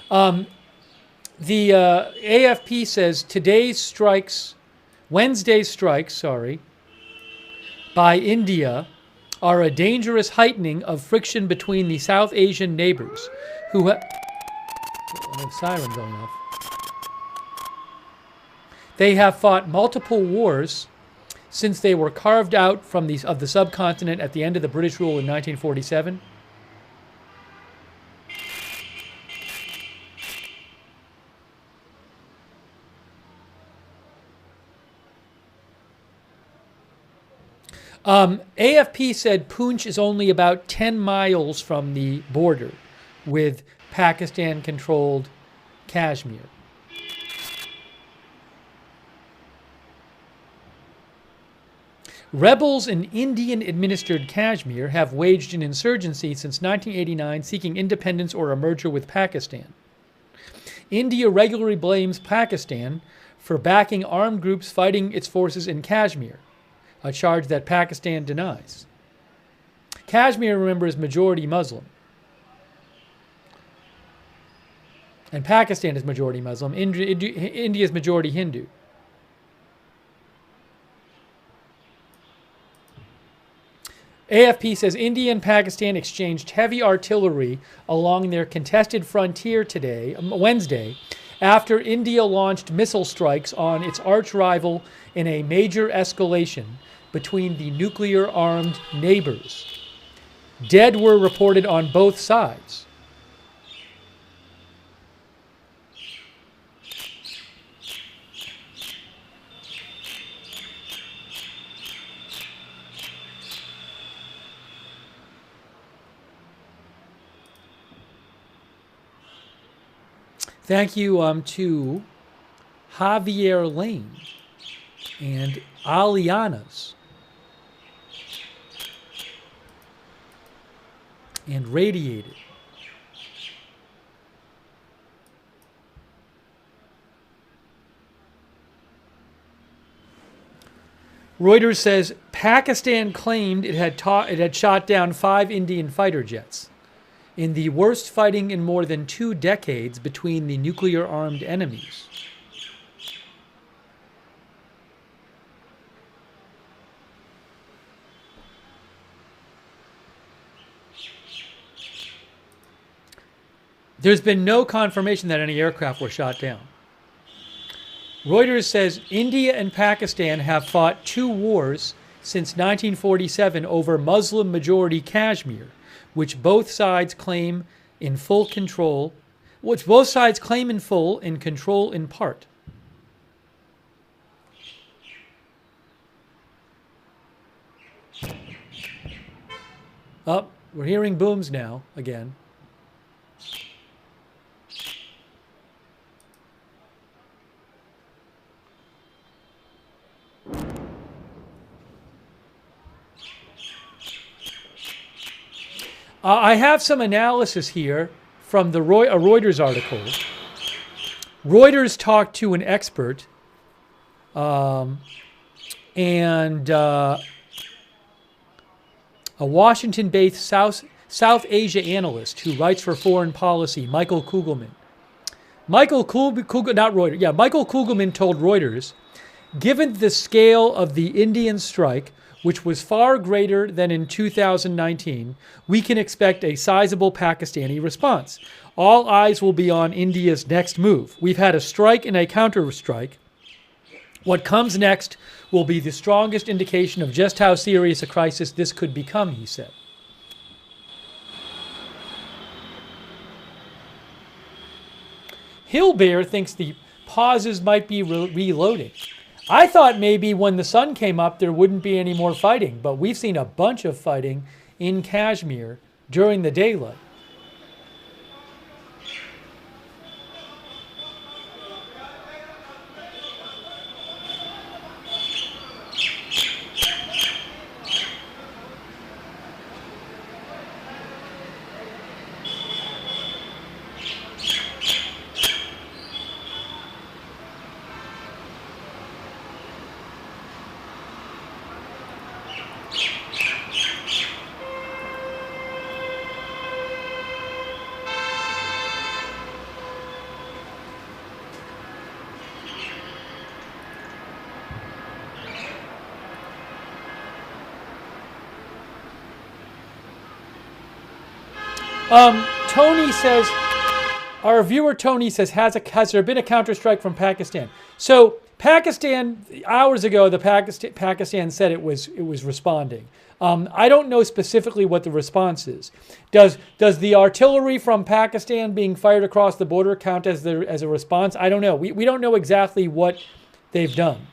The AFP says Wednesday's strikes, by India are a dangerous heightening of friction between the South Asian neighbors who have siren going off. They have fought multiple wars since they were carved out of the subcontinent at the end of the British rule in 1947. AFP said Poonch is only about 10 miles from the border with Pakistan-controlled Kashmir. Rebels in Indian-administered Kashmir have waged an insurgency since 1989 seeking independence or a merger with Pakistan. India regularly blames Pakistan for backing armed groups fighting its forces in Kashmir, a charge that Pakistan denies. Kashmir, remember, is majority Muslim. And Pakistan is majority Muslim. India is majority Hindu. AFP says India and Pakistan exchanged heavy artillery along their contested frontier Wednesday, after India launched missile strikes on its arch rival in a major escalation between the nuclear-armed neighbors. Dead were reported on both sides. Thank you to Javier Lane and Alianas and Radiated. Reuters says Pakistan claimed it had shot down 5 Indian fighter jets in the worst fighting in more than 2 decades between the nuclear-armed enemies. There's been no confirmation that any aircraft were shot down. Reuters says India and Pakistan have fought 2 wars since 1947 over Muslim-majority Kashmir, which both sides claim in full control, which both sides claim in full and control in part. Oh, we're hearing booms now again. I have some analysis here from a Reuters article. Reuters talked to an expert and a Washington-based South Asia analyst who writes for Foreign Policy, Michael Kugelman. Michael Kugelman told Reuters, given the scale of the Indian strike, which was far greater than in 2019, we can expect a sizable Pakistani response. All eyes will be on India's next move. We've had a strike and a counter-strike. What comes next will be the strongest indication of just how serious a crisis this could become, he said. Hillbear thinks the pauses might be reloading. I thought maybe when the sun came up there wouldn't be any more fighting, but we've seen a bunch of fighting in Kashmir during the daylight. Tony says, our viewer Tony says, has there been a counterstrike from Pakistan? So Pakistan, hours ago, Pakistan said it was responding. I don't know specifically what the response is. Does the artillery from Pakistan being fired across the border count as a response? I don't know. We don't know exactly what they've done.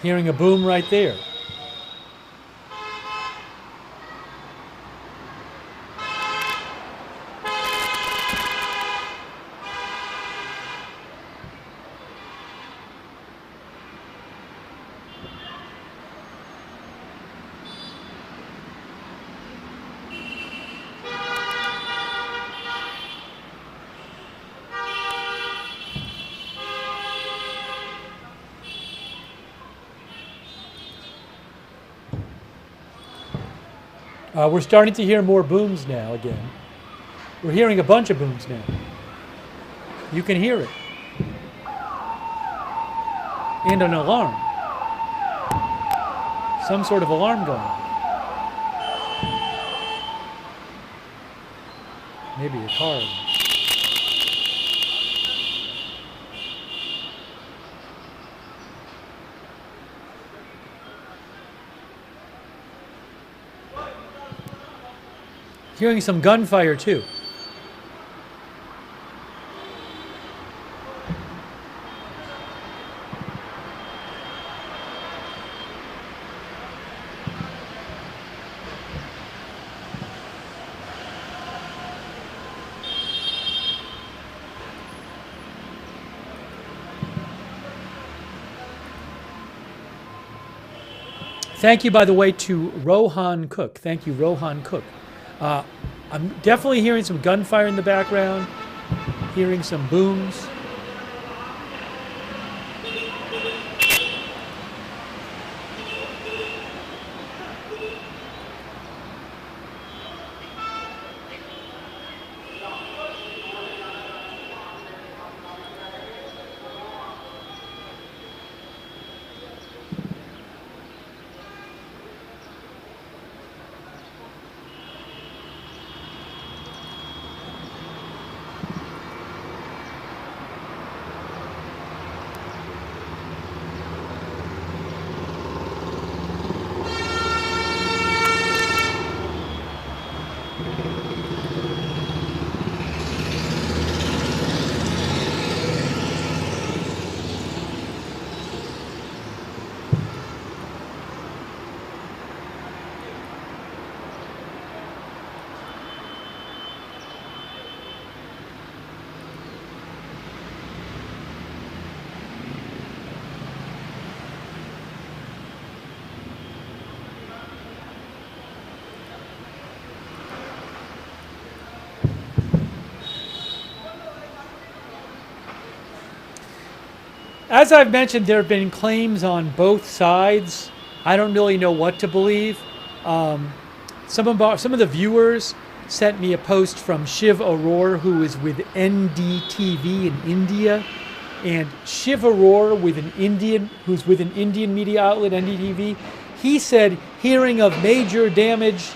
Hearing a boom right there. We're starting to hear more booms now again. We're hearing a bunch of booms now. You can hear it. And an alarm. Some sort of alarm going on. Maybe a car. Hearing some gunfire too. Thank you, by the way, to Rohan Cook. Thank you, Rohan Cook. I'm definitely hearing some gunfire in the background, hearing some booms. As I've mentioned, there have been claims on both sides. I don't really know what to believe. Some of the viewers sent me a post from Shiv Arora, who is with NDTV in India, and Shiv Arora, who's with an Indian media outlet, NDTV. He said hearing of major damage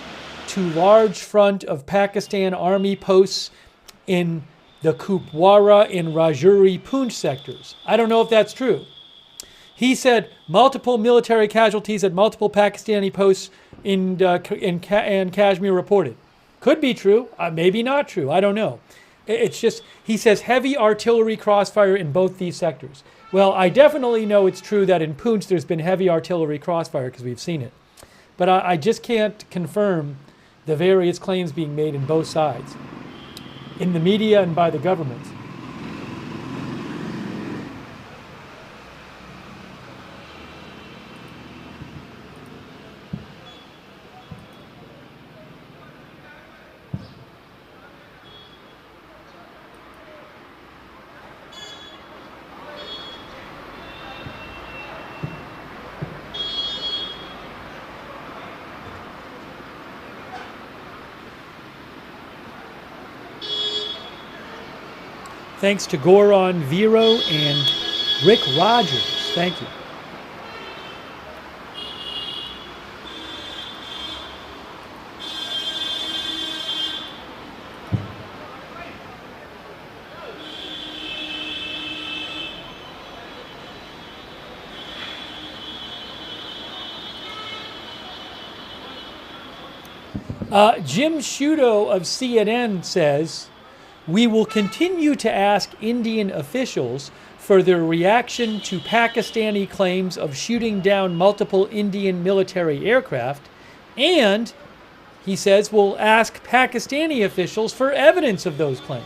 to large front of Pakistan army posts in the Kupwara and Rajouri Poonch sectors. I don't know if that's true. He said multiple military casualties at multiple Pakistani posts in Kashmir reported. Could be true, maybe not true, I don't know. It's just, he says heavy artillery crossfire in both these sectors. Well, I definitely know it's true that in Poonch there's been heavy artillery crossfire because we've seen it. But I just can't confirm the various claims being made in both sides, in the media and by the government. Thanks to Goran Vero and Rick Rogers. Thank you. Jim Sciutto of CNN says, "We will continue to ask Indian officials for their reaction to Pakistani claims of shooting down multiple Indian military aircraft, and," he says, "we'll ask Pakistani officials for evidence of those claims."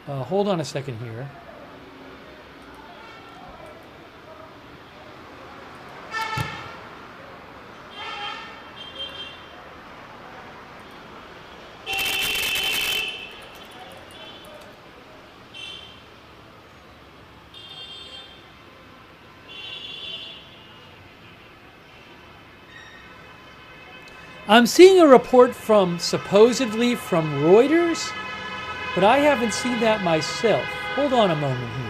Hold on a second here. I'm seeing a report from supposedly from Reuters, but I haven't seen that myself. Hold on a moment here.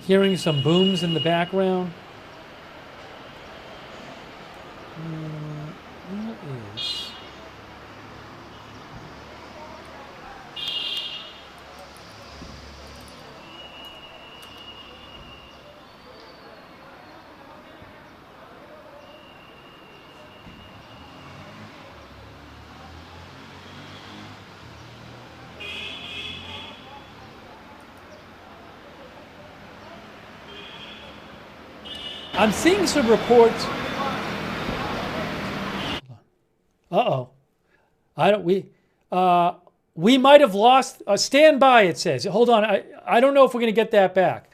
Hearing some booms in the background. What is? I'm seeing some reports. Uh-oh. We might have lost, stand by, it says. Hold on, I don't know if we're going to get that back.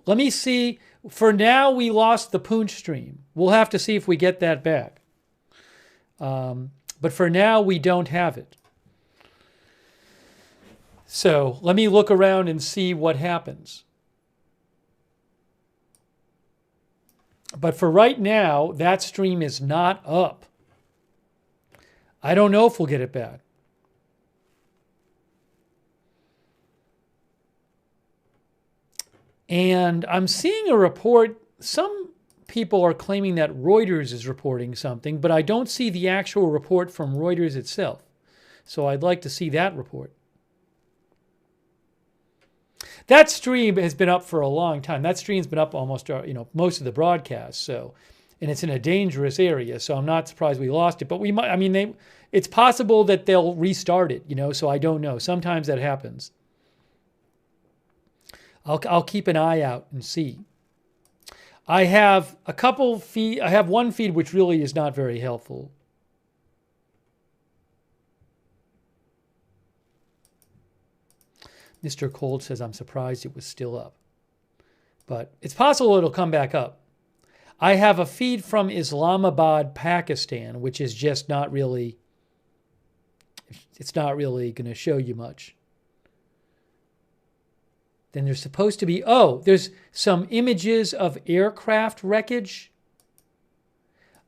Let me see. For now, we lost the Poonch stream. We'll have to see if we get that back. But for now, we don't have it. So let me look around and see what happens. But for right now, that stream is not up. I don't know if we'll get it back. And I'm seeing a report. Some people are claiming that Reuters is reporting something, but I don't see the actual report from Reuters itself. So I'd like to see that report. That stream has been up for a long time. That stream's been up almost, most of the broadcasts. So, and it's in a dangerous area. So I'm not surprised we lost it. But we might. It's possible that they'll restart it. So I don't know. Sometimes that happens. I'll keep an eye out and see. I have a couple feed. I have one feed which really is not very helpful. Mr. Cold says, I'm surprised it was still up. But it's possible it'll come back up. I have a feed from Islamabad, Pakistan, which is just not really, it's not really going to show you much. Then there's supposed to be, there's some images of aircraft wreckage.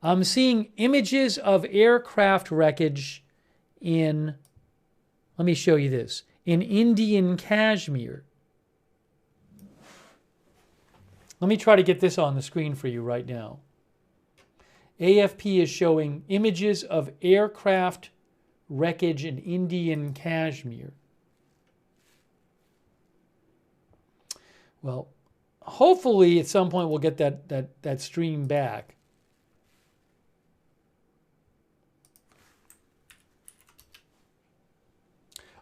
I'm seeing images of aircraft wreckage in, let me show you this, in Indian Kashmir. Let me try to get this on the screen for you right now. AFP is showing images of aircraft wreckage in Indian Kashmir. Well, hopefully at some point we'll get that stream back.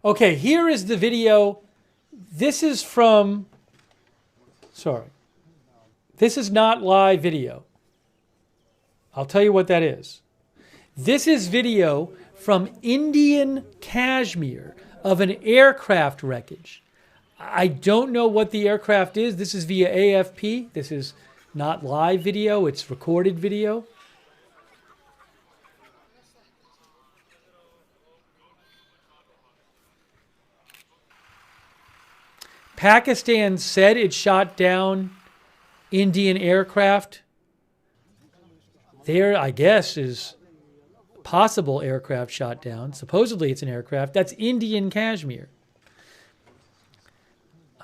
Okay, here is the video. This is from, this is not live video. I'll tell you what that is. This is video from Indian Kashmir of an aircraft wreckage. I don't know what the aircraft is. This is via AFP. This is not live video. It's recorded video. Pakistan said it shot down Indian aircraft. There, I guess, is possible aircraft shot down. Supposedly it's an aircraft. That's Indian Kashmir.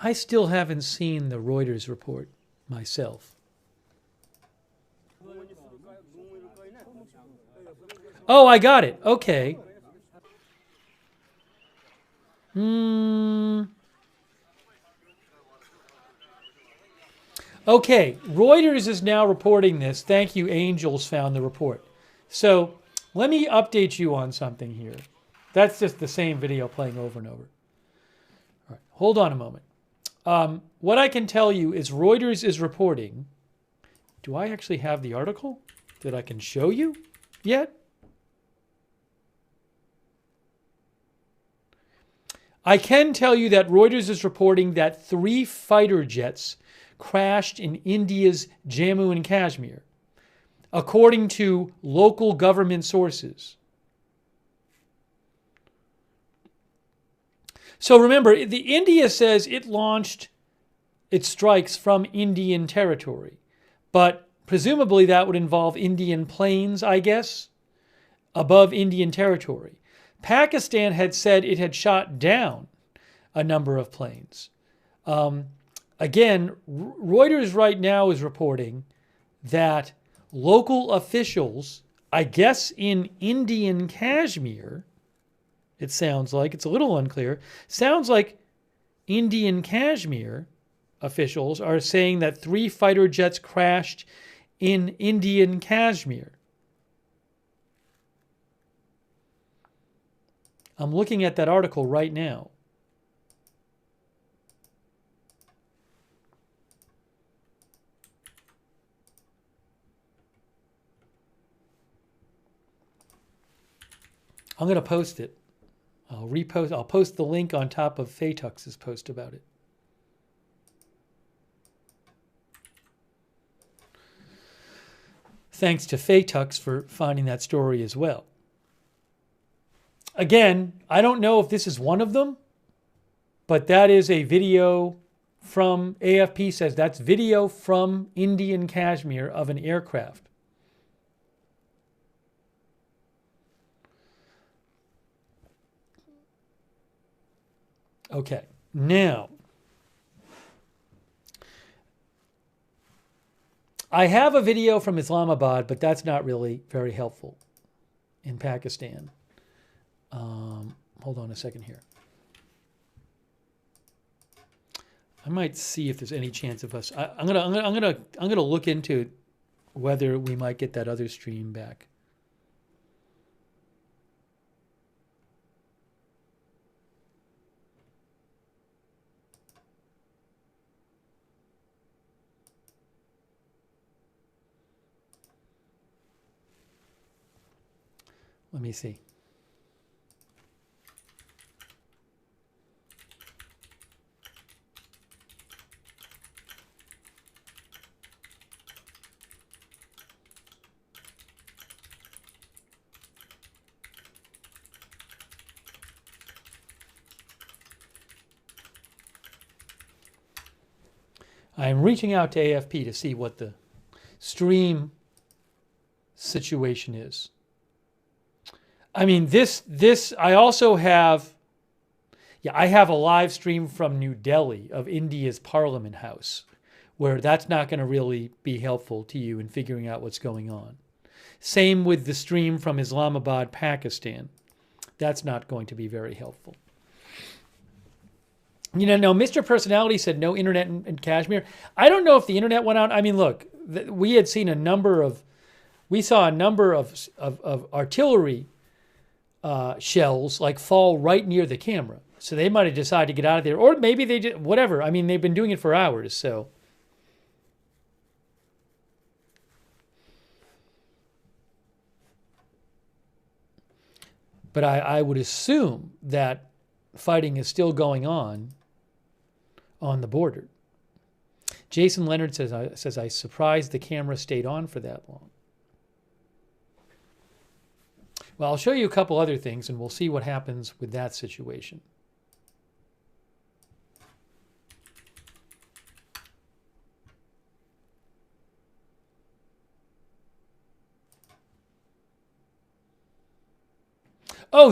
I still haven't seen the Reuters report myself. Oh, I got it. Okay. Okay, Reuters is now reporting this. Thank you, Angels found the report. So let me update you on something here. That's just the same video playing over and over. All right, hold on a moment. What I can tell you is Reuters is reporting. Do I actually have the article that I can show you yet? I can tell you that Reuters is reporting that 3 fighter jets crashed in India's Jammu and Kashmir, according to local government sources. So remember, India says it launched its strikes from Indian territory, but presumably that would involve Indian planes, I guess, above Indian territory. Pakistan had said it had shot down a number of planes. Again, Reuters right now is reporting that local officials, I guess in Indian Kashmir, it sounds like, it's a little unclear, sounds like Indian Kashmir officials are saying that 3 fighter jets crashed in Indian Kashmir. I'm looking at that article right now. I'm going to post it. I'll post the link on top of Fatux's post about it. Thanks to Fatux for finding that story as well. Again, I don't know if this is one of them, but that is a video from, AFP says that's video from Indian Kashmir of an aircraft. Okay, now, I have a video from Islamabad, but that's not really very helpful in Pakistan. Hold on a second here. I might see if there's any chance of us. I'm gonna look into whether we might get that other stream back. Let me see. I'm reaching out to AFP to see what the stream situation is. I mean, I also have, I have a live stream from New Delhi of India's Parliament House, where that's not going to really be helpful to you in figuring out what's going on. Same with the stream from Islamabad, Pakistan. That's not going to be very helpful. You know, no, Mr. Personality said no internet in Kashmir. I don't know if the internet went out. I mean, look, we had seen we saw a number of artillery shells like fall right near the camera. So they might have decided to get out of there. Or maybe they did, whatever. I mean, they've been doing it for hours, so. But I would assume that fighting is still going on the border. Jason Leonard says I surprised the camera stayed on for that long. Well, I'll show you a couple other things and we'll see what happens with that situation. Oh,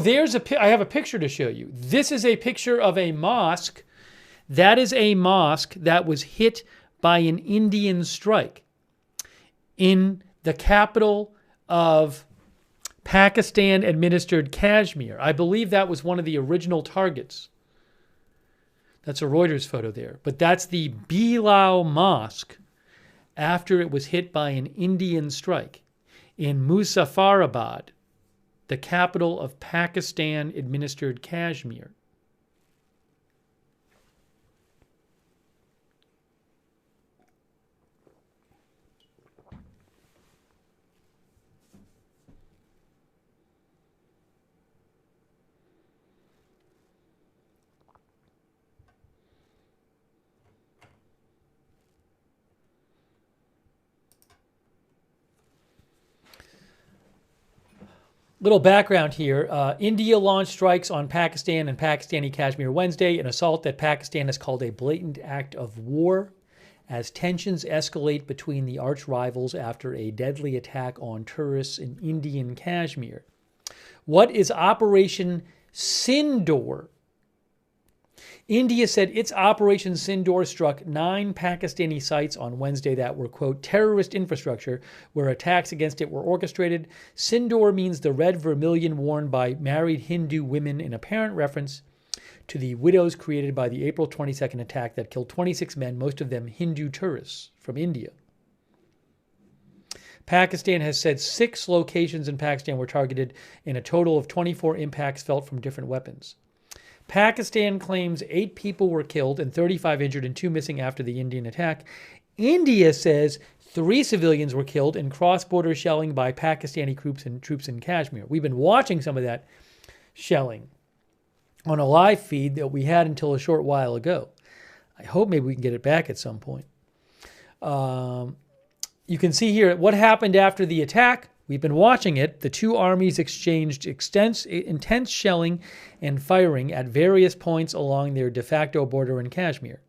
I have a picture to show you. This is a picture of a mosque. That is a mosque that was hit by an Indian strike in the capital of Pakistan-administered Kashmir. I believe that was one of the original targets. That's a Reuters photo there. But that's the Bilal Mosque after it was hit by an Indian strike in Muzaffarabad, the capital of Pakistan-administered Kashmir. Little background here. India launched strikes on Pakistan and Pakistani Kashmir Wednesday, an assault that Pakistan has called a blatant act of war as tensions escalate between the arch rivals after a deadly attack on tourists in Indian Kashmir. What is Operation Sindoor? India said its Operation Sindoor struck 9 Pakistani sites on Wednesday that were, quote, terrorist infrastructure where attacks against it were orchestrated. Sindoor means the red vermilion worn by married Hindu women in apparent reference to the widows created by the April 22nd attack that killed 26 men, most of them Hindu tourists from India. Pakistan has said 6 locations in Pakistan were targeted in a total of 24 impacts felt from different weapons. Pakistan claims 8 people were killed and 35 injured and 2 missing after the Indian attack. India says 3 civilians were killed in cross-border shelling by Pakistani troops in Kashmir. We've been watching some of that shelling on a live feed that we had until a short while ago. I hope maybe we can get it back at some point. You can see here what happened after the attack. We've been watching it. The 2 armies exchanged intense shelling and firing at various points along their de facto border in Kashmir.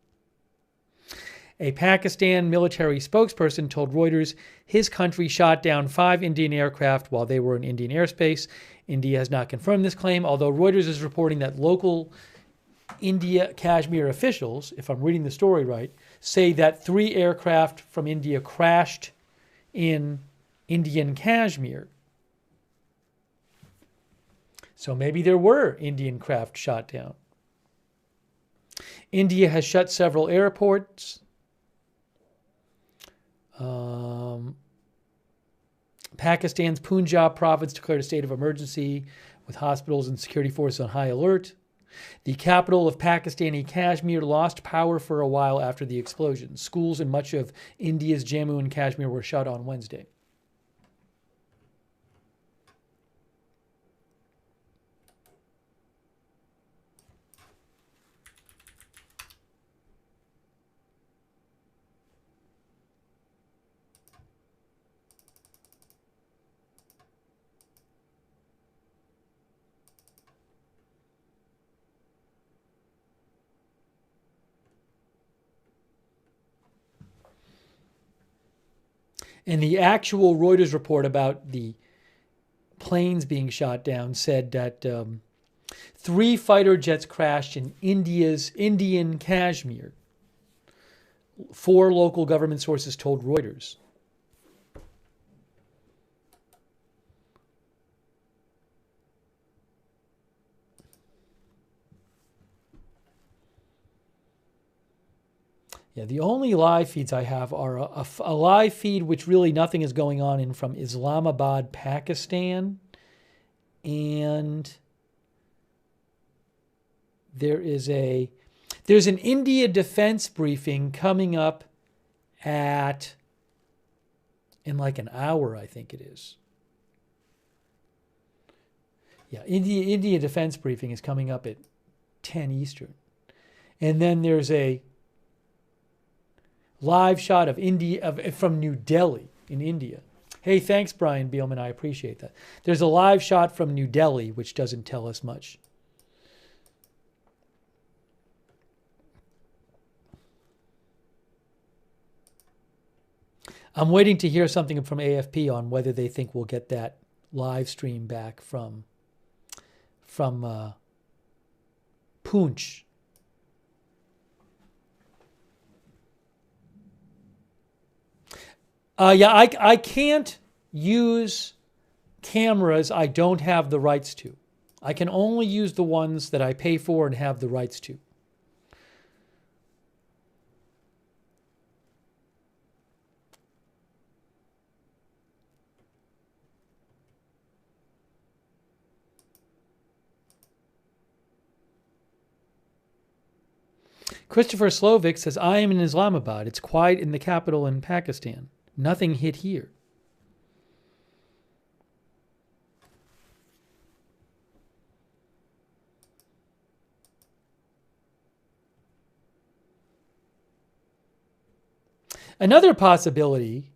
A Pakistan military spokesperson told Reuters his country shot down 5 Indian aircraft while they were in Indian airspace. India has not confirmed this claim, although Reuters is reporting that local India Kashmir officials, if I'm reading the story right, say that 3 aircraft from India crashed in Indian Kashmir. So maybe there were Indian craft shot down. India has shut several airports. Pakistan's Punjab province declared a state of emergency with hospitals and security forces on high alert. The capital of Pakistani Kashmir lost power for a while after the explosion. Schools in much of India's Jammu and Kashmir were shut on Wednesday. And the actual Reuters report about the planes being shot down said that 3 fighter jets crashed in Indian Kashmir. 4 local government sources told Reuters. Yeah, the only live feeds I have are a live feed which really nothing is going on in from Islamabad, Pakistan. And there's an India defense briefing coming up in like an hour, I think it is. Yeah, India defense briefing is coming up at 10 Eastern. And then there's a live shot of from New Delhi in India. Hey, thanks, Brian Beelman. I appreciate that. There's a live shot from New Delhi, which doesn't tell us much. I'm waiting to hear something from AFP on whether they think we'll get that live stream back from from Poonch. Yeah, I can't use cameras I don't have the rights to. I can only use the ones that I pay for and have the rights to. Christopher Slovic says, I am in Islamabad. It's quiet in the capital in Pakistan. Nothing hit here. Another possibility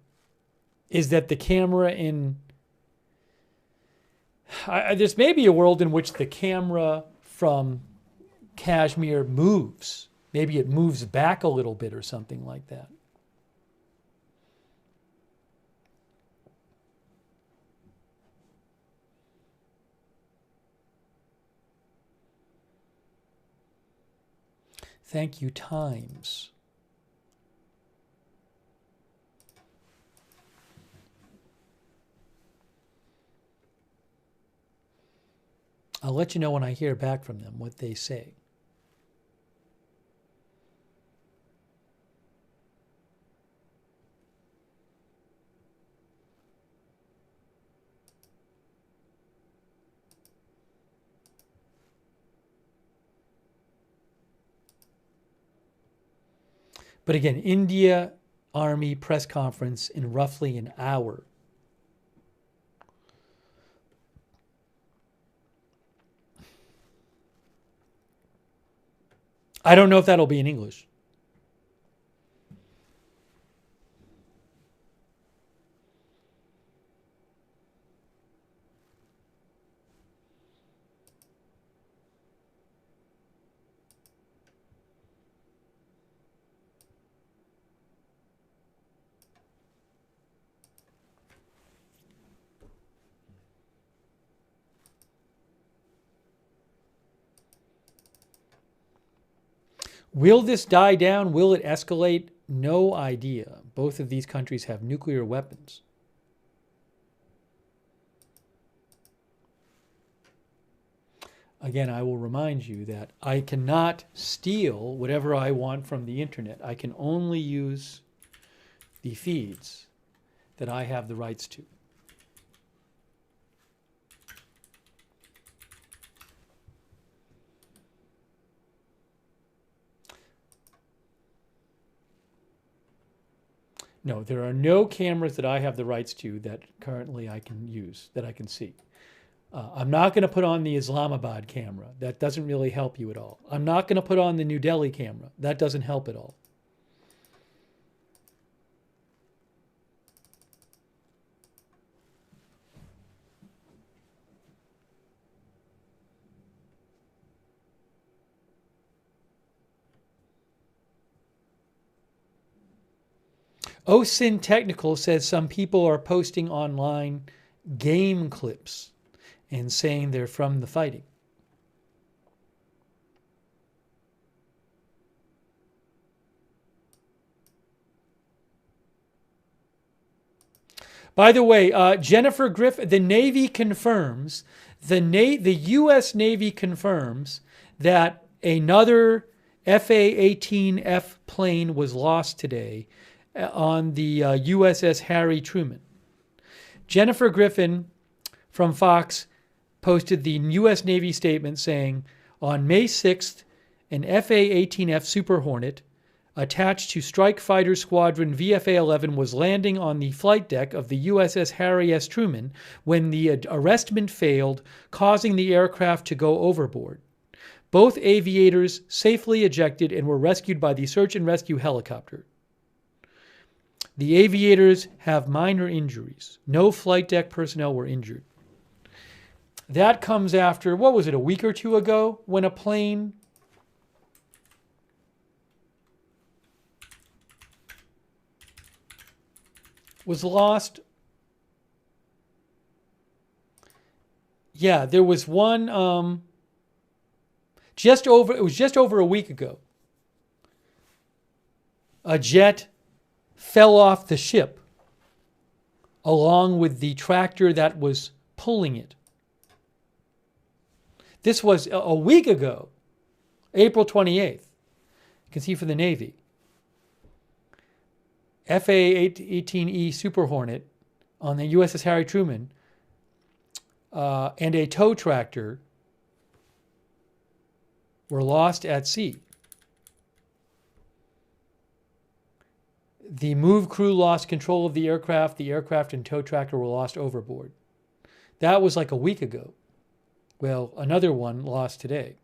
is that the camera there's maybe a world in which the camera from Kashmir moves. Maybe it moves back a little bit or something like that. Thank you, Times. I'll let you know when I hear back from them what they say. But again, India Army press conference in roughly an hour. I don't know if that'll be in English. Will this die down? Will it escalate? No idea. Both of these countries have nuclear weapons. Again, I will remind you that I cannot steal whatever I want from the internet. I can only use the feeds that I have the rights to. No, there are no cameras that I have the rights to that currently I can use, that I can see. I'm not going to put on the Islamabad camera. That doesn't really help you at all. I'm not going to put on the New Delhi camera. That doesn't help at all. OSIN Technical says some people are posting online game clips and saying they're from the fighting. By the way, Jennifer Griffin, the Navy confirms, the U.S. Navy confirms that another FA-18F plane was lost today on the USS Harry Truman. Jennifer Griffin from Fox posted the U.S. Navy statement saying, on May 6th, an FA-18F Super Hornet attached to Strike Fighter Squadron VFA-11 was landing on the flight deck of the USS Harry S. Truman when the arrestment failed, causing the aircraft to go overboard. Both aviators safely ejected and were rescued by the search and rescue helicopter. The aviators have minor injuries. No flight deck personnel were injured. That comes after, what was it, a week or two ago, when a plane was lost. Yeah, there was one It was just over a week ago. A jet fell off the ship along with the tractor that was pulling it. This was a week ago, April 28th. You can see for the Navy. FA-18E Super Hornet on the USS Harry Truman and a tow tractor were lost at sea. The move crew lost control of the aircraft. The aircraft and tow tractor were lost overboard. That was like a week ago. Well, another one lost today.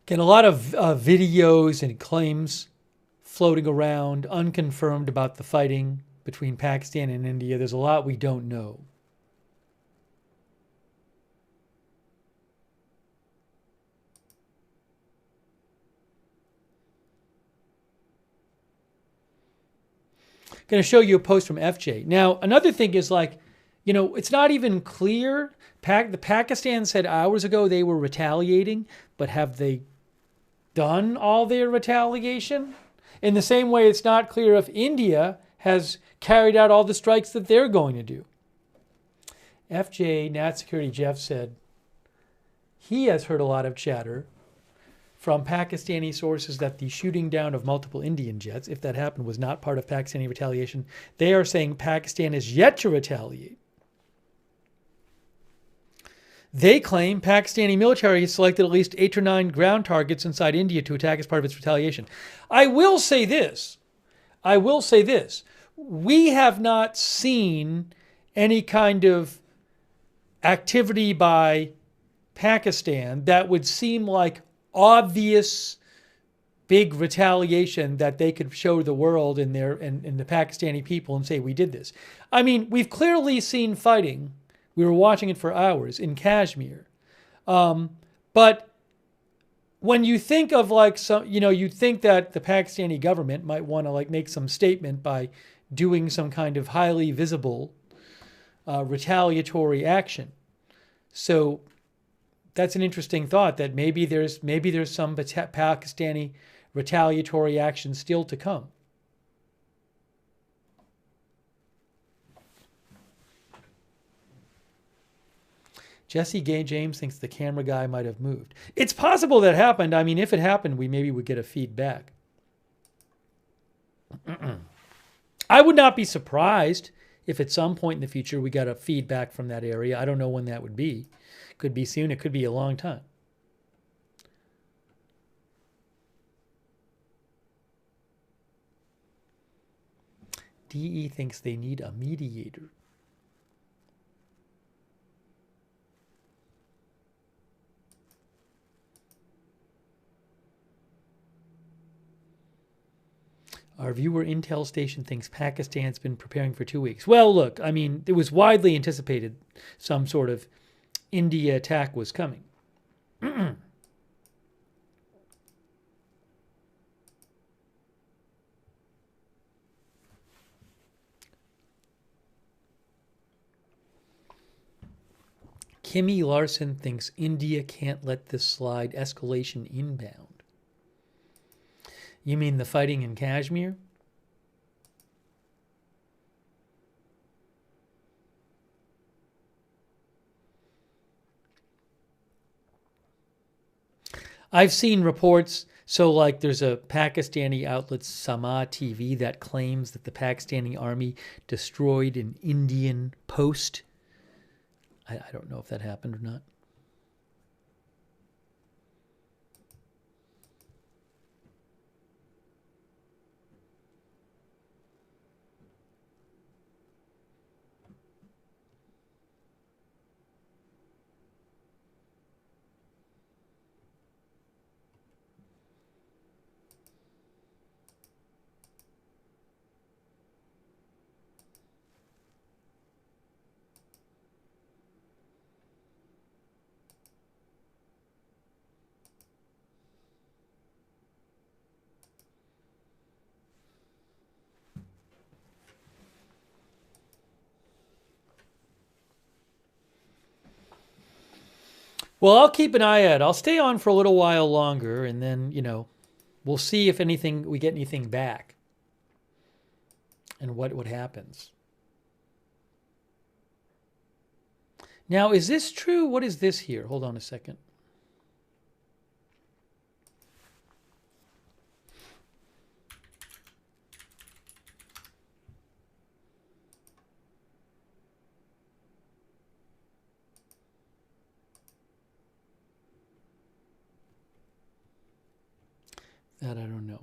Again, a lot of videos and claims floating around, unconfirmed about the fighting between Pakistan and India. There's a lot we don't know. I'm going to show you a post from FJ. Now, another thing is like, you know, it's not even clear. The Pakistan said hours ago they were retaliating, but have they done all their retaliation? In the same way, it's not clear if India has carried out all the strikes that they're going to do. FJ, Nat Security Jeff, said he has heard a lot of chatter from Pakistani sources that the shooting down of multiple Indian jets, if that happened, was not part of Pakistani retaliation. They are saying Pakistan is yet to retaliate. They claim Pakistani military has selected at least 8 or 9 ground targets inside India to attack as part of its retaliation. I will say this. We have not seen any kind of activity by Pakistan that would seem like obvious big retaliation that they could show the world and the Pakistani people and say, we did this. I mean, we've clearly seen fighting. We were watching it for hours in Kashmir. But when you think of like some, you know, you think that the Pakistani government might want to like make some statement by doing some kind of highly visible retaliatory action. So that's an interesting thought that maybe there's some Pakistani retaliatory action still to come. Jesse Gay James thinks the camera guy might have moved. It's possible that happened. I mean, if it happened, we maybe would get a feedback. I would not be surprised if at some point in the future we got a feedback from that area. I don't know when that would be. Could be soon. It could be a long time. DE thinks they need a mediator. Our viewer Intel station thinks Pakistan's been preparing for 2 weeks. Well, look, I mean, it was widely anticipated some sort of India attack was coming. Kimmy Larson thinks India can't let this slide. Escalation inbound. You mean the fighting in Kashmir? I've seen reports. So, like, there's a Pakistani outlet, Sama TV, that claims that the Pakistani army destroyed an Indian post. I don't know if that happened or not. Well, I'll keep an eye out. I'll stay on for a little while longer, and then, we'll see if we get anything back and what happens. Now, is this true? What is this here? Hold on a second. That I don't know.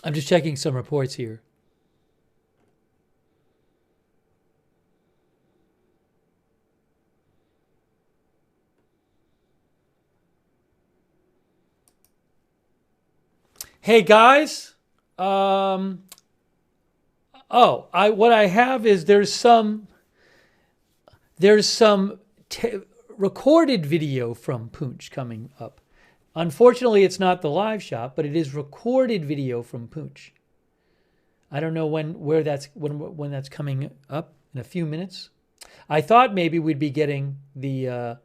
I'm just checking some reports here. Hey guys, what I have is there's some recorded video from Poonch coming up. Unfortunately, it's not the live shot, but it is recorded video from Poonch. I don't know when that's coming up, in a few minutes. I thought maybe we'd be getting the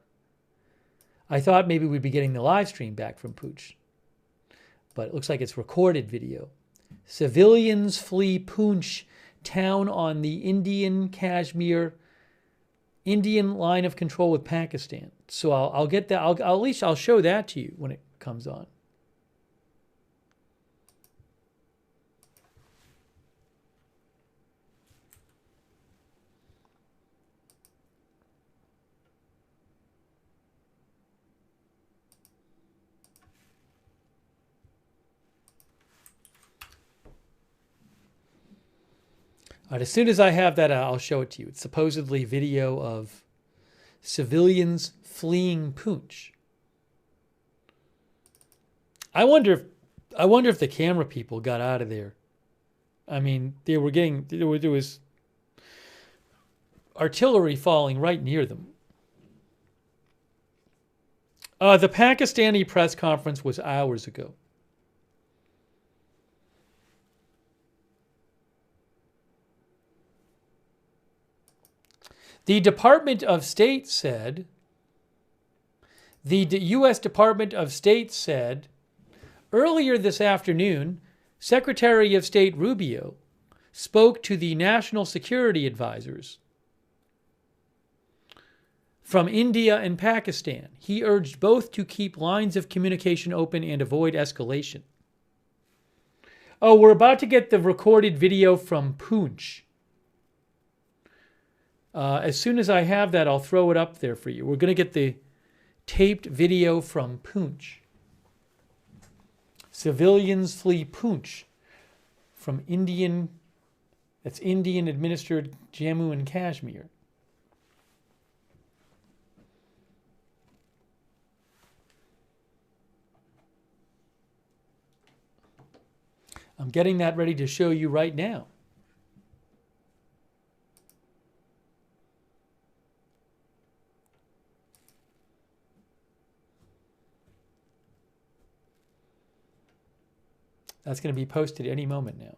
live stream back from Poonch, but it looks like it's recorded video. Civilians flee Poonch town on the Kashmir Indian line of control with Pakistan. So I'll get that. At least I'll show that to you when it comes on. All right, as soon as I have that, I'll show it to you. It's supposedly video of civilians fleeing Poonch. I wonder if the camera people got out of there. I mean, there was artillery falling right near them. The Pakistani press conference was hours ago. The Department of State said, the U.S. Department of State said, earlier this afternoon, Secretary of State Rubio spoke to the national security advisors from India and Pakistan. He urged both to keep lines of communication open and avoid escalation. Oh, we're about to get the recorded video from Poonch. As soon as I have that, I'll throw it up there for you. We're going to get the taped video from Poonch. Civilians flee Poonch from Indian That's Indian administered Jammu and Kashmir. I'm getting that ready to show you right now. That's going to be posted any moment now.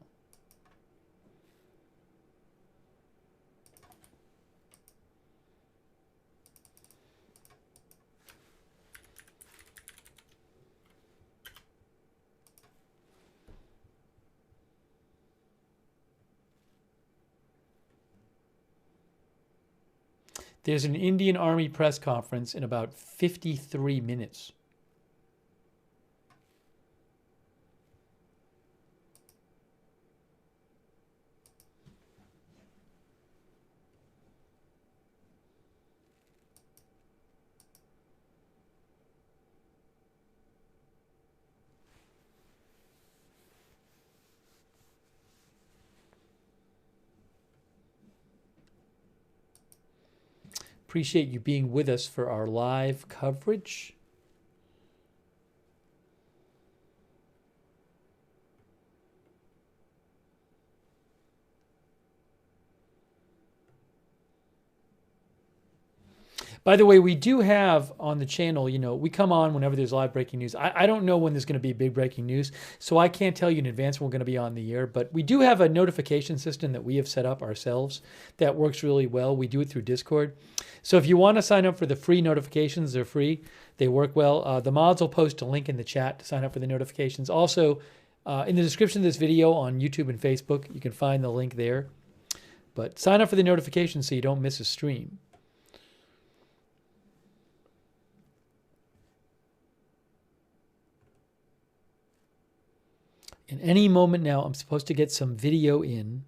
There's an Indian Army press conference in about 53 minutes. Appreciate you being with us for our live coverage. By the way, we do have on the channel, we come on whenever there's live breaking news. I don't know when there's going to be big breaking news, so I can't tell you in advance when we're going to be on the air, but we do have a notification system that we have set up ourselves that works really well. We do it through Discord. So if you want to sign up for the free notifications, they're free. They work well. The mods will post a link in the chat to sign up for the notifications. Also, in the description of this video on YouTube and Facebook, you can find the link there. But sign up for the notifications so you don't miss a stream. In any moment now, I'm supposed to get some video in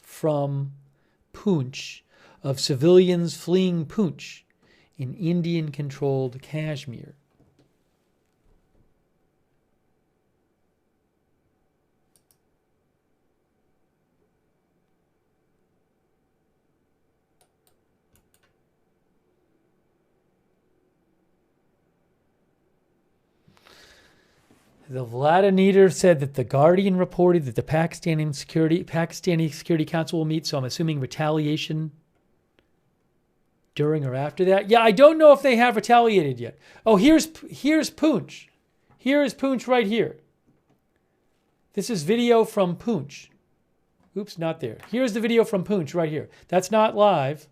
from Poonch of civilians fleeing Poonch in Indian-controlled Kashmir. The Vladimir said that the Guardian reported that the Pakistani Security Council will meet, so I'm assuming retaliation during or after that. Yeah, I don't know if they have retaliated yet. Oh, here's Poonch. Here is Poonch right here. This is video from Poonch. Oops, not there. Here's the video from Poonch right here. That's not live.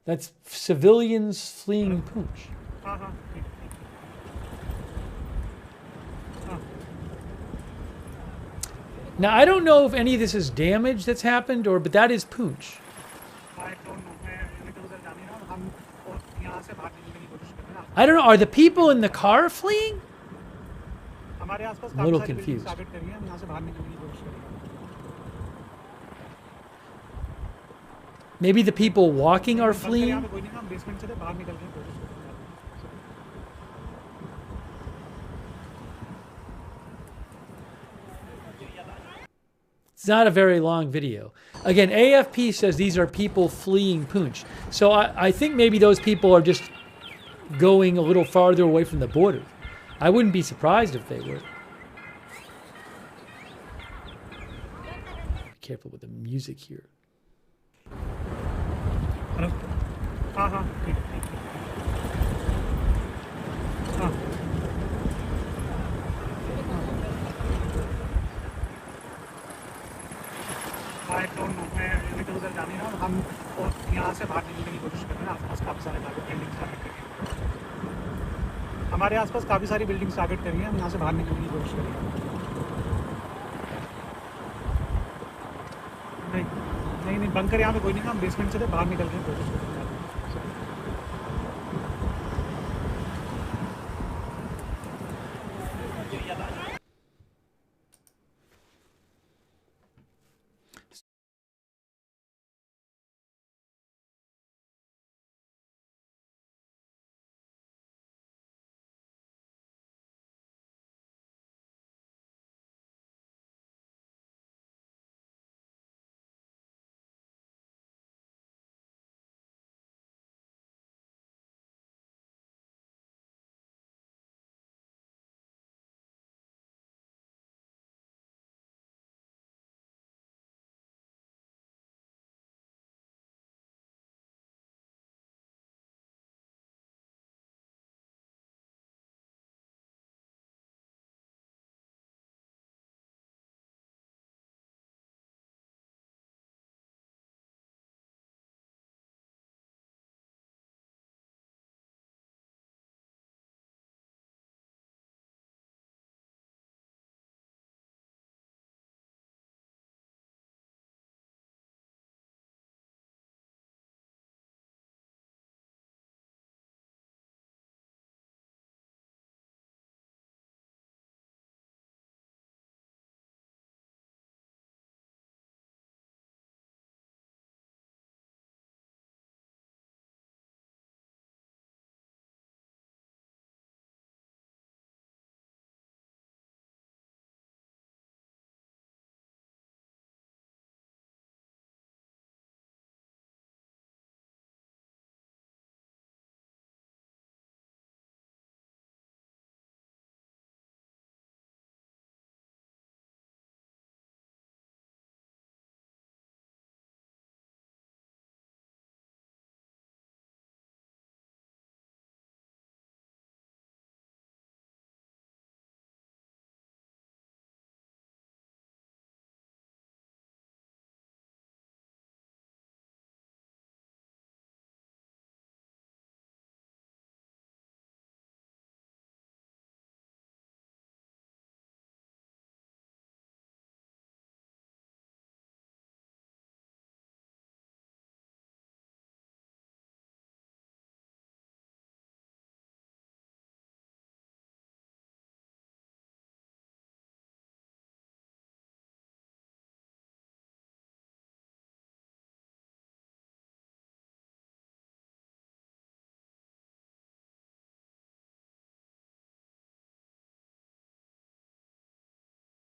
That's civilians fleeing Poonch. Now, I don't know if any of this is damage that's happened, but that is Poonch. I don't know. Are the people in the car fleeing? I'm a little confused. Maybe the people walking are fleeing? It's not a very long video. Again, AFP says these are people fleeing Poonch. So I think maybe those people are just going a little farther away from the border. I wouldn't be surprised if they were. Be careful with the music here. Hello? I don't know. मैं तो उधर जाने ना हम यहाँ से बाहर निकलने की कोशिश कर रहे हैं आसपास काफ़ी सारे बिल्डिंग्स टारगेट करिए हमारे आसपास काफ़ी सारी बिल्डिंग्स टारगेट करिए हम यहाँ से बाहर निकलने की कोशिश करेंगे नहीं बंकर यहाँ पे कोई नहीं हम बेसमेंट से बाहर निकलने की कोशिश करेंगे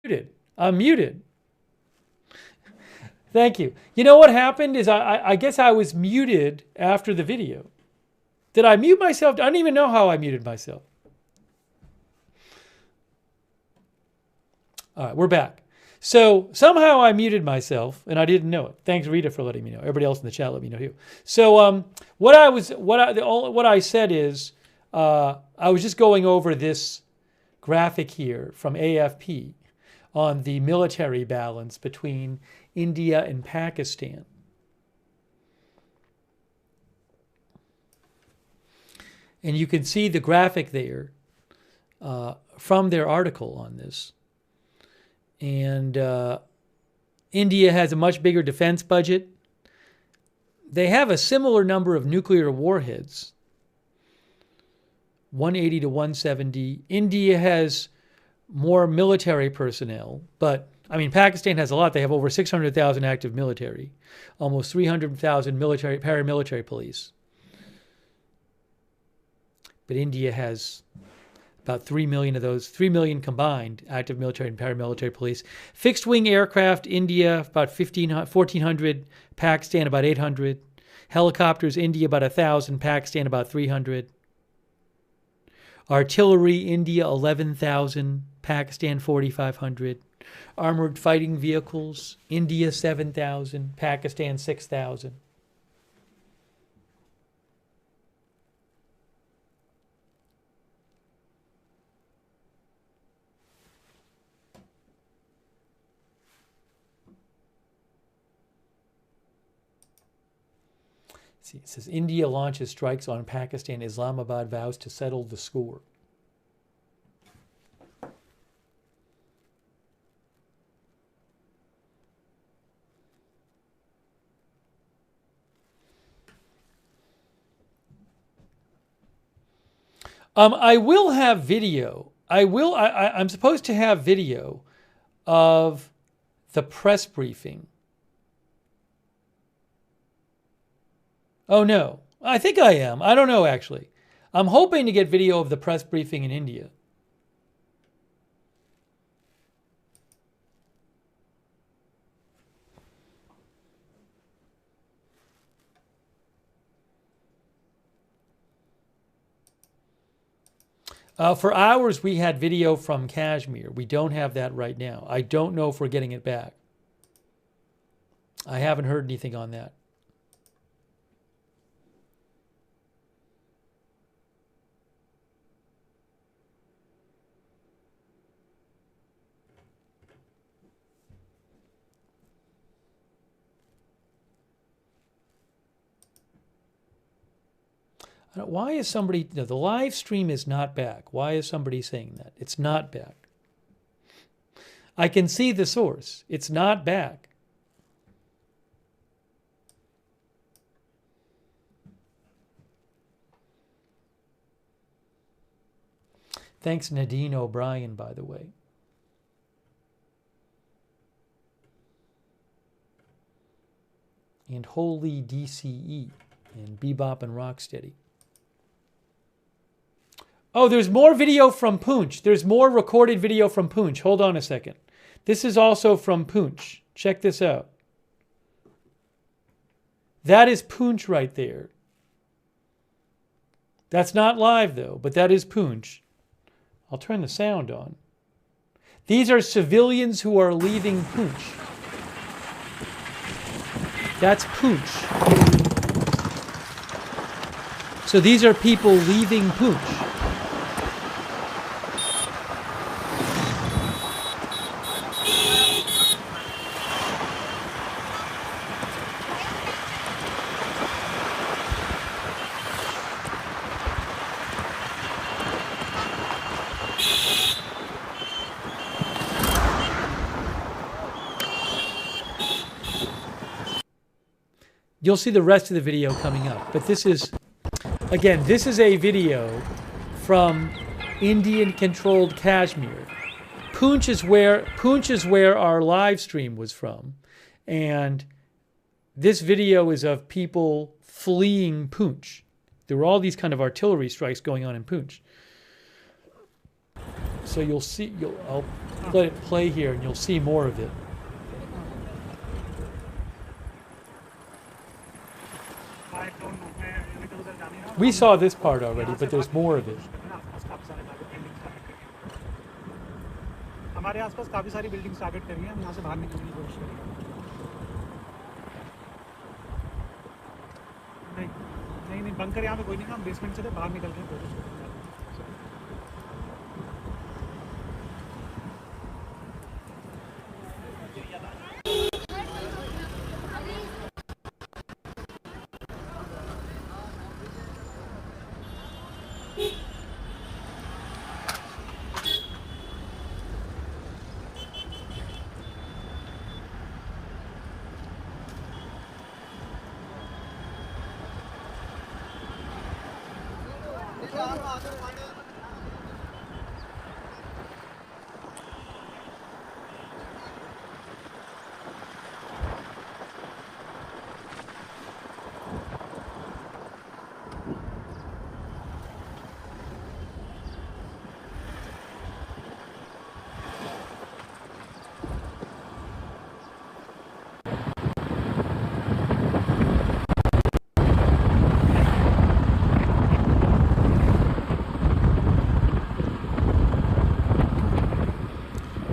muted. I'm muted. Thank you. You know what happened is I guess I was muted after the video. Did I mute myself? I don't even know how I muted myself. All right, we're back. So somehow I muted myself and I didn't know it. Thanks, Rita, for letting me know. Everybody else in the chat let me know too. So what I said is I was just going over this graphic here from AFP on the military balance between India and Pakistan. And you can see the graphic there from their article on this. And India has a much bigger defense budget. They have a similar number of nuclear warheads, 180 to 170. India has more military personnel, but I mean, Pakistan has a lot. They have over 600,000 active military, almost 300,000 military, paramilitary police. But India has about 3 million of those, 3 million combined active military and paramilitary police. Fixed wing aircraft, India about 1,400, Pakistan about 800. Helicopters, India about 1,000, Pakistan about 300. Artillery, India 11,000, Pakistan 4,500. Armored fighting vehicles, India 7,000, Pakistan 6,000. See, it says India launches strikes on Pakistan. Islamabad vows to settle the score. I will have video. I'm supposed to have video of the press briefing. Oh, no. I think I am. I don't know, actually. I'm hoping to get video of the press briefing in India. For hours, we had video from Kashmir. We don't have that right now. I don't know if we're getting it back. I haven't heard anything on that. Why is somebody, no, the live stream is not back. Why is somebody saying that? It's not back. I can see the source. It's not back. Thanks, Nadine O'Brien, by the way. And Holy DCE and Bebop and Rocksteady. Oh, there's more video from Poonch. There's more recorded video from Poonch. Hold on a second. This is also from Poonch. Check this out. That is Poonch right there. That's not live, though, but that is Poonch. I'll turn the sound on. These are civilians who are leaving Poonch. That's Poonch. So these are people leaving Poonch. You'll see the rest of the video coming up. But this is, again, this is a video from Indian-controlled Kashmir. Poonch is where our live stream was from. And this video is of people fleeing Poonch. There were all these kind of artillery strikes going on in Poonch. So you'll see. I'll let it play here, and you'll see more of it. I don't know, मैं इधर उधर जा नहीं रहा हूँ। We saw this part already, but there's more of it. आसपास काफी सारे बिल्डिंग्स टारगेट करी हैं। हमारे आसपास काफी सारी बिल्डिंग्स टारगेट करी हैं, हम यहाँ से बाहर निकलने की कोशिश करेंगे। नहीं बंकर यहाँ पे कोई नहीं था, हम बेसमेंट से थे, बाहर निकल के कोशिश करेंगे।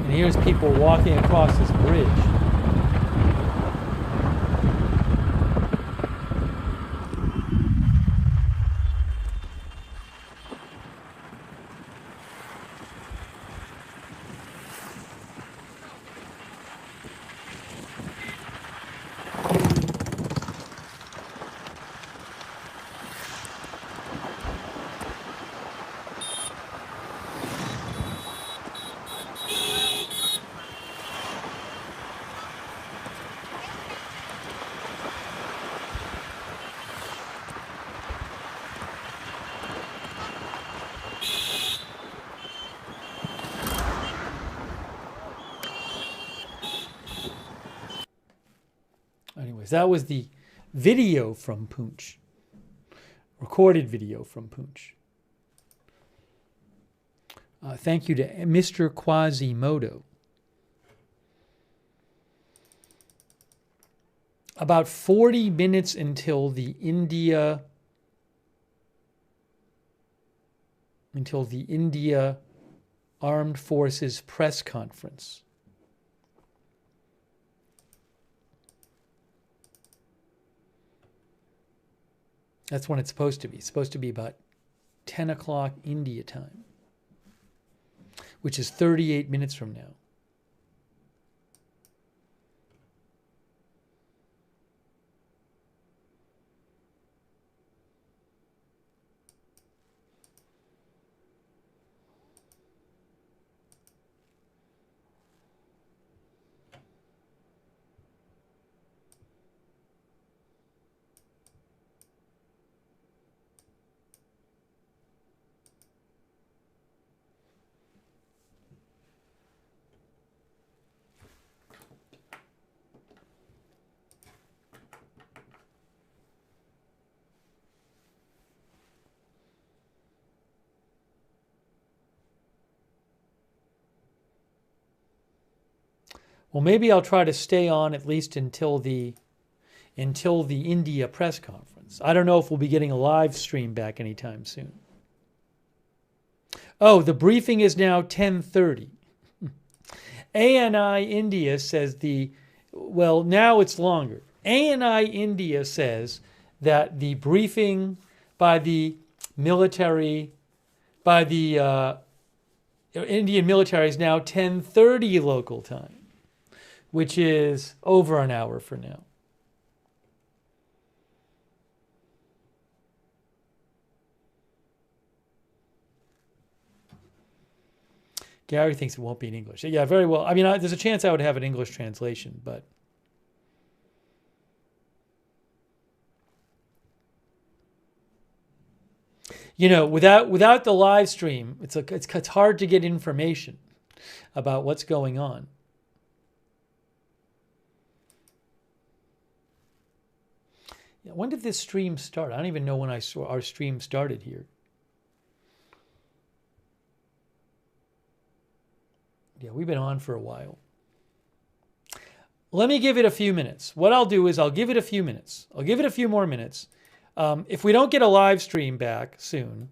And here's people walking across this bridge. Anyways, that was the video from Poonch. Recorded video from Poonch. Thank you to Mr. Quasimodo. About 40 minutes until the India Armed Forces press conference. That's when it's supposed to be. It's supposed to be about 10 o'clock India time, which is 38 minutes from now. Well, maybe I'll try to stay on at least until the India press conference. I don't know if we'll be getting a live stream back anytime soon. Oh, the briefing is now 10:30. ANI India says now it's longer. ANI India says that the briefing by the military, by the Indian military is now 10:30 local time, which is over an hour for now. Gary thinks it won't be in English. Yeah, very well. I mean, there's a chance I would have an English translation, but without the live stream, it's hard to get information about what's going on. Yeah, when did this stream start? I don't even know when I saw our stream started here. Yeah, we've been on for a while. Let me give it a few minutes. What I'll do is I'll give it a few minutes. I'll give it a few more minutes. If we don't get a live stream back soon,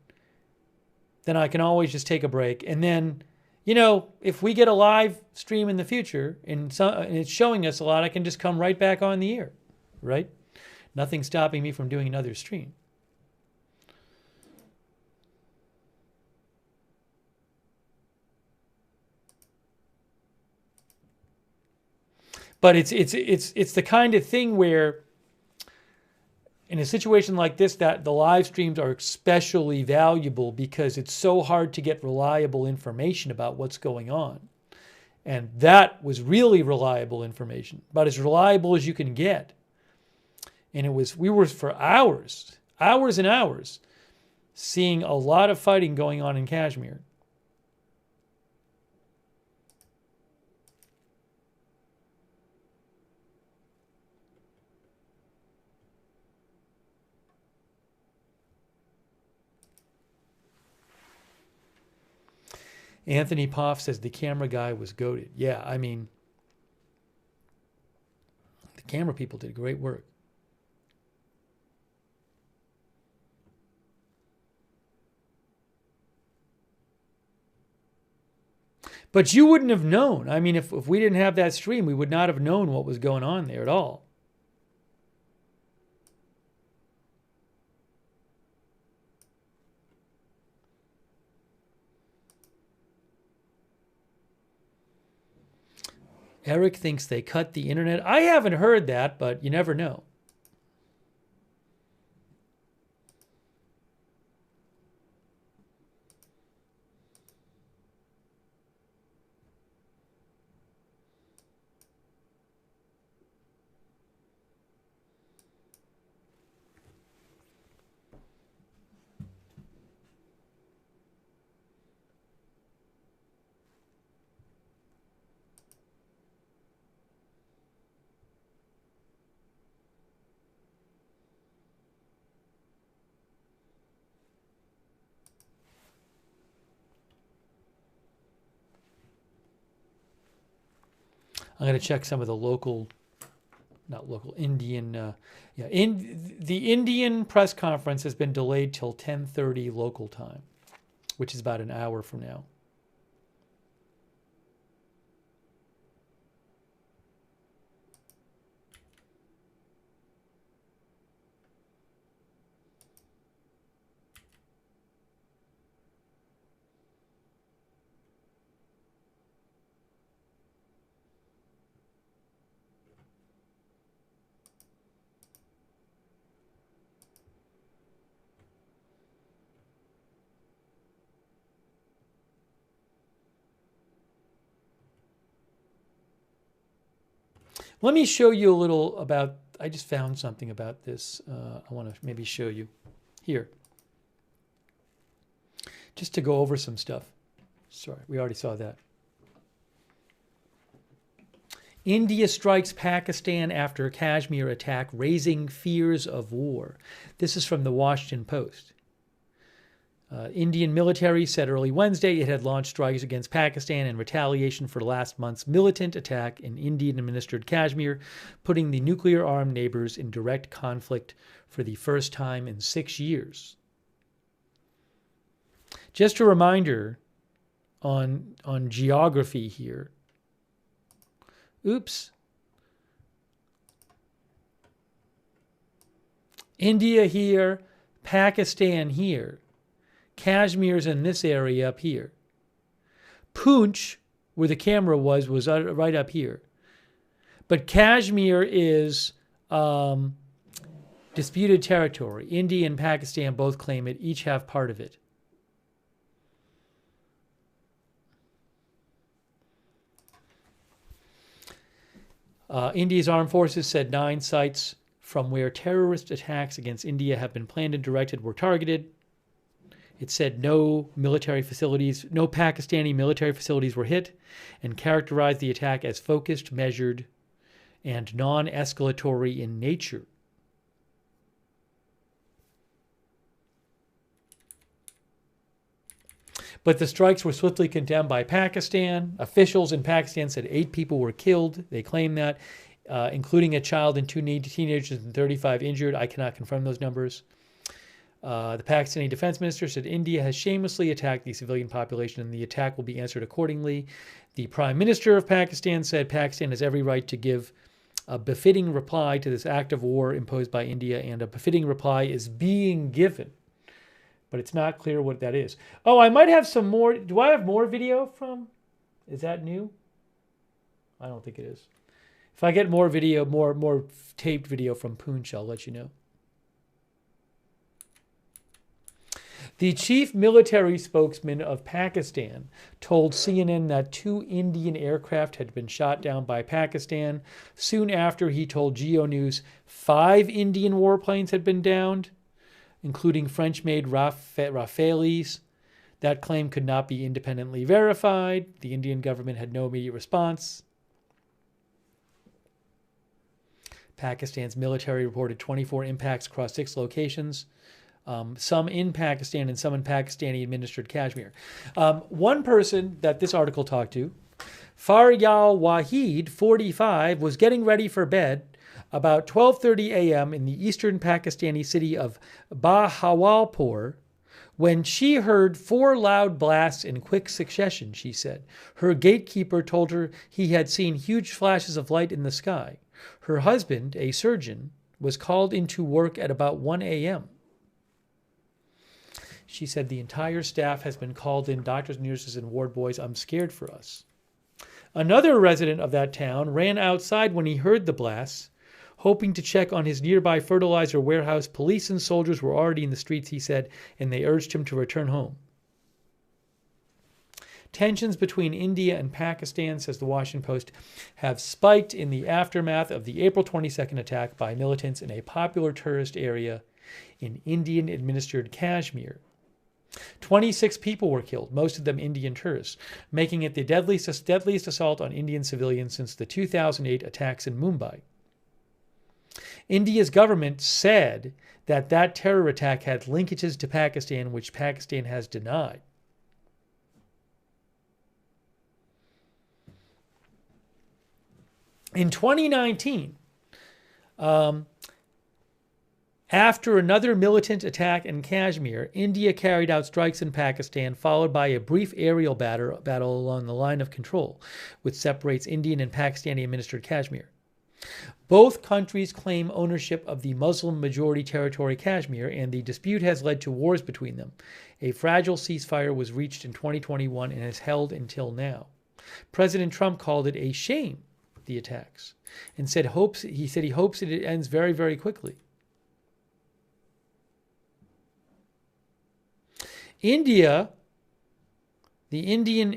then I can always just take a break. And then, you know, if we get a live stream in the future and it's showing us a lot, I can just come right back on the air, right? Nothing stopping me from doing another stream. But it's the kind of thing where in a situation like this, that the live streams are especially valuable because it's so hard to get reliable information about what's going on. And that was really reliable information, about as reliable as you can get. And we were for hours and hours, seeing a lot of fighting going on in Kashmir. Anthony Poff says the camera guy was goated. Yeah, I mean, the camera people did great work. But you wouldn't have known. I mean, if we didn't have that stream, we would not have known what was going on there at all. Eric thinks they cut the internet. I haven't heard that, but you never know. I'm going to check some of the Indian. The Indian press conference has been delayed till 10:30 local time, which is about an hour from now. Let me show you a little about, I just found something about this. I want to maybe show you here. Just to go over some stuff. Sorry, we already saw that. India strikes Pakistan after Kashmir attack, raising fears of war. This is from the Washington Post. Indian military said early Wednesday it had launched strikes against Pakistan in retaliation for last month's militant attack in Indian-administered Kashmir, putting the nuclear-armed neighbors in direct conflict for the first time in 6 years. Just a reminder on geography here. Oops. India here, Pakistan here. Kashmir's in this area up here. Poonch, where the camera was right up here. But Kashmir is disputed territory. India and Pakistan both claim it, each have part of it. India's armed forces said 9 sites from where terrorist attacks against India have been planned and directed were targeted. It said no Pakistani military facilities were hit, and characterized the attack as focused, measured, and non-escalatory in nature. But the strikes were swiftly condemned by Pakistan. Officials in Pakistan said 8 people were killed. They claim that, including a child and 2 teenagers and 35 injured. I cannot confirm those numbers. The Pakistani defense minister said India has shamelessly attacked the civilian population and the attack will be answered accordingly. The prime minister of Pakistan said Pakistan has every right to give a befitting reply to this act of war imposed by India, and a befitting reply is being given. But it's not clear what that is. Oh, I might have some more. Do I have more video from? Is that new? I don't think it is. If I get more video, more taped video from Poonch, I'll let you know. The chief military spokesman of Pakistan told CNN that 2 Indian aircraft had been shot down by Pakistan. Soon after, he told Geo News 5 Indian warplanes had been downed, including French-made Rafales. That claim could not be independently verified. The Indian government had no immediate response. Pakistan's military reported 24 impacts across 6 locations. Some in Pakistan and some in Pakistani-administered Kashmir. One person that this article talked to, Faryal Wahid, 45, was getting ready for bed about 12:30 a.m. in the eastern Pakistani city of Bahawalpur when she heard 4 loud blasts in quick succession, she said. Her gatekeeper told her he had seen huge flashes of light in the sky. Her husband, a surgeon, was called into work at about 1 a.m. She said the entire staff has been called in, doctors, nurses, and ward boys. I'm scared for us. Another resident of that town ran outside when he heard the blasts, hoping to check on his nearby fertilizer warehouse. Police and soldiers were already in the streets, he said, and they urged him to return home. Tensions between India and Pakistan, says the Washington Post, have spiked in the aftermath of the April 22nd attack by militants in a popular tourist area in Indian-administered Kashmir. 26 people were killed, most of them Indian tourists, making it the deadliest assault on Indian civilians since the 2008 attacks in Mumbai. India's government said that that terror attack had linkages to Pakistan, which Pakistan has denied. In 2019, after another militant attack in Kashmir, India carried out strikes in Pakistan, followed by a brief aerial battle along the line of control, which separates Indian and Pakistani-administered Kashmir. Both countries claim ownership of the Muslim-majority territory Kashmir, and the dispute has led to wars between them. A fragile ceasefire was reached in 2021 and has held until now. President Trump called it a shame, the attacks, and said he hopes it ends very, very quickly. India, the Indian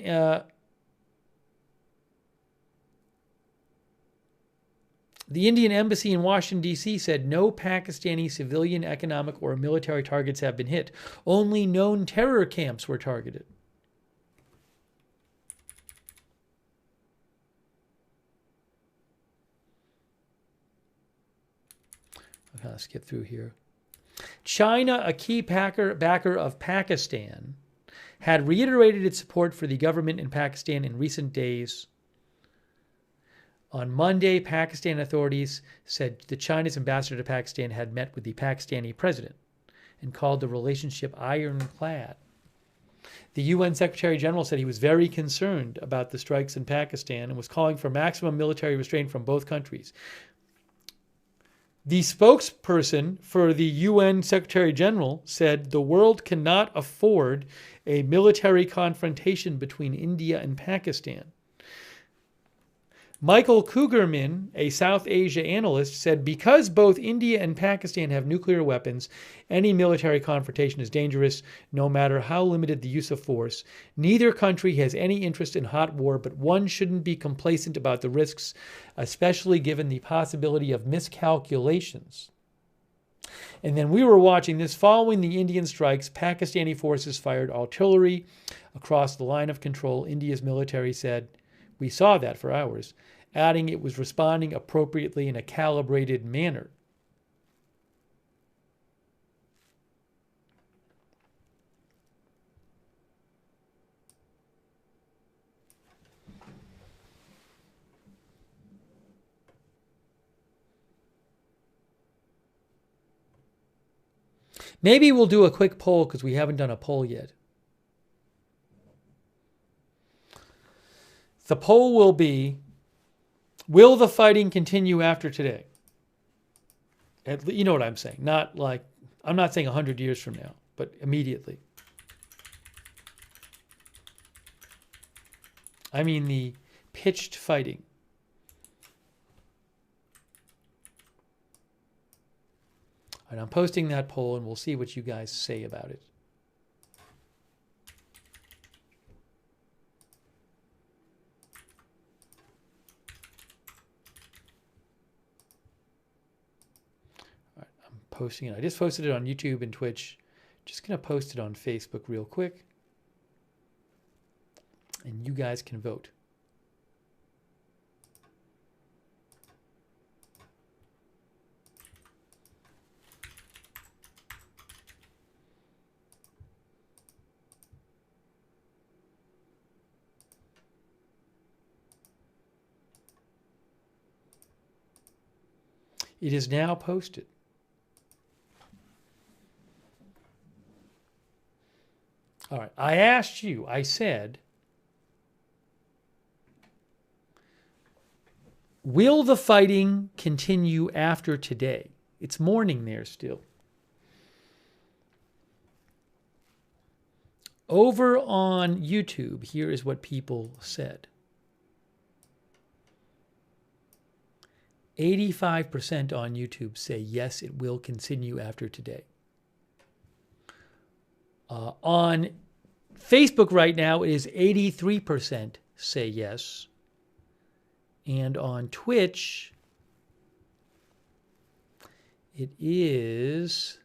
embassy in Washington, D.C. said no Pakistani civilian, economic, or military targets have been hit. Only known terror camps were targeted. I'll kind of skip through here. China, a key backer of Pakistan, had reiterated its support for the government in Pakistan in recent days. On Monday, Pakistan authorities said that China's ambassador to Pakistan had met with the Pakistani president and called the relationship ironclad. The UN Secretary General said he was very concerned about the strikes in Pakistan and was calling for maximum military restraint from both countries. The spokesperson for the UN Secretary General said the world cannot afford a military confrontation between India and Pakistan. Michael Kugerman, a South Asia analyst, said because both India and Pakistan have nuclear weapons, any military confrontation is dangerous, no matter how limited the use of force. Neither country has any interest in hot war, but one shouldn't be complacent about the risks, especially given the possibility of miscalculations. And then we were watching this. Following the Indian strikes, Pakistani forces fired artillery across the line of control. India's military said, "We saw that for hours," adding it was responding appropriately in a calibrated manner. Maybe we'll do a quick poll because we haven't done a poll yet. The poll will be, will the fighting continue after today? You know what I'm saying. Not like, I'm not saying 100 years from now, but immediately. I mean the pitched fighting. And I'm posting that poll and we'll see what you guys say about it. All right, I'm posting it. I just posted it on YouTube and Twitch. Just going to post it on Facebook real quick. And you guys can vote. It is now posted. All right. I asked you, I said, will the fighting continue after today? It's morning there still. Over on YouTube, here is what people said. 85% on YouTube say yes, it will continue after today. On Facebook right now, it is 83% say yes. And on Twitch, it is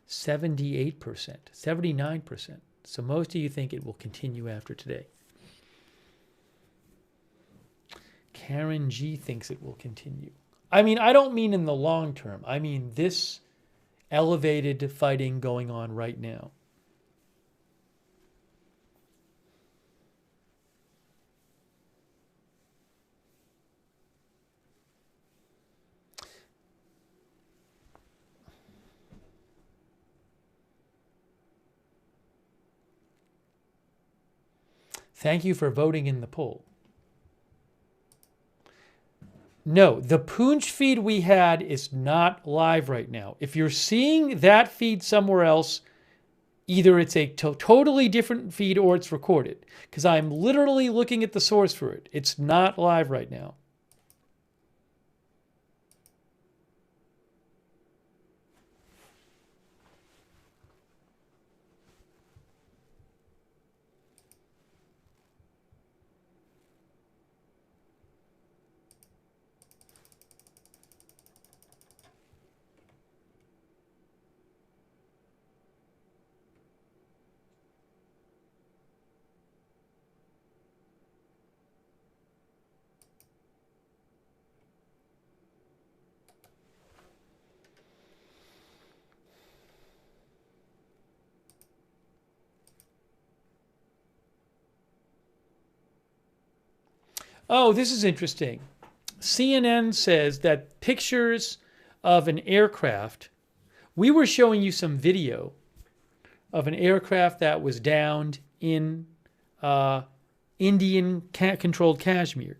78%, 79%. So most of you think it will continue after today. Karen G thinks it will continue. I mean, I don't mean in the long term. I mean this elevated fighting going on right now. Thank you for voting in the poll. No, the Poonch feed we had is not live right now. If you're seeing that feed somewhere else, either it's a totally different feed or it's recorded. Because I'm literally looking at the source for it. It's not live right now. Oh, this is interesting. CNN says that pictures of an aircraft, we were showing you some video of an aircraft that was downed in Indian-controlled Kashmir.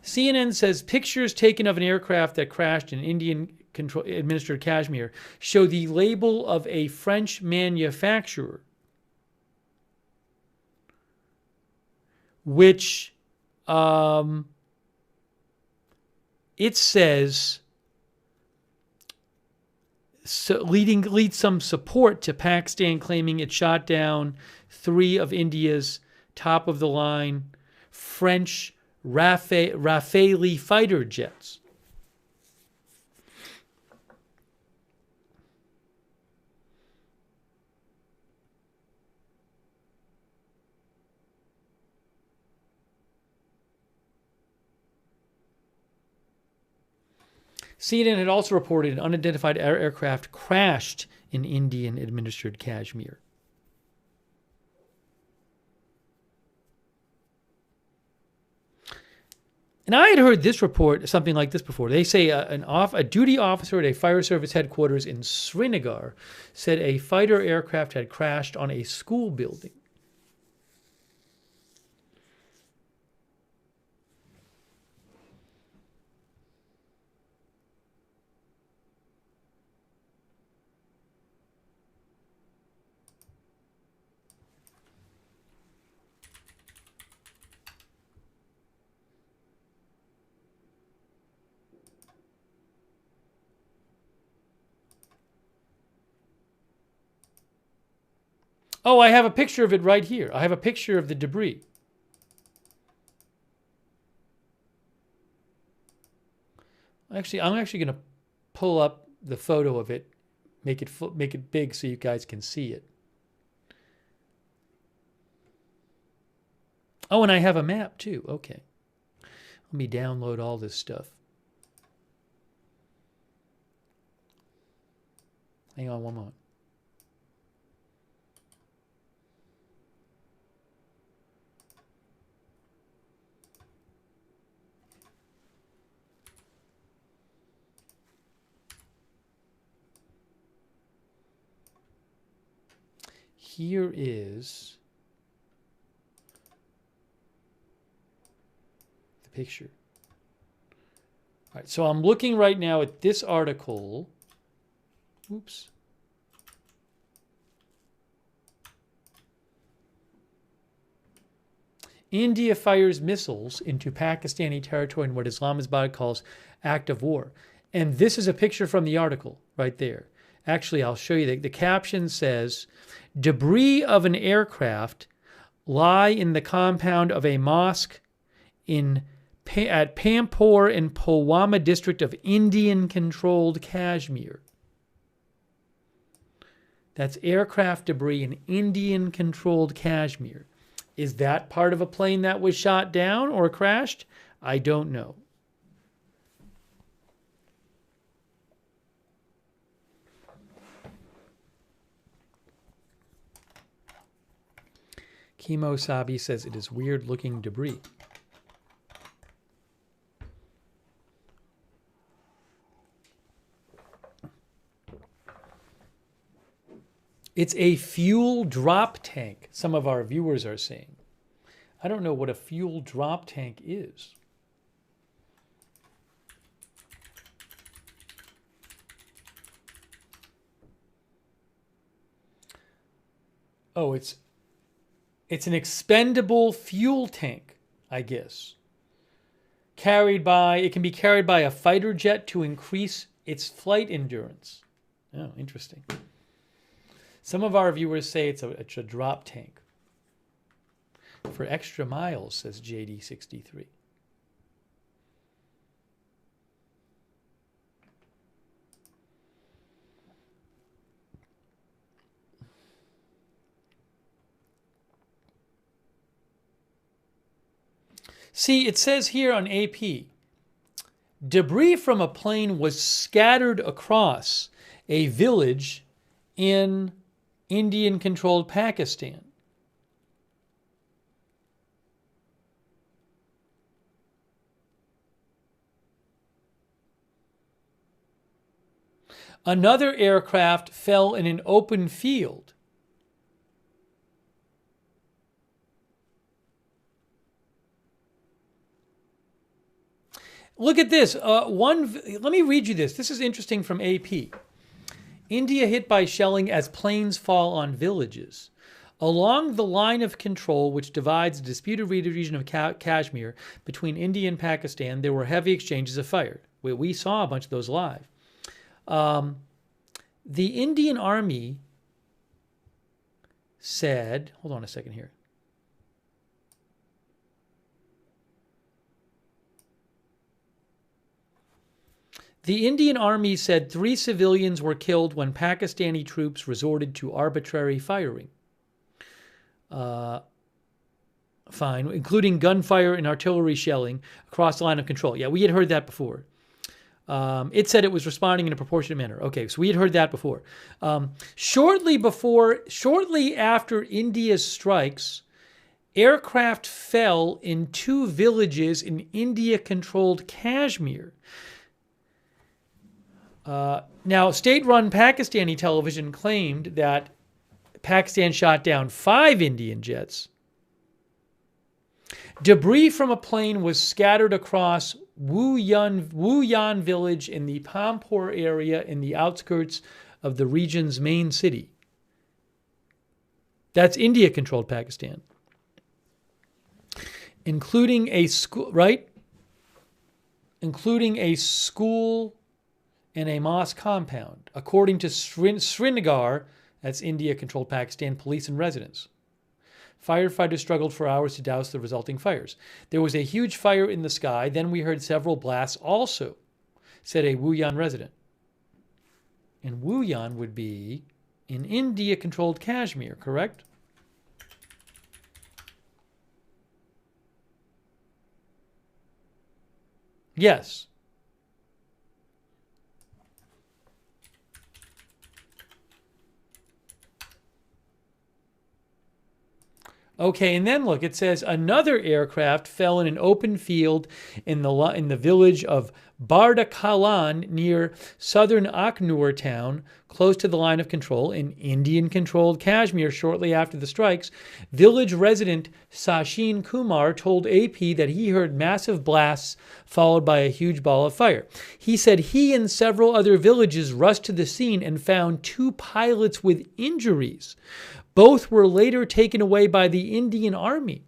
CNN says pictures taken of an aircraft that crashed in Indian-administered Kashmir show the label of a French manufacturer, which it says leads some support to Pakistan claiming it shot down 3 of India's top-of-the-line French Rafale fighter jets. CNN had also reported an unidentified aircraft crashed in Indian-administered Kashmir. And I had heard this report, something like this before. They say a duty officer at a fire service headquarters in Srinagar said a fighter aircraft had crashed on a school building. Oh, I have a picture of it right here. I have a picture of the debris. Actually, I'm actually going to pull up the photo of it, make it big so you guys can see it. Oh, and I have a map too. Okay. Let me download all this stuff. Hang on one moment. Here is the picture. All right, so I'm looking right now at this article. Oops. India fires missiles into Pakistani territory in what Islamabad calls act of war. And this is a picture from the article right there. Actually, I'll show you. The caption says, debris of an aircraft lie in the compound of a mosque at Pampur in Pulwama district of Indian-controlled Kashmir. That's aircraft debris in Indian-controlled Kashmir. Is that part of a plane that was shot down or crashed? I don't know. Kimo Sabi says it is weird-looking debris. It's a fuel drop tank, some of our viewers are saying. I don't know what a fuel drop tank is. Oh, it's an expendable fuel tank, I guess. It can be carried by a fighter jet to increase its flight endurance. Oh, interesting. Some of our viewers say it's a drop tank. For extra miles, says JD63. See, it says here on AP, debris from a plane was scattered across a village in Indian-controlled Pakistan. Another aircraft fell in an open field. Look at this. Let me read you this. This is interesting from AP. India hit by shelling as planes fall on villages. Along the line of control which divides the disputed region of Kashmir between India and Pakistan, there were heavy exchanges of fire. We saw a bunch of those live. The Indian Army said, hold on a second here. The Indian Army said 3 civilians were killed when Pakistani troops resorted to arbitrary firing. Fine, including gunfire and artillery shelling across the line of control. Yeah, we had heard that before. It said it was responding in a proportionate manner. Okay, so we had heard that before. Shortly after India's strikes, Aircraft fell in 2 villages in India-controlled Kashmir. Now, state-run Pakistani television claimed that Pakistan shot down 5 Indian jets. Debris from a plane was scattered across Wuyan village in the Pampur area in the outskirts of the region's main city. That's India-controlled Pakistan. Including a school, right? Including a school and a mosque compound, according to Srinagar, that's India-controlled Pakistan, police and residents. Firefighters struggled for hours to douse the resulting fires. There was a huge fire in the sky. Then we heard several blasts also, said a Wuyan resident. And Wuyan would be in India-controlled Kashmir, correct? Yes. Okay, and then look, it says another aircraft fell in an open field in the village of Bardakalan near southern Akhnur town, close to the line of control in Indian-controlled Kashmir shortly after the strikes. Village resident Sachin Kumar told AP that he heard massive blasts followed by a huge ball of fire. He said he and several other villages rushed to the scene and found 2 pilots with injuries. Both were later taken away by the Indian Army.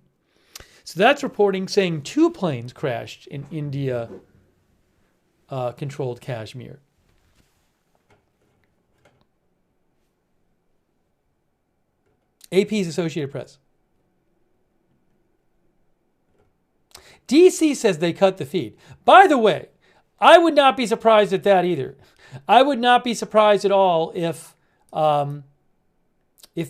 So that's reporting saying 2 planes crashed in India-controlled Kashmir. AP's Associated Press. DC says they cut the feed. By the way, I would not be surprised at that either. I would not be surprised at all if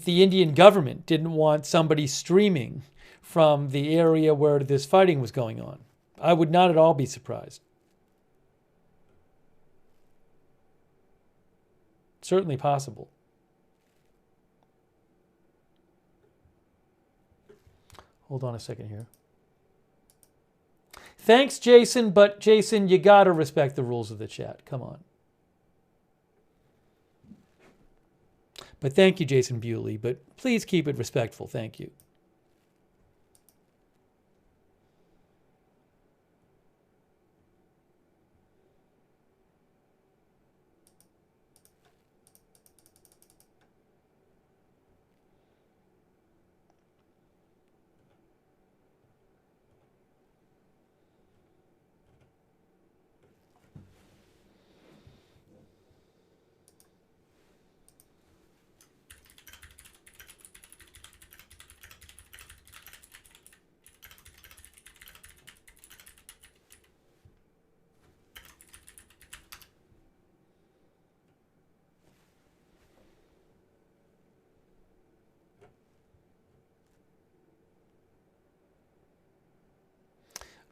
the Indian government didn't want somebody streaming from the area where this fighting was going on. I would not at all be surprised. Certainly possible. Hold on a second here. Thanks, Jason, but Jason, you gotta respect the rules of the chat. Come on. But thank you, Jason Bewley, but please keep it respectful. Thank you.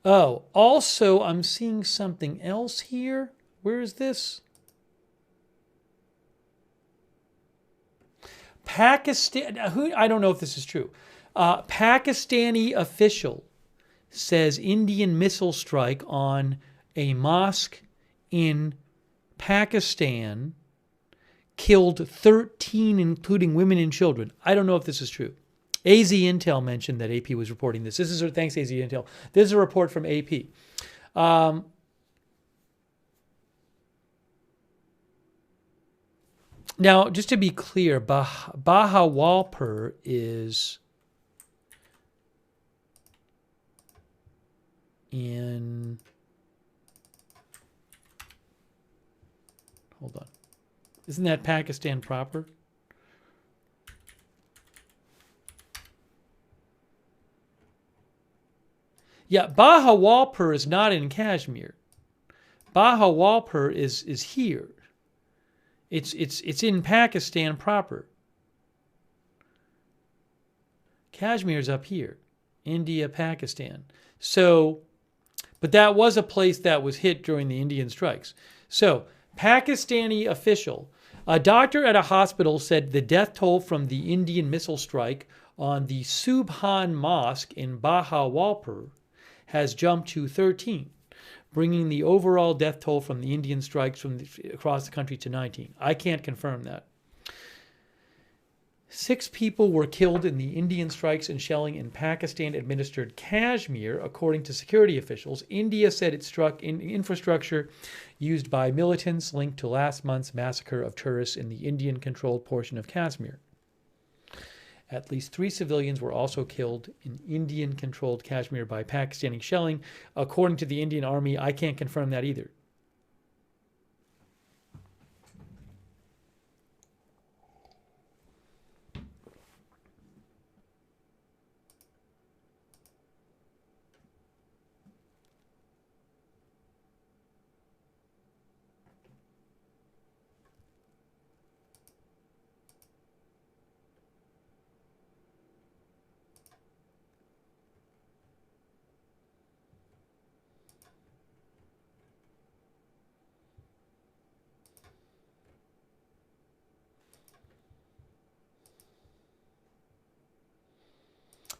Oh, also, I'm seeing something else here. Where is this? Pakistan. I don't know if this is true. Pakistani official says Indian missile strike on a mosque in Pakistan killed 13, including women and children. I don't know if this is true. AZ Intel mentioned that AP was reporting this. Thanks, AZ Intel. This is a report from AP. Now, just to be clear, Bahawalpur is in... Hold on. Isn't that Pakistan proper? Yeah, Bahawalpur is not in Kashmir. Bahawalpur is here. It's in Pakistan proper. Kashmir's up here. India, Pakistan. So, but that was a place that was hit during the Indian strikes. So, Pakistani official, a doctor at a hospital said the death toll from the Indian missile strike on the Subhan Mosque in Bahawalpur has jumped to 13, bringing the overall death toll from the Indian strikes across the country to 19. I can't confirm that. 6 people were killed in the Indian strikes and shelling in Pakistan-administered Kashmir, according to security officials. India said it struck infrastructure used by militants linked to last month's massacre of tourists in the Indian-controlled portion of Kashmir. At least 3 civilians were also killed in Indian-controlled Kashmir by Pakistani shelling, according to the Indian Army. I can't confirm that either.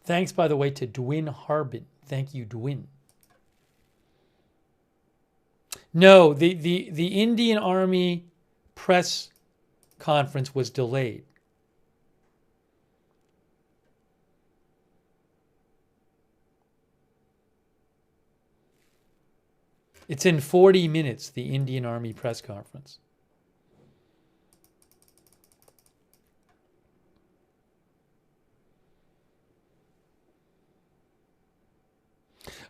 Thanks, by the way, to Dwin Harbin. Thank you, Dwin. No, the Indian Army press conference was delayed. It's in 40 minutes, the Indian Army press conference.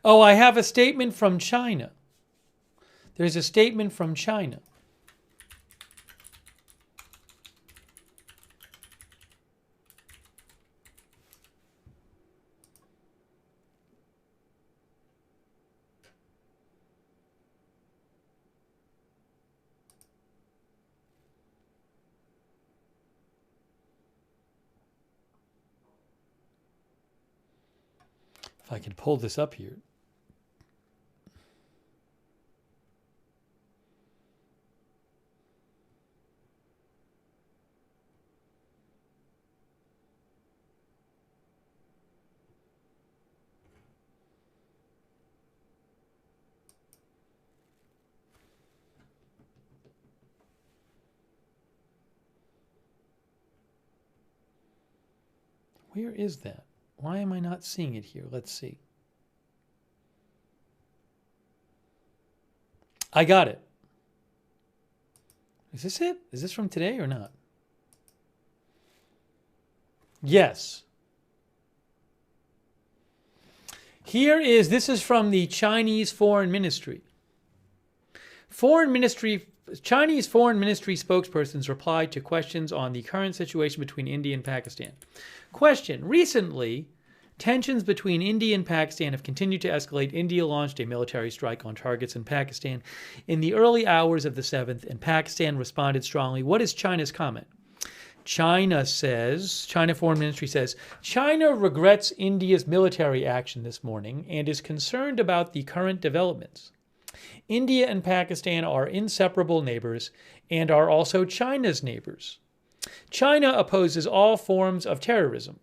Oh, I have a statement from China. There's a statement from China. If I can pull this up here. Where is that? Why am I not seeing it here? Let's see. I got it. Is this it? Is this from today or not? Yes. This is from the Chinese Foreign Ministry. Chinese Foreign Ministry spokespersons replied to questions on the current situation between India and Pakistan. Question: recently, tensions between India and Pakistan have continued to escalate. India launched a military strike on targets in Pakistan in the early hours of the 7th, and Pakistan responded strongly. What is China's comment? China Foreign Ministry says, China regrets India's military action this morning and is concerned about the current developments. India and Pakistan are inseparable neighbors and are also China's neighbors. China opposes all forms of terrorism.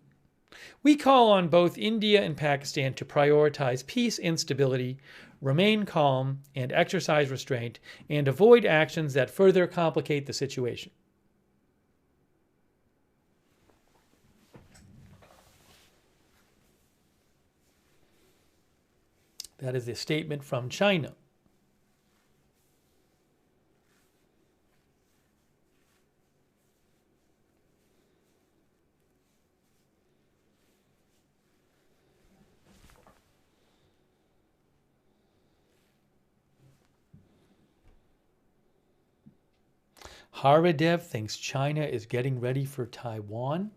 We call on both India and Pakistan to prioritize peace and stability, remain calm and exercise restraint, and avoid actions that further complicate the situation. That is a statement from China. Haradev thinks China is getting ready for Taiwan.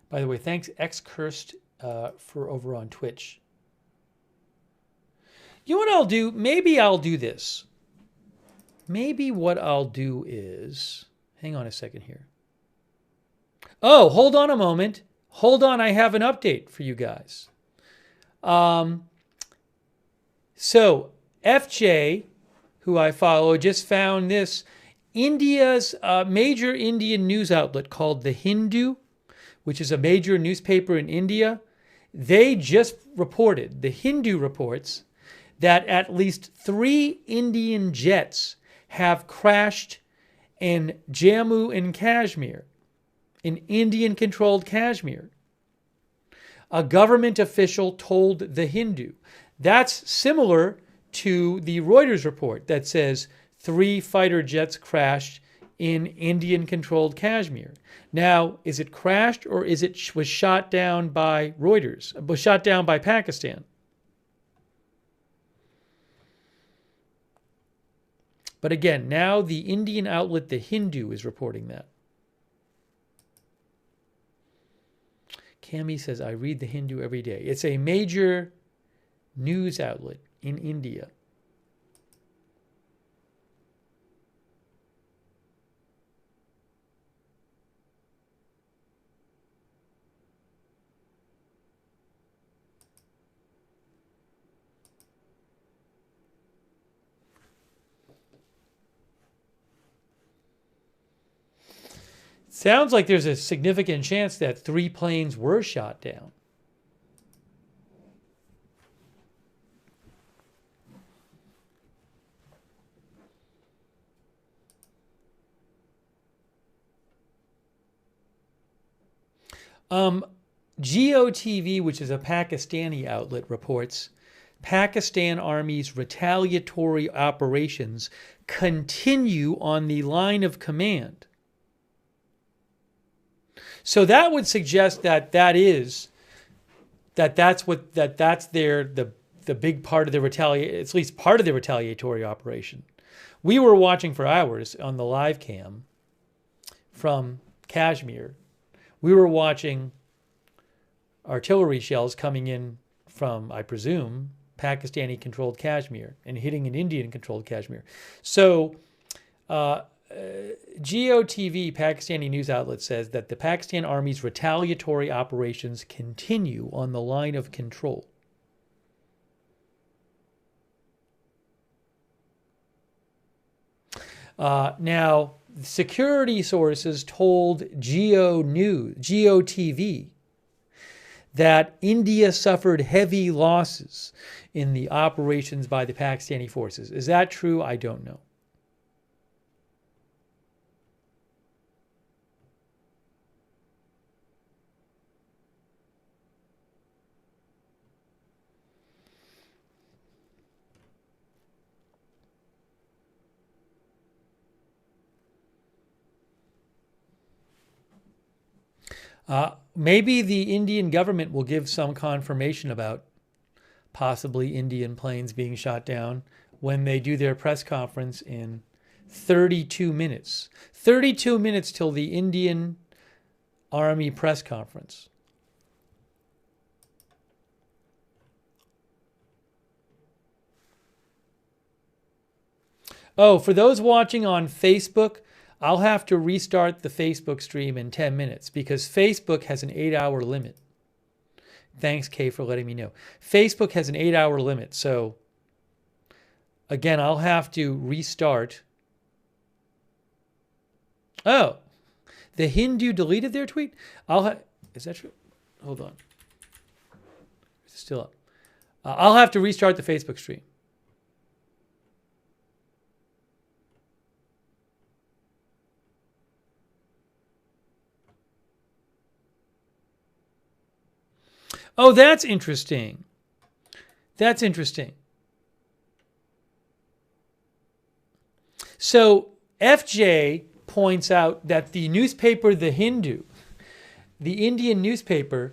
By the way, thanks Xcursed for over on Twitch. You know what I'll do? Maybe I'll do this. Maybe what I'll do is, hang on a second here. Oh, hold on a moment. Hold on, I have an update for you guys. So FJ, who I follow, just found this. India's major Indian news outlet called The Hindu, which is a major newspaper in India, they just reported, The Hindu reports, that at least 3 Indian jets have crashed in Jammu and Kashmir, in Indian-controlled Kashmir. A government official told The Hindu. That's similar to the Reuters report that says 3 fighter jets crashed in Indian-controlled Kashmir. Now, is it crashed or is it was shot down by Reuters? Was shot down by Pakistan? But again, now the Indian outlet The Hindu is reporting that. Cami says, I read The Hindu every day. It's a major news outlet in India. Sounds like there's a significant chance that 3 planes were shot down. GOTV, which is a Pakistani outlet, reports Pakistan Army's retaliatory operations continue on the line of command. So that would suggest that that's the big part of the at least part of the retaliatory operation. We were watching for hours on the live cam from Kashmir. We were watching artillery shells coming in from, I presume, Pakistani-controlled Kashmir and hitting an Indian-controlled Kashmir. So GOTV, Pakistani news outlet, says that the Pakistan Army's retaliatory operations continue on the line of control. Now, security sources told GOTV that India suffered heavy losses in the operations by the Pakistani forces. Is that true? I don't know. Maybe the Indian government will give some confirmation about possibly Indian planes being shot down when they do their press conference in 32 minutes. 32 minutes till the Indian Army press conference. Oh, for those watching on Facebook, I'll have to restart the Facebook stream in 10 minutes because Facebook has an 8-hour limit. Thanks, Kay, for letting me know. Facebook has an 8-hour limit. So, again, I'll have to restart. Oh, the Hindu deleted their tweet? Is that true? Hold on. It's still up. I'll have to restart the Facebook stream. Oh, that's interesting. That's interesting. So FJ points out that the newspaper The Hindu, the Indian newspaper,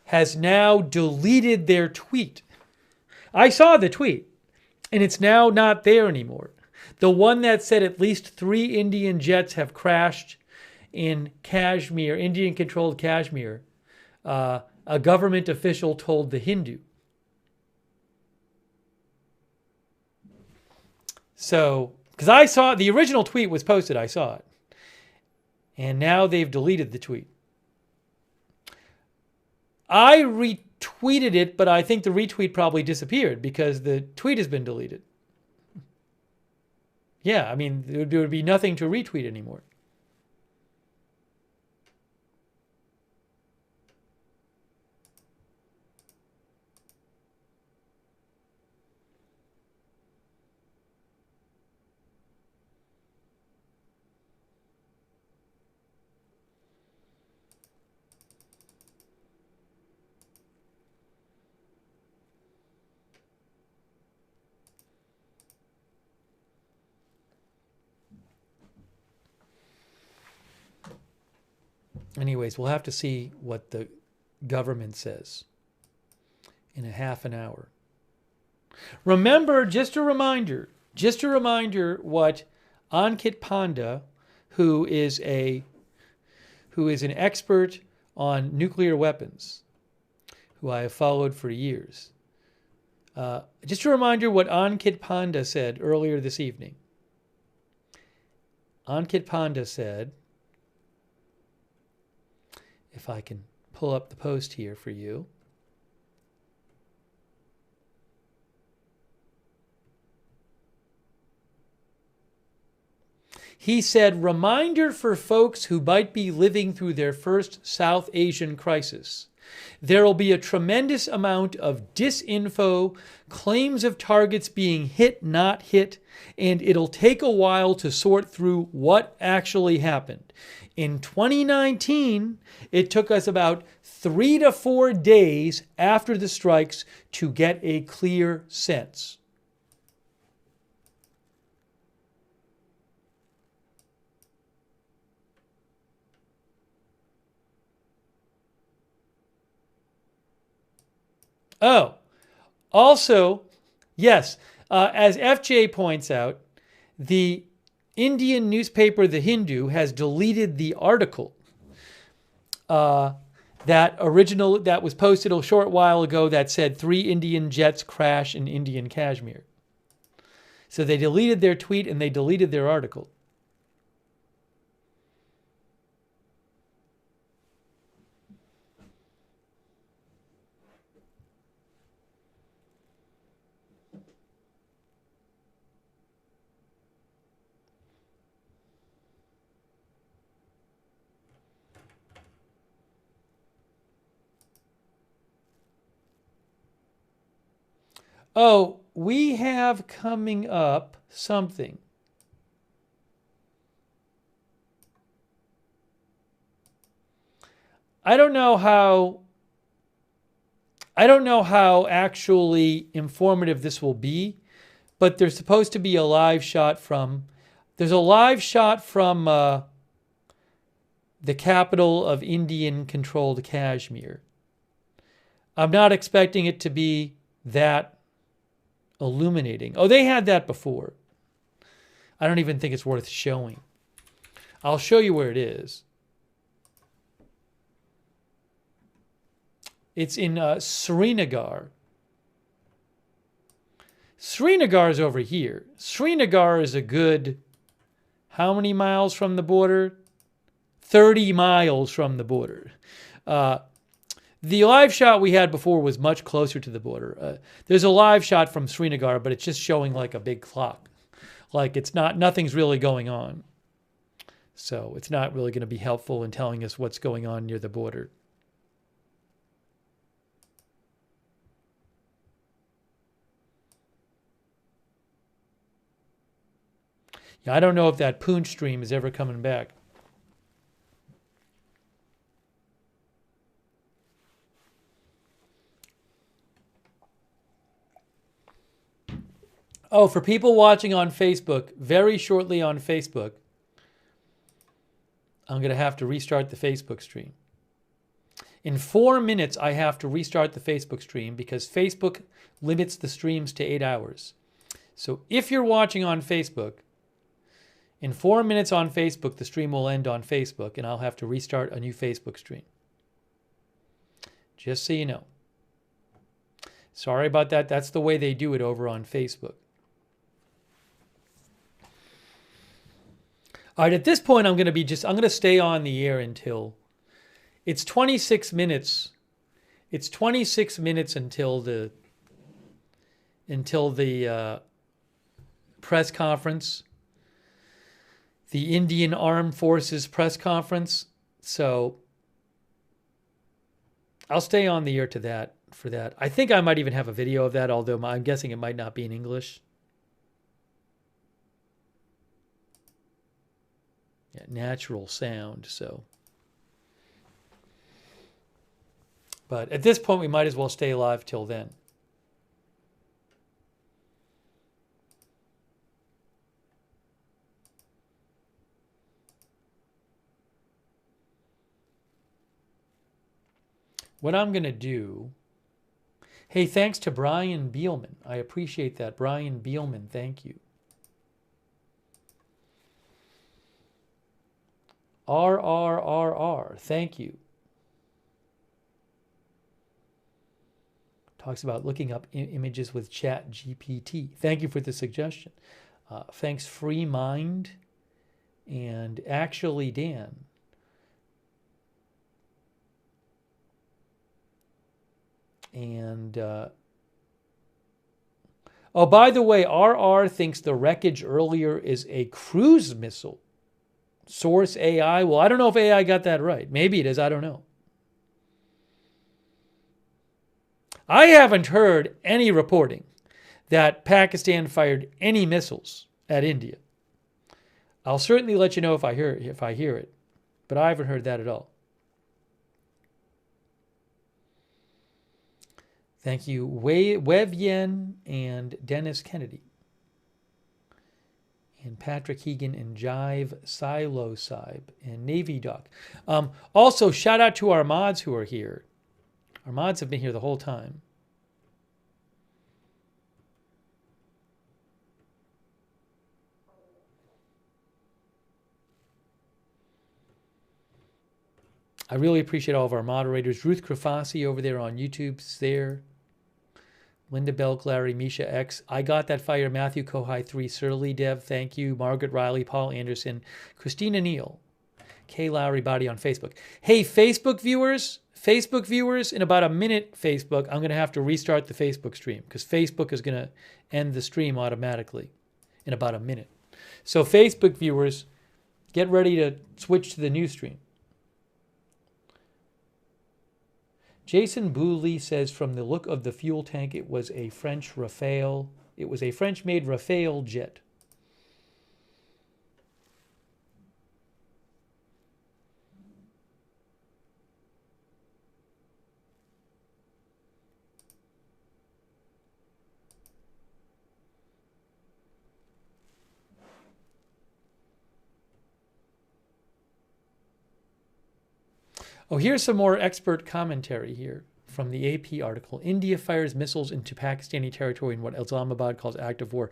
has now deleted their tweet. I saw the tweet, and it's now not there anymore. The one that said at least 3 Indian jets have crashed in Kashmir, Indian-controlled Kashmir, a government official told The Hindu. So, because I saw the original tweet was posted, I saw it. And now they've deleted the tweet. I retweeted it, but I think the retweet probably disappeared because the tweet has been deleted. Yeah, I mean, there would be nothing to retweet anymore. Anyways, we'll have to see what the government says in a half an hour. Remember, just a reminder what Ankit Panda, who is an expert on nuclear weapons, who I have followed for years. Just a reminder what Ankit Panda said earlier this evening. Ankit Panda said, if I can pull up the post here for you. He said, reminder for folks who might be living through their first South Asian crisis. There will be a tremendous amount of disinfo, claims of targets being hit, not hit, and it'll take a while to sort through what actually happened. In 2019, it took us about 3 to 4 days after the strikes to get a clear sense. Oh, also, yes, as FJ points out, the Indian newspaper The Hindu has deleted the article that was posted a short while ago that said 3 Indian jets crash in Indian Kashmir. So they deleted their tweet and they deleted their article. Oh, we have coming up something. I don't know how actually informative this will be, but there's supposed to be a live shot from the capital of Indian-controlled Kashmir. I'm not expecting it to be that illuminating. Oh, they had that before. I don't even think it's worth showing. I'll show you where it is. It's in Srinagar. Srinagar is over here. Srinagar is a good, how many miles from the border? 30 miles from the border. The live shot we had before was much closer to the border. There's a live shot from Srinagar, but it's just showing like a big clock. Like nothing's really going on. So it's not really going to be helpful in telling us what's going on near the border. Yeah, I don't know if that Poonch stream is ever coming back. Oh, for people watching on Facebook, very shortly on Facebook, I'm going to have to restart the Facebook stream. In 4 minutes, I have to restart the Facebook stream because Facebook limits the streams to 8 hours. So if you're watching on Facebook, in 4 minutes on Facebook, the stream will end on Facebook and I'll have to restart a new Facebook stream. Just so you know. Sorry about that. That's the way they do it over on Facebook. All right, at this point, I'm going to stay on the air until it's 26 minutes. It's 26 minutes until the press conference, the Indian Armed Forces press conference. So I'll stay on the air for that. I think I might even have a video of that, although I'm guessing it might not be in English. Yeah, natural sound. So, but at this point, we might as well stay live till then. What I'm going to do, hey, thanks to Brian Beelman. I appreciate that. Brian Beelman, thank you. RRRR, thank you. Talks about looking up images with Chat GPT. Thank you for the suggestion. Thanks, Free Mind, and Actually Dan. And, oh, by the way, RR thinks the wreckage earlier is a cruise missile. Source AI. Well, I don't know if AI got that right. Maybe it is. I don't know. I haven't heard any reporting that Pakistan fired any missiles at India. I'll certainly let you know if I hear it, but I haven't heard that at all. Thank you, Wevyen and Dennis Kennedy. And Patrick Hegan and Jive Silocybe and Navy Doc. Also, shout out to our mods who are here. Our mods have been here the whole time. I really appreciate all of our moderators. Ruth Krafasi over there on YouTube's there. Linda Belk, Larry, Misha X. I got that fire. Matthew Kohai 3, Surly Dev, thank you. Margaret Riley, Paul Anderson, Christina Neal, Kay Lowry Body on Facebook. Hey, Facebook viewers, in about a minute, Facebook, I'm going to have to restart the Facebook stream because Facebook is going to end the stream automatically in about a minute. So Facebook viewers, get ready to switch to the new stream. Jason Booley says, from the look of the fuel tank, it was a French Rafale. It was a French-made Rafale jet. Oh, here's some more expert commentary here from the AP article. India fires missiles into Pakistani territory in what Islamabad calls active war.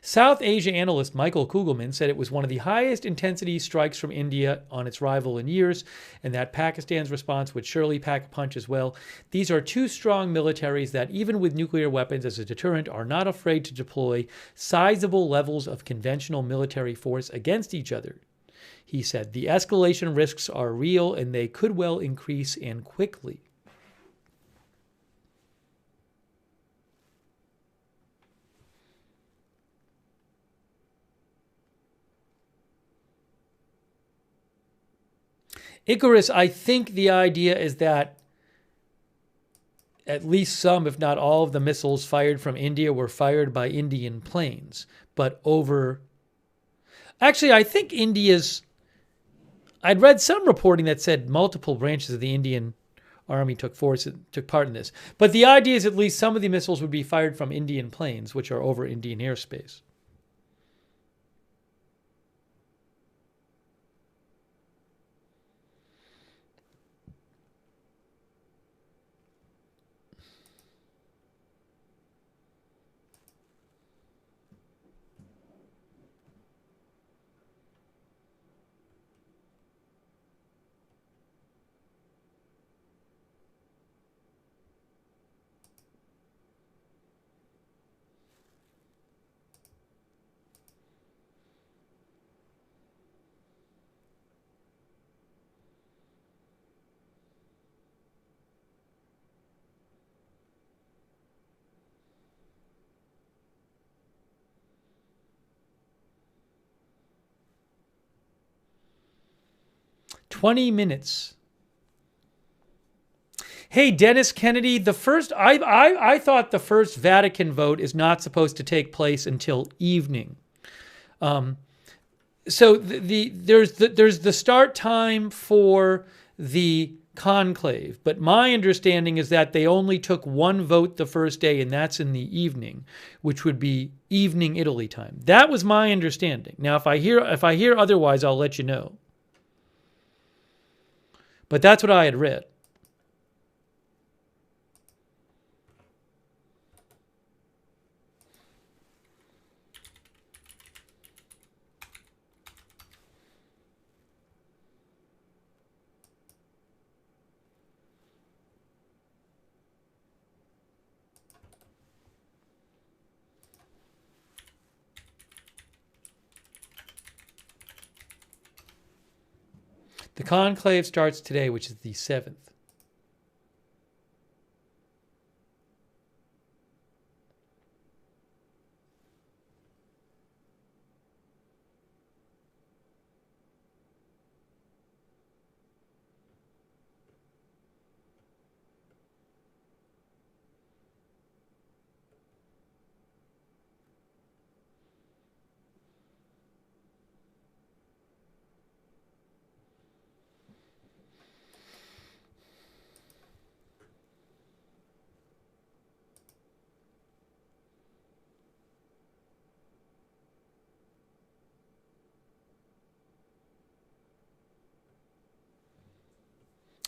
South Asia analyst Michael Kugelman said it was one of the highest intensity strikes from India on its rival in years, and that Pakistan's response would surely pack a punch as well. These are two strong militaries that, even with nuclear weapons as a deterrent, are not afraid to deploy sizable levels of conventional military force against each other. He said, the escalation risks are real and they could well increase and quickly. Icarus, I think the idea is that at least some, if not all, of the missiles fired from India were fired by Indian planes. But over... Actually, I think India's... I'd read some reporting that said multiple branches of the Indian Army took part in this. But the idea is at least some of the missiles would be fired from Indian planes, which are over Indian airspace. 20 minutes. Hey, Dennis Kennedy, I thought the first Vatican vote is not supposed to take place until evening. So there's the start time for the conclave, but my understanding is that they only took one vote the first day, and that's in the evening, which would be evening Italy time. That was my understanding. Now, if I hear otherwise, I'll let you know. But that's what I had read. The conclave starts today, which is the 7th.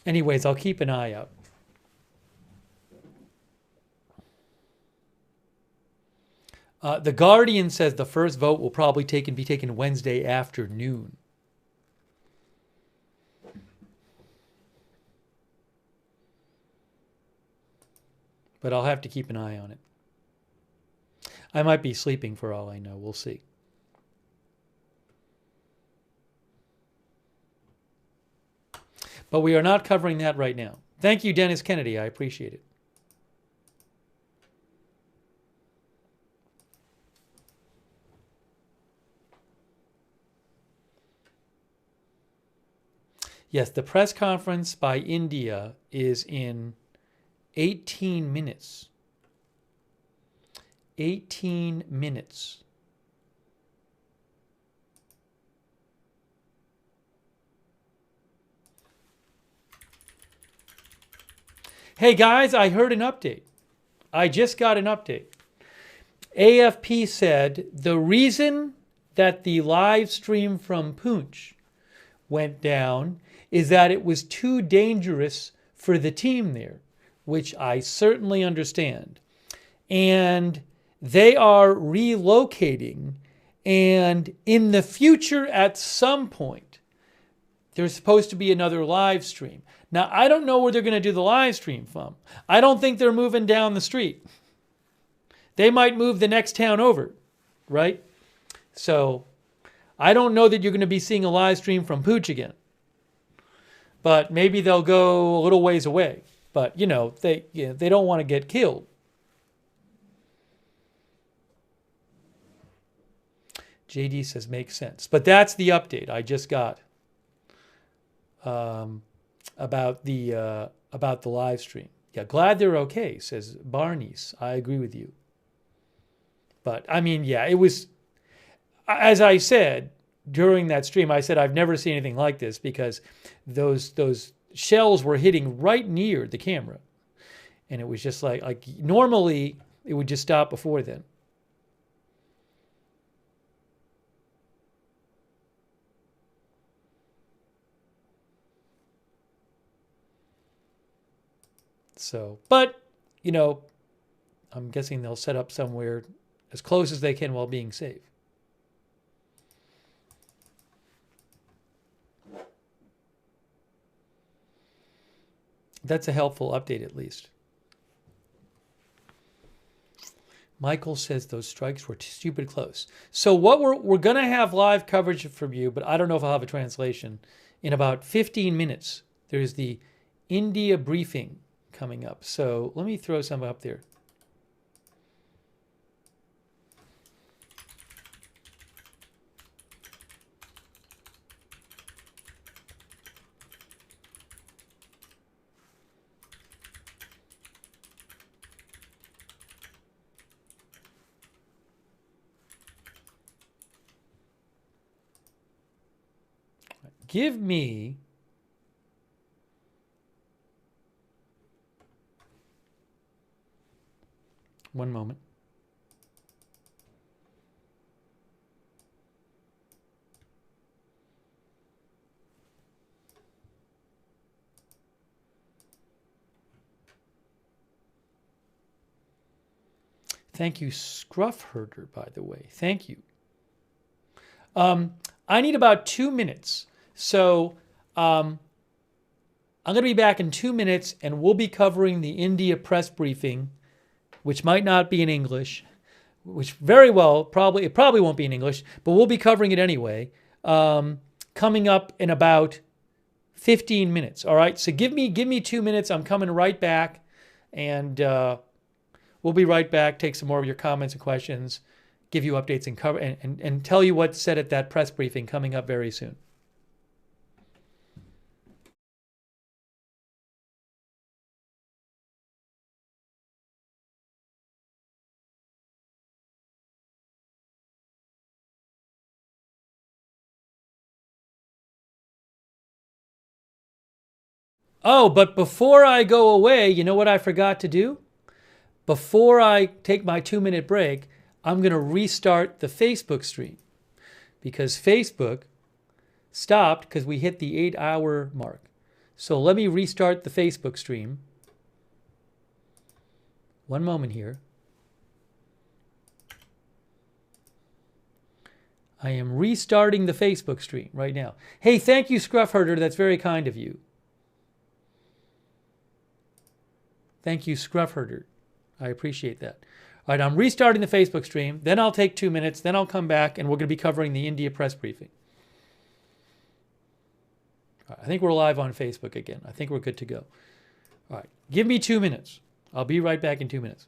Anyways, I'll keep an eye out. The Guardian says the first vote will probably be taken Wednesday afternoon. But I'll have to keep an eye on it. I might be sleeping for all I know. We'll see. But we are not covering that right now. Thank you, Dennis Kennedy. I appreciate it. Yes, the press conference by India is in 18 minutes. 18 minutes. Hey guys, I heard an update. I just got an update. AFP said the reason that the live stream from Poonch went down is that it was too dangerous for the team there, which I certainly understand. And they are relocating, and in the future at some point, there's supposed to be another live stream. Now, I don't know where they're going to do the live stream from. I don't think they're moving down the street. They might move the next town over, right? So I don't know that you're going to be seeing a live stream from Pooch again. But maybe they'll go a little ways away. But, they don't want to get killed. JD says makes sense. But that's the update I just got about the live stream. Yeah, glad they're okay, says Barney's. I agree with you. But, I mean, yeah, it was, as I said during that stream, I said I've never seen anything like this because those shells were hitting right near the camera. And it was just like normally it would just stop before then. So, but, I'm guessing they'll set up somewhere as close as they can while being safe. That's a helpful update, at least. Michael says those strikes were stupid close. So what we're going to have live coverage from you, but I don't know if I'll have a translation. In about 15 minutes, there's the India briefing coming up. So let me throw some up there. give me one moment. Thank you, Scruff Herder, by the way. Thank you. I need about 2 minutes. So I'm going to be back in 2 minutes, and we'll be covering the India press briefing, which might not be in English, which very well, it probably won't be in English, but we'll be covering it anyway, coming up in about 15 minutes. All right, so give me 2 minutes. I'm coming right back, and we'll be right back, take some more of your comments and questions, give you updates and cover and tell you what's said at that press briefing coming up very soon. Oh, but before I go away, you know what I forgot to do? Before I take my 2-minute break, I'm going to restart the Facebook stream because Facebook stopped because we hit the 8-hour mark. So let me restart the Facebook stream. One moment here. I am restarting the Facebook stream right now. Hey, thank you, Scruff Herder. That's very kind of you. Thank you, Scruff Herder. I appreciate that. All right, I'm restarting the Facebook stream. Then I'll take 2 minutes. Then I'll come back, and we're going to be covering the India press briefing. All right, I think we're live on Facebook again. I think we're good to go. All right, give me 2 minutes. I'll be right back in 2 minutes.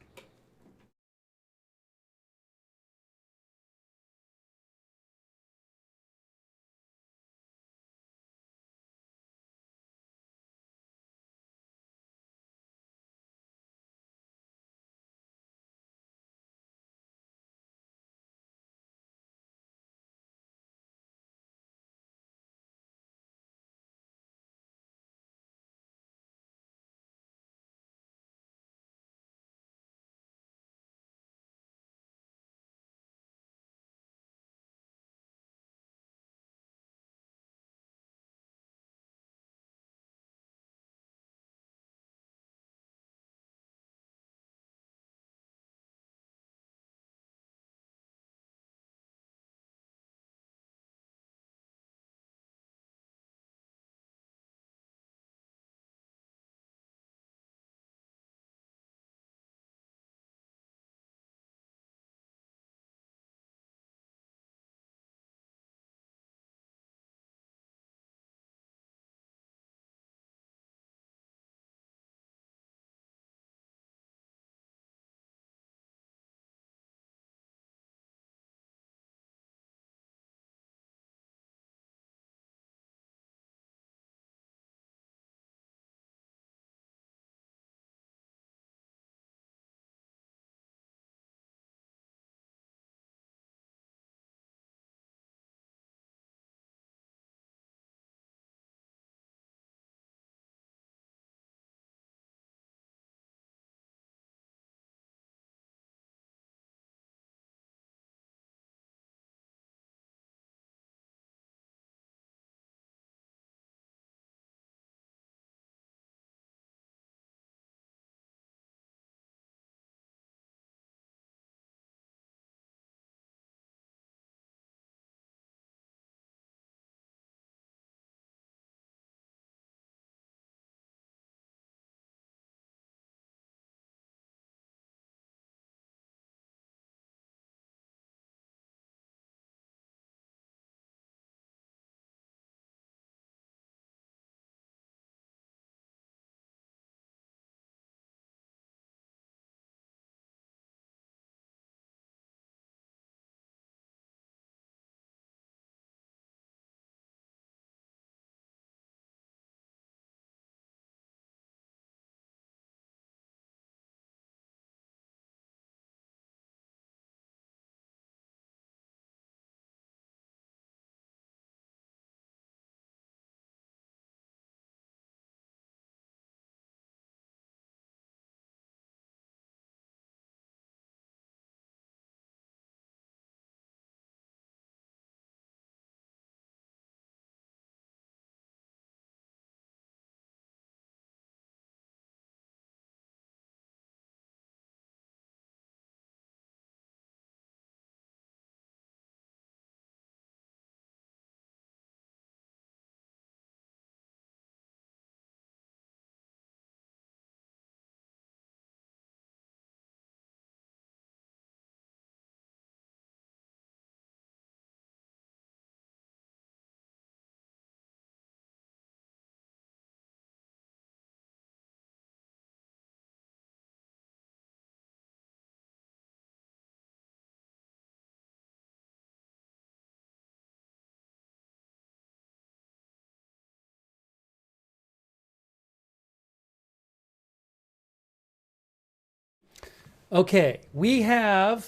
Okay, we have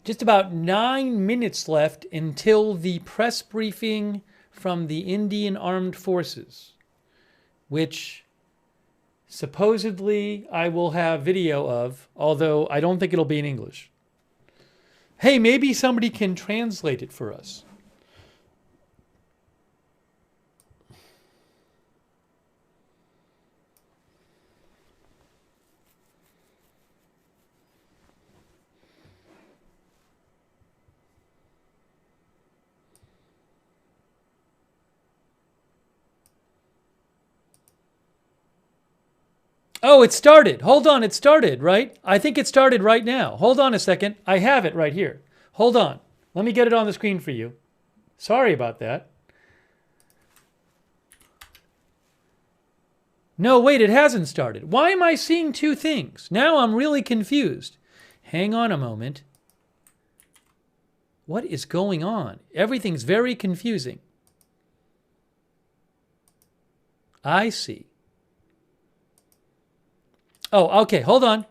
just about 9 minutes left until the press briefing from the Indian Armed Forces, which supposedly I will have video of, although I don't think it'll be in English. Hey, maybe somebody can translate it for us. Oh, it started. Hold on, it started, right? I think it started right now. Hold on a second. I have it right here. Hold on. Let me get it on the screen for you. Sorry about that. No, wait, it hasn't started. Why am I seeing two things? Now I'm really confused. Hang on a moment. What is going on? Everything's very confusing. I see. Oh, okay. Hold on.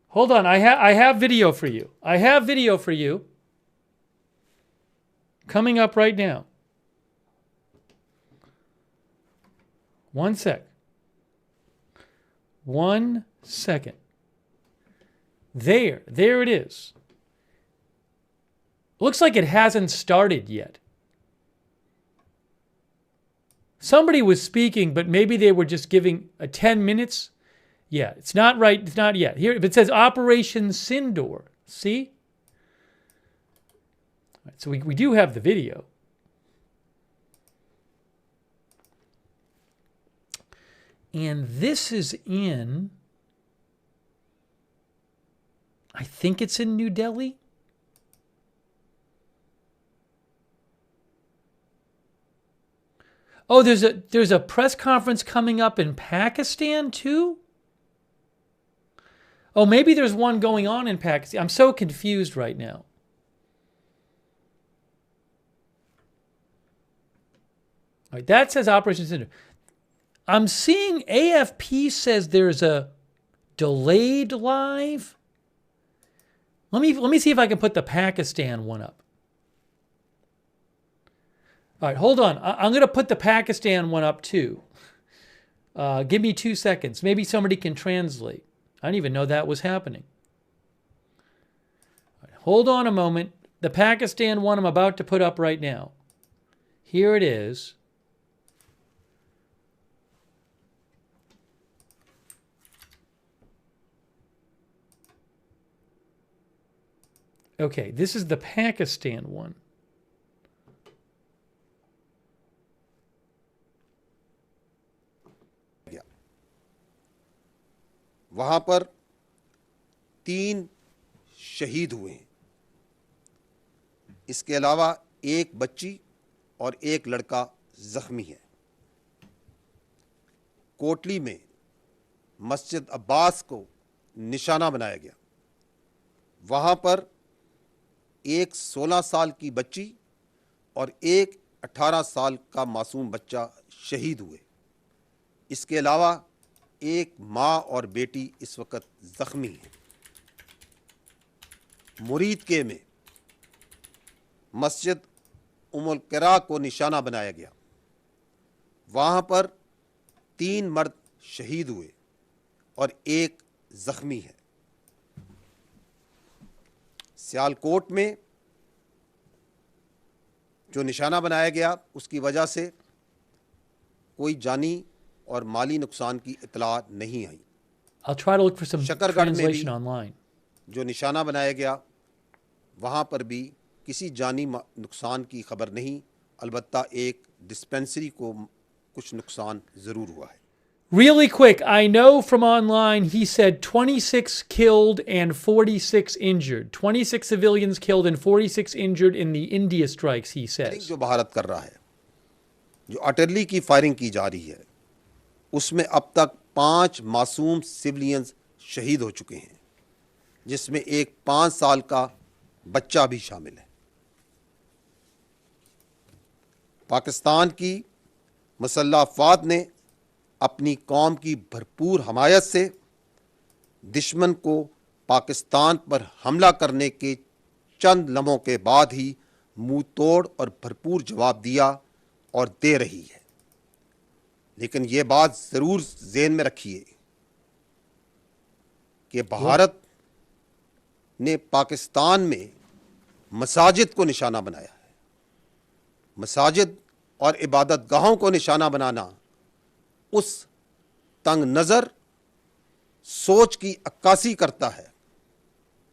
Hold on. I have video for you. I have video for you. Coming up right now. One sec. 1 second. There it is. Looks like it hasn't started yet. Somebody was speaking, but maybe they were just giving a 10 minutes. Yeah, it's not right. It's not yet. Here, it says Operation Sindor. See? Right, so we do have the video. And this is in, I think it's in New Delhi. Oh, there's a press conference coming up in Pakistan too? Oh, maybe there's one going on in Pakistan. I'm so confused right now. All right, that says Operation Cinder. I'm seeing AFP says there's a delayed live. Let me see if I can put the Pakistan one up. All right, hold on. I'm going to put the Pakistan one up too. Give me 2 seconds. Maybe somebody can translate. I didn't even know that was happening. All right, hold on a moment. The Pakistan one I'm about to put up right now. Here it is. Okay, this is the Pakistan one. वहां पर 3 शहीद हुए हैं। इसके अलावा एक बच्ची और एक लड़का जख्मी है। कोटली में मस्जिद अब्बास को निशाना बनाया गया। वहां पर एक 16 साल की बच्ची और एक 18 साल का मासूम बच्चा शहीद हुए। इसके अलावा एक माँ और बेटी इस वक्त जख्मी हैं। मुरीद के में मस्जिद उमुल क़िरा को निशाना बनाया गया। वहाँ पर 3 मर्द शहीद हुए और एक जख्मी है। सियालकोट में जो निशाना बनाया गया उसकी वजह से कोई जानी और माली नुकसान की इतला नहीं आई। I'll try to look for some Shakargarh में भी translation online. जो निशाना बनाया गया वहाँ पर भी किसी जानी नुकसान की खबर नहीं, अलबत्ता एक डिस्पेंसरी को कुछ नुकसान ज़रूर हुआ है। Really quick, I know from online he said 26 killed and 46 injured. 26 civilians killed and 46 injured in the India strikes, he says. जो भारत कर रहा है, जो आर्टिलरी की फायरिंग की जा रही है, उसमें अब तक 5 मासूम सिविलियंस शहीद हो चुके हैं, जिसमें एक 5 साल का बच्चा भी शामिल है। पाकिस्तान की मुसल्लह अफ़वाद ने अपनी कौम की भरपूर हमायत से दुश्मन को पाकिस्तान पर हमला करने के चंद लम्हों के बाद ही मुंह तोड़ और भरपूर जवाब दिया और दे रही है। लेकिन ये बात ज़रूर ज़हन में रखिए कि भारत ने पाकिस्तान में मसाजिद को निशाना बनाया है। मसाजिद और इबादत गाहों को निशाना बनाना उस तंग नज़र सोच की अक्कासी करता है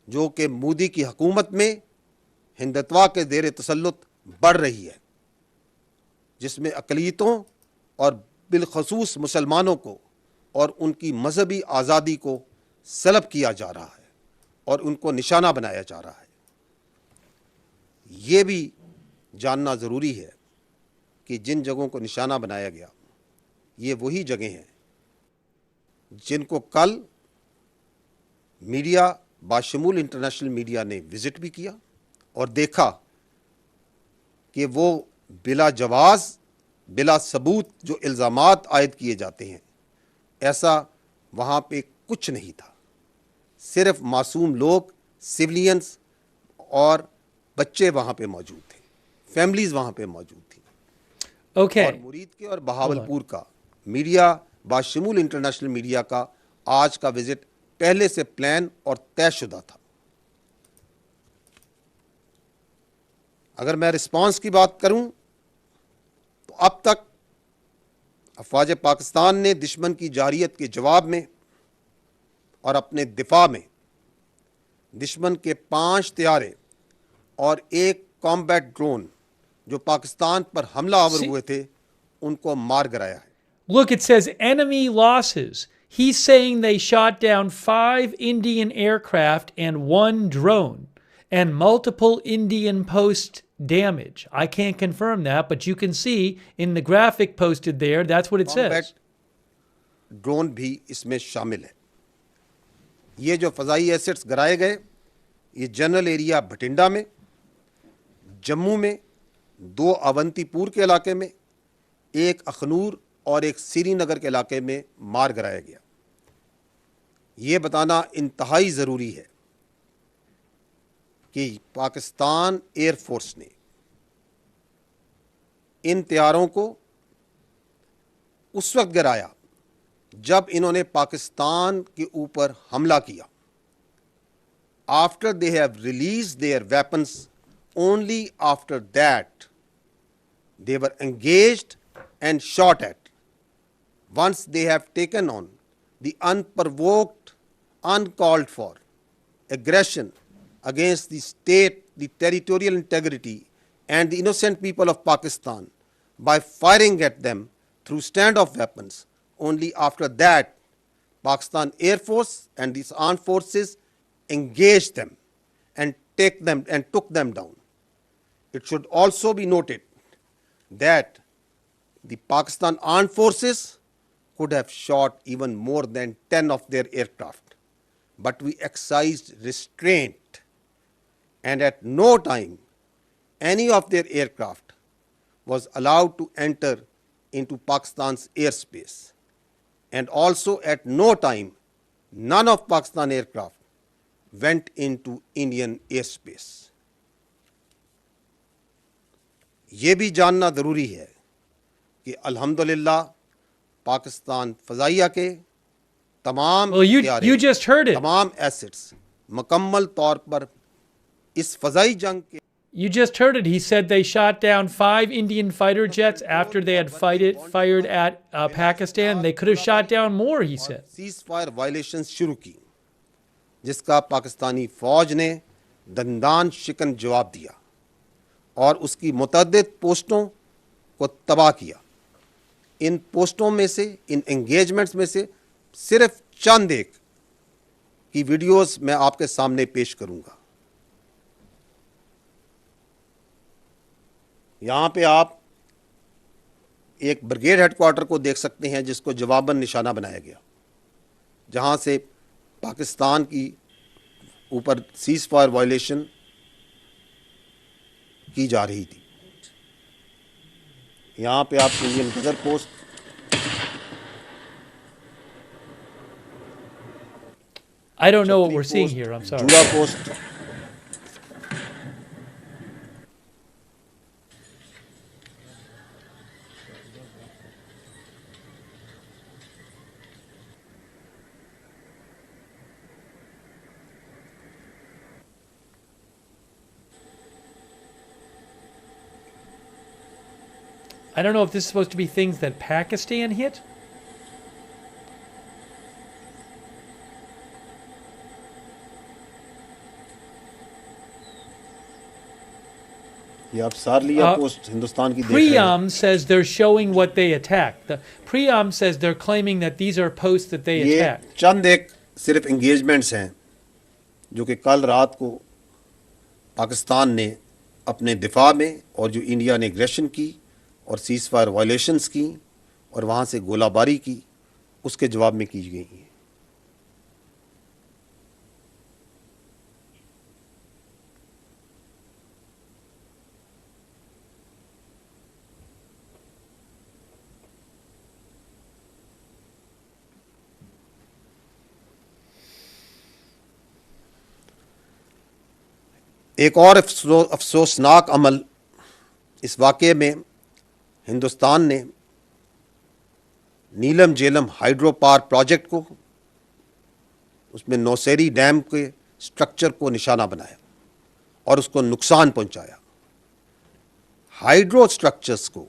जो कि मोदी की हुकूमत में हिंदुत्व के ज़ेर तसल्लुत बढ़ रही है, जिसमें अक़लियतों और बिलखसूस मुसलमानों को और उनकी मजहबी आज़ादी को सलब किया जा रहा है और उनको निशाना बनाया जा रहा है। ये भी जानना ज़रूरी है कि जिन जगहों को निशाना बनाया गया ये वही जगह हैं जिनको कल मीडिया बाशमूल इंटरनेशनल मीडिया ने विज़िट भी किया और देखा कि वो बिला जवाज़ बिला सबूत जो इल्ज़ामात आयद किए जाते हैं, ऐसा वहाँ पे कुछ नहीं था। सिर्फ मासूम लोग, सिविलियंस और बच्चे वहाँ पे मौजूद थे, फैमिलीज़ वहाँ पे मौजूद थी। Okay. और मुरीद के और बहावलपुर का मीडिया बाशमूल इंटरनेशनल मीडिया का आज का विजिट पहले से प्लान और तयशुदा था। अगर मैं रिस्पांस की बात करूं तो अब तक अफवाज पाकिस्तान ने दुश्मन की जारियत के जवाब में और अपने दिफा में दुश्मन के 5 तैयारे और 1 कॉम्बैट ड्रोन जो पाकिस्तान पर हमला आवर हुए थे उनको मार गिराया है। Look, it says enemy losses. He's saying they shot down 5 Indian aircraft and 1 drone and multiple Indian post damage. I can't confirm that, but you can see in the graphic posted there, that's what it says. Drone भी इसमें शामिल है। ये जो फ़ज़ाई assets गिराए गए, ये general area Bathinda में, जम्मू में, 2 अवंतीपुर के इलाके में, 1 अखनूर और 1 श्रीनगर के इलाके में मार गिराया गया। ये बताना इंतहाई ज़रूरी है कि पाकिस्तान एयरफोर्स ने इन तैयारों को उस वक्त गिराया जब इन्होंने पाकिस्तान के ऊपर हमला किया। After they have release there weapons, only after that they were engaged and shot at. Once they have taken on the unprovoked, uncalled for aggression against the state, the territorial integrity and the innocent people of Pakistan by firing at them through standoff weapons, only after that Pakistan Air Force and these armed forces engaged them and took them down. It should also be noted that the Pakistan armed forces could have shot even more than 10 of their aircraft, but we exercised restraint, and at no time any of their aircraft was allowed to enter into Pakistan's airspace, and also at no time none of Pakistan aircraft went into Indian airspace. ये भी जानना ज़रूरी है कि अल्हम्दुलिल्लाह पाकिस्तान फ़ज़ाइया के तमाम तमाम एसेट्स मुकम्मल तौर पर इस फ़ज़ाई जंग के You just heard it. He said they shot down 5 Indian fighter jets after they had fired at Pakistan. They could have shot down more, he said. Ceasefire violations शुरू की, जिसका पाकिस्तानी फ़ौज ने दंदान शिकन जवाब दिया और उसकी मुतअद्दिद पोस्टों को तबाह किया। इन पोस्टों में से, इन एंगेजमेंट्स में से सिर्फ चंद एक की वीडियोस मैं आपके सामने पेश करूंगा। यहाँ पे आप एक ब्रिगेड हेडक्वार्टर को देख सकते हैं जिसको जवाबन निशाना बनाया गया, जहाँ से पाकिस्तान की ऊपर सीज़ फायर वायलेशन की जा रही थी। यहाँ पे आप इंडियन गजर post I don't know what we're seeing here. I'm sorry. जुड़ा post I don't know if this is supposed to be things that Pakistan hit. ये आप सार्लिया पोस्ट हिंदुस्तान की देख रहे हैं Priyam says they're showing what they attacked. The Priyam says they're claiming that these are posts that they ये attacked. चंद एक सिर्फ engagements हैं जो कि कल रात को पाकिस्तान ने अपने दिफा में और जो इंडिया ने एग्रेशन की और सीज फायर वायलेशंस की और वहाँ से गोलाबारी की उसके जवाब में की गई हैं एक और अफसोसनाक अमल इस वाक़े में हिंदुस्तान ने नीलम झेलम हाइड्रो पावर प्रोजेक्ट को उसमें नौसेरी डैम के स्ट्रक्चर को निशाना बनाया और उसको नुकसान पहुंचाया। हाइड्रो स्ट्रक्चर्स को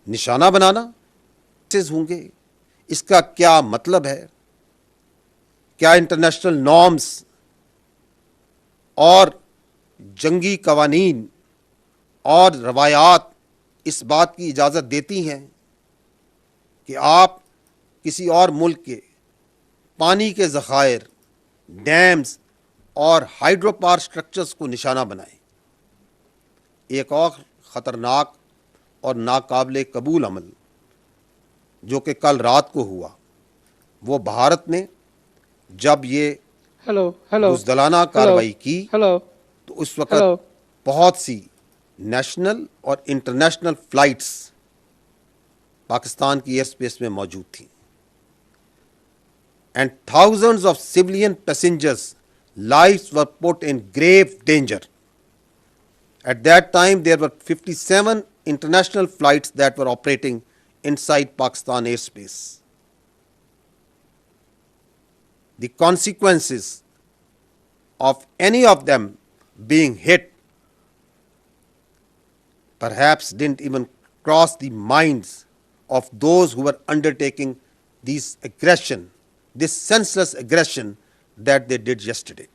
निशाना बनाना होंगे, इसका क्या मतलब है? क्या इंटरनेशनल नॉर्म्स और जंगी कवानीन और रवायात इस बात की इजाज़त देती हैं कि आप किसी और मुल्क के पानी के ज़खायर, डैम्स और हाइड्रो पावर स्ट्रक्चर्स को निशाना बनाएं? एक और ख़तरनाक और नाकाबिले कबूल अमल जो कि कल रात को हुआ, वो भारत ने जब ये बुज़दिलाना कार्रवाई की तो उस वक़्त बहुत सी नेशनल और इंटरनेशनल फ़्लाइट्स पाकिस्तान की एयर स्पेस में मौजूद थी and thousands of civilian passengers lives were put in grave danger. At that time there were 57 international flights that were operating inside Pakistan airspace. The consequences of any of them being hit perhaps didn't even cross the minds of those who were undertaking this aggression, this senseless aggression that they did yesterday.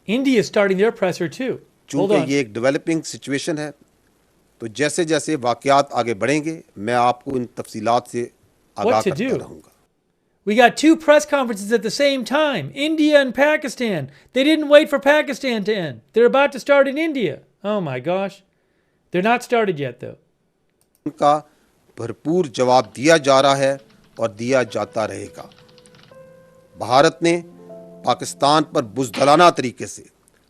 India is starting their presser too. चूंकि ये एक developing situation है तो जैसे जैसे वाकयात आगे बढ़ेंगे मैं आपको इन तफसीलात से आगाह करता रहूंगा। We got two press conferences at the same time, India and Pakistan. They didn't wait for Pakistan to end. They're about to start in India. Oh my gosh. They're not started yet though. उनका भरपूर जवाब दिया जा रहा है और दिया जाता रहेगा। भारत ने पाकिस्तान पर बुज़दिलाना तरीके से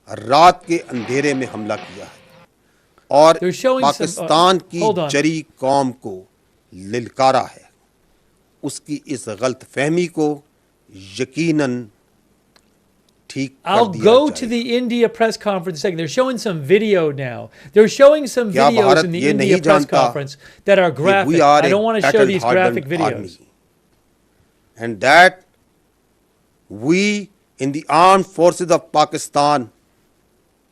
रात के अंधेरे में हमला किया है और पाकिस्तान की जरी कौम को लिलकारा है। उसकी इस गलत फहमी को यकीनन ठीक कर दिया I'll go to the India press conference in a second. They're showing some video now. They're showing some videos in the India press conference that are graphic. I don't want to show these graphic videos. And that we in the armed forces of Pakistan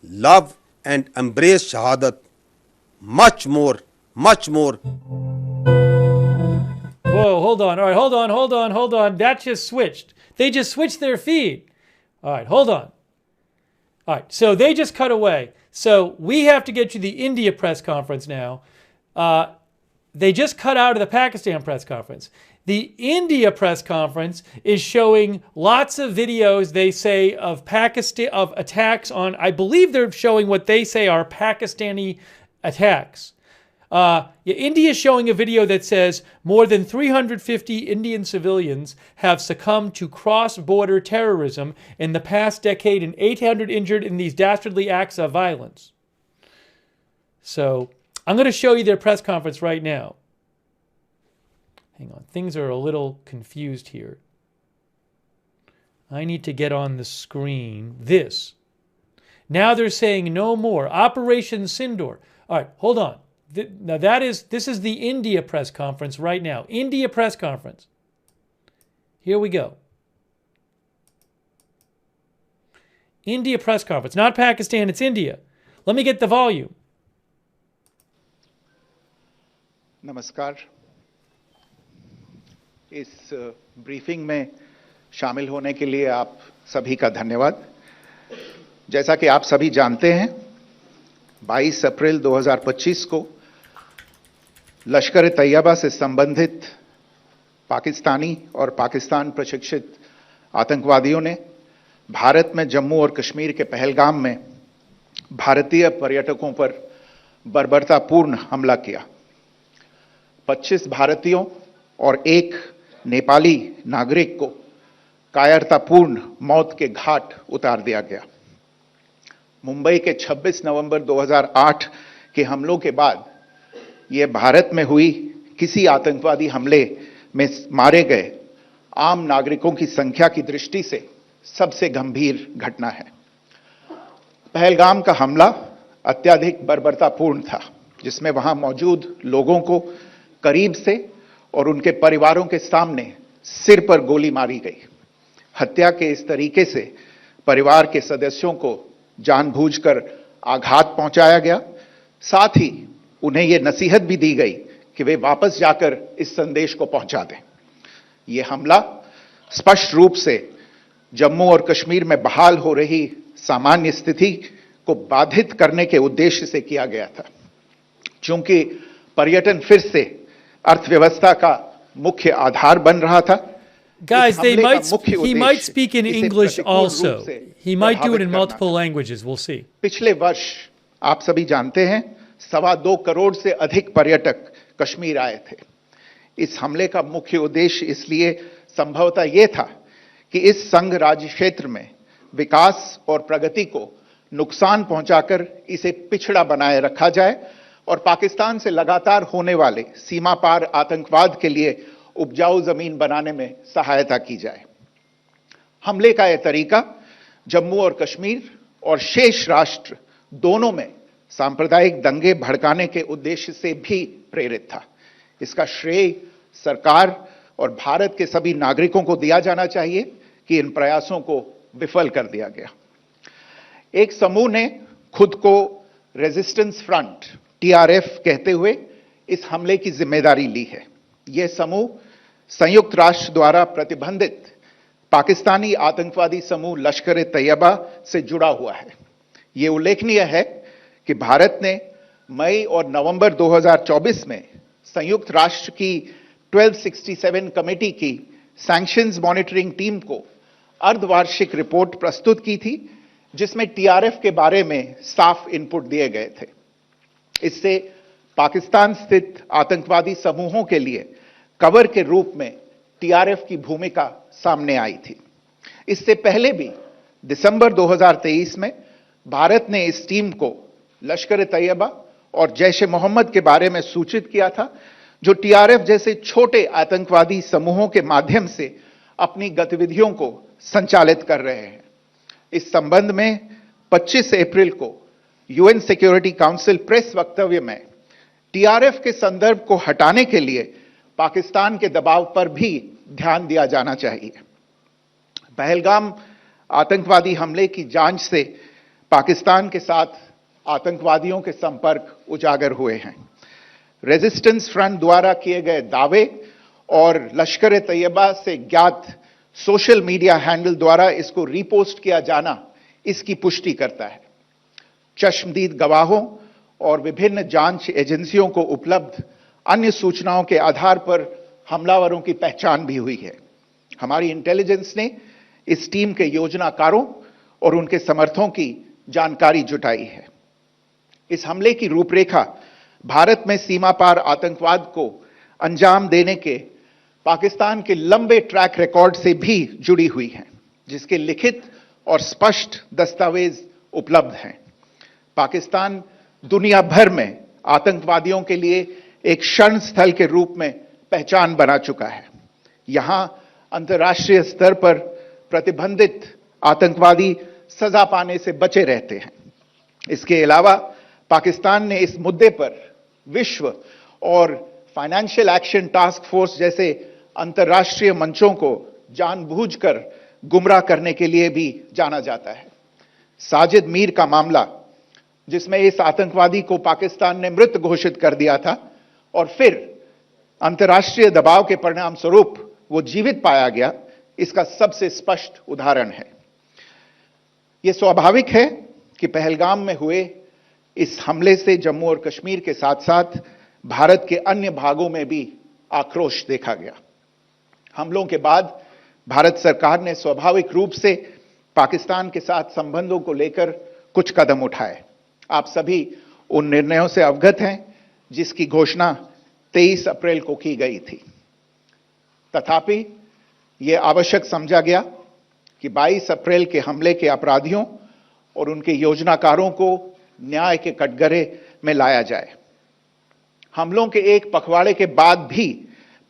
love and embrace shahadat much more. Whoa, hold on. All right, hold on. That just switched. They just switched their feed. All right, hold on. All right, so they just cut away. So we have to get to the India press conference now. They just cut out of the Pakistan press conference. The India press conference is showing lots of videos, they say, of Pakistan, of attacks on, I believe they're showing what they say are Pakistani attacks. India is showing a video that says more than 350 Indian civilians have succumbed to cross-border terrorism in the past decade and 800 injured in these dastardly acts of violence. So I'm going to show you their press conference right now. Hang on, things are a little confused here. I need to get on the screen this. Now they're saying no more. Operation Sindoor. All right, hold on. Now this is the India press conference right now. India press conference. Here we go. India press conference. Not Pakistan, it's India. Let me get the volume. नमस्कार। इस briefing में शामिल होने के लिए आप सभी का धन्यवाद। जैसा कि आप सभी जानते हैं, 22 अप्रैल 2025 को लश्कर तैयबा से संबंधित पाकिस्तानी और पाकिस्तान प्रशिक्षित आतंकवादियों ने भारत में जम्मू और कश्मीर के पहलगाम में भारतीय पर्यटकों पर बर्बरतापूर्ण हमला किया। 25 भारतीयों और एक नेपाली नागरिक को कायरतापूर्ण मौत के घाट उतार दिया गया। मुंबई के 26 नवंबर 2008 के हमलों के बाद यह भारत में हुई किसी आतंकवादी हमले में मारे गए आम नागरिकों की संख्या की दृष्टि से सबसे गंभीर घटना है। पहलगाम का हमला अत्यधिक बर्बरतापूर्ण था, जिसमें वहां मौजूद लोगों को करीब से और उनके परिवारों के सामने सिर पर गोली मारी गई। हत्या के इस तरीके से परिवार के सदस्यों को जानबूझकर आघात पहुंचाया गया। साथ ही उन्हें यह नसीहत भी दी गई कि वे वापस जाकर इस संदेश को पहुंचा दें। यह हमला स्पष्ट रूप से जम्मू और कश्मीर में बहाल हो रही सामान्य स्थिति को बाधित करने के उद्देश्य से किया गया था। चूंकि पर्यटन फिर से अर्थव्यवस्था का मुख्य आधार बन रहा था। Guys, he might speak in English also. He might do it in multiple languages. We'll see. पिछले वर्ष आप सभी जानते हैं 2.25 करोड़ से अधिक पर्यटक कश्मीर आए थे। इस हमले का मुख्य उद्देश्य इसलिए संभवतः यह था कि इस संघ राज्य क्षेत्र में विकास और प्रगति को नुकसान पहुंचाकर इसे पिछड़ा बनाए रखा जाए और पाकिस्तान से लगातार होने वाले सीमा पार आतंकवाद के लिए उपजाऊ जमीन बनाने में सहायता की जाए। हमले का यह तरीका जम्मू और कश्मीर और शेष राष्ट्र दोनों में सांप्रदायिक दंगे भड़काने के उद्देश्य से भी प्रेरित था। इसका श्रेय सरकार और भारत के सभी नागरिकों को दिया जाना चाहिए कि इन प्रयासों को विफल कर दिया गया। एक समूह ने खुद को रेजिस्टेंस फ्रंट टीआरएफ कहते हुए इस हमले की जिम्मेदारी ली है। यह समूह संयुक्त राष्ट्र द्वारा प्रतिबंधित पाकिस्तानी आतंकवादी समूह लश्कर तैयबा से जुड़ा हुआ है। यह उल्लेखनीय है कि भारत ने मई और नवंबर 2024 में संयुक्त राष्ट्र की 1267 कमेटी की सैंक्शंस मॉनिटरिंग टीम को अर्धवार्षिक रिपोर्ट प्रस्तुत की थी, जिसमें टीआरएफ के बारे में साफ इनपुट दिए गए थे। इससे पाकिस्तान स्थित आतंकवादी समूहों के लिए कवर के रूप में टीआरएफ की भूमिका सामने आई थी। इससे पहले भी दिसंबर 2023 में भारत ने इस टीम को लश्कर तैयबा और जैश ए मोहम्मद के बारे में सूचित किया था, जो टीआरएफ जैसे छोटे आतंकवादी समूहों के माध्यम से अपनी गतिविधियों को संचालित कर रहे हैं। इस संबंध में 25 अप्रैल को यूएन सिक्योरिटी काउंसिल प्रेस वक्तव्य में टीआरएफ के संदर्भ को हटाने के लिए पाकिस्तान के दबाव पर भी ध्यान दिया जाना चाहिए। पहलगाम आतंकवादी हमले की जांच से पाकिस्तान के साथ आतंकवादियों के संपर्क उजागर हुए हैं। रेजिस्टेंस फ्रंट द्वारा किए गए दावे और लश्कर तैयबा से ज्ञात सोशल मीडिया हैंडल द्वारा इसको रीपोस्ट किया जाना इसकी पुष्टि करता है। चश्मदीद गवाहों और विभिन्न जांच एजेंसियों को उपलब्ध अन्य सूचनाओं के आधार पर हमलावरों की पहचान भी हुई है। हमारी इंटेलिजेंस ने इस टीम के योजनाकारों और उनके समर्थकों की जानकारी जुटाई है। इस हमले की रूपरेखा भारत में सीमा पार आतंकवाद को अंजाम देने के पाकिस्तान के लंबे ट्रैक रिकॉर्ड से भी जुड़ी हुई है, जिसके लिखित और स्पष्ट दस्तावेज उपलब्ध हैं। पाकिस्तान दुनिया भर में आतंकवादियों के लिए एक शरण स्थल के रूप में पहचान बना चुका है। यहां अंतर्राष्ट्रीय स्तर पर प्रतिबंधित आतंकवादी सजा पाने से बचे रहते हैं। इसके अलावा पाकिस्तान ने इस मुद्दे पर विश्व और फाइनेंशियल एक्शन टास्क फोर्स जैसे अंतर्राष्ट्रीय मंचों को जानबूझकर गुमराह करने के लिए भी जाना जाता है। साजिद मीर का मामला, जिसमें इस आतंकवादी को पाकिस्तान ने मृत घोषित कर दिया था और फिर अंतर्राष्ट्रीय दबाव के परिणाम स्वरूप वो जीवित पाया गया, इसका सबसे स्पष्ट उदाहरण है। यह स्वाभाविक है कि पहलगाम में हुए इस हमले से जम्मू और कश्मीर के साथ साथ भारत के अन्य भागों में भी आक्रोश देखा गया। हमलों के बाद भारत सरकार ने स्वाभाविक रूप से पाकिस्तान के साथ संबंधों को लेकर कुछ कदम उठाए। आप सभी उन निर्णयों से अवगत हैं जिसकी घोषणा 23 अप्रैल को की गई थी। तथापि यह आवश्यक समझा गया कि 22 अप्रैल के हमले के अपराधियों और उनके योजनाकारों को न्याय के कटघरे में लाया जाए। हमलों के एक पखवाड़े के बाद भी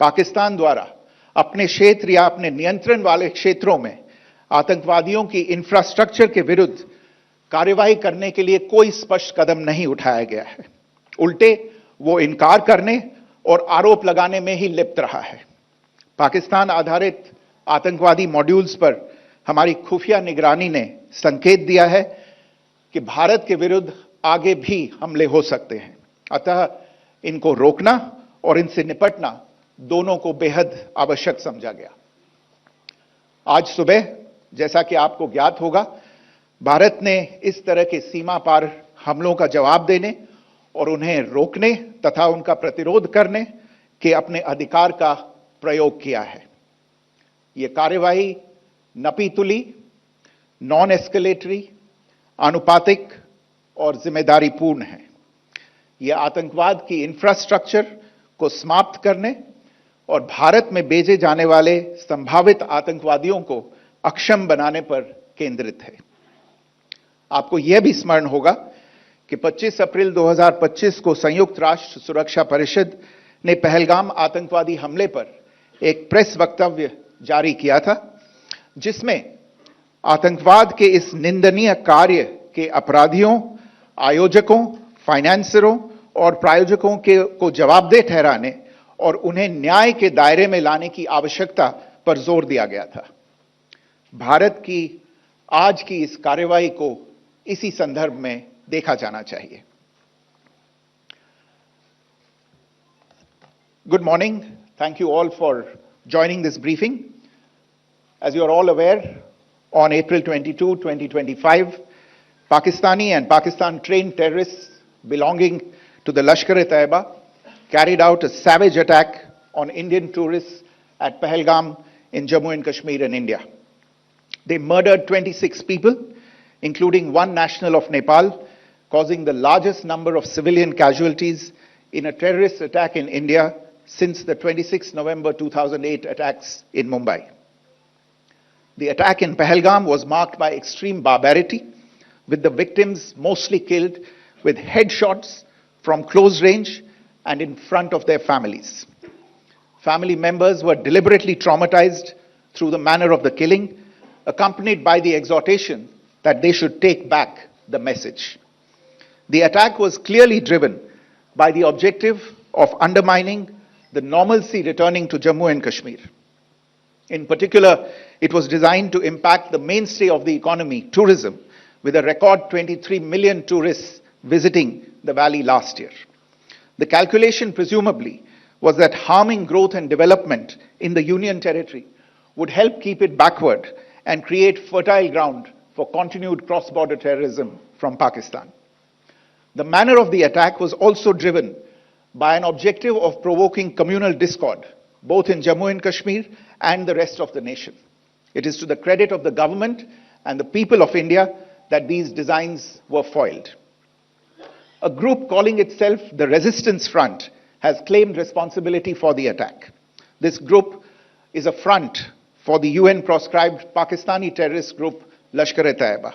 पाकिस्तान द्वारा अपने क्षेत्र या अपने नियंत्रण वाले क्षेत्रों में आतंकवादियों की इंफ्रास्ट्रक्चर के विरुद्ध कार्रवाई करने के लिए कोई स्पष्ट कदम नहीं उठाया गया है। उल्टे वो इनकार करने और आरोप लगाने में ही लिप्त रहा है। पाकिस्तान आधारित आतंकवादी मॉड्यूल्स पर हमारी खुफिया निगरानी ने संकेत दिया है कि भारत के विरुद्ध आगे भी हमले हो सकते हैं। अतः इनको रोकना और इनसे निपटना दोनों को बेहद आवश्यक समझा गया। आज सुबह, जैसा कि आपको ज्ञात होगा, भारत ने इस तरह के सीमा पार हमलों का जवाब देने और उन्हें रोकने तथा उनका प्रतिरोध करने के अपने अधिकार का प्रयोग किया है। यह कार्यवाही नपीतुली, नॉन एस्केलेटरी, आनुपातिक और जिम्मेदारीपूर्ण है। यह आतंकवाद की इंफ्रास्ट्रक्चर को समाप्त करने और भारत में भेजे जाने वाले संभावित आतंकवादियों को अक्षम बनाने पर केंद्रित है। आपको यह भी स्मरण होगा कि 25 अप्रैल 2025 को संयुक्त राष्ट्र सुरक्षा परिषद ने पहलगाम आतंकवादी हमले पर एक प्रेस वक्तव्य जारी किया था, जिसमें आतंकवाद के इस निंदनीय कार्य के अपराधियों, आयोजकों, फाइनेंसरों और प्रायोजकों को जवाबदेह ठहराने और उन्हें न्याय के दायरे में लाने की आवश्यकता पर जोर दिया गया था। भारत की आज की इस कार्रवाई को इसी संदर्भ में देखा जाना चाहिए। Good morning. Thank you all for joining this briefing. As you are all aware, on April 22, 2025, Pakistani and Pakistan-trained terrorists belonging to the Lashkar-e-Taiba carried out a savage attack on Indian tourists at Pahalgam in Jammu and Kashmir in India. They murdered 26 people, including one national of Nepal, causing the largest number of civilian casualties in a terrorist attack in India since the 26 November 2008 attacks in Mumbai. The attack in Pahalgam was marked by extreme barbarity, with the victims mostly killed with headshots from close range and in front of their families. Family members were deliberately traumatized through the manner of the killing, accompanied by the exhortation that they should take back the message. The attack was clearly driven by the objective of undermining the normalcy returning to Jammu and Kashmir. In particular, it was designed to impact the mainstay of the economy, tourism, with a record 23 million tourists visiting the valley last year. The calculation, presumably, was that harming growth and development in the Union territory would help keep it backward and create fertile ground for continued cross-border terrorism from Pakistan. The manner of the attack was also driven by an objective of provoking communal discord, both in Jammu and Kashmir and the rest of the nation. It is to the credit of the government and the people of India that these designs were foiled. A group calling itself the Resistance Front has claimed responsibility for the attack. This group is a front for the UN-proscribed Pakistani terrorist group Lashkar-e-Taiba.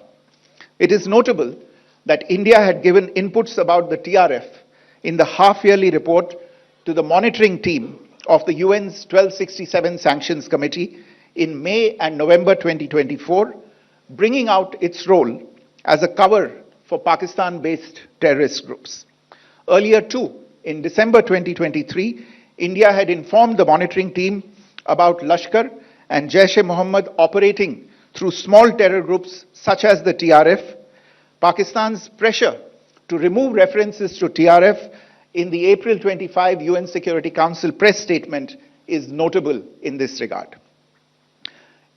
It is notable that India had given inputs about the TRF in the half-yearly report to the monitoring team of the UN's 1267 Sanctions Committee in May and November 2024, bringing out its role as a cover for Pakistan-based terrorist groups. Earlier too, in December 2023, India had informed the monitoring team about Lashkar and Jaish-e-Mohammed operating through small terror groups such as the TRF. Pakistan's pressure to remove references to TRF in the April 25 UN Security Council press statement is notable in this regard.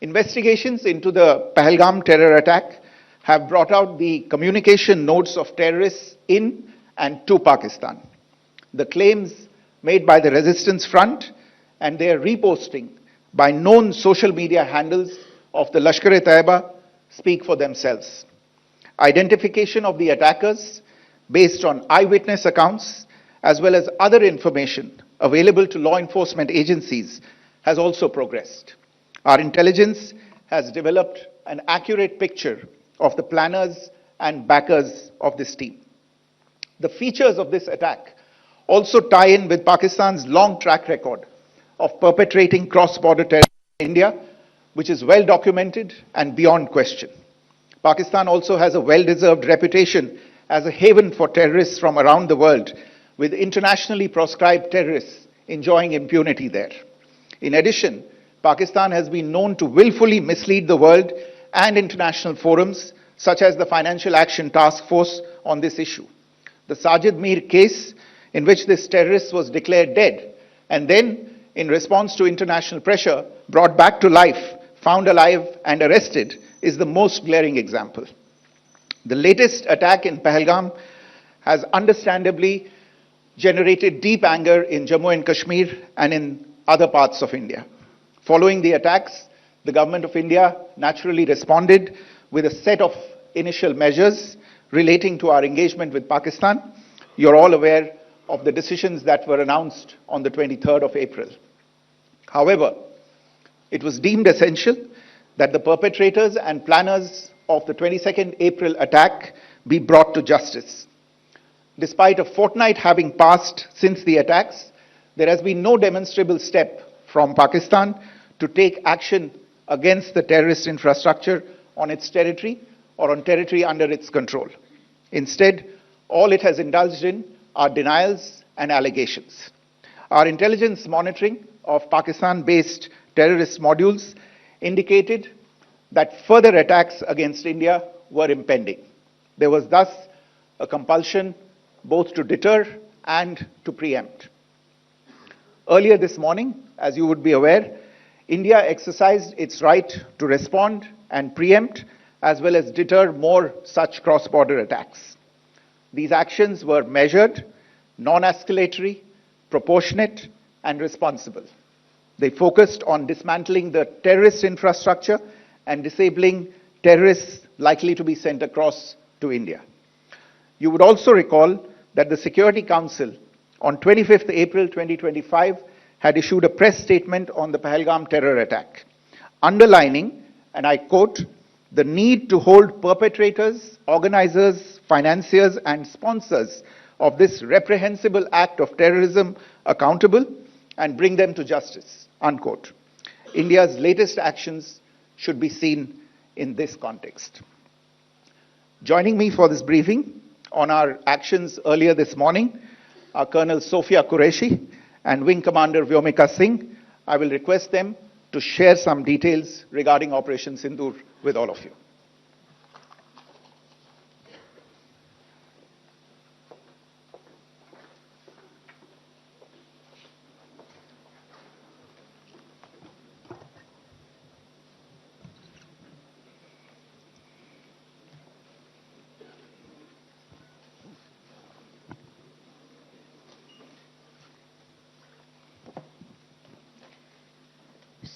Investigations into the Pahalgam terror attack have brought out the communication notes of terrorists in and to Pakistan. The claims made by the Resistance Front and their reposting by known social media handles of the Lashkar-e-Taiba speak for themselves. Identification of the attackers based on eyewitness accounts as well as other information available to law enforcement agencies has also progressed. Our intelligence has developed an accurate picture of the planners and backers of this team. The features of this attack also tie in with Pakistan's long track record of perpetrating cross-border terror in India, which is well documented and beyond question. Pakistan also has a well-deserved reputation as a haven for terrorists from around the world, with internationally proscribed terrorists enjoying impunity there. In addition, Pakistan has been known to willfully mislead the world and international forums, such as the Financial Action Task Force, on this issue. The Sajid Mir case, in which this terrorist was declared dead, and then, in response to international pressure, brought back to life, found alive and arrested, is the most glaring example. The latest attack in Pahalgam has understandably generated deep anger in Jammu and Kashmir and in other parts of India. Following the attacks, the government of India naturally responded with a set of initial measures relating to our engagement with Pakistan. You're all aware of the decisions that were announced on the 23rd of April. However, it was deemed essential that the perpetrators and planners of the 22nd April attack be brought to justice. Despite a fortnight having passed since the attacks, there has been no demonstrable step from Pakistan to take action against the terrorist infrastructure on its territory or on territory under its control. Instead, all it has indulged in are denials and allegations. Our intelligence monitoring of Pakistan-based terrorist modules indicated that further attacks against India were impending. There was thus a compulsion both to deter and to preempt. Earlier this morning, as you would be aware, India exercised its right to respond and preempt as well as deter more such cross-border attacks. These actions were measured, non-escalatory, proportionate, and responsible. They focused on dismantling the terrorist infrastructure and disabling terrorists likely to be sent across to India. You would also recall that the Security Council on 25th April 2025 had issued a press statement on the Pahalgam terror attack, underlining, and I quote, the need to hold perpetrators, organizers, financiers, and sponsors of this reprehensible act of terrorism accountable and bring them to justice, unquote. India's latest actions should be seen in this context. Joining me for this briefing on our actions earlier this morning are Colonel Sophia Qureshi and Wing Commander Vyomika Singh. I will request them to share some details regarding Operation Sindoor with all of you.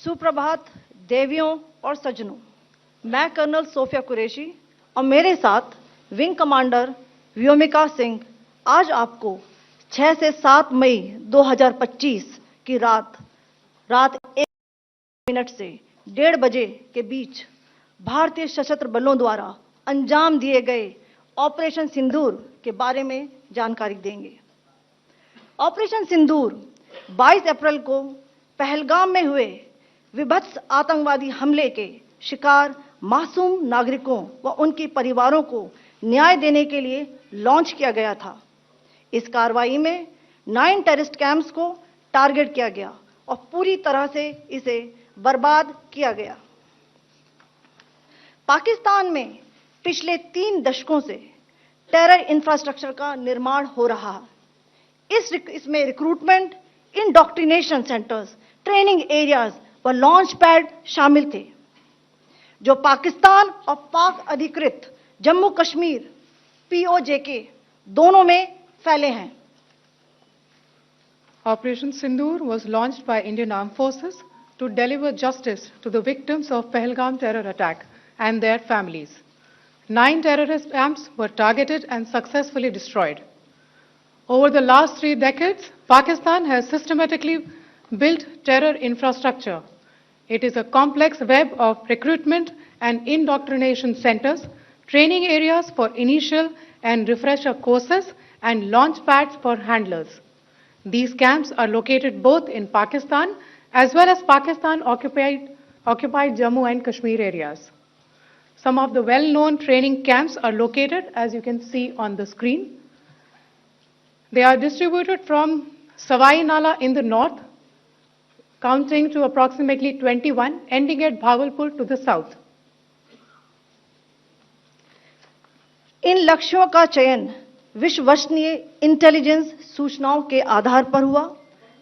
सुप्रभात देवियों और सज्जनों, मैं colonel Sophia Qureshi और मेरे साथ wing commander Vyomika Singh आज आपको 6 से 7 मई 2025 की रात 1 से 1:30 बजे के बीच भारतीय सशस्त्र बलों द्वारा अंजाम दिए गए ऑपरेशन सिंदूर के बारे में जानकारी देंगे। ऑपरेशन सिंदूर 22 अप्रैल को पहलगाम में हुए विभत्स आतंकवादी हमले के शिकार मासूम नागरिकों व उनके परिवारों को न्याय देने के लिए लॉन्च किया गया था। इस कार्रवाई में 9 टेररिस्ट कैंप्स को टारगेट किया गया और पूरी तरह से इसे बर्बाद किया गया। पाकिस्तान में पिछले 3 दशकों से टेरर इंफ्रास्ट्रक्चर का निर्माण हो रहा है। इसमें recruitment, indoctrination centres, training areas व लॉन्च पैड शामिल थे, जो पाकिस्तान और पाक अधिकृत जम्मू कश्मीर POJK दोनों में फैले हैं। Operation Sindoor was launched by Indian Armed Forces to deliver justice to the victims of Pahalgam terror attack and their families. 9 terrorist camps were targeted and successfully destroyed. Over the last 3 decades, Pakistan has systematically built terror infrastructure. It is a complex web of recruitment and indoctrination centers, training areas for initial and refresher courses, and launch pads for handlers. These camps are located both in Pakistan as well as Pakistan-occupied Jammu and Kashmir areas. Some of the well-known training camps are located, as you can see on the screen. They are distributed from Savai Nala in the north, counting to approximately 21, ending at Bhagalpur to the south. इन लक्ष्यों का चयन विश्वसनीय intelligence सूचनाओं के आधार पर हुआ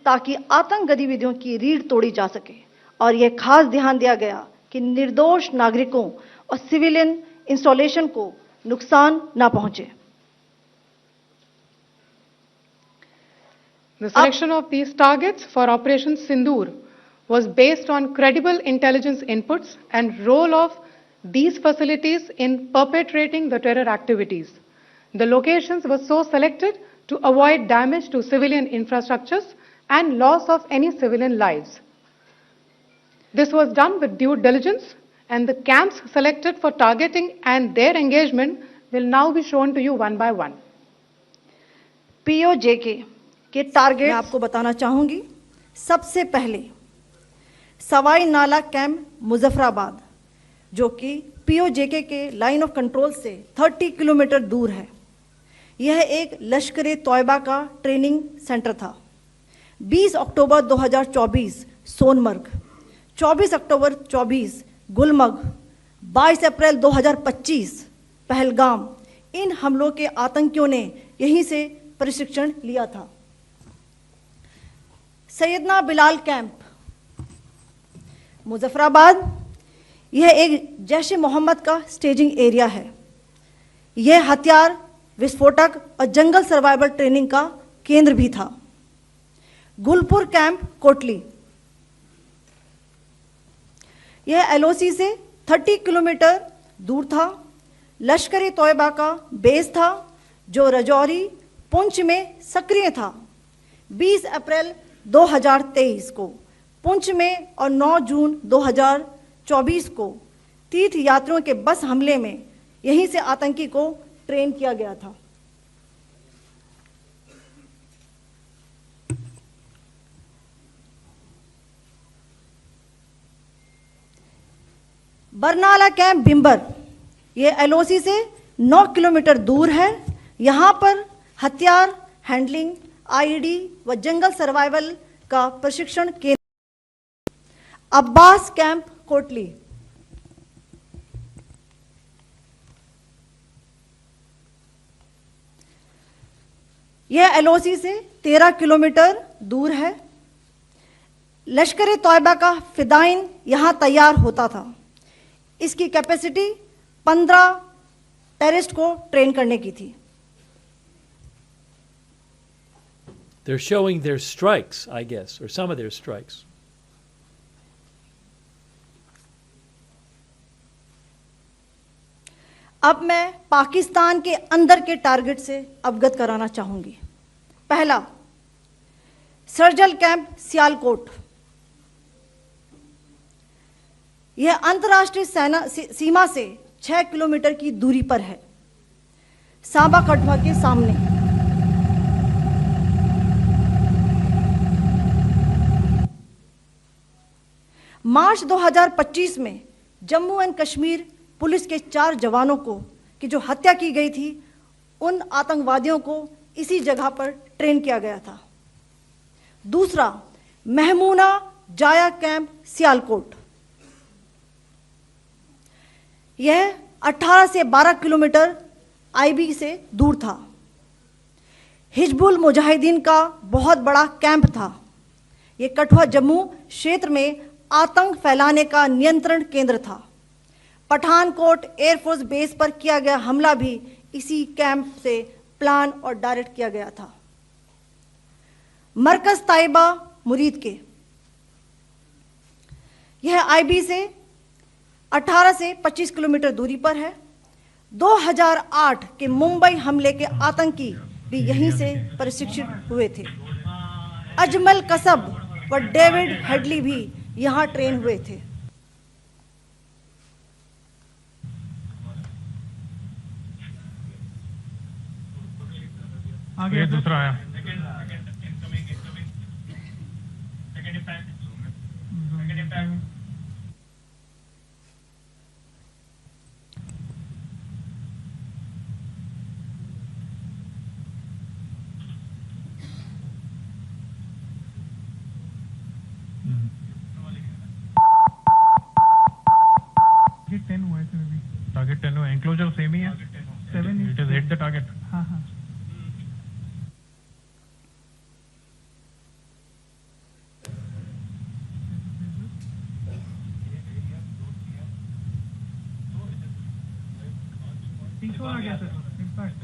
ताकि आतंक गतिविधियों की रीढ़ तोड़ी जा सके, और यह खास ध्यान दिया गया कि निर्दोष नागरिकों और सिविलियन इंस्टॉलेशन को नुकसान न पहुंचे। The selection of these targets for Operation Sindoor was based on credible intelligence inputs and role of these facilities in perpetrating the terror activities. The locations were so selected to avoid damage to civilian infrastructures and loss of any civilian lives. This was done with due diligence, and the camps selected for targeting and their engagement will now be shown to you one by one. POJK के target मैं आपको बताना चाहूंगी। सबसे पहले सवाई नाला camp Muzaffarabad, जो कि POJK के लाइन ऑफ कंट्रोल से 30 किलोमीटर दूर है। यह एक लश्कर तौयबा का ट्रेनिंग सेंटर था। 20 अक्टूबर 2024 सोनमर्ग, 24 अक्टूबर 24 गुलमर्ग, 22 अप्रैल 2025 पहलगाम, इन हमलों के आतंकियों ने यहीं से प्रशिक्षण लिया था। सैयदना बिलाल कैंप मुजफ्फराबाद, यह एक जैश मोहम्मद का स्टेजिंग एरिया है। यह हथियार, विस्फोटक और जंगल सर्वाइवल ट्रेनिंग का केंद्र भी था। गुलपुर कैंप कोटली, यह LOC से 30 किलोमीटर दूर था। लश्कर तौयबा का बेस था, जो रजौरी पुंछ में सक्रिय था। 20 अप्रैल 2023 को पुंछ में और 9 जून 2024 को तीर्थ यात्रियों के बस हमले में यहीं से आतंकी को ट्रेन किया गया था। बरनाला कैंप बिम्बर, यह LOC से 9 किलोमीटर दूर है। यहां पर हथियार, हैंडलिंग, IED व जंगल सर्वाइवल का प्रशिक्षण केंद्र। अब्बास कैंप कोटली, यह LOC से 13 किलोमीटर दूर है। लश्कर तौयबा का फिदाइन यहां तैयार होता था। इसकी कैपेसिटी 15 टेररिस्ट को ट्रेन करने की थी। They're showing their strikes, I guess, or some of their strikes. अब मैं पाकिस्तान के अंदर के टारगेट से अवगत कराना चाहूंगी। पहला, सर्जल कैंप सियालकोट, यह अंतर्राष्ट्रीय सीमा से 6 किलोमीटर की दूरी पर है, सांबा कठवा के सामने। मार्च 2025 में जम्मू एंड कश्मीर पुलिस के 4 जवानों को की जो हत्या की गई थी, उन आतंकवादियों को इसी जगह पर ट्रेन किया गया था। दूसरा, महमूना जाया कैंप सियालकोट, यह 18 से 12 किलोमीटर आईबी से दूर था। हिजबुल मुजाहिदीन का बहुत बड़ा कैंप था। यह कठुआ जम्मू क्षेत्र में आतंक फैलाने का नियंत्रण केंद्र था। पठानकोट एयरफोर्स बेस पर किया गया हमला भी इसी कैंप से प्लान और डायरेक्ट किया गया था। मरकज ताइबा मुरीद के, यह आईबी से 18 से 25 किलोमीटर दूरी पर है। 2008 के मुंबई हमले के आतंकी भी यहीं से प्रशिक्षित हुए थे। अजमल कसब व डेविड हेडली भी यहां ट्रेन हुए थे। आगे दूसरा आया। टारगेट 10 हुआ है इसमें भी। टारगेट 10 हुआ, एंक्लोजर सेम ही है। 7 it is hit the target. हाँ हाँ। आ गया सर, इम्पैक्ट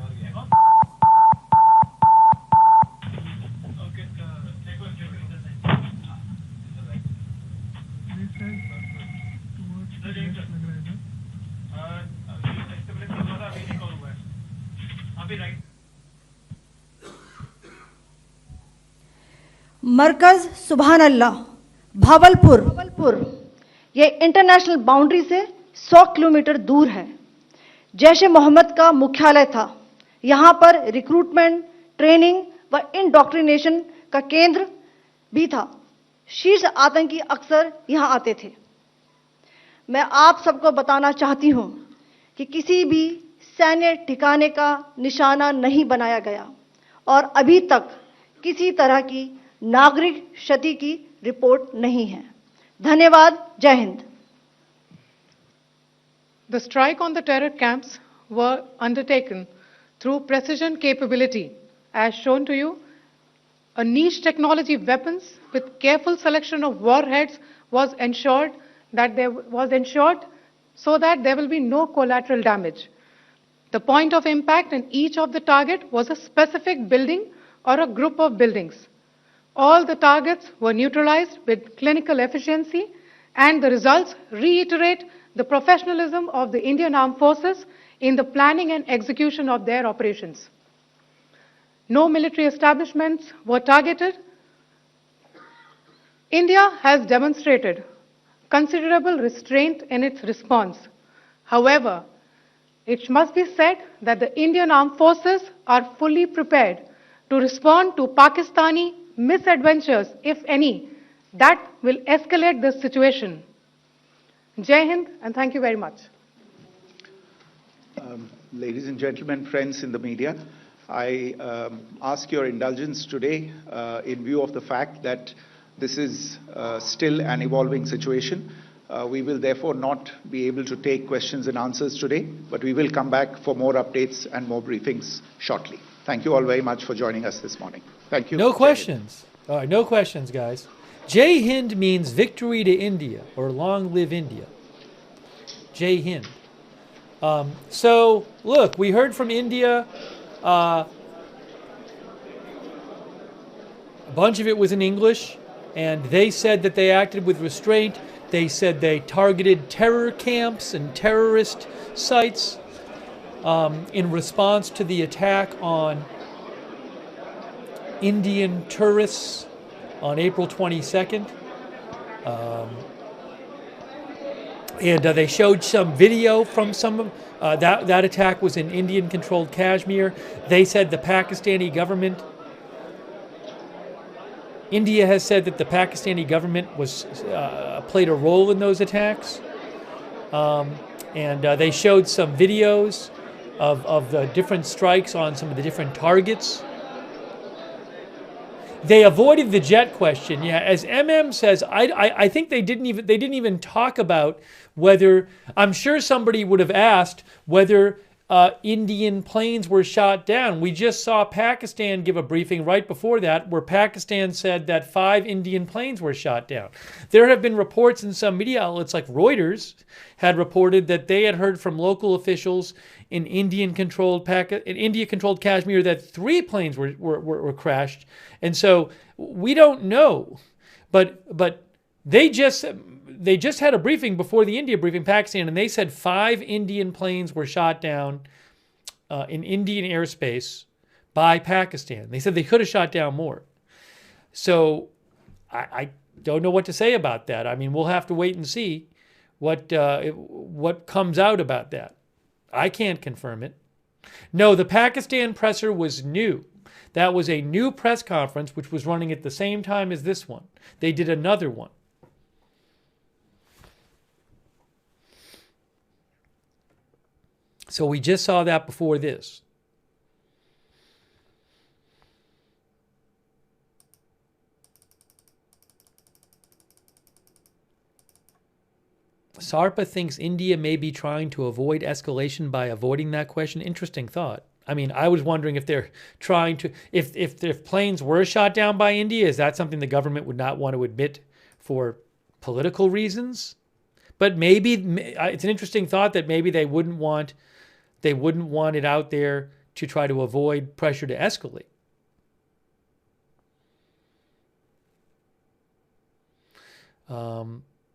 मरकज सुभान अल्लाह भावलपुर, यह इंटरनेशनल बाउंड्री से 100 किलोमीटर दूर है। जैश ए मोहम्मद का मुख्यालय था। यहां पर रिक्रूटमेंट, ट्रेनिंग व इंडॉक्ट्रिनेशन का केंद्र भी था। शीर्ष आतंकी अक्सर यहां आते थे। मैं आप सबको बताना चाहती हूं कि किसी भी सैन्य ठिकाने का निशाना नहीं बनाया गया और अभी तक किसी तरह की नागरिक क्षति की रिपोर्ट नहीं है। धन्यवाद। जय Hind. The strike on the terror camps were undertaken through precision capability, as shown to you. A niche technology weapons with careful selection of warheads was ensured so that there will be no collateral damage. The point of impact in each of the target was a specific building or a group of buildings. All the targets were neutralized with clinical efficiency, and the results reiterate the professionalism of the Indian Armed Forces in the planning and execution of their operations. No military establishments were targeted. India has demonstrated considerable restraint in its response. However, it must be said that the Indian Armed Forces are fully prepared to respond to Pakistani misadventures, if any, that will escalate the situation. Jai Hind, and thank you very much. Ladies and gentlemen, friends in the media, I ask your indulgence today in view of the fact that this is still an evolving situation. We will therefore not be able to take questions and answers today, but we will come back for more updates and more briefings shortly. Thank you all very much for joining us this morning. Thank you. No questions. All right, no questions, guys. Jai Hind means victory to India, or long live India. Jai Hind. So, look, we heard from India. A bunch of it was in English, and they said that they acted with restraint. They said they targeted terror camps and terrorist sites in response to the attack on Indian tourists on April 22nd. And they showed some video from some of that attack was in Indian-controlled Kashmir. They said the Pakistani government India has said that the Pakistani government was played a role in those attacks. And they showed some videos of the different strikes on some of the different targets. They avoided the jet question. Yeah, as MM says, I think they didn't even talk about whether. I'm sure somebody would have asked whether Indian planes were shot down. We just saw Pakistan give a briefing right before that where Pakistan said that 5 Indian planes were shot down. There have been reports in some media outlets like Reuters had reported that they had heard from local officials in India-controlled Kashmir that 3 planes were crashed. And so we don't know. But they just had a briefing before the India briefing, Pakistan, and they said 5 Indian planes were shot down in Indian airspace by Pakistan. They said they could have shot down more. So I don't know what to say about that. I mean, we'll have to wait and see what comes out about that. I can't confirm it. No, the Pakistan presser was new. That was a new press conference, which was running at the same time as this one. They did another one. So we just saw that before this. Sarpa thinks India may be trying to avoid escalation by avoiding that question. Interesting thought. I mean, I was wondering if they're trying to, if planes were shot down by India, is that something the government would not want to admit for political reasons? But maybe it's an interesting thought that maybe they wouldn't want it out there to try to avoid pressure to escalate.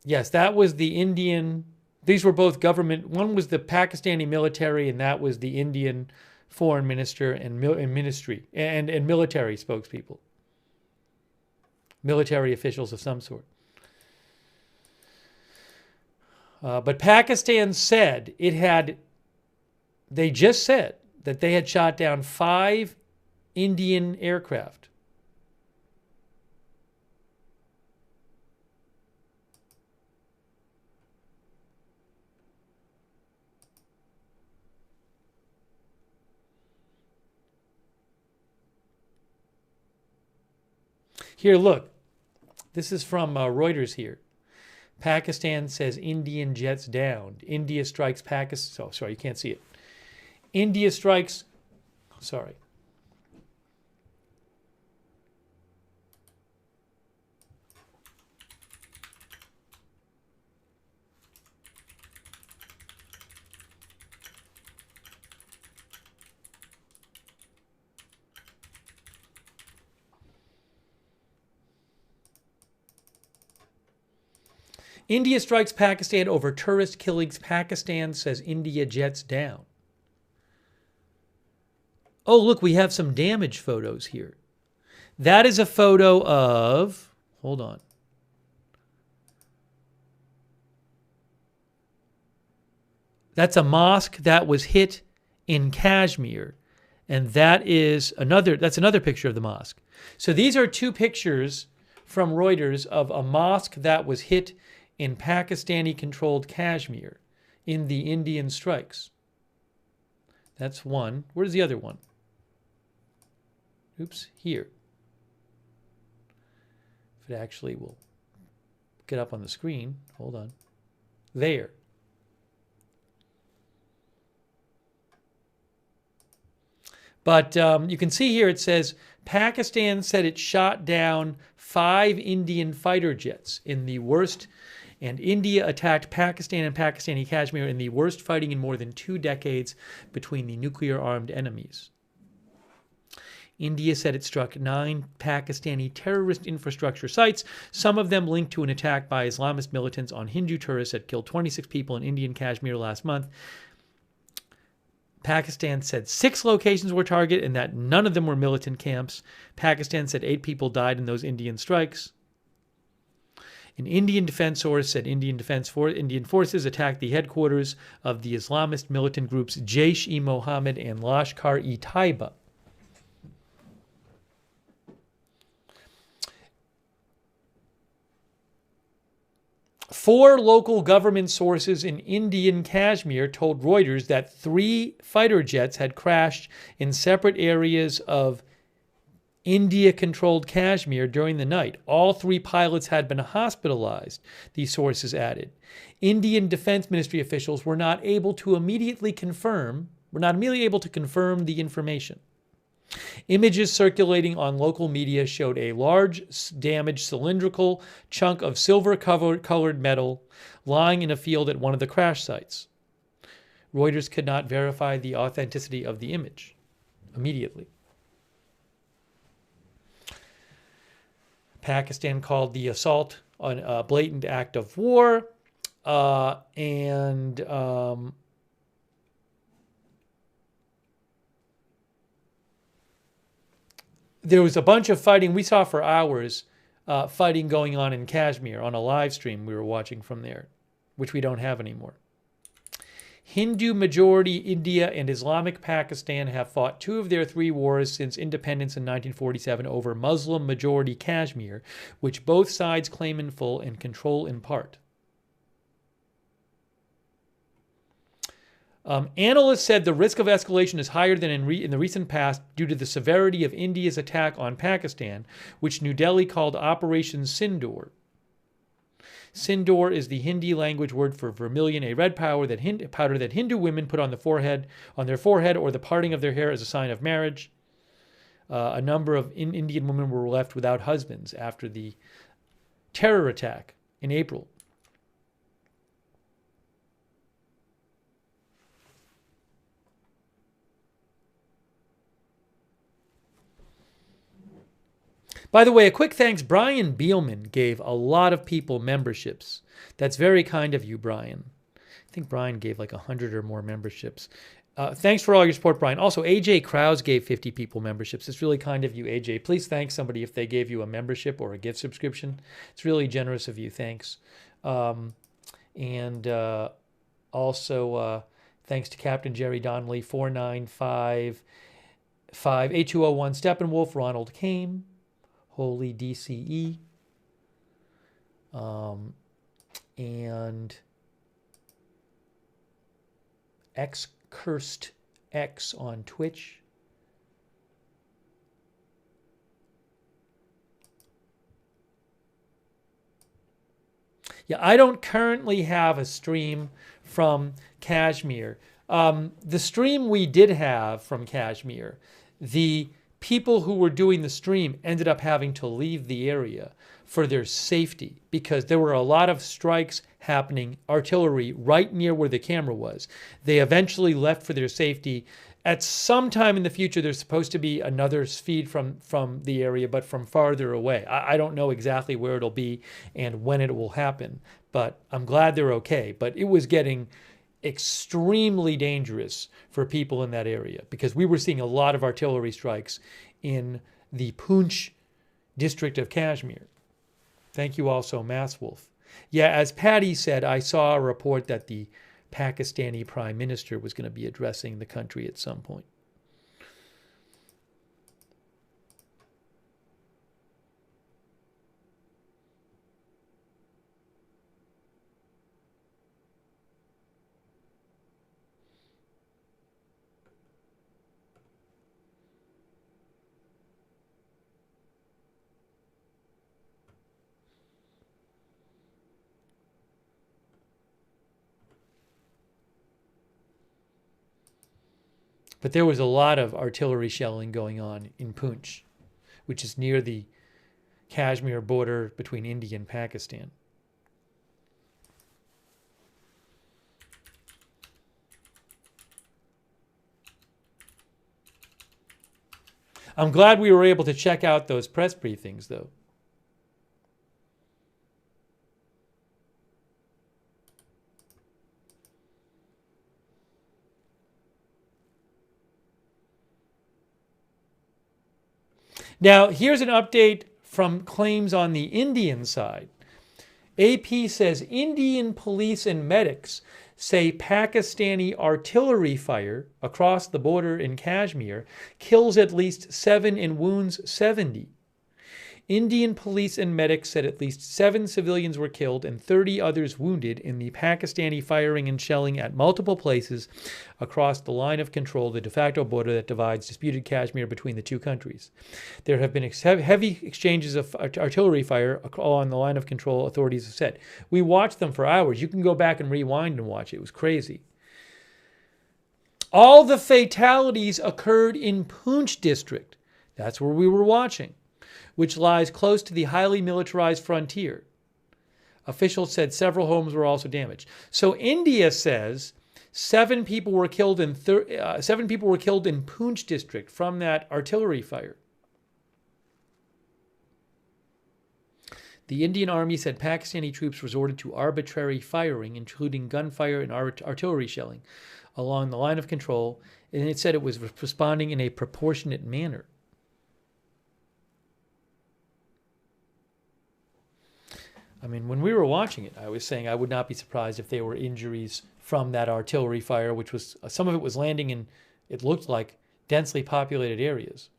Yes, that was the Indian. These were both government. One was the Pakistani military, and that was the Indian foreign minister and ministry and military spokespeople, military officials of some sort. But Pakistan said it had. They just said that they had shot down 5 Indian aircraft. Here, look. This is from Reuters here. Pakistan says Indian jets downed. India strikes Pakistan. Oh, sorry, you can't see it. India strikes, sorry. India strikes Pakistan over tourist killings. Pakistan says India jets down. Oh, look, we have some damage photos here. That is a photo of, hold on. That's a mosque that was hit in Kashmir. And that's another picture of the mosque. So these are 2 pictures from Reuters of a mosque that was hit in Pakistani-controlled Kashmir in the Indian strikes. That's one. Where's the other one? Oops, here. If it actually will get up on the screen. Hold on. There. But you can see here it says Pakistan said it shot down 5 Indian fighter jets in the worst, and India attacked Pakistan and Pakistani Kashmir in the worst fighting in more than 2 decades between the nuclear-armed enemies. India said it struck 9 Pakistani terrorist infrastructure sites, some of them linked to an attack by Islamist militants on Hindu tourists that killed 26 people in Indian Kashmir last month. Pakistan said 6 locations were targeted and that none of them were militant camps. Pakistan said 8 people died in those Indian strikes. An Indian defense source said Indian forces attacked the headquarters of the Islamist militant groups Jaish-e-Mohammed and Lashkar-e-Taiba. 4 local government sources in Indian Kashmir told Reuters that 3 fighter jets had crashed in separate areas of India-controlled Kashmir during the night. All 3 pilots had been hospitalized, these sources added. Indian Defense Ministry officials were not immediately able to confirm the information. Images circulating on local media showed a large, damaged cylindrical chunk of silver-colored metal lying in a field at one of the crash sites. Reuters could not verify the authenticity of the image immediately. Pakistan called the assault a blatant act of war, there was a bunch of fighting. We saw for hours fighting going on in Kashmir on a live stream we were watching from there, which we don't have anymore. Hindu-majority India and Islamic Pakistan have fought 2 of their 3 wars since independence in 1947 over Muslim-majority Kashmir, which both sides claim in full and control in part. Analysts said the risk of escalation is higher than in the recent past due to the severity of India's attack on Pakistan, which New Delhi called Operation Sindoor. Sindoor is the Hindi language word for vermilion, a red powder that Hindu women put on their forehead, or the parting of their hair as a sign of marriage. A number of Indian women were left without husbands after the terror attack in April. By the way, a quick thanks. Brian Beelman gave a lot of people memberships. That's very kind of you, Brian. I think Brian gave like 100 or more memberships. Thanks for all your support, Brian. Also, AJ Krause gave 50 people memberships. It's really kind of you, AJ. Please thank somebody if they gave you a membership or a gift subscription. It's really generous of you. Thanks. Also, thanks to Captain Jerry Donnelly, 49558201, Steppenwolf, Ronald Kame, Holy DCE, and Cursed X on Twitch. Yeah, I don't currently have a stream from Kashmir. The stream we did have from Kashmir, the people who were doing the stream ended up having to leave the area for their safety because there were a lot of strikes happening, artillery, right near where the camera was. They eventually left for their safety. At some time in the future, there's supposed to be another feed from the area, but from farther away. I don't know exactly where it'll be and when it will happen, but I'm glad they're okay. But it was getting extremely dangerous for people in that area because we were seeing a lot of artillery strikes in the Poonch district of Kashmir. Thank you also, Mass Wolf. Yeah, as Patty said, I saw a report that the Pakistani Prime Minister was going to be addressing the country at some point. But there was a lot of artillery shelling going on in Poonch, which is near the Kashmir border between India and Pakistan. I'm glad we were able to check out those press briefings, though. Now, here's an update from claims on the Indian side. AP says Indian police and medics say Pakistani artillery fire across the border in Kashmir kills at least 7 and wounds 70. Indian police and medics said at least 7 civilians were killed and 30 others wounded in the Pakistani firing and shelling at multiple places across the line of control, the de facto border that divides disputed Kashmir between the two countries. There have been heavy exchanges of artillery fire along the line of control, authorities have said. We watched them for hours. You can go back and rewind and watch it. It was crazy. All the fatalities occurred in Poonch district. That's where we were watching, which lies close to the highly militarized frontier. Officials said several homes were also damaged. So India says 7 people were killed in Poonch district from that artillery fire. The Indian Army said Pakistani troops resorted to arbitrary firing, including gunfire and artillery shelling, along the line of control, and it said it was responding in a proportionate manner. I mean, when we were watching it, I was saying I would not be surprised if there were injuries from that artillery fire, which was, some of it was landing in, it looked like, densely populated areas.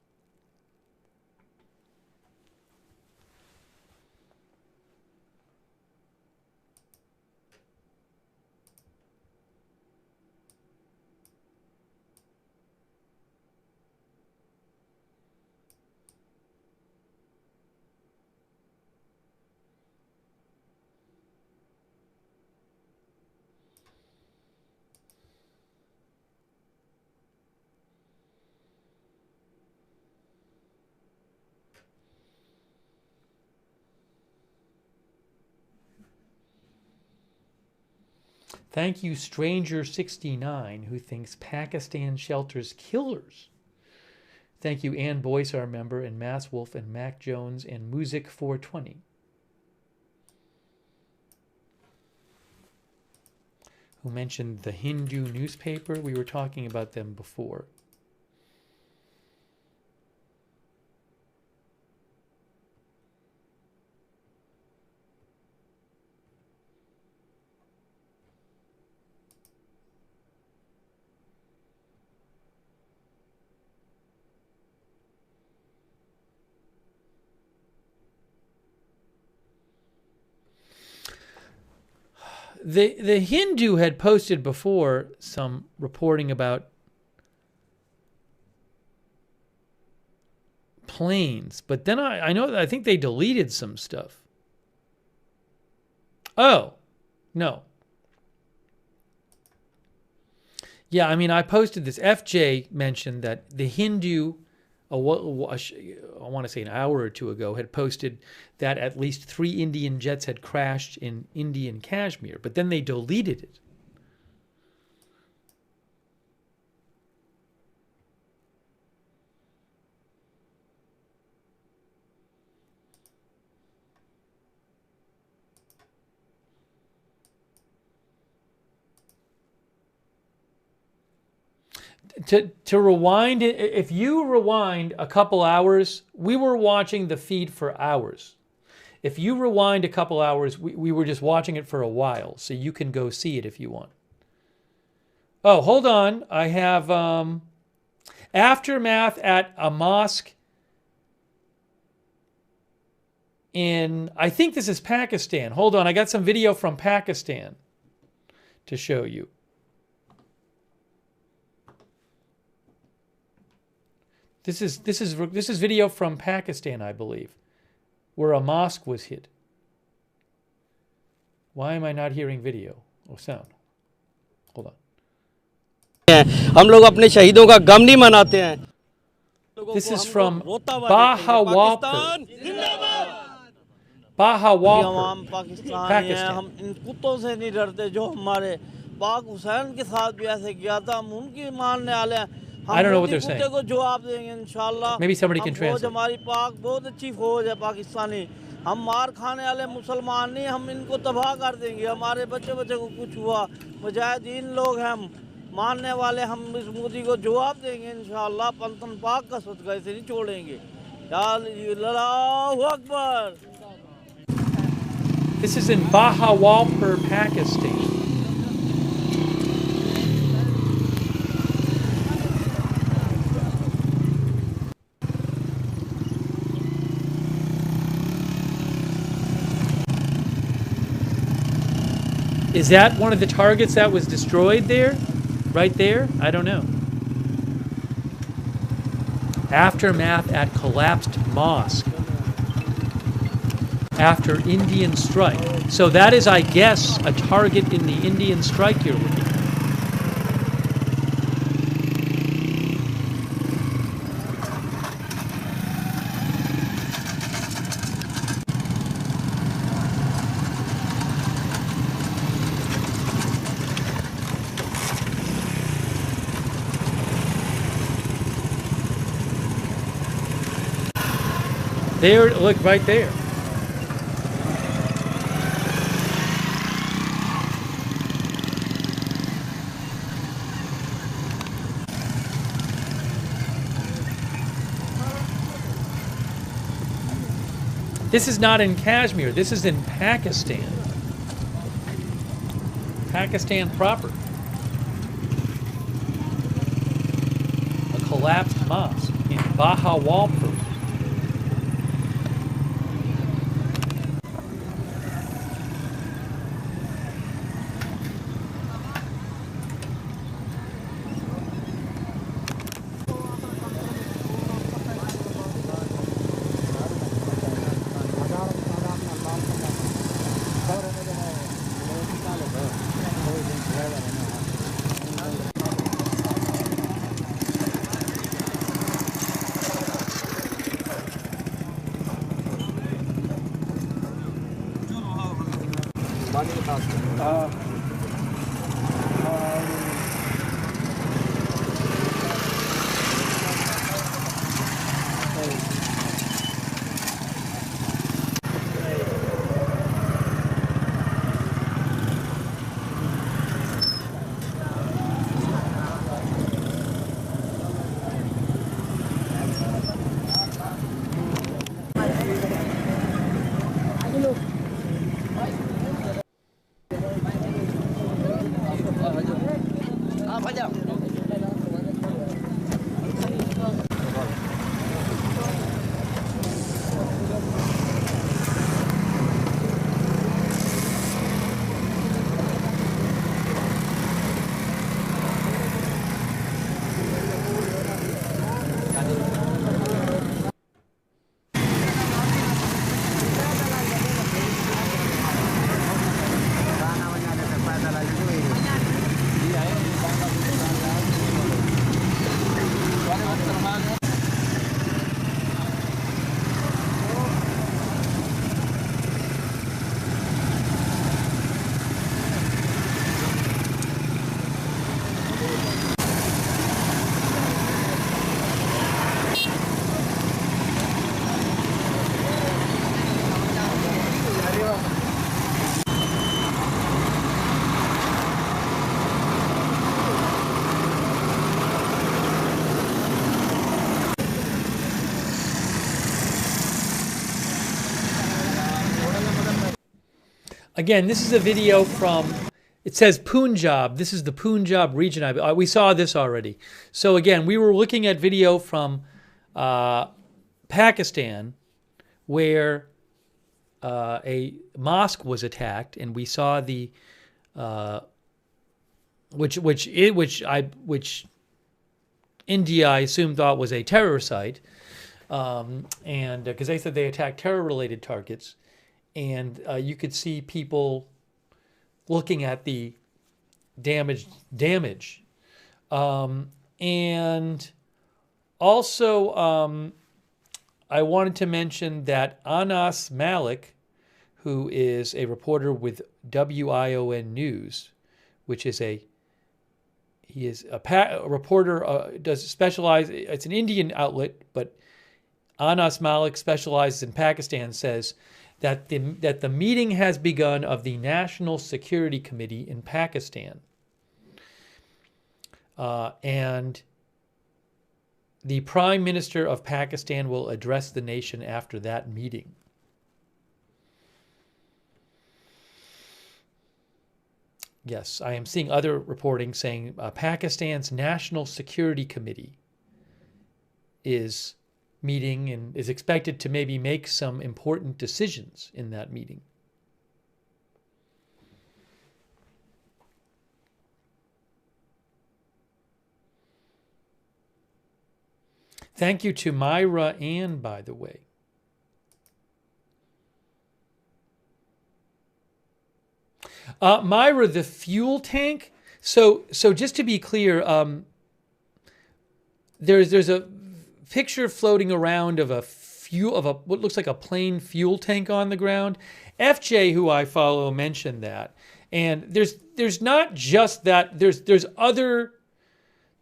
Thank you, Stranger69, who thinks Pakistan shelters killers. Thank you, Ann Boyce, our member, and Mass Wolf, and Mac Jones, and Music420. Who mentioned the Hindu newspaper. We were talking about them before. The Hindu had posted before some reporting about planes, but then I think they deleted some stuff. Oh, no. Yeah, I mean, I posted this. FJ mentioned that the Hindu, I want to say an hour or two ago, had posted that at least 3 Indian jets had crashed in Indian Kashmir, but then they deleted it. To rewind it, if you rewind a couple hours, we were watching the feed for hours. If you rewind a couple hours, we were just watching it for a while, so you can go see it if you want. Oh, hold on. I have aftermath at a mosque in, I think this is Pakistan. Hold on, I got some video from Pakistan to show you. This is video from Pakistan, I believe, where a mosque was hit. Why am I not hearing video or sound? Hold on. हम लोग अपने शहीदों का गम नहीं मनाते हैं. This is from Bahawalpur. Bahawalpur, Pakistan. हम इन कुत्तों से नहीं डरते जो हमारे पाक हुसैन के साथ भी ऐसे किया था. हम उनकी मानने वाले हैं. I don't know what they're saying. Maybe somebody can translate. हमारी पाक बहुत अच्छी फौज है पाकिस्तानी. हम मार खाने वाले मुसलमान नहीं, हम इनको तबाह कर देंगे. हमारे बच्चे को कुछ हुआ, मुजाहिदीन लोग हैं, हम मानने वाले, हम इस मोदी को जवाब देंगे इंशाअल्लाह. पंतन पाक का सदका इसे नहीं छोड़ेंगे. अल्लाहु Akbar. This is in Bahawalpur, Pakistan. Is that one of the targets that was destroyed there? Right there? I don't know. Aftermath at collapsed mosque after Indian strike. So that is, I guess, a target in the Indian strike you're looking at. There, look, right there. This is not in Kashmir. This is in Pakistan. Pakistan proper. A collapsed mosque in Bahawalpur. Again, this is a video from, it says Punjab. This is the Punjab region. We saw this already. So again, we were looking at video from Pakistan where a mosque was attacked, and we saw the which India, I assume, thought was a terror site, and because they said they attacked terror-related targets. And you could see people looking at the damage. And also, I wanted to mention that Anas Malik, who is a reporter with WION News, which is he is a reporter, does specialize, it's an Indian outlet, but Anas Malik specializes in Pakistan, says that the meeting has begun of the National Security Committee in Pakistan. And the Prime Minister of Pakistan will address the nation after that meeting. Yes, I am seeing other reporting saying Pakistan's National Security Committee is meeting and is expected to maybe make some important decisions in that meeting. Thank you to Myra Ann, by the way. Myra, the fuel tank. So just to be clear, there's a picture floating around of what looks like a plain fuel tank on the ground. FJ, who I follow, mentioned that, and there's not just that. There's other.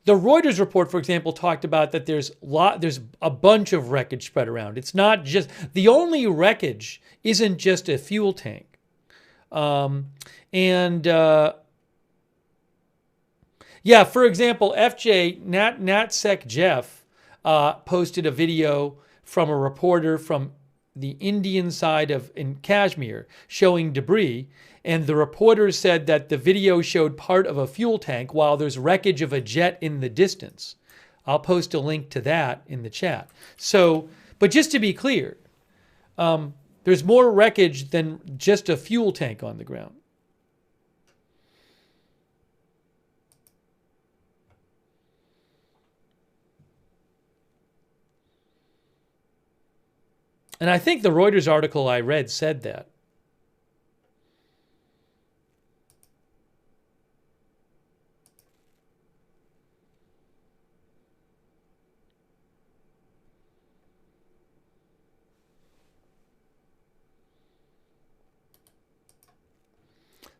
The Reuters report, for example, talked about that there's a bunch of wreckage spread around. It's not just the only wreckage isn't just a fuel tank. Yeah, for example, FJ Natsec Jeff posted a video from a reporter from the Indian side in Kashmir showing debris, and the reporter said that the video showed part of a fuel tank while there's wreckage of a jet in the distance. I'll post a link to that in the chat. So, but just to be clear, there's more wreckage than just a fuel tank on the ground. And I think the Reuters article I read said that.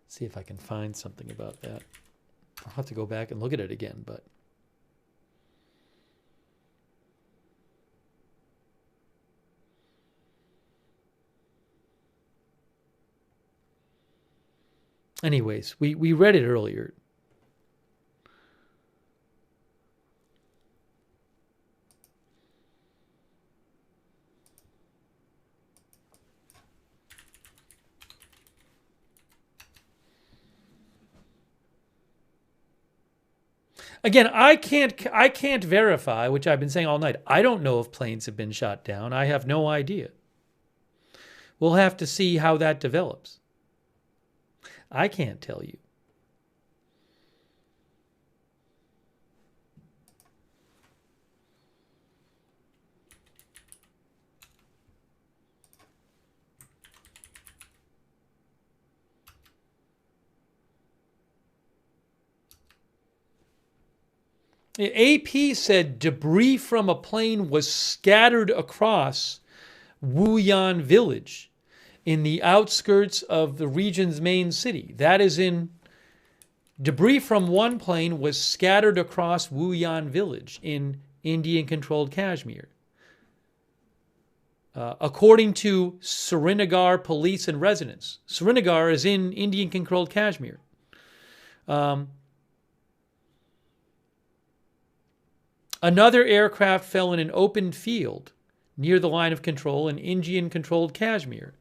See if I can find something about that. I'll have to go back and look at it again, but anyways, we read it earlier. Again, I can't verify, which I've been saying all night. I don't know if planes have been shot down. I have no idea. We'll have to see how that develops. I can't tell you. AP said debris from a plane was scattered across Wuyan village in the outskirts of the region's main city. That is debris from one plane was scattered across Wuyan village in Indian-controlled Kashmir. According to Srinagar police and residents. Srinagar is in Indian-controlled Kashmir. Another aircraft fell in an open field near the line of control in Indian-controlled Kashmir.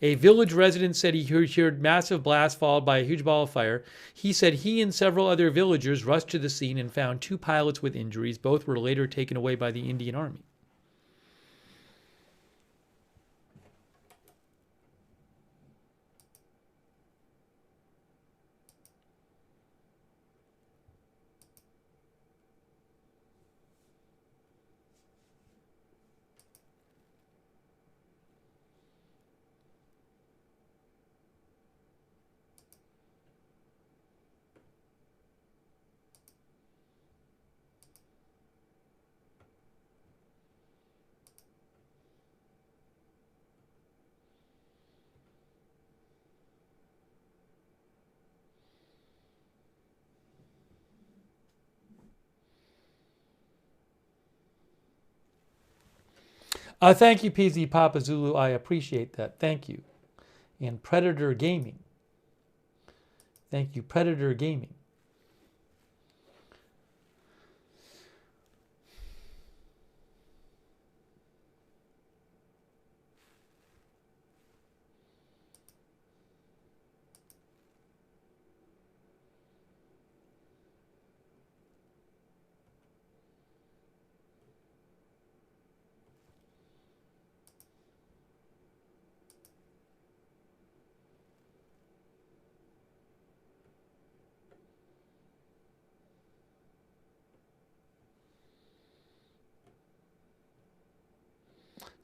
A village resident said he heard massive blasts followed by a huge ball of fire. He said he and several other villagers rushed to the scene and found 2 pilots with injuries. Both were later taken away by the Indian Army. Thank you, PZ Papa Zulu. I appreciate that. Thank you. And Predator Gaming. Thank you, Predator Gaming.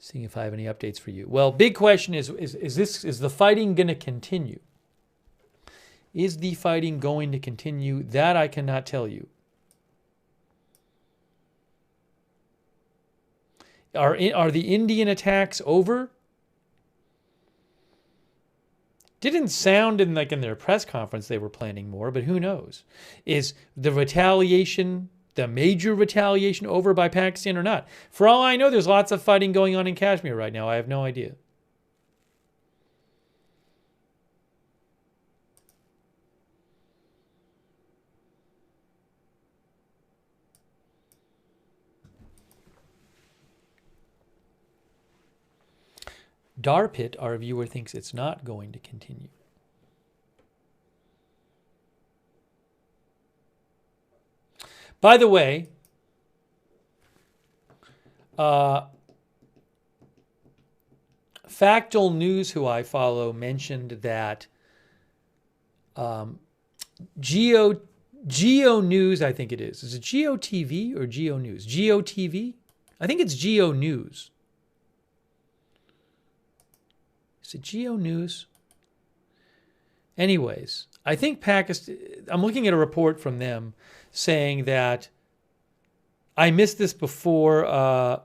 Seeing if I have any updates for you. Well, big question is the fighting going to continue? Is the fighting going to continue? That I cannot tell you. Are the Indian attacks over? Didn't sound in their press conference they were planning more, but who knows? Is the retaliation, the major retaliation, over by Pakistan or not? For all I know, there's lots of fighting going on in Kashmir right now. I have no idea. Darpit, our viewer, thinks it's not going to continue. By the way, Factual News, who I follow, mentioned that Geo News, I think it is. Is it Geo TV or Geo News? Geo TV? I think it's Geo News. Is it Geo News? Anyways, I think Pakistan, I'm looking at a report from them saying that, I missed this before,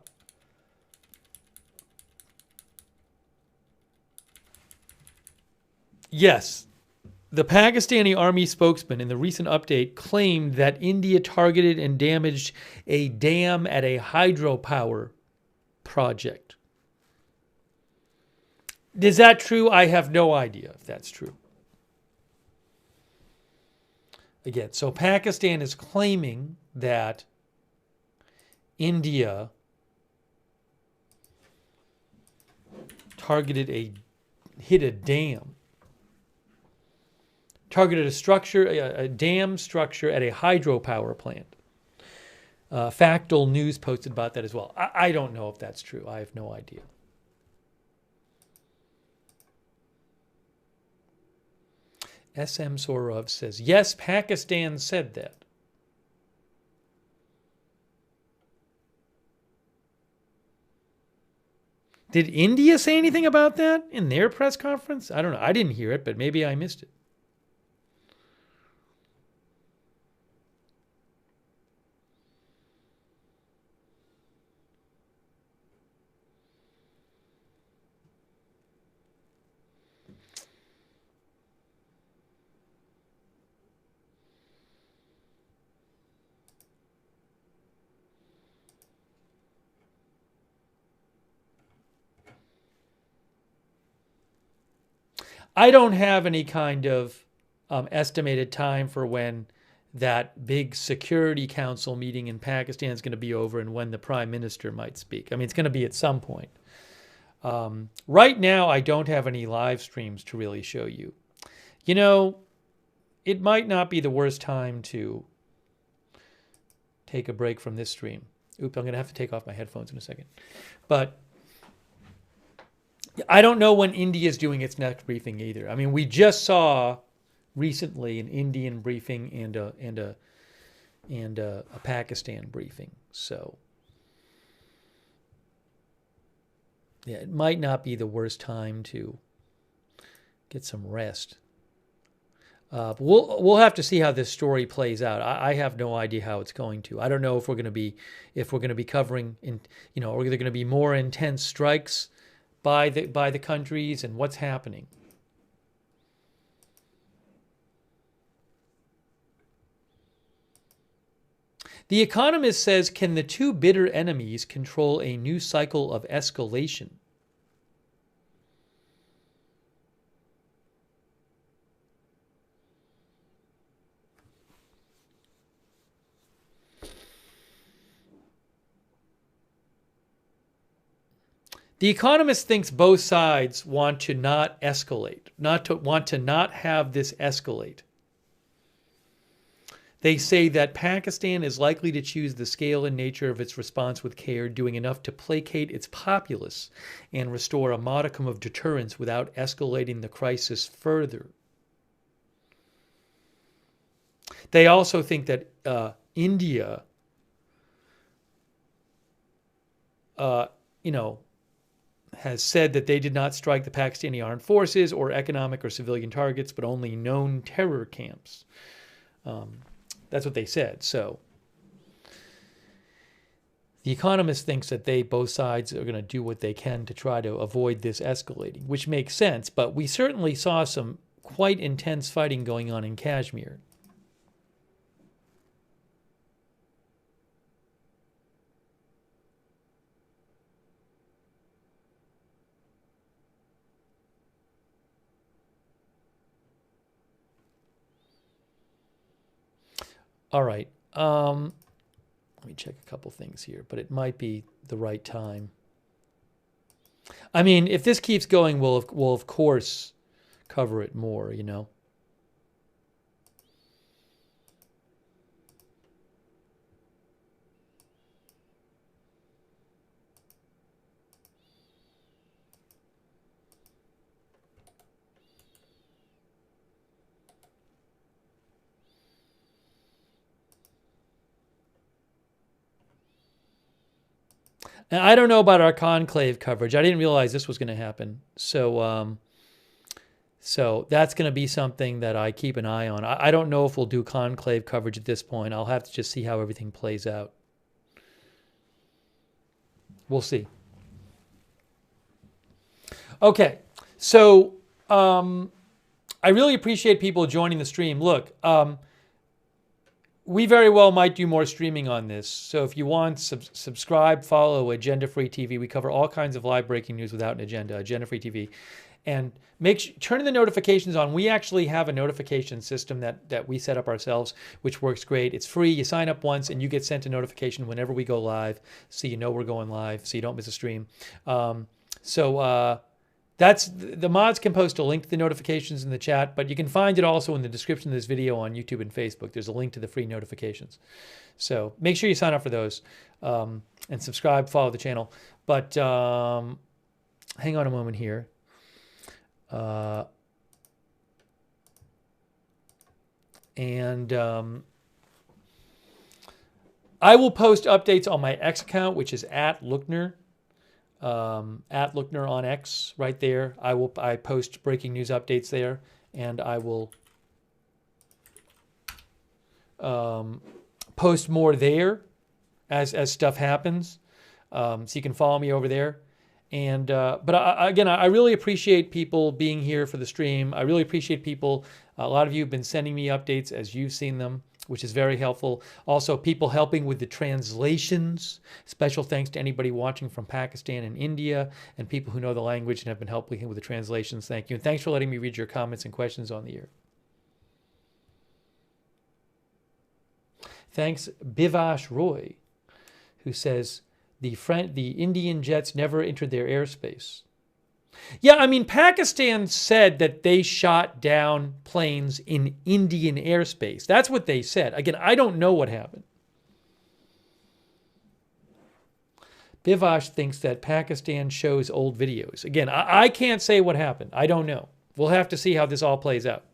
yes, the Pakistani army spokesman in the recent update claimed that India targeted and damaged a dam at a hydropower project. Is that true? I have no idea if that's true. Again, so Pakistan is claiming that India hit a dam, targeted a structure, a dam structure at a hydropower plant. Factual News posted about that as well. I don't know if that's true. I have no idea. SM Sorov says, yes, Pakistan said that. Did India say anything about that in their press conference? I don't know. I didn't hear it, but maybe I missed it. I don't have any kind of estimated time for when that big Security Council meeting in Pakistan is going to be over and when the Prime Minister might speak. I mean, it's going to be at some point. Right now, I don't have any live streams to really show you. You know, it might not be the worst time to take a break from this stream. Oops, I'm going to have to take off my headphones in a second. But I don't know when India is doing its next briefing either. I mean, we just saw recently an Indian briefing and a Pakistan briefing. So yeah, it might not be the worst time to get some rest. We'll have to see how this story plays out. I have no idea how it's going to. I don't know if we're going to be covering are there going to be more intense strikes by the countries and what's happening. The Economist says, can the two bitter enemies control a new cycle of escalation? The Economist thinks both sides want to not escalate, want to not have this escalate. They say that Pakistan is likely to choose the scale and nature of its response with care, doing enough to placate its populace and restore a modicum of deterrence without escalating the crisis further. They also think that India, has said that they did not strike the Pakistani armed forces or economic or civilian targets, but only known terror camps. That's what they said. So The Economist thinks that both sides are going to do what they can to try to avoid this escalating, which makes sense. But we certainly saw some quite intense fighting going on in Kashmir. All right. Let me check a couple things here, but it might be the right time. I mean, if this keeps going, we'll of course cover it more, you know. And I don't know about our conclave coverage. I didn't realize this was going to happen. So that's going to be something that I keep an eye on. I don't know if we'll do conclave coverage at this point. I'll have to just see how everything plays out. We'll see. Okay. So I really appreciate people joining the stream. Look, we very well might do more streaming on this. So if you want, subscribe, follow Agenda Free TV. We cover all kinds of live breaking news without an agenda, Agenda Free TV. And turn the notifications on. We actually have a notification system that we set up ourselves, which works great. It's free. You sign up once and you get sent a notification whenever we go live, so you know we're going live, so you don't miss a stream. That's the mods can post a link to the notifications in the chat, but you can find it also in the description of this video on YouTube and Facebook. There's a link to the free notifications. So make sure you sign up for those and subscribe, follow the channel. But hang on a moment here. I will post updates on my X account, which is @Lookner. @Lookner on X, right there. I post breaking news updates there, and I will post more there as stuff happens. So you can follow me over there. And but again, I really appreciate people being here for the stream. I really appreciate people. A lot of you have been sending me updates as you've seen them, which is very helpful. Also, people helping with the translations. Special thanks to anybody watching from Pakistan and India, and people who know the language and have been helping with the translations. Thank you. And thanks for letting me read your comments and questions on the air. Thanks, Bivash Roy, who says, the Indian jets never entered their airspace. Yeah, I mean, Pakistan said that they shot down planes in Indian airspace. That's what they said. Again, I don't know what happened. Bivash thinks that Pakistan shows old videos. Again, I can't say what happened. I don't know. We'll have to see how this all plays out.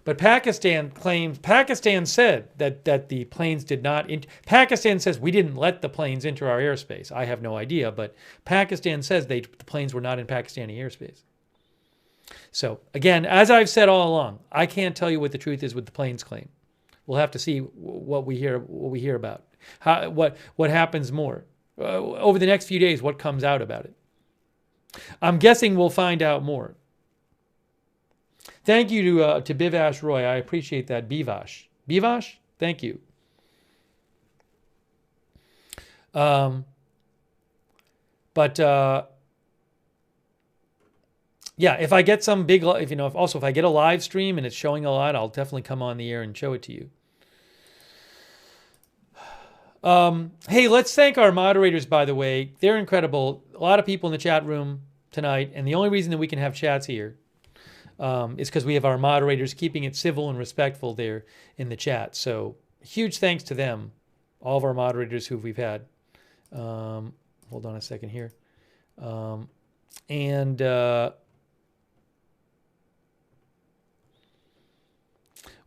But Pakistan said that the planes did not. Pakistan says we didn't let the planes enter our airspace. I have no idea, but Pakistan says the planes were not in Pakistani airspace. So again, as I've said all along, I can't tell you what the truth is with the planes claim. We'll have to see what we hear about. What happens more over the next few days. What comes out about it? I'm guessing we'll find out more. Thank you to Bivash Roy. I appreciate that. Bivash, thank you. Yeah, if I get some big, if I get a live stream and it's showing a lot, I'll definitely come on the air and show it to you. Hey, let's thank our moderators, by the way. They're incredible. A lot of people in the chat room tonight, and the only reason that we can have chats here is because we have our moderators keeping it civil and respectful there in the chat. So huge thanks to them, all of our moderators who we've had. Hold on a second here.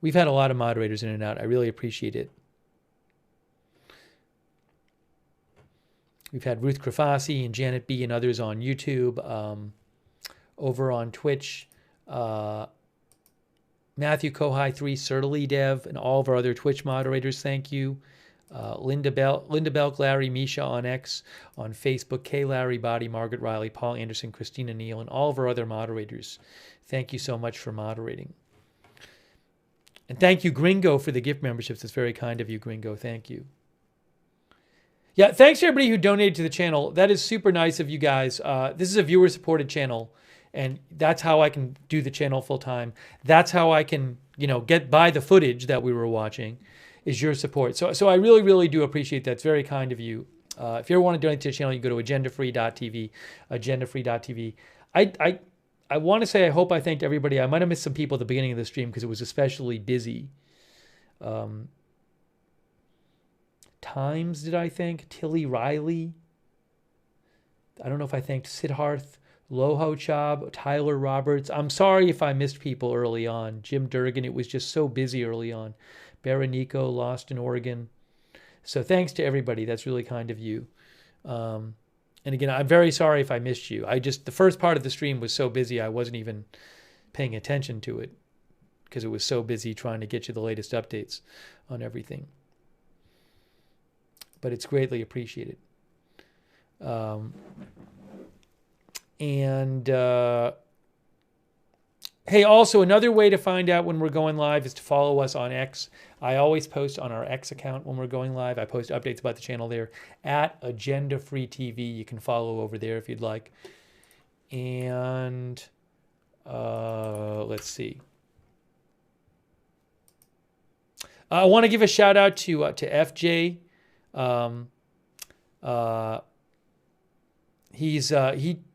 We've had a lot of moderators in and out. I really appreciate it. We've had Ruth Krafasi and Janet B. and others on YouTube. Over on Twitch, Matthew Kohai 3, Certainly Dev, and all of our other Twitch moderators, thank you. Linda Belk, Larry, Misha on X, on Facebook, Kay Larry, Body, Margaret Riley, Paul Anderson, Christina Neal, and all of our other moderators. Thank you so much for moderating. And thank you, Gringo, for the gift memberships. It's very kind of you, Gringo. Thank you. Yeah, thanks to everybody who donated to the channel. That is super nice of you guys. This is a viewer-supported channel, and that's how I can do the channel full-time. That's how I can, get by the footage that we were watching, is your support. So I really, really do appreciate that. It's very kind of you. If you ever want to donate to the channel, you can go to agendafree.tv, agendafree.tv. I want to say I thanked everybody. I might have missed some people at the beginning of the stream because it was especially busy. Times, did I thank? Tilly Riley. I don't know if I thanked Siddharth, Loho Chab, Tyler Roberts. I'm sorry if I missed people early on. Jim Durgan, it was just so busy early on. Baronico, Lost in Oregon. So thanks to everybody. That's really kind of you. And again, I'm very sorry if I missed you. The first part of the stream was so busy I wasn't even paying attention to it because it was so busy trying to get you the latest updates on everything. But it's greatly appreciated. Hey, also another way to find out when we're going live is to follow us on X. I always post on our X account when we're going live. I post updates about the channel there at Agenda Free TV. You can follow over there if you'd like. And let's see. I want to give a shout out to FJ. He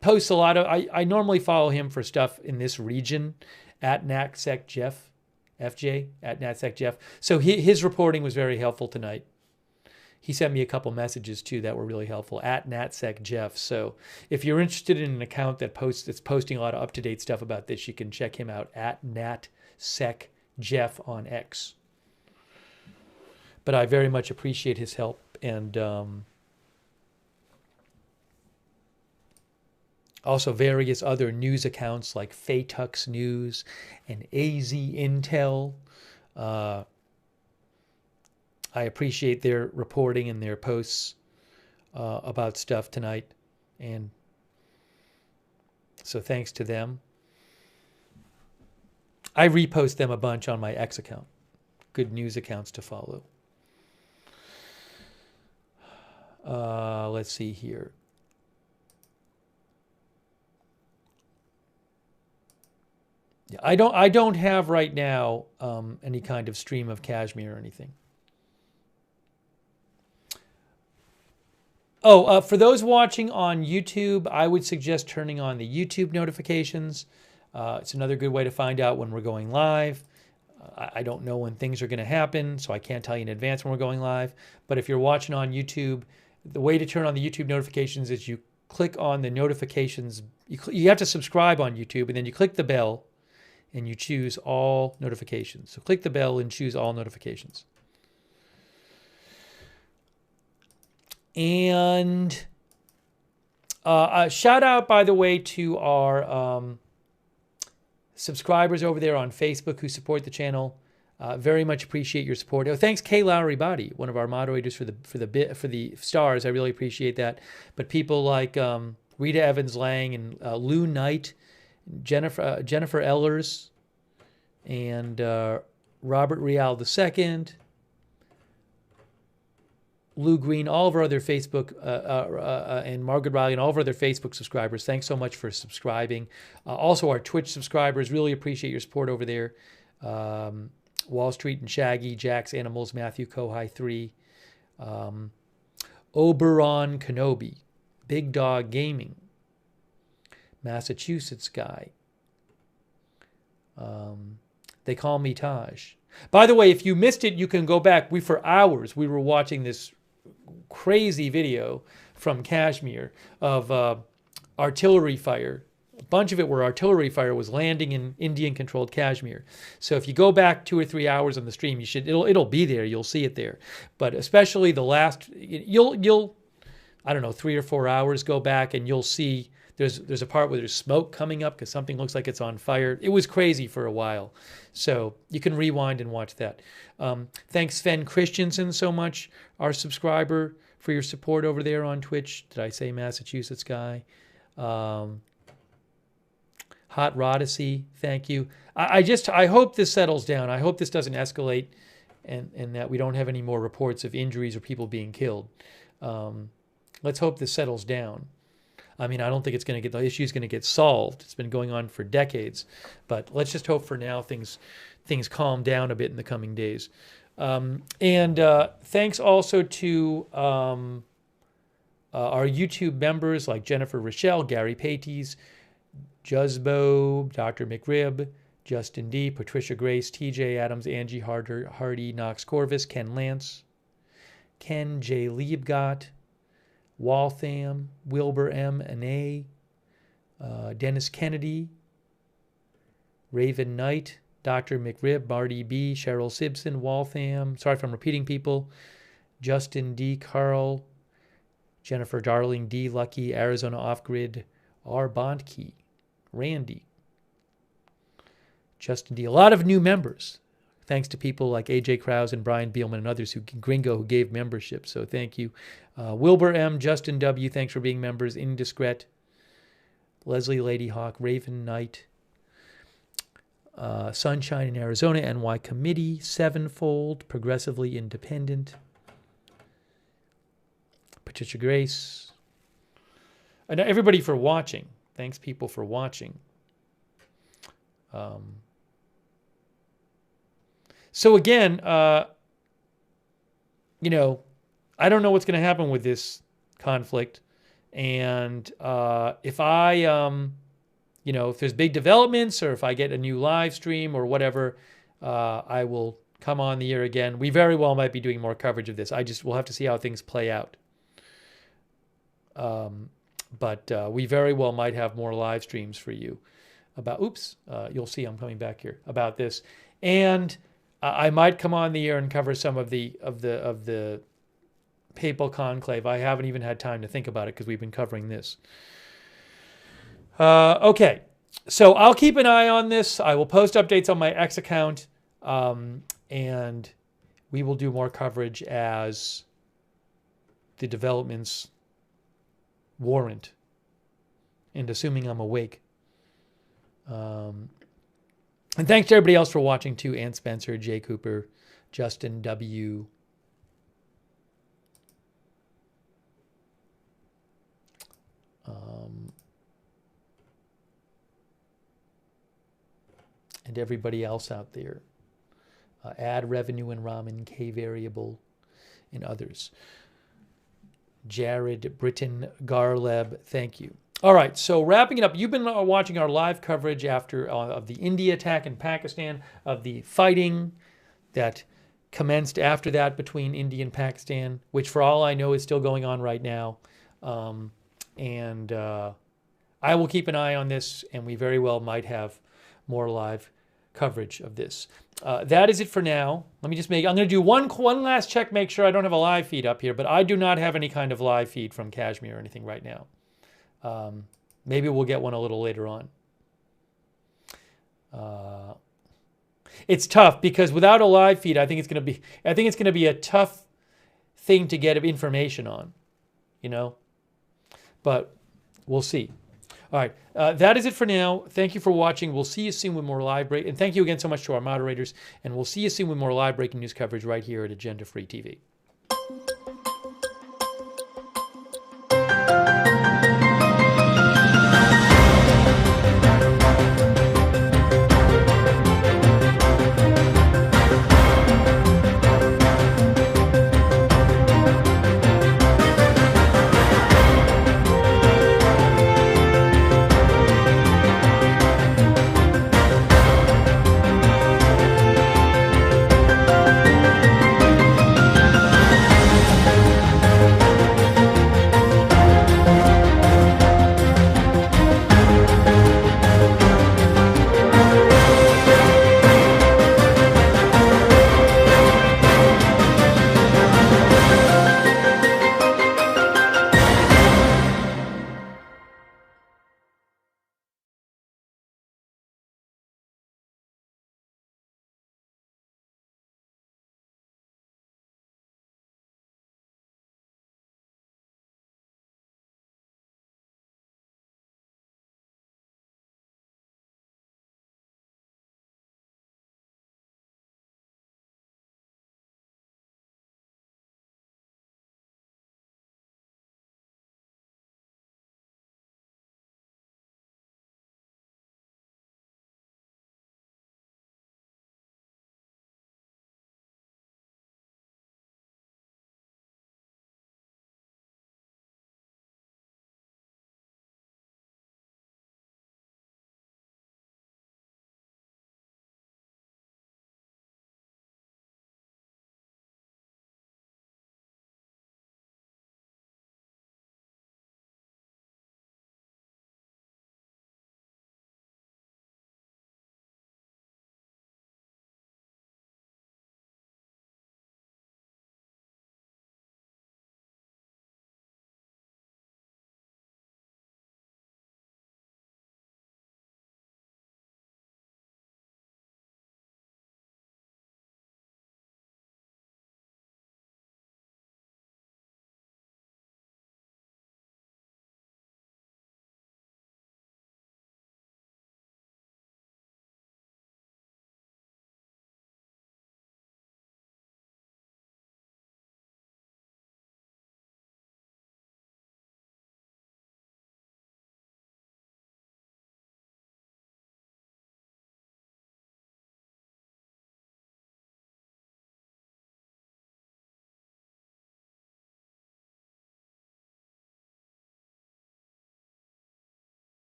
posts a lot of, I normally follow him for stuff in this region at NatSecJeff, FJ at NatSecJeff. So his reporting was very helpful tonight. He sent me a couple messages too that were really helpful at NatSecJeff. So if you're interested in an account that's posting a lot of up-to-date stuff about this, you can check him out at NatSecJeff on X. But I very much appreciate his help, and also various other news accounts like Faytux News and AZ Intel. I appreciate their reporting and their posts about stuff tonight, and so thanks to them. I repost them a bunch on my X account. Good news accounts to follow. Let's see here. Yeah, I don't have right now any kind of stream of Kashmir or anything. Oh, for those watching on YouTube, I would suggest turning on the YouTube notifications. It's another good way to find out when we're going live. I don't know when things are going to happen, so I can't tell you in advance when we're going live. But if you're watching on YouTube, the way to turn on the YouTube notifications is you click on the notifications. You have to subscribe on YouTube, and then you click the bell, and you choose all notifications. So click the bell and choose all notifications. And a shout out, by the way, to our subscribers over there on Facebook who support the channel. Very much appreciate your support. Oh, thanks, Kay Lowry Body, one of our moderators for the stars. I really appreciate that. But people like Rita Evans Lang and Lou Knight, Jennifer Ellers, and Robert Rial II, Lou Green, all of our other Facebook, and Margaret Riley and all of our other Facebook subscribers. Thanks so much for subscribing. Also, our Twitch subscribers, really appreciate your support over there. Wall Street and Shaggy, Jack's Animals, Matthew Kohai 3, Oberon Kenobi, Big Dog Gaming, Massachusetts guy. They call me Taj. By the way, if you missed it, you can go back. For hours, we were watching this crazy video from Kashmir of artillery fire. A bunch of it where artillery fire was landing in Indian-controlled Kashmir. So if you go back 2 or 3 hours on the stream, it'll be there. You'll see it there. But especially the last, I don't know, 3 or 4 hours, go back and you'll see there's a part where there's smoke coming up because something looks like it's on fire. It was crazy for a while. So you can rewind and watch that. Thanks, Sven Christensen, so much, our subscriber, for your support over there on Twitch. Did I say Massachusetts guy? Hot Rodacy, thank you. I hope this settles down. I hope this doesn't escalate and that we don't have any more reports of injuries or people being killed. Let's hope this settles down. I mean, I don't think the issue is going to get solved. It's been going on for decades, but let's just hope for now things calm down a bit in the coming days. Thanks also to our YouTube members like Jennifer Rochelle, Gary Pates, Juzbo, Dr. McRib, Justin D, Patricia Grace, TJ Adams, Angie Hardy, Knox Corvus, Ken Lance, Ken J. Liebgott, Waltham, Wilbur M. and A, Dennis Kennedy, Raven Knight, Dr. McRib, Marty B, Cheryl Simpson, Waltham, sorry if I'm repeating people, Justin D, Carl, Jennifer Darling, D, Lucky, Arizona Off-Grid, R. Bondkey, Randy, Justin D. A lot of new members. Thanks to people like AJ Krause and Brian Beelman and others who gave membership. So thank you. Wilbur M, Justin W, thanks for being members. Indiscret, Leslie Ladyhawk, Raven Knight, Sunshine in Arizona, NY Committee, Sevenfold, Progressively Independent, Patricia Grace, and everybody for watching. Thanks, people, for watching. So again, you know, I don't know what's going to happen with this conflict. And if I, you know, if there's big developments or if I get a new live stream or whatever, I will come on the air again. We very well might be doing more coverage of this. We'll have to see how things play out. But we very well might have more live streams for you about, you'll see I'm coming back here, about this. And I might come on the air and cover some of the papal conclave. I haven't even had time to think about it because we've been covering this. Okay, so I'll keep an eye on this. I will post updates on my X account, and we will do more coverage as the developments warrant, and assuming I'm awake. And thanks to everybody else for watching too. Ann Spencer, Jay Cooper, Justin W. And everybody else out there. Ad Revenue and Ramen, K Variable, and others. Jared, Britton, Garleb, thank you. All right, so wrapping it up, you've been watching our live coverage of the India attack in Pakistan, of the fighting that commenced after that between India and Pakistan, which for all I know is still going on right now. And I will keep an eye on this, and we very well might have more live coverage of this. That is it for now. Let me just I'm going to do one last check, make sure I don't have a live feed up here, but I do not have any kind of live feed from Kashmir or anything right now. Maybe we'll get one a little later on. It's tough because without a live feed, I think it's going to be a tough thing to get information on, you know, but we'll see. All right. That is it for now. Thank you for watching. We'll see you soon with more live break. And thank you again so much to our moderators. And we'll see you soon with more live breaking news coverage right here at Agenda Free TV.